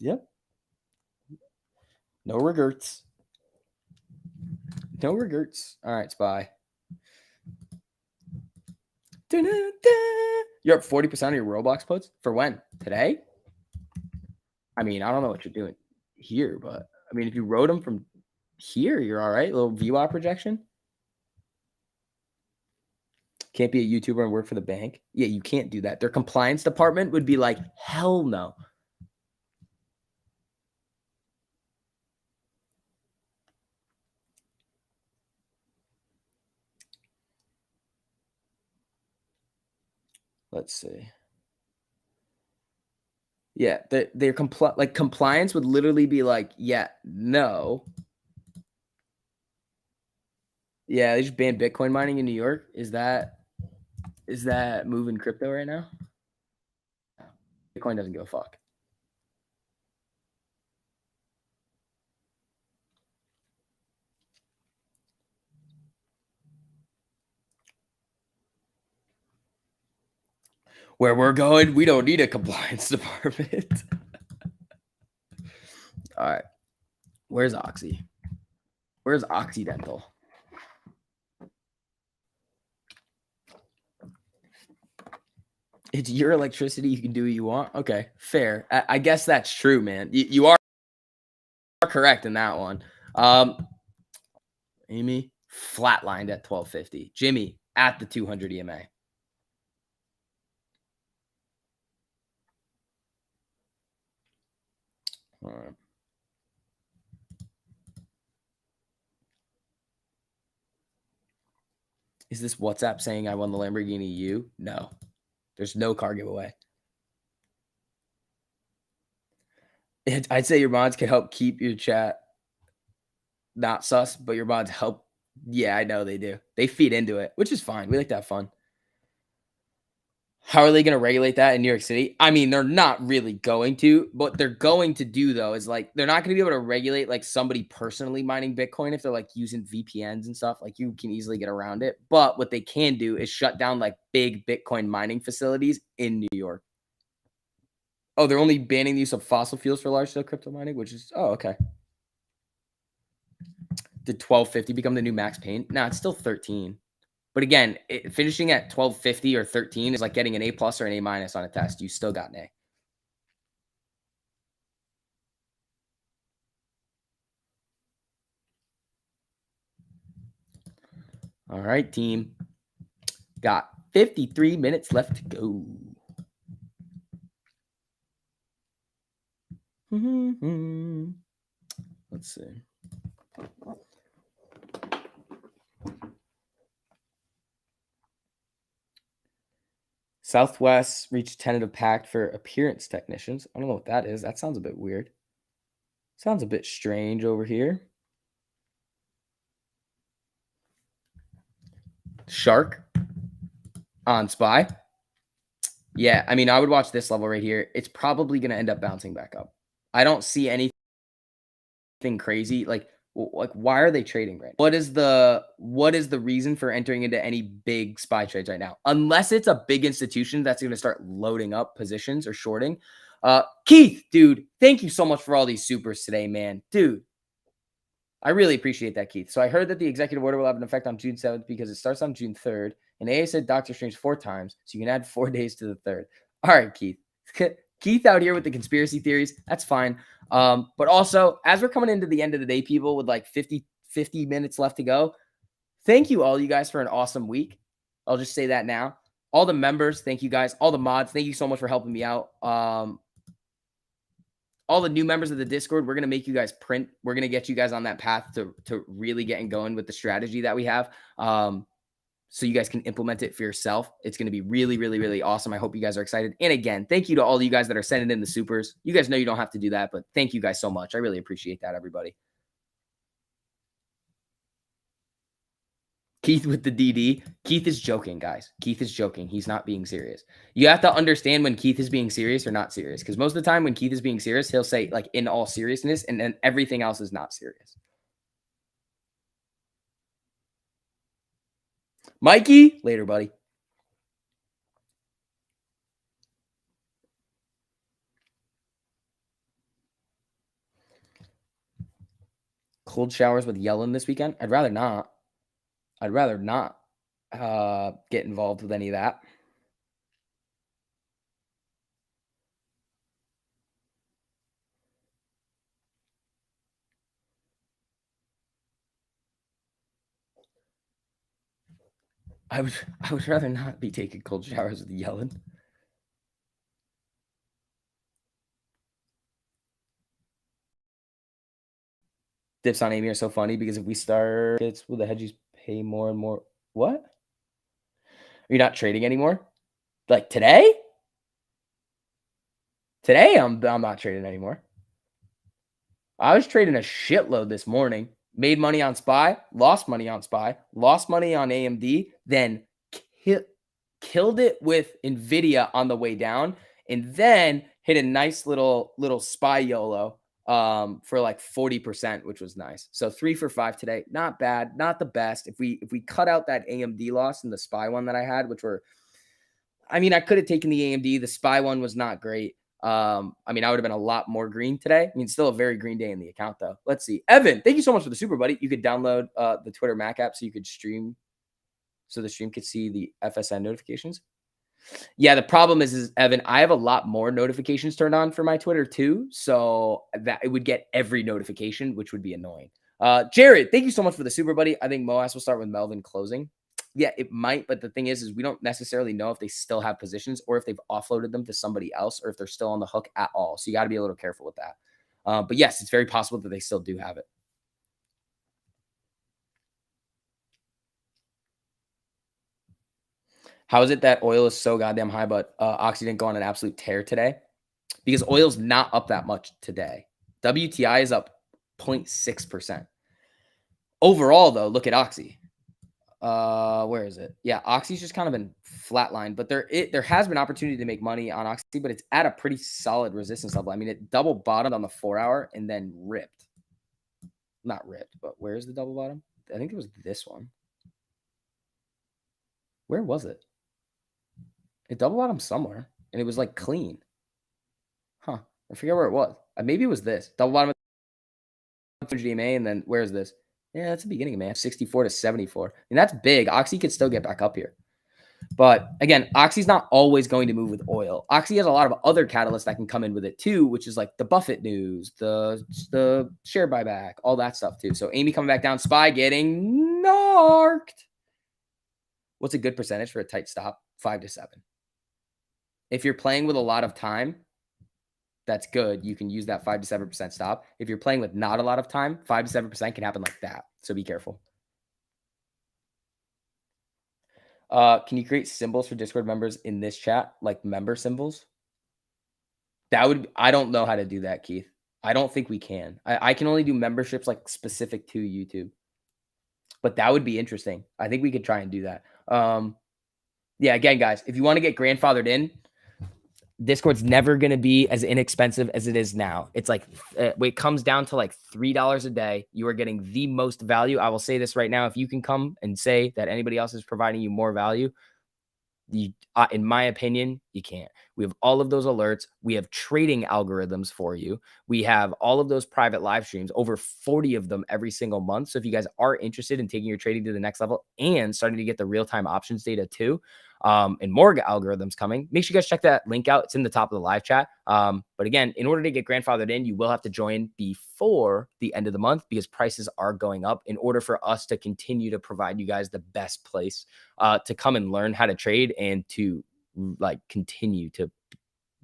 Yep. No regrets. No regrets. All right, Spy. You're up 40% of your Roblox puts for when? Today? I mean, I don't know what you're doing here, but I mean, if you wrote them from here, you're all right. Little VWAP projection. Can't be a YouTuber and work for the bank. Yeah, you can't do that. Their compliance department would be like, hell no. Let's see. Yeah, they're compliance would literally be like, yeah, no. Yeah, they just banned Bitcoin mining in New York. Is that moving crypto right now? No. Bitcoin doesn't give a fuck. Where we're going, we don't need a compliance department. All right. Where's Oxy? Where's Occidental? It's your electricity. You can do what you want. Okay, fair. I guess that's true, man. You are correct in that one. Amy flatlined at 1250. Jimmy at the 200 EMA. All right. Is this WhatsApp saying I won the Lamborghini U? No. There's no car giveaway. I'd say your mods can help keep your chat not sus, but your mods help. Yeah, I know they do. They feed into it, which is fine. We like to have fun. How are they going to regulate that in New York City? I mean, they're not really going to. What they're going to do, though, is like they're not going to be able to regulate like somebody personally mining Bitcoin if they're like using VPNs and stuff. Like you can easily get around it. But what they can do is shut down like big Bitcoin mining facilities in New York. Oh, they're only banning the use of fossil fuels for large scale crypto mining, which is, oh, okay. Did 1250 become the new max pain? No, it's still 13. But again, finishing at 1250 or 13 is like getting an A+ or an A- on a test. You still got an A. All right, team. Got 53 minutes left to go. Let's see. Southwest reached tentative pact for appearance technicians. I don't know what that is. That sounds a bit weird. Sounds a bit strange over here. Shark on Spy. Yeah, I mean, I would watch this level right here. It's probably going to end up bouncing back up. I don't see anything crazy. Like, why are they trading right now? What is the reason for entering into any big SPY trades right now? Unless it's a big institution that's going to start loading up positions or shorting. Keith, dude, thank you so much for all these supers today, man. Dude, I really appreciate that, Keith. So I heard that the executive order will have an effect on June 7th because it starts on June 3rd. And AA said Doctor Strange 4 times, so you can add 4 days to the 3rd. All right, Keith. Keith out here with the conspiracy theories. That's fine. But also, as we're coming into the end of the day, people, with like 50 minutes left to go, thank you all you guys for an awesome week. I'll just say that now. All the members, thank you guys. All the mods, thank you so much for helping me out. All the new members of the Discord, we're going to make you guys print. We're going to get you guys on that path to really getting going with the strategy that we have. So you guys can implement it for yourself. It's going to be really, really, really awesome. I hope you guys are excited. And again, thank you to all you guys that are sending in the supers. You guys know you don't have to do that, but thank you guys so much. I really appreciate that, everybody. Keith with the DD. Keith is joking, guys. Keith is joking. He's not being serious. You have to understand when Keith is being serious or not serious. Because most of the time when Keith is being serious, he'll say, like, in all seriousness, and then everything else is not serious. Mikey, later, buddy. Cold showers with Yellen this weekend? I'd rather not. I'd rather not get involved with any of that. I would rather not be taking cold showers with Yellen. Dips on Amy are so funny because if we start, it's will the hedgies pay more and more? What? Are you not trading anymore? Like today? Today I'm not trading anymore. I was trading a shitload this morning. Made money on SPY, lost money on SPY, lost money on AMD, then killed it with Nvidia on the way down, and then hit a nice little SPY YOLO for like 40%, which was nice. So 3 for 5 today. Not bad, not the best. If we cut out that AMD loss and the SPY one that I had, which were, I mean, I could have taken the AMD. The SPY one was not great. I mean, I would have been a lot more green today. I mean, still a very green day in the account, though. Let's see. Evan, thank you so much for the super, buddy. You could download the Twitter Mac app so you could stream, so the stream could see the FSN notifications. Yeah, the problem is Evan, I have a lot more notifications turned on for my Twitter too, so that it would get every notification, which would be annoying. Jared, thank you so much for the super, buddy. I think Moas will start with Melvin closing. Yeah, it might, but the thing is we don't necessarily know if they still have positions or if they've offloaded them to somebody else or if they're still on the hook at all. So you got to be a little careful with that. But yes, it's very possible that they still do have it. How is it that oil is so goddamn high, but Oxy didn't go on an absolute tear today? Because oil's not up that much today. WTI is up 0.6%. Overall, though, look at Oxy. Where is it? Yeah, Oxy's just kind of been flatlined, but there has been opportunity to make money on Oxy, but it's at a pretty solid resistance level. I mean, it double bottomed on the 4-hour and then ripped. Not ripped, but where's the double bottom? I think it was this one. Where was it? It double bottomed somewhere, and it was like clean. Huh. I forget where it was. Maybe it was this. Double bottom of DMA, and then where's this? Yeah, that's the beginning of May. 64 to 74. And that's big. Oxy could still get back up here. But again, Oxy's not always going to move with oil. Oxy has a lot of other catalysts that can come in with it too, which is like the Buffett news, the share buyback, all that stuff too. So Amy coming back down, SPY getting narked. What's a good percentage for a tight stop? 5 to 7. If you're playing with a lot of time, that's good. You can use that 5 to 7% stop. If you're playing with not a lot of time, 5 to 7% can happen like that. So be careful. Can you create symbols for Discord members in this chat, like member symbols? I don't know how to do that, Keith. I don't think we can. I can only do memberships like specific to YouTube. But that would be interesting. I think we could try and do that. Yeah, again, guys, if you want to get grandfathered in, Discord's never going to be as inexpensive as it is now. It's like it comes down to like $3 a day. You are getting the most value. I will say this right now. If you can come and say that anybody else is providing you more value, in my opinion, you can't. We have all of those alerts. We have trading algorithms for you. We have all of those private live streams, over 40 of them every single month. So if you guys are interested in taking your trading to the next level and starting to get the real-time options data too, and more algorithms coming. Make sure you guys check that link out. It's in the top of the live chat. But again, in order to get grandfathered in, you will have to join before the end of the month because prices are going up in order for us to continue to provide you guys the best place to come and learn how to trade and to like continue to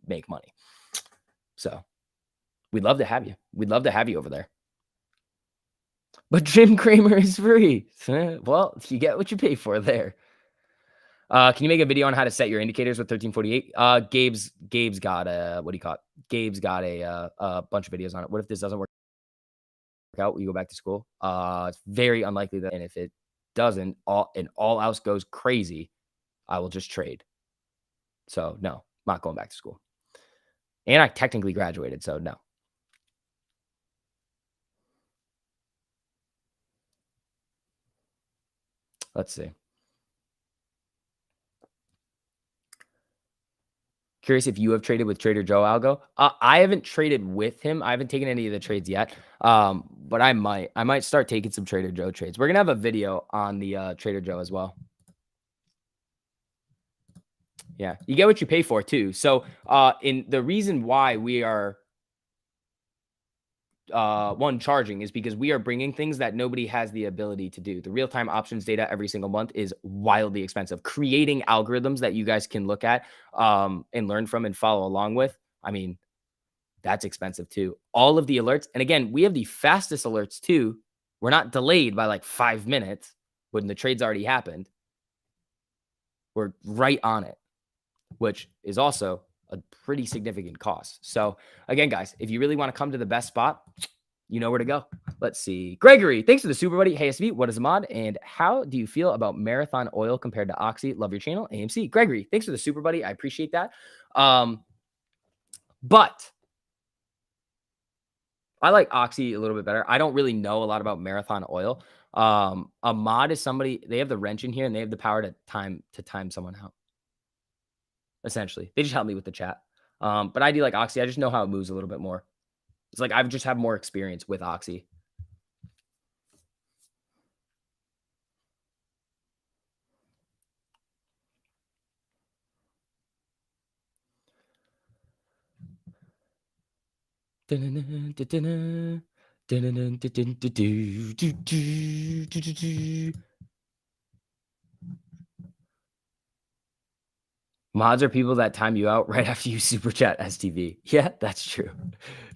make money. So we'd love to have you. We'd love to have you over there. But Jim Cramer is free. Well, you get what you pay for there. Can you make a video on how to set your indicators with 1348? Gabe's got a, what do you call it? Gabe's got a bunch of videos on it. What if this doesn't work out? Will you go back to school? It's very unlikely that, and if it doesn't, all else goes crazy, I will just trade. So no, I'm not going back to school. And I technically graduated, so no. Let's see. Curious if you have traded with Trader Joe algo. I haven't traded with him. I haven't taken any of the trades yet. But I might start taking some Trader Joe trades. We're gonna have a video on the Trader Joe as well. Yeah, you get what you pay for too. So in the reason why we are charging is because we are bringing things that nobody has the ability to do. The real-time options data every single month is wildly expensive. Creating algorithms that you guys can look at and learn from and follow along with, I mean, that's expensive too. All of the alerts, and again, we have the fastest alerts too. We're not delayed by like 5 minutes when the trade's already happened. We're right on it, which is also a pretty significant cost. So again, guys, if you really want to come to the best spot, you know where to go. Let's see. Gregory, thanks for the super buddy. Hey, SV, what is a mod? And how do you feel about Marathon Oil compared to Oxy? Love your channel. AMC. Gregory, thanks for the super buddy. I appreciate that. But I like Oxy a little bit better. I don't really know a lot about Marathon Oil. A mod is somebody, they have the wrench in here and they have the power to time someone out. Essentially, they just help me with the chat. But I do like Oxy. I just know how it moves a little bit more. It's like I've just had more experience with Oxy. Mods are people that time you out right after you super chat STV. Yeah, that's true.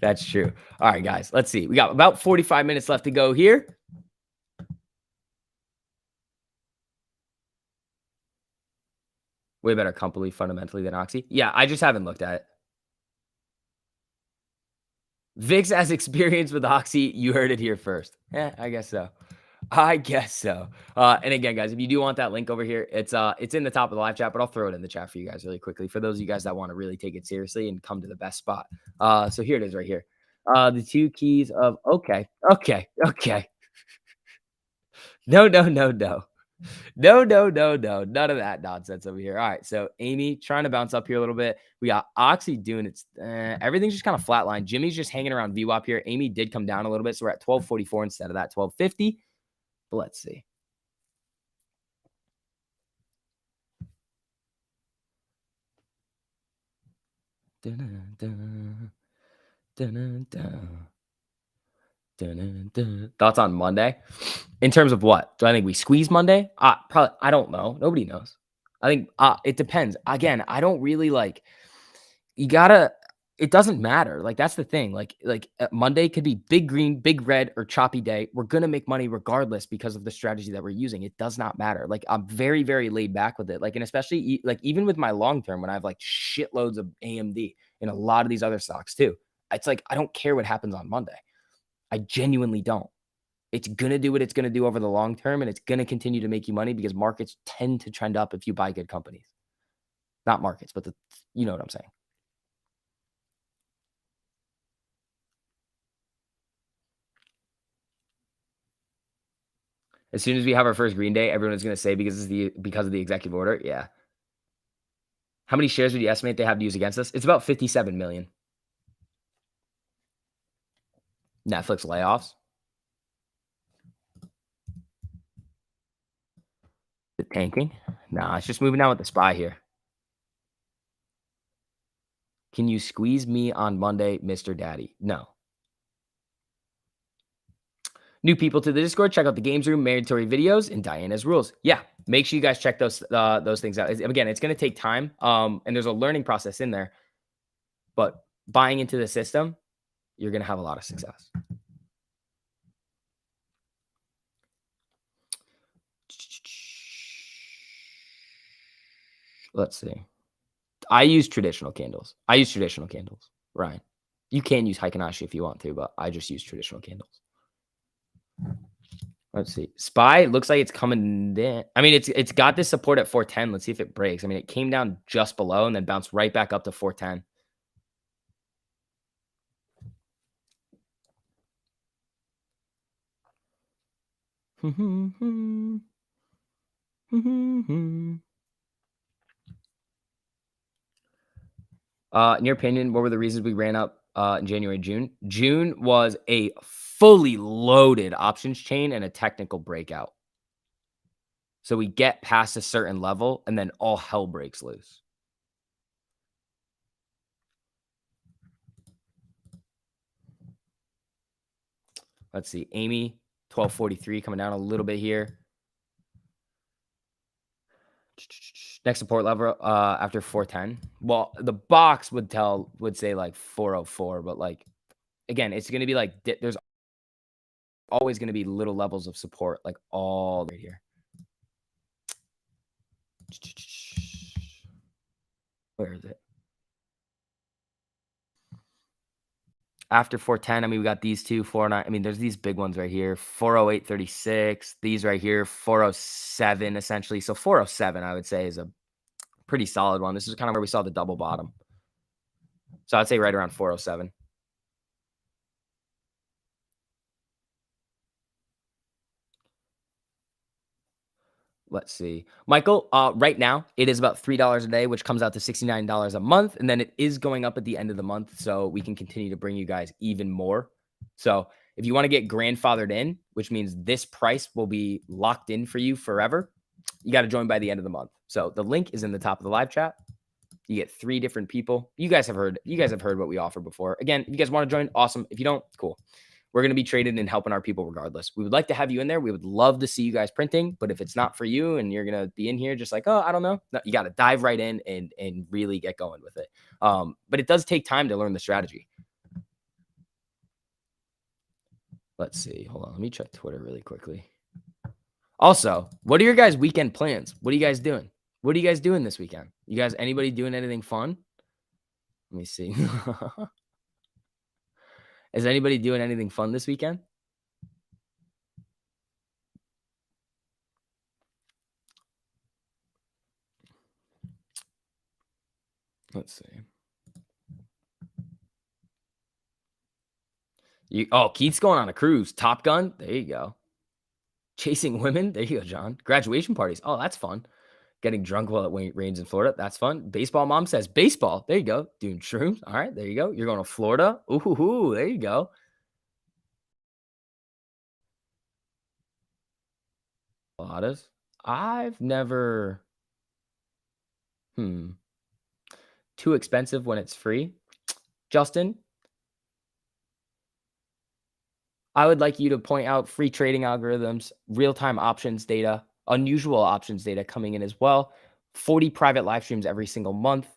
That's true. All right, guys, let's see. We got about 45 minutes left to go here. Way better company fundamentally than Oxy. Yeah, I just haven't looked at it. Vix has experience with Oxy. You heard it here first. Yeah, I guess so. I guess so. And again, guys, if you do want that link over here, it's in the top of the live chat, but I'll throw it in the chat for you guys really quickly for those of you guys that want to really take it seriously and come to the best spot. So here it is right here. The 2 keys of okay. No. No. None of that nonsense over here. All right. So Amy trying to bounce up here a little bit. We got Oxy doing its everything's just kind of flatline. Jimmy's just hanging around VWAP here. Amy did come down a little bit. So we're at 1244 instead of that 1250. But let's see. Thoughts on Monday? In terms of what? Do I think we squeeze Monday? Probably. I don't know. Nobody knows. I think it depends. Again, I don't really like. You gotta. It doesn't matter. Like that's the thing. Like Monday could be big green, big red, or choppy day. We're gonna make money regardless because of the strategy that we're using. It does not matter. Like I'm very, very laid back with it. Like and especially like even with my long term when I have like shitloads of AMD and a lot of these other stocks too. It's like I don't care what happens on Monday. I genuinely don't. It's going to do what it's going to do over the long term, and it's going to continue to make you money because markets tend to trend up if you buy good companies. Not markets, but you know what I'm saying. As soon as we have our first green day, everyone is going to say because of the executive order. Yeah. How many shares would you estimate they have to use against us? It's about 57 million. Netflix layoffs. The tanking? Nah, it's just moving down with the SPY here. Can you squeeze me on Monday, Mr. Daddy? No. New people to the Discord, check out the games room, mandatory videos, and Diana's rules. Yeah, make sure you guys check those things out. Again, it's going to take time, and there's a learning process in there. But buying into the system, you're going to have a lot of success. Let's see. I use traditional candles. Ryan. You can use Heikinashi if you want to, but I just use traditional candles. Let's see. SPY looks like it's coming in. I mean, it's got this support at 410. Let's see if it breaks. I mean, it came down just below and then bounced right back up to 410. In your opinion, what were the reasons we ran up in January, June? June was a fully loaded options chain and a technical breakout. So we get past a certain level and then all hell breaks loose. Let's see. Amy, 1243 coming down a little bit here. Next support level after 410. Well, the box would say like 404, but like again, it's going to be like there's always going to be little levels of support like all right here. Where is it? After 410, I mean, we got these two, 409. I mean, there's these big ones right here, 408.36. These right here, 407 essentially. So 407, I would say, is a pretty solid one. This is kind of where we saw the double bottom. So I'd say right around 407. Let's see. Michael, right now it is about $3 a day, which comes out to $69 a month. And then it is going up at the end of the month. So we can continue to bring you guys even more. So if you want to get grandfathered in, which means this price will be locked in for you forever, you got to join by the end of the month. So the link is in the top of the live chat. You get 3 different people. You guys have heard what we offer before. Again, if you guys want to join, awesome. If you don't, cool. We're going to be traded and helping our people regardless. We would like to have you in there. We would love to see you guys printing, but if it's not for you and you're going to be in here just like, oh, I don't know. No, you got to dive right in and really get going with it. But it does take time to learn the strategy. Let's see. Hold on. Let me check Twitter really quickly. Also, what are your guys' weekend plans? What are you guys doing? What are you guys doing this weekend? You guys, anybody doing anything fun? Let me see. Is anybody doing anything fun this weekend? Let's see. Keith's going on a cruise. Top Gun. There you go. Chasing women. There you go, John. Graduation parties. Oh, that's fun. Getting drunk while it rains in Florida. That's fun. Baseball mom says baseball. There you go. Doing shrooms. All right. There you go. You're going to Florida. Ooh, there you go. Pilates. I've never. Too expensive when it's free. Justin, I would like you to point out free trading algorithms, real-time options data, unusual options data coming in as well. 40 private live streams every single month.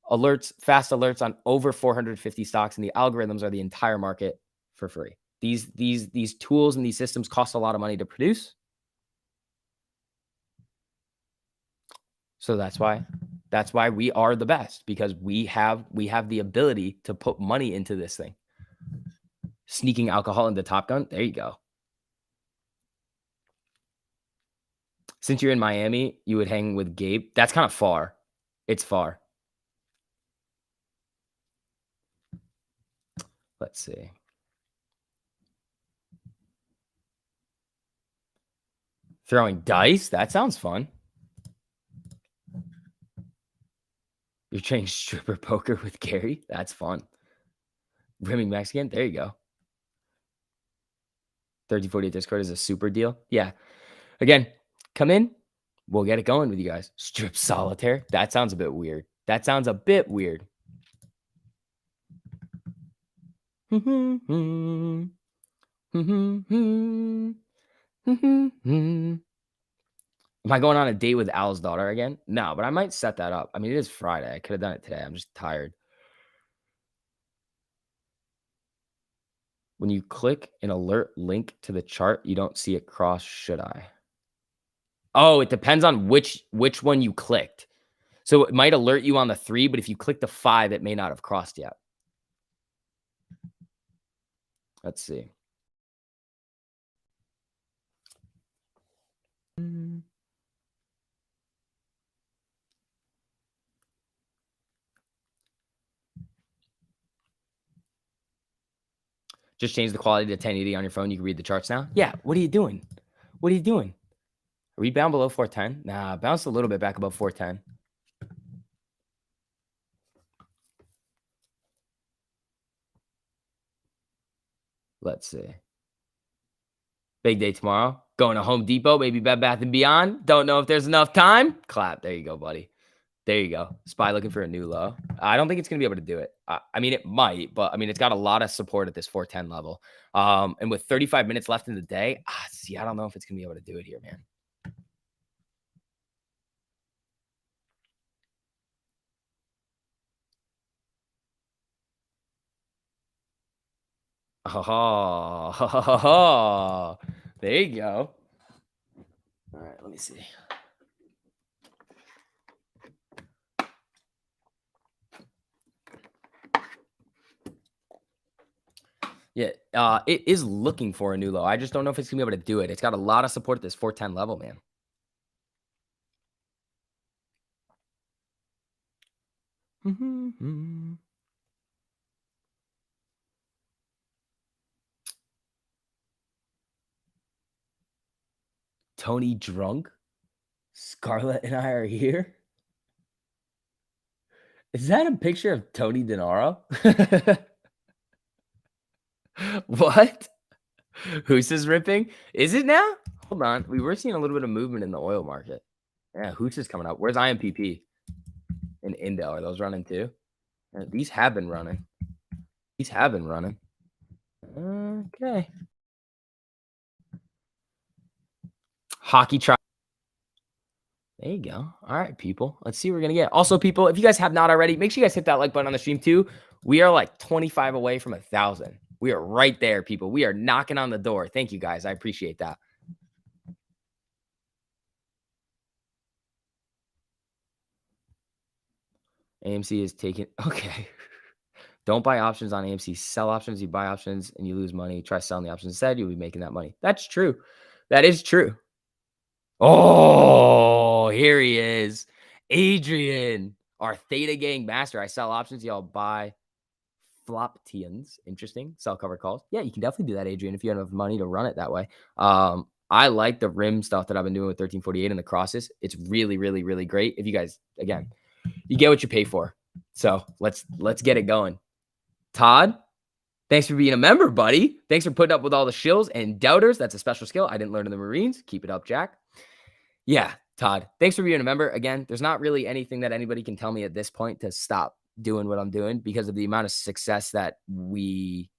Alerts, fast alerts on over 450 stocks, and the algorithms are the entire market for free. These tools and these systems cost a lot of money to produce. So that's why we are the best, because we have the ability to put money into this thing. Sneaking alcohol into Top Gun. There you go. Since you're in Miami, you would hang with Gabe. That's kind of far. It's far. Let's see. Throwing dice? That sounds fun. You're playing stripper poker with Gary? That's fun. Rimming Mexican? There you go. 3040 Discord is a super deal. Yeah. Again, come in, We'll get it going with you guys. Strip solitaire. That sounds a bit weird. That sounds a bit weird. Am I going on a date with Al's daughter again? No, but I might set that up. I mean, it is Friday. I could have done it today. I'm just tired. When you click an alert link to the chart, you don't see it cross. Should I? Oh, it depends on which one you clicked. So it might alert you on the 3, but if you click the 5, it may not have crossed yet. Let's see. Just change the quality to 1080 on your phone. You can read the charts now. Yeah. What are you doing? What are you doing? Are we bound below 410? Nah, bounced a little bit back above 410. Let's see. Big day tomorrow. Going to Home Depot, maybe Bed Bath & Beyond. Don't know if there's enough time. Clap. There you go, buddy. There you go. SPY looking for a new low. I don't think it's going to be able to do it. I mean, it might, but I mean, it's got a lot of support at this 410 level. And with 35 minutes left in the day, see, I don't know if it's going to be able to do it here, man. Oh, there you go. All right, let me see. Yeah, it is looking for a new low. I just don't know if it's gonna be able to do it. It's got a lot of support at this 410 level, man. Tony drunk? Scarlett and I are here? Is that a picture of Tony Denaro? What? Who's is ripping? Is it now? Hold on. We were seeing a little bit of movement in the oil market. Yeah, Hoots is coming up. Where's IMPP and Indel? Are those running too? These have been running. These have been running. Okay. Hockey try. There you go. All right, people. Let's see what we're going to get. Also, people, if you guys have not already, make sure you guys hit that like button on the stream too. We are like 25 away from 1,000. We are right there, people. We are knocking on the door. Thank you, guys. I appreciate that. AMC is taking. Okay. Don't buy options on AMC. Sell options. You buy options and you lose money. Try selling the options instead. You'll be making that money. That's true. That is true. Oh, here he is. Adrian, our Theta Gang master. I sell options. Y'all buy Floptians. Interesting. Sell cover calls. Yeah, you can definitely do that, Adrian, if you have enough money to run it that way. I like the rim stuff that I've been doing with 1348 and the crosses. It's really, really, really great. If you guys, again, you get what you pay for. So let's get it going. Todd, thanks for being a member, buddy. Thanks for putting up with all the shills and doubters. That's a special skill I didn't learn in the Marines. Keep it up, Jack. Yeah, Todd, thanks for being a member. Again, there's not really anything that anybody can tell me at this point to stop doing what I'm doing because of the amount of success that we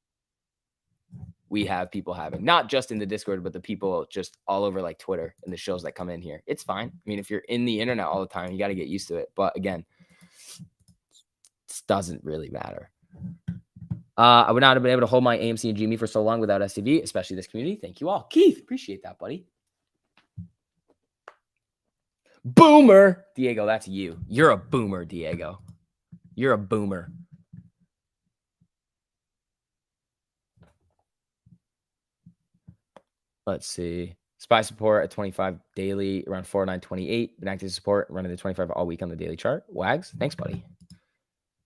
have people having, not just in the Discord, but the people just all over like Twitter and the shows that come in here. It's fine. I mean, if you're in the internet all the time, you got to get used to it. But again, this doesn't really matter. I would not have been able to hold my AMC and GME for so long without STV, especially this community. Thank you all. Keith, appreciate that, buddy. Boomer. Diego, that's you. You're a boomer, Diego. You're a boomer. Let's see. SPY support at 25 daily, around 4,928. Been active support, running the 25 all week on the daily chart. Wags, thanks, buddy.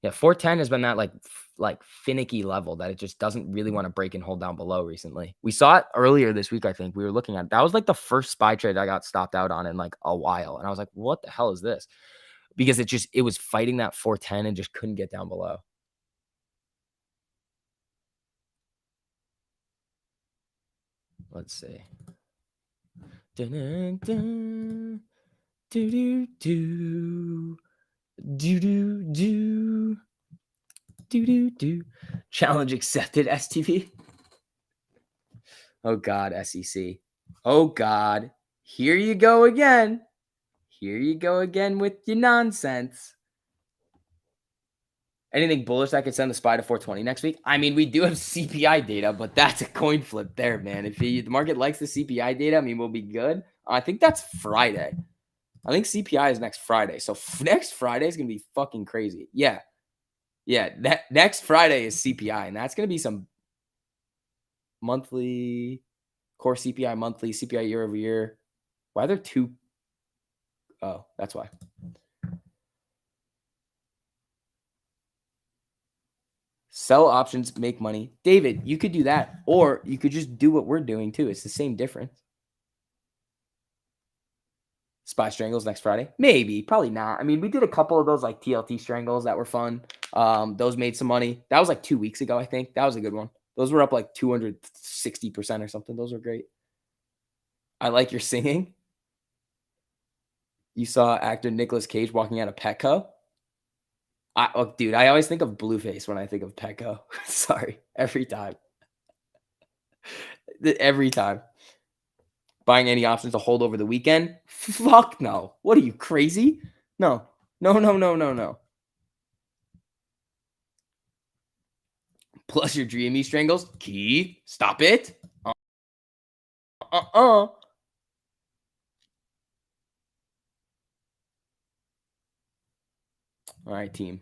Yeah, 410 has been that like finicky level that it just doesn't really want to break and hold down below recently. We saw it earlier this week, I think. We were looking at it. That was like the first SPY trade I got stopped out on in like a while. And I was like, what the hell is this? Because it was fighting that 410 and just couldn't get down below. Let's see. Dun, dun, dun. Do do do. Do do do. Do do do. Challenge accepted, STV. Oh God, SEC. Oh God. Here you go again. Here you go again with your nonsense. Anything bullish that could send the SPY to 420 next week? I mean, we do have CPI data, but that's a coin flip there, man. If the market likes the CPI data, I mean, we'll be good. I think that's Friday. I think CPI is next Friday. So next Friday is going to be fucking crazy. Yeah. Yeah. Next Friday is CPI, and that's going to be some monthly core CPI monthly, CPI year over year. Why are there two? Oh, that's why. Sell options, make money. David, you could do that, or you could just do what we're doing too. It's the same difference. SPY strangles next Friday? Maybe, probably not. I mean, we did a couple of those like TLT strangles that were fun. Those made some money. That was like 2 weeks ago, I think. That was a good one. Those were up like 260% or something. Those were great. I like your singing. You saw actor Nicolas Cage walking out of Petco. Dude, I always think of Blueface when I think of Petco. Sorry, every time. Every time. Buying any options to hold over the weekend? Fuck no. What are you, crazy? No. No. Plus your dreamy strangles. Keith, stop it. All right, team.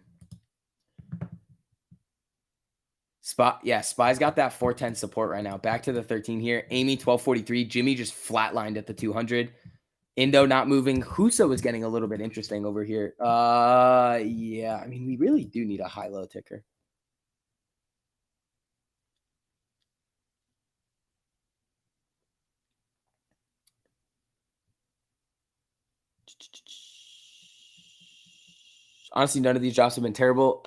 SPY's got that 410 support right now. Back to the 13 here. Amy 1243. Jimmy just flatlined at the 200. Indo not moving. Huso is getting a little bit interesting over here. Yeah. I mean, we really do need a high-low ticker. Honestly, none of these drops have been terrible.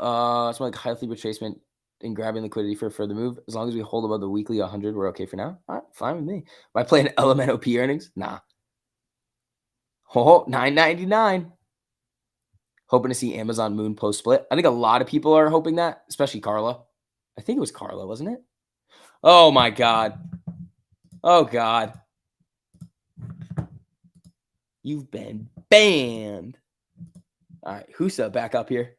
It's more like healthy retracement and grabbing liquidity for a further move. As long as we hold above the weekly 100, we're okay for now. All right, fine with me. Am I playing LMNOP earnings? Nah. Oh, $9.99. Hoping to see Amazon Moon post split. I think a lot of people are hoping that, especially Carla. I think it was Carla, wasn't it? Oh my God. Oh God. You've been banned. All right, Husa back up here.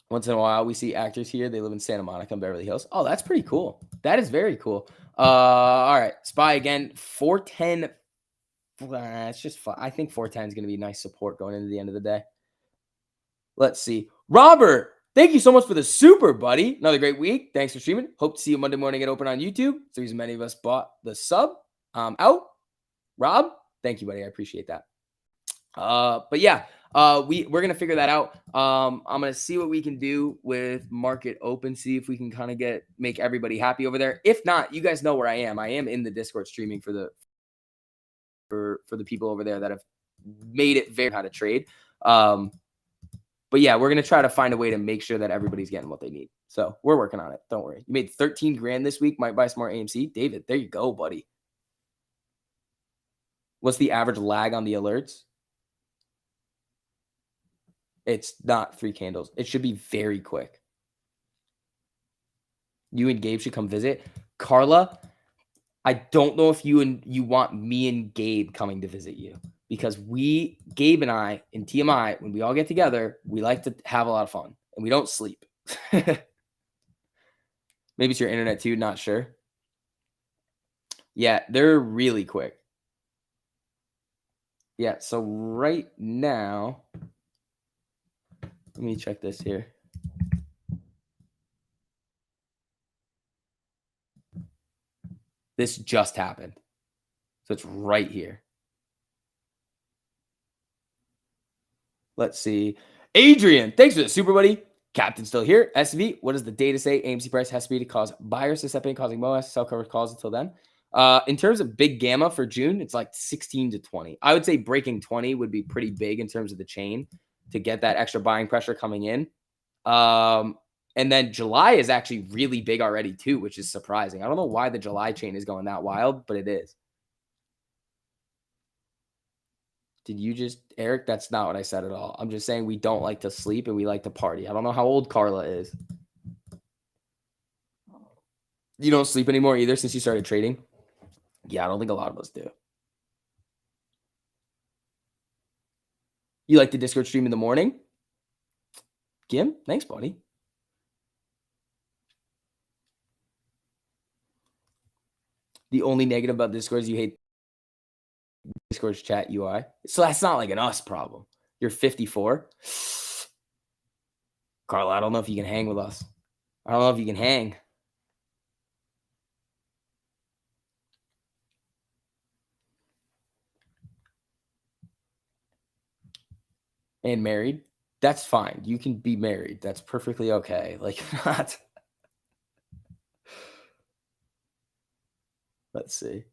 Once in a while, we see actors here. They live in Santa Monica and Beverly Hills. Oh, that's pretty cool. That is very cool. All right, SPY again. 410. It's just fun. I think 410 is going to be nice support going into the end of the day. Let's see. Robert, thank you so much for the super, buddy. Another great week. Thanks for streaming. Hope to see you Monday morning at Open on YouTube. It's the reason many of us bought the sub. Out. Rob, thank you, buddy. I appreciate that. But yeah, we're gonna figure that out. I'm gonna see what we can do with market open, see if we can kind of make everybody happy over there. If not, you guys know where I am. I am in the Discord streaming for the people over there that have made it very how to trade. But yeah, we're gonna try to find a way to make sure that everybody's getting what they need. So we're working on it. Don't worry. You made 13 grand this week. Might buy some more AMC. David, there you go, buddy. What's the average lag on the alerts? It's not 3 candles. It should be very quick. You and Gabe should come visit. Carla, I don't know if you want me and Gabe coming to visit you, because Gabe and I in TMI, when we all get together, we like to have a lot of fun and we don't sleep. Maybe it's your internet too, not sure. Yeah, they're really quick. Yeah, so right now, let me check this here. This just happened. So it's right here. Let's see. Adrian, thanks for the super, buddy. Captain still here. SV, what does the data say? AMC price has to be to cause buyers to step in, causing MOS, sell cover calls until then. In terms of big gamma for June, it's like 16 to 20. I would say breaking 20 would be pretty big in terms of the chain to get that extra buying pressure coming in. And then July is actually really big already too, which is surprising. I don't know why the July chain is going that wild, but it is. Did you just, Eric? That's not what I said at all. I'm just saying we don't like to sleep and we like to party. I don't know how old Carla is. You don't sleep anymore either since you started trading? Yeah, I don't think a lot of us do. You like the Discord stream in the morning? Gim, thanks, buddy. The only negative about Discord is you hate Discord's chat UI. So that's not like an us problem. You're 54. Carla, I don't know if you can hang with us. I don't know if you can hang. And married. That's fine. You can be married. That's perfectly okay. Like, not. Let's see.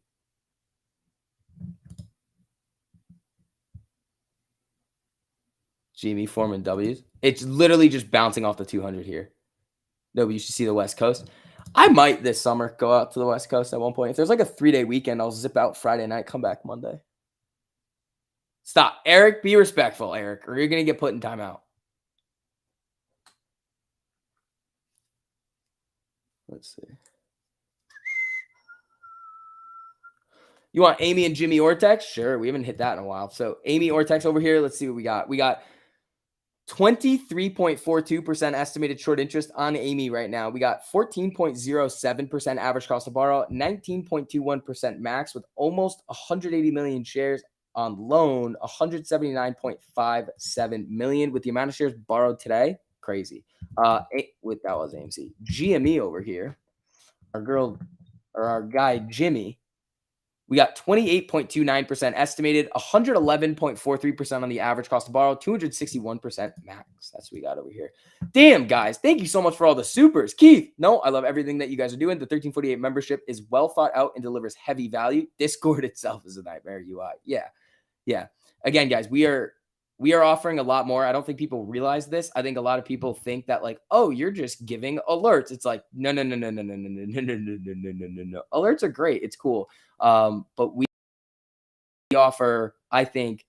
Jimmy Foreman W's. It's literally just bouncing off the 200 here. No, but you should see the West Coast. I might this summer go out to the West Coast at one point. If there's like a 3-day weekend, I'll zip out Friday night, come back Monday. Stop. Eric, be respectful, Eric, or you're going to get put in timeout. Let's see. You want Amy and Jimmy Ortex? Sure. We haven't hit that in a while. So Amy Ortex over here. Let's see what we got. We got 23.42% estimated short interest on Amy right now. We got 14.07% average cost to borrow, 19.21% max with almost 180 million shares on loan, 179.57 million with the amount of shares borrowed today. Crazy. That was AMC. GME over here. Our guy Jimmy. We got 28.29% estimated, 111.43% on the average cost to borrow, 261% max. That's what we got over here. Damn, guys. Thank you so much for all the supers. Keith, no, I love everything that you guys are doing. The 1348 membership is well thought out and delivers heavy value. Discord itself is a nightmare UI. Yeah. Again, guys, we are offering a lot more. I don't think people realize this. I think a lot of people think that like, oh, you're just giving alerts. It's like, no. Alerts are great. It's cool. But we offer, I think,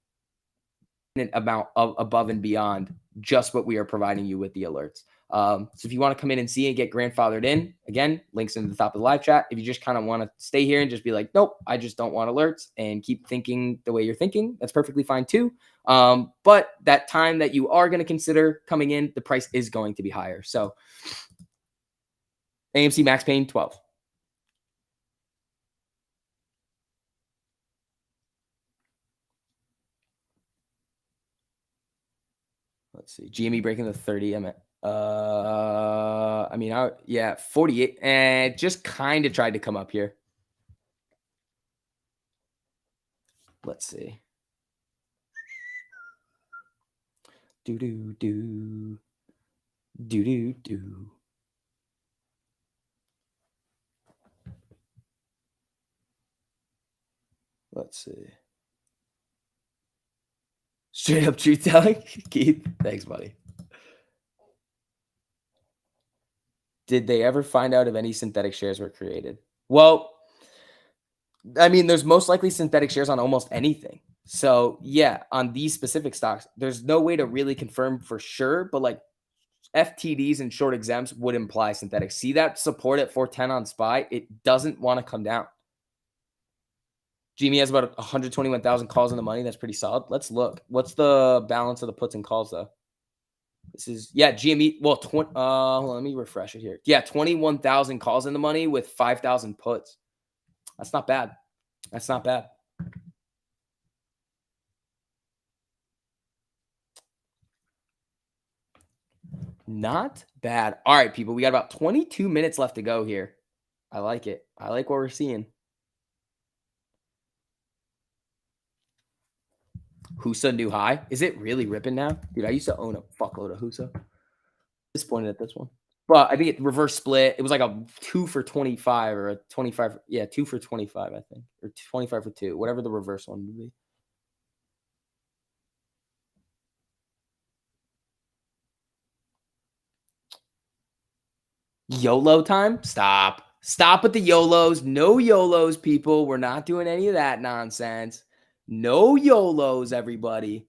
an amount of above and beyond just what we are providing you with the alerts. So if you want to come in and see and get grandfathered in, again, links in the top of the live chat. If you just kind of want to stay here and just be like, nope, I just don't want alerts and keep thinking the way you're thinking, that's perfectly fine too. But that time that you are going to consider coming in, the price is going to be higher. So AMC Max Payne 12. Let's see. GME breaking the 30. Yeah, 48. And just kind of tried to come up here. Let's see. Do. Let's see. Straight up truth telling. Keith, thanks, buddy. Did they ever find out if any synthetic shares were created? Well, I mean, there's most likely synthetic shares on almost anything. So yeah, on these specific stocks, there's no way to really confirm for sure, but like FTDs and short exempts would imply synthetic. See that support at 410 on SPY? It doesn't want to come down. Jimmy has about 121,000 calls in the money. That's pretty solid. Let's look. What's the balance of the puts and calls though? This is, yeah, GME. Well, let me refresh it here. Yeah, 21,000 calls in the money with 5,000 puts. That's not bad. That's not bad. Not bad. All right, people. We got about 22 minutes left to go here. I like it. I like what we're seeing. Husa new high. Is it really ripping now? Dude, I used to own a fuckload of Husa. Disappointed at this one. But I think it reverse split. It was like a 2 for 25 or a 25. Yeah, 2 for 25, I think, or 25 for 2, whatever the reverse one would be. YOLO time? Stop. Stop with the YOLOs. No YOLOs, people. We're not doing any of that nonsense. No YOLOs, everybody.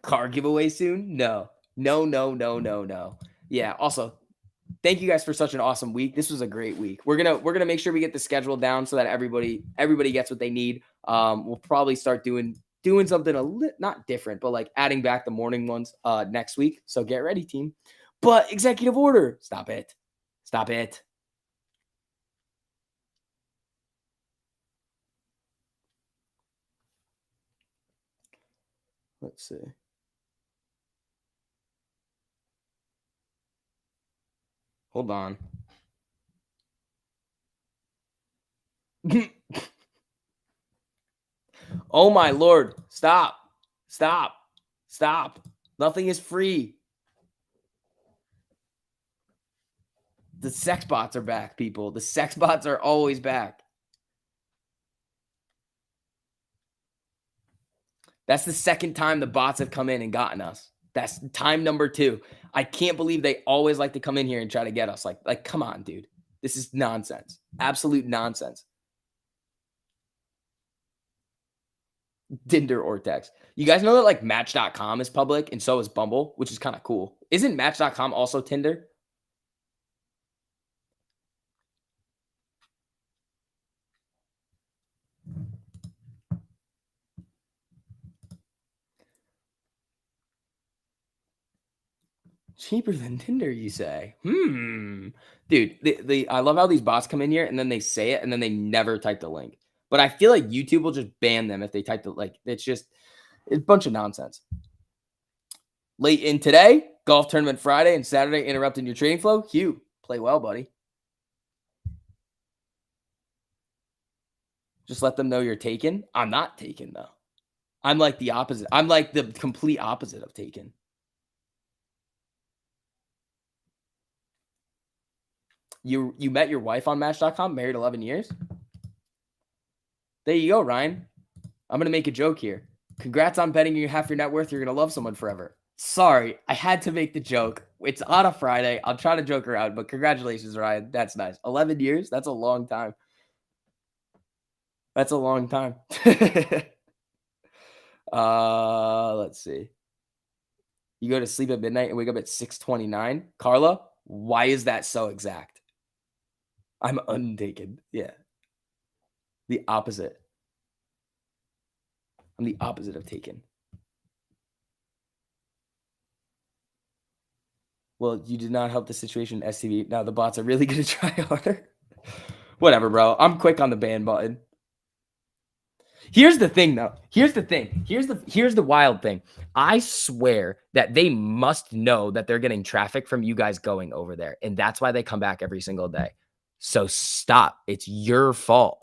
Car giveaway soon? No. No, no, no, no, no. Yeah, also, thank you guys for such an awesome week. This was a great week. We're gonna make sure we get the schedule down so that everybody gets what they need. We'll probably start doing something not different, but like adding back the morning ones next week. So get ready, team. But executive order. Stop it. Stop it. Let's see. Hold on. Oh my lord. Stop. Stop. Stop. Nothing is free. The sex bots are back, people. The sex bots are always back. That's the second time the bots have come in and gotten us. That's time number 2. I can't believe they always like to come in here and try to get us. Like, come on, dude. This is nonsense. Absolute nonsense. Tinder or text. You guys know that like Match.com is public and so is Bumble, which is kind of cool. Isn't Match.com also Tinder? Cheaper than Tinder, you say? Dude, I love how these bots come in here and then they say it and then they never type the link. But I feel like YouTube will just ban them if they type the like. It's a bunch of nonsense. Late in today, golf tournament Friday and Saturday interrupting your trading flow. Hugh, play well, buddy. Just let them know you're taken. I'm not taken though. I'm like the opposite. I'm like the complete opposite of taken. You met your wife on Match.com, married 11 years? There you go, Ryan. I'm going to make a joke here. Congrats on betting you half your net worth. You're going to love someone forever. Sorry, I had to make the joke. It's on a Friday. I'm trying to joke around, but congratulations, Ryan. That's nice. 11 years? That's a long time. That's a long time. Let's see. You go to sleep at midnight and wake up at 6:29. Carla, why is that so exact? I'm untaken. Yeah. The opposite. I'm the opposite of taken. Well, you did not help the situation, STV. Now the bots are really going to try harder. Whatever, bro. I'm quick on the ban button. Here's the thing, though. Here's the wild thing. I swear that they must know that they're getting traffic from you guys going over there, and that's why they come back every single day. So stop. It's your fault.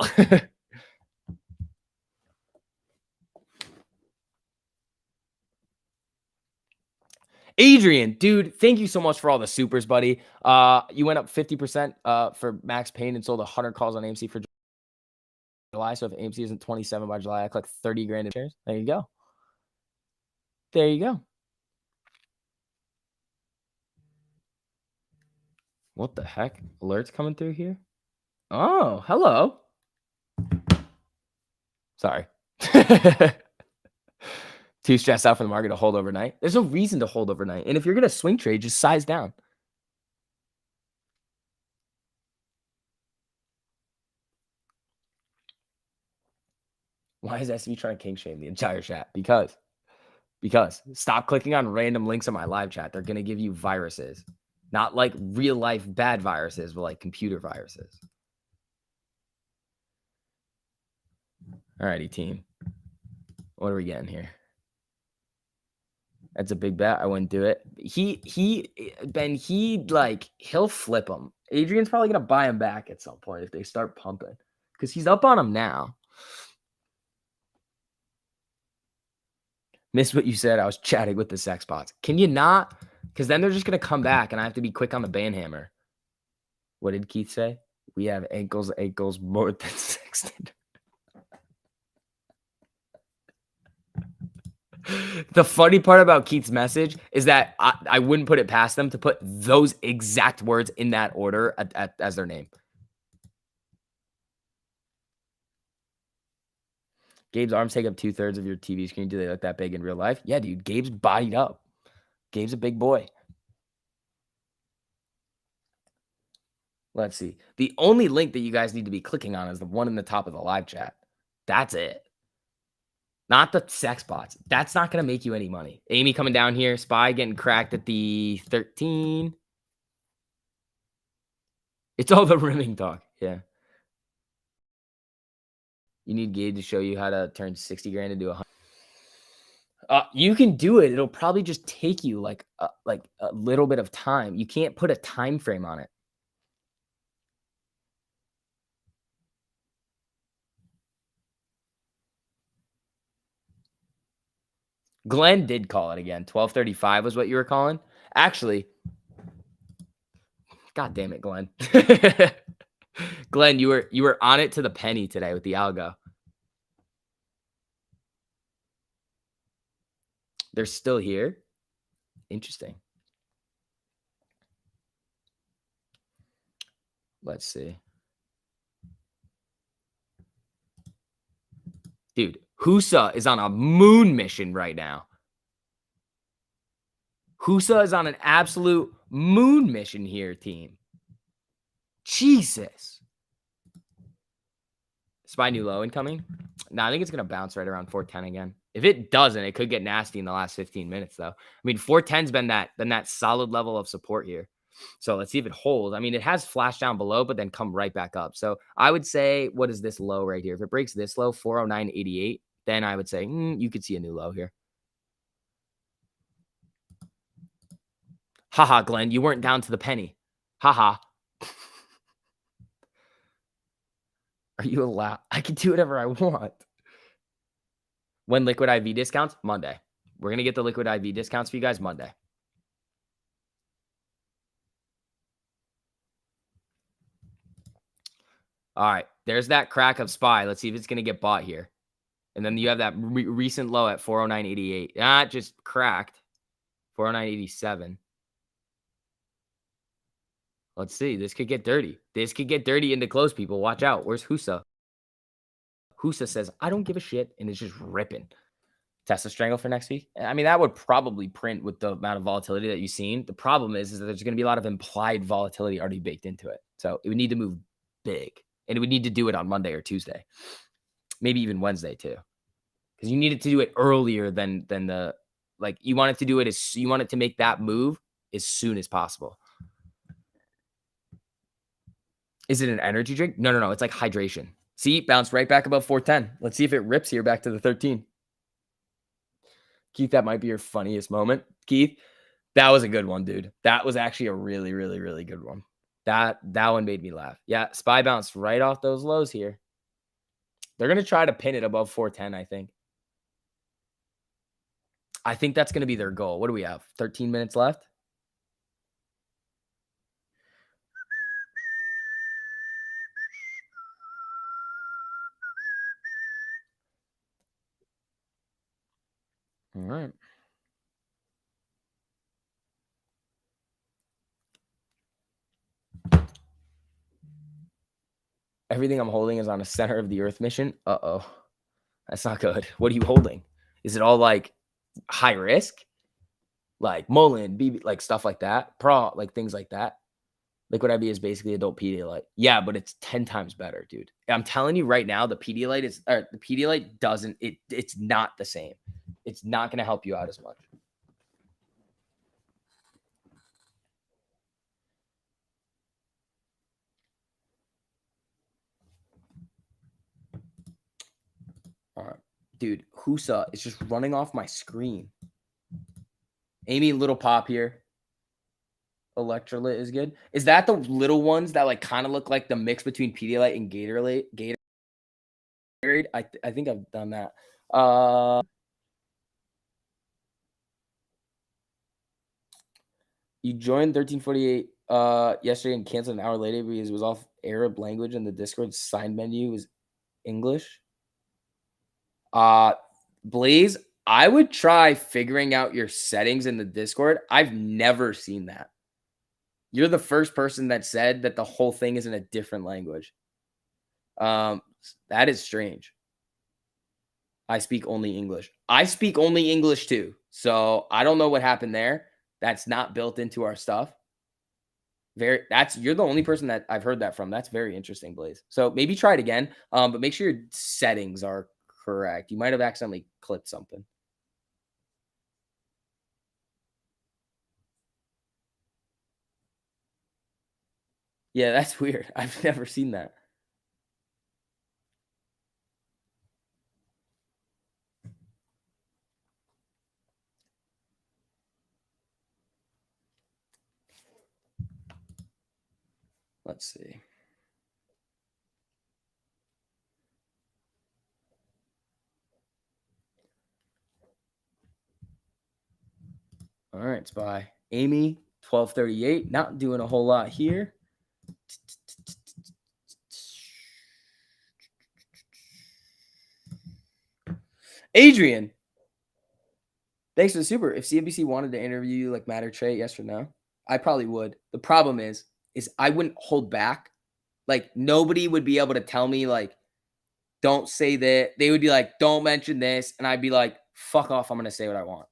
Adrian, dude, thank you so much for all the supers, buddy. You went up 50% for Max Payne and sold 100 calls on AMC for July. So if AMC isn't 27 by July, I collect 30 grand in shares. There you go. There you go. What the heck? Alerts coming through here? Oh, hello. Sorry. Too stressed out for the market to hold overnight. There's no reason to hold overnight. And if you're going to swing trade, just size down. Why is SB trying to king shame the entire chat? Because stop clicking on random links in my live chat. They're going to give you viruses. Not like real life bad viruses, but like computer viruses. Alrighty, team. What are we getting here? That's a big bet. I wouldn't do it. He'll flip him. Adrian's probably going to buy him back at some point if they start pumping. Because he's up on him now. Missed what you said. I was chatting with the sex bots. Can you not? Because then they're just going to come back and I have to be quick on the ban hammer. What did Keith say? We have ankles more than Sexton. The funny part about Keith's message is that I wouldn't put it past them to put those exact words in that order as their name. Gabe's arms take up 2/3 of your TV screen. Do they look that big in real life? Yeah, dude. Gabe's bodied up. Gabe's a big boy. Let's see. The only link that you guys need to be clicking on is the one in the top of the live chat. That's it. Not the sex bots. That's not going to make you any money. Amy coming down here. Spy getting cracked at the 13. It's all the rimming talk. Yeah. You need Gabe to show you how to turn 60 grand into 100. You can do it. It'll probably just take you like a little bit of time. You can't put a time frame on it. Glenn did call it again. 12:35 was what you were calling. Actually, God damn it, Glenn. Glenn, you were on it to the penny today with the algo. They're still here. Interesting. Let's see. Dude, Husa is on a moon mission right now. Husa is on an absolute moon mission here, team. Jesus. Spy new low incoming? No, I think it's going to bounce right around 410 again. If it doesn't, it could get nasty in the last 15 minutes, though. I mean, 410's been that solid level of support here. So let's see if it holds. I mean, it has flashed down below, but then come right back up. So I would say, what is this low right here? If it breaks this low, 409.88, then I would say you could see a new low here. Haha, Glenn, you weren't down to the penny. Haha. Are you allowed? I can do whatever I want. When liquid IV discounts? Monday. We're going to get the liquid IV discounts for you guys Monday. All right. There's that crack of SPY. Let's see if it's going to get bought here. And then you have that recent low at 409.88. Not just cracked. 409.87. Let's see. This could get dirty. This could get dirty into close, people. Watch out. Where's Husa? Husa says, I don't give a shit, and it's just ripping. Tesla strangle for next week? I mean, that would probably print with the amount of volatility that you've seen. The problem is that there's going to be a lot of implied volatility already baked into it. So it would need to move big, and it would need to do it on Monday or Tuesday, maybe even Wednesday too, because you needed to do it earlier than the you want it to do it as you want it to make that move as soon as possible. Is it an energy drink? No. It's like hydration. See, bounced right back above 410. Let's see if it rips here back to the 13. Keith, that might be your funniest moment. Keith, that was a good one, dude. That was actually a really, really, really good one. That one made me laugh. Yeah, SPY bounced right off those lows here. They're going to try to pin it above 410, I think. I think that's going to be their goal. What do we have? 13 minutes left? All right. Everything I'm holding is on a center of the earth mission. Uh-oh. That's not good. What are you holding? Is it all like high risk? Like Mullen, BB, like stuff like that? Like things like that? Liquid IV is basically adult Pedialyte. Yeah, but it's 10 times better, dude. I'm telling you right now, the Pedialyte doesn't, it's not the same. It's not going to help you out as much. All right. Dude, Husa is just running off my screen. Amy, little pop here. Electrolyte is good. Is that the little ones that like kind of look like the mix between Pedialyte and Gatorade? I think I've done that. You joined 1348 yesterday and canceled an hour later because it was off Arab language and the Discord sign menu was English. Blaze, I would try figuring out your settings in the Discord. I've never seen that. You're the first person that said that the whole thing is in a different language. That is strange. I speak only English. I speak only English too. So I don't know what happened there. That's not built into our stuff. You're the only person that I've heard that from. That's very interesting, Blaze. So maybe try it again. But make sure your settings are correct. You might have accidentally clicked something. Yeah, that's weird. I've never seen that. Let's see. All right, it's by Amy, 1238. Not doing a whole lot here. Adrian, thanks for the super. If CNBC wanted to interview you like Matt or Trey, yes or no? I probably would. The problem is I wouldn't hold back. Like nobody would be able to tell me like, don't say that. They would be like, don't mention this. And I'd be like, fuck off. I'm going to say what I want.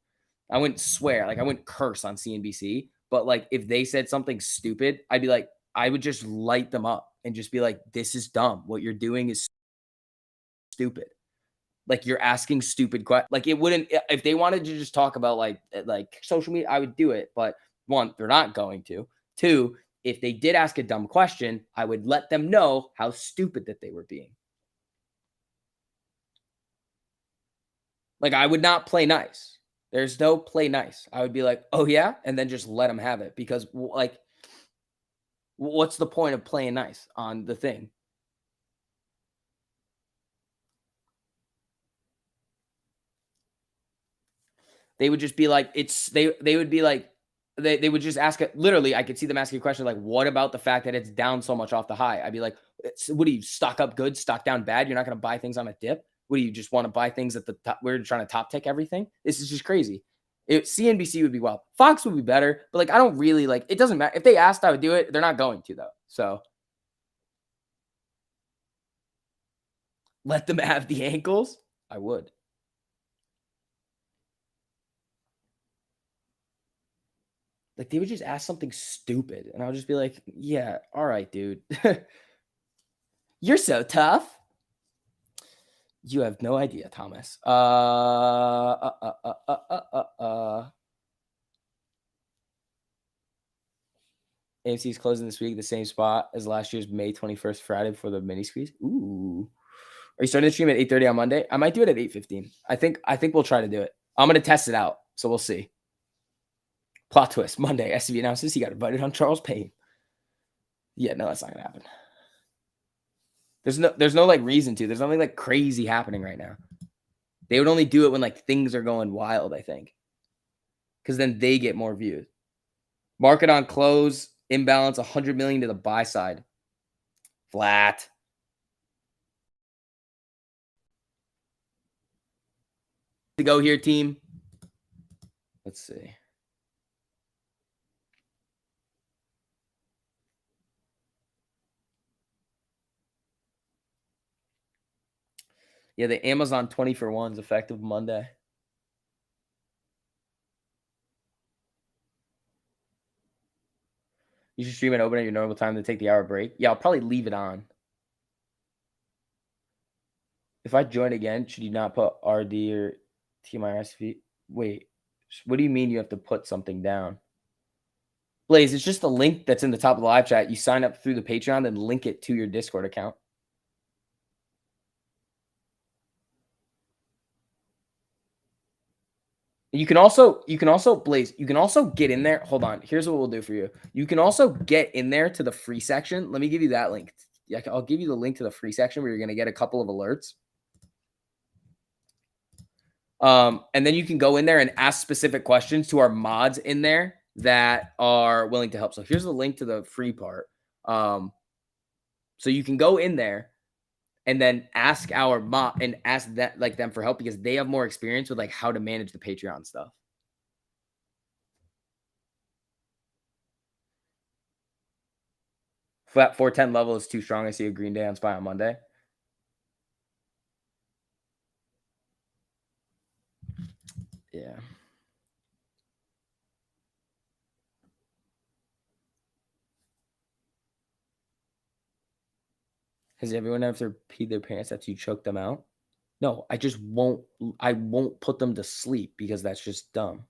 I wouldn't swear. Like I wouldn't curse on CNBC. But like if they said something stupid, I'd be like, I would just light them up and just be like, this is dumb. What you're doing is stupid. Like you're asking stupid questions. Like it wouldn't, if they wanted to just talk about like social media, I would do it. But one, they're not going to. Two, if they did ask a dumb question, I would let them know how stupid that they were being. Like I would not play nice. There's no play nice. I would be like, oh yeah, and then just let them have it because like, what's the point of playing nice on the thing? They would just be like, they would be like, they would just ask it. Literally, I could see them asking a question like, what about the fact that it's down so much off the high? I'd be like, what do you stock up good, stock down bad? You're not going to buy things on a dip. What do you just want to buy things at the top? We're trying to top tick everything. This is just crazy. CNBC would be wild. Fox would be better, but like, I don't really like, it doesn't matter. If they asked, I would do it. They're not going to though. So let them have the ankles. I would. Like they would just ask something stupid and I would just be like, yeah, all right, dude. You're so tough. You have no idea, Thomas. AMC's closing this week, the same spot as last year's May 21st Friday before the mini squeeze. Ooh. Are you starting the stream at 8:30 on Monday? I might do it at 8:15. I think we'll try to do it. I'm gonna test it out, so we'll see. Plot twist: Monday, SCV announces he got invited on Charles Payne. Yeah, no, that's not gonna happen. There's no like reason to. There's nothing like crazy happening right now. They would only do it when like things are going wild, I think. Because then they get more views. Market on close, imbalance, 100 million to the buy side. Flat. To go here, team. Let's see. Yeah, the Amazon 20 for 1 is effective Monday. You should stream and open at your normal time to take the hour break. Yeah, I'll probably leave it on. If I join again, should you not put RD or TMI Wait, what do you mean you have to put something down? Blaze, it's just the link that's in the top of the live chat. You sign up through the Patreon, then link it to your Discord account. You can also, Blaze, you can also get in there. Hold on. Here's what we'll do for you. You can also get in there to the free section. Let me give you that link. Yeah, I'll give you the link to the free section where you're going to get a couple of alerts. And then you can go in there and ask specific questions to our mods in there. that are willing to help. So here's the link to the free part. So you can go in there and then ask our mob and ask that like them for help because they have more experience with like how to manage the Patreon stuff. Flat 410 level is too strong. I see a Green Day on Spy on Monday. Yeah. Has everyone ever peed their pants after you choke them out? No, I just won't. I won't put them to sleep because that's just dumb.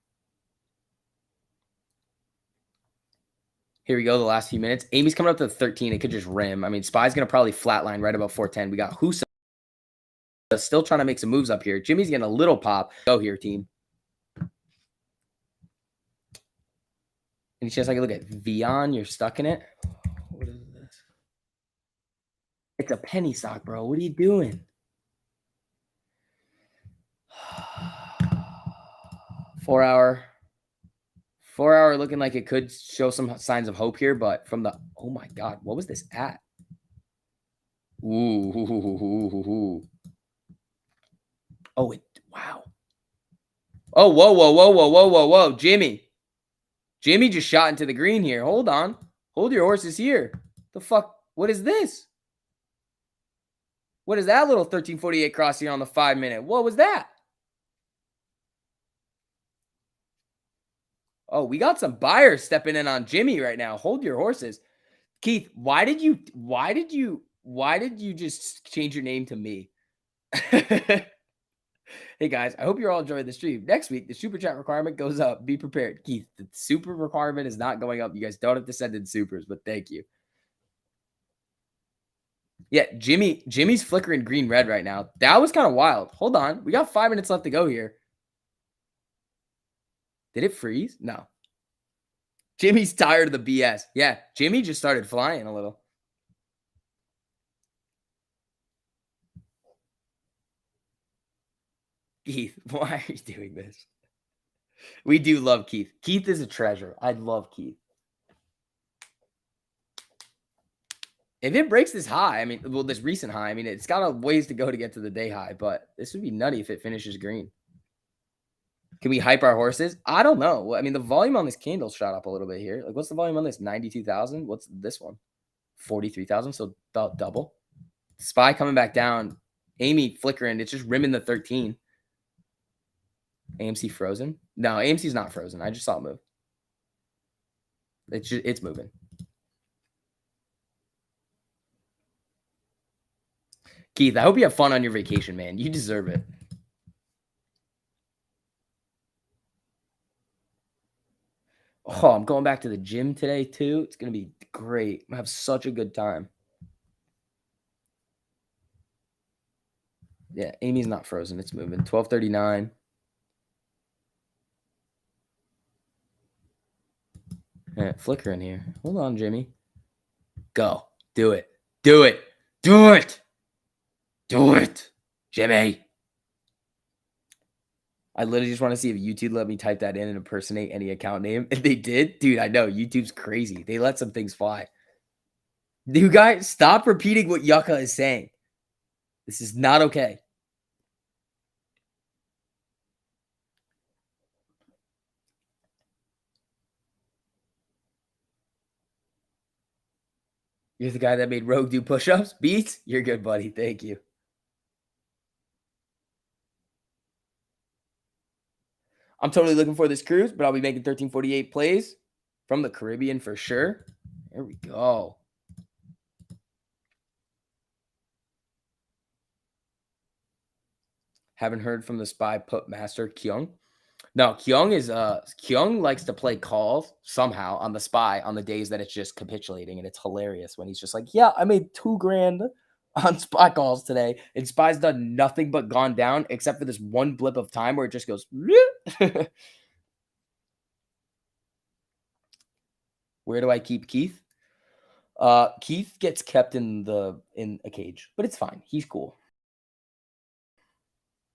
Here we go. The last few minutes. Amy's coming up to 13. It could just rim. I mean, Spy's going to probably flatline right about 410. We got Husa still trying to make some moves up here. Jimmy's getting a little pop. Go here, team. Any chance I can look at Vion? You're stuck in it. What is this? It's a penny stock, bro. What are you doing? 4 hour. 4 hour looking like it could show some signs of hope here, but from the oh my god, what was this at? Ooh. Oh, wow. Oh, whoa. Jimmy just shot into the green here. Hold on. Hold your horses here. The fuck? What is this? What is that little 1348 cross here on the 5 minute? What was that? Oh, we got some buyers stepping in on Jimmy right now. Hold your horses. Keith, why did you just change your name to me? Hey guys, I hope you're all enjoying the stream. Next week, the super chat requirement goes up. Be prepared. Keith, the super requirement is not going up. You guys don't have to send in supers, but thank you. Yeah, Jimmy's flickering green red right now. That was kind of wild. Hold on. We got 5 minutes left to go here. Did it freeze? No. Jimmy's tired of the BS. Yeah, Jimmy just started flying a little. Keith, why are you doing this? We do love Keith. Keith is a treasure. I love Keith. If it breaks this high, I mean, well, this recent high, I mean, it's got a ways to go to get to the day high, but this would be nutty if it finishes green. Can we hype our horses? I don't know. I mean, the volume on this candle shot up a little bit here. Like, what's the volume on this? 92,000? What's this one? 43,000, so about double. Spy coming back down. Amy flickering. It's just rimming the 13. AMC frozen? No, AMC's not frozen. I just saw it move. It's moving. Keith, I hope you have fun on your vacation, man. You deserve it. Oh, I'm going back to the gym today, too. It's going to be great. I have such a good time. Yeah, Amy's not frozen. It's moving. 1239. Yeah, flicker in here. Hold on, Jimmy. Go. Do it. Do it. Do it. Do it. Jimmy. I literally just want to see if YouTube let me type that in and impersonate any account name. And they did. Dude, I know. YouTube's crazy. They let some things fly. You guys, stop repeating what Yucca is saying. This is not okay. You're the guy that made Rogue do push-ups? Beats? You're good, buddy. Thank you. I'm totally looking for this cruise, but I'll be making 1348 plays from the Caribbean for sure. There we go. Haven't heard from the spy put master Kyung. No, Kyung likes to play calls somehow on the spy on the days that it's just capitulating, and it's hilarious when he's just like, yeah, I made $2,000 on spy calls today, and spy's done nothing but gone down except for this one blip of time where it just goes. Where do I keep Keith? Keith gets kept in a cage, but it's fine. He's cool.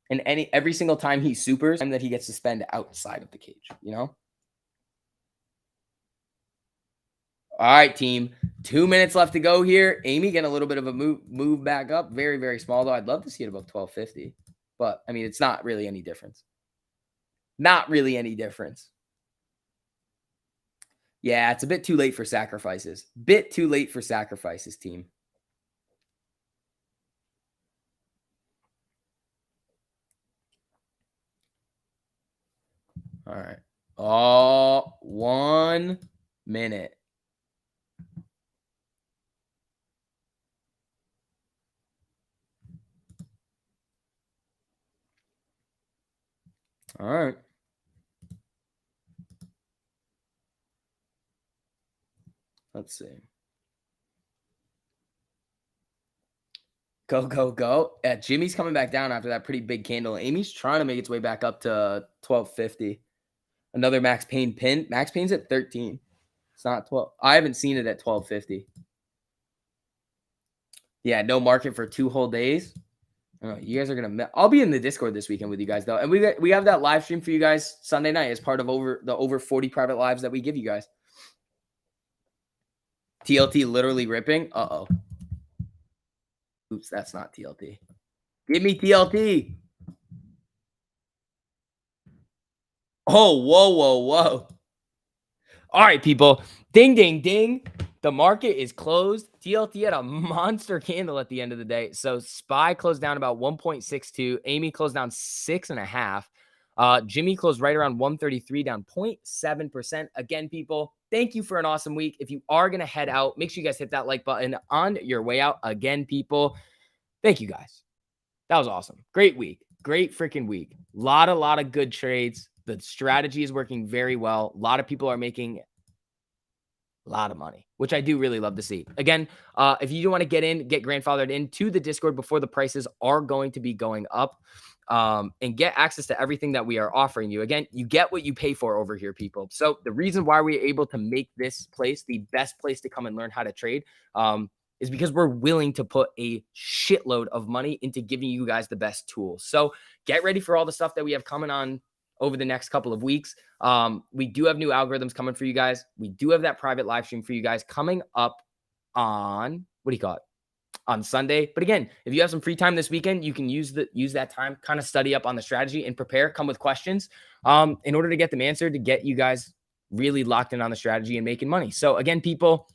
And every single time he supers, and that he gets to spend outside of the cage, you know? All right, team. 2 minutes left to go here. Amy getting a little bit of a move back up. Very, very small, though. I'd love to see it above 1250. But, I mean, it's not really any difference. Not really any difference. Yeah, it's a bit too late for sacrifices. Bit too late for sacrifices, team. All right. Oh, 1 minute. All right. Let's see. Go, go, go. Yeah, Jimmy's coming back down after that pretty big candle. Amy's trying to make its way back up to 1250. Another Max Payne pin. Max Payne's at 13. It's not 12. I haven't seen it at 1250. Yeah, no market for 2 whole days. Oh, you guys are gonna. I'll be in the Discord this weekend with you guys though, and we have that live stream for you guys Sunday night as part of over 40 private lives that we give you guys. TLT literally ripping. Uh-oh. Oops, that's not TLT. Give me TLT. Oh, whoa, whoa, whoa. All right, people. Ding, ding, ding. The market is closed. TLT had a monster candle at the end of the day. So SPY closed down about 1.62. Amy closed down 6.5. Jimmy closed right around 133, down 0.7%. Again, people, thank you for an awesome week. If you are going to head out, make sure you guys hit that like button on your way out. Again, people, thank you guys. That was awesome. Great week. Great freaking week. Lot of good trades. The strategy is working very well. A lot of people are making a lot of money, which I do really love to see. Again, if you do want to get grandfathered into the Discord before the prices are going to be going up, and get access to everything that we are offering you. Again, you get what you pay for over here, people. So the reason why we're able to make this place the best place to come and learn how to trade, is because we're willing to put a shitload of money into giving you guys the best tools. So get ready for all the stuff that we have coming on over the next couple of weeks. We do have new algorithms coming for you guys. We do have that private live stream for you guys coming up on, what do you call it? On Sunday. But again, if you have some free time this weekend, you can use that time, kind of study up on the strategy and prepare, come with questions, in order to get them answered, to get you guys really locked in on the strategy and making money. So again, people,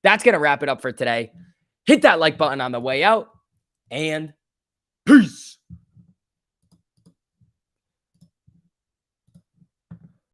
that's going to wrap it up for today. Hit that like button on the way out, and peace.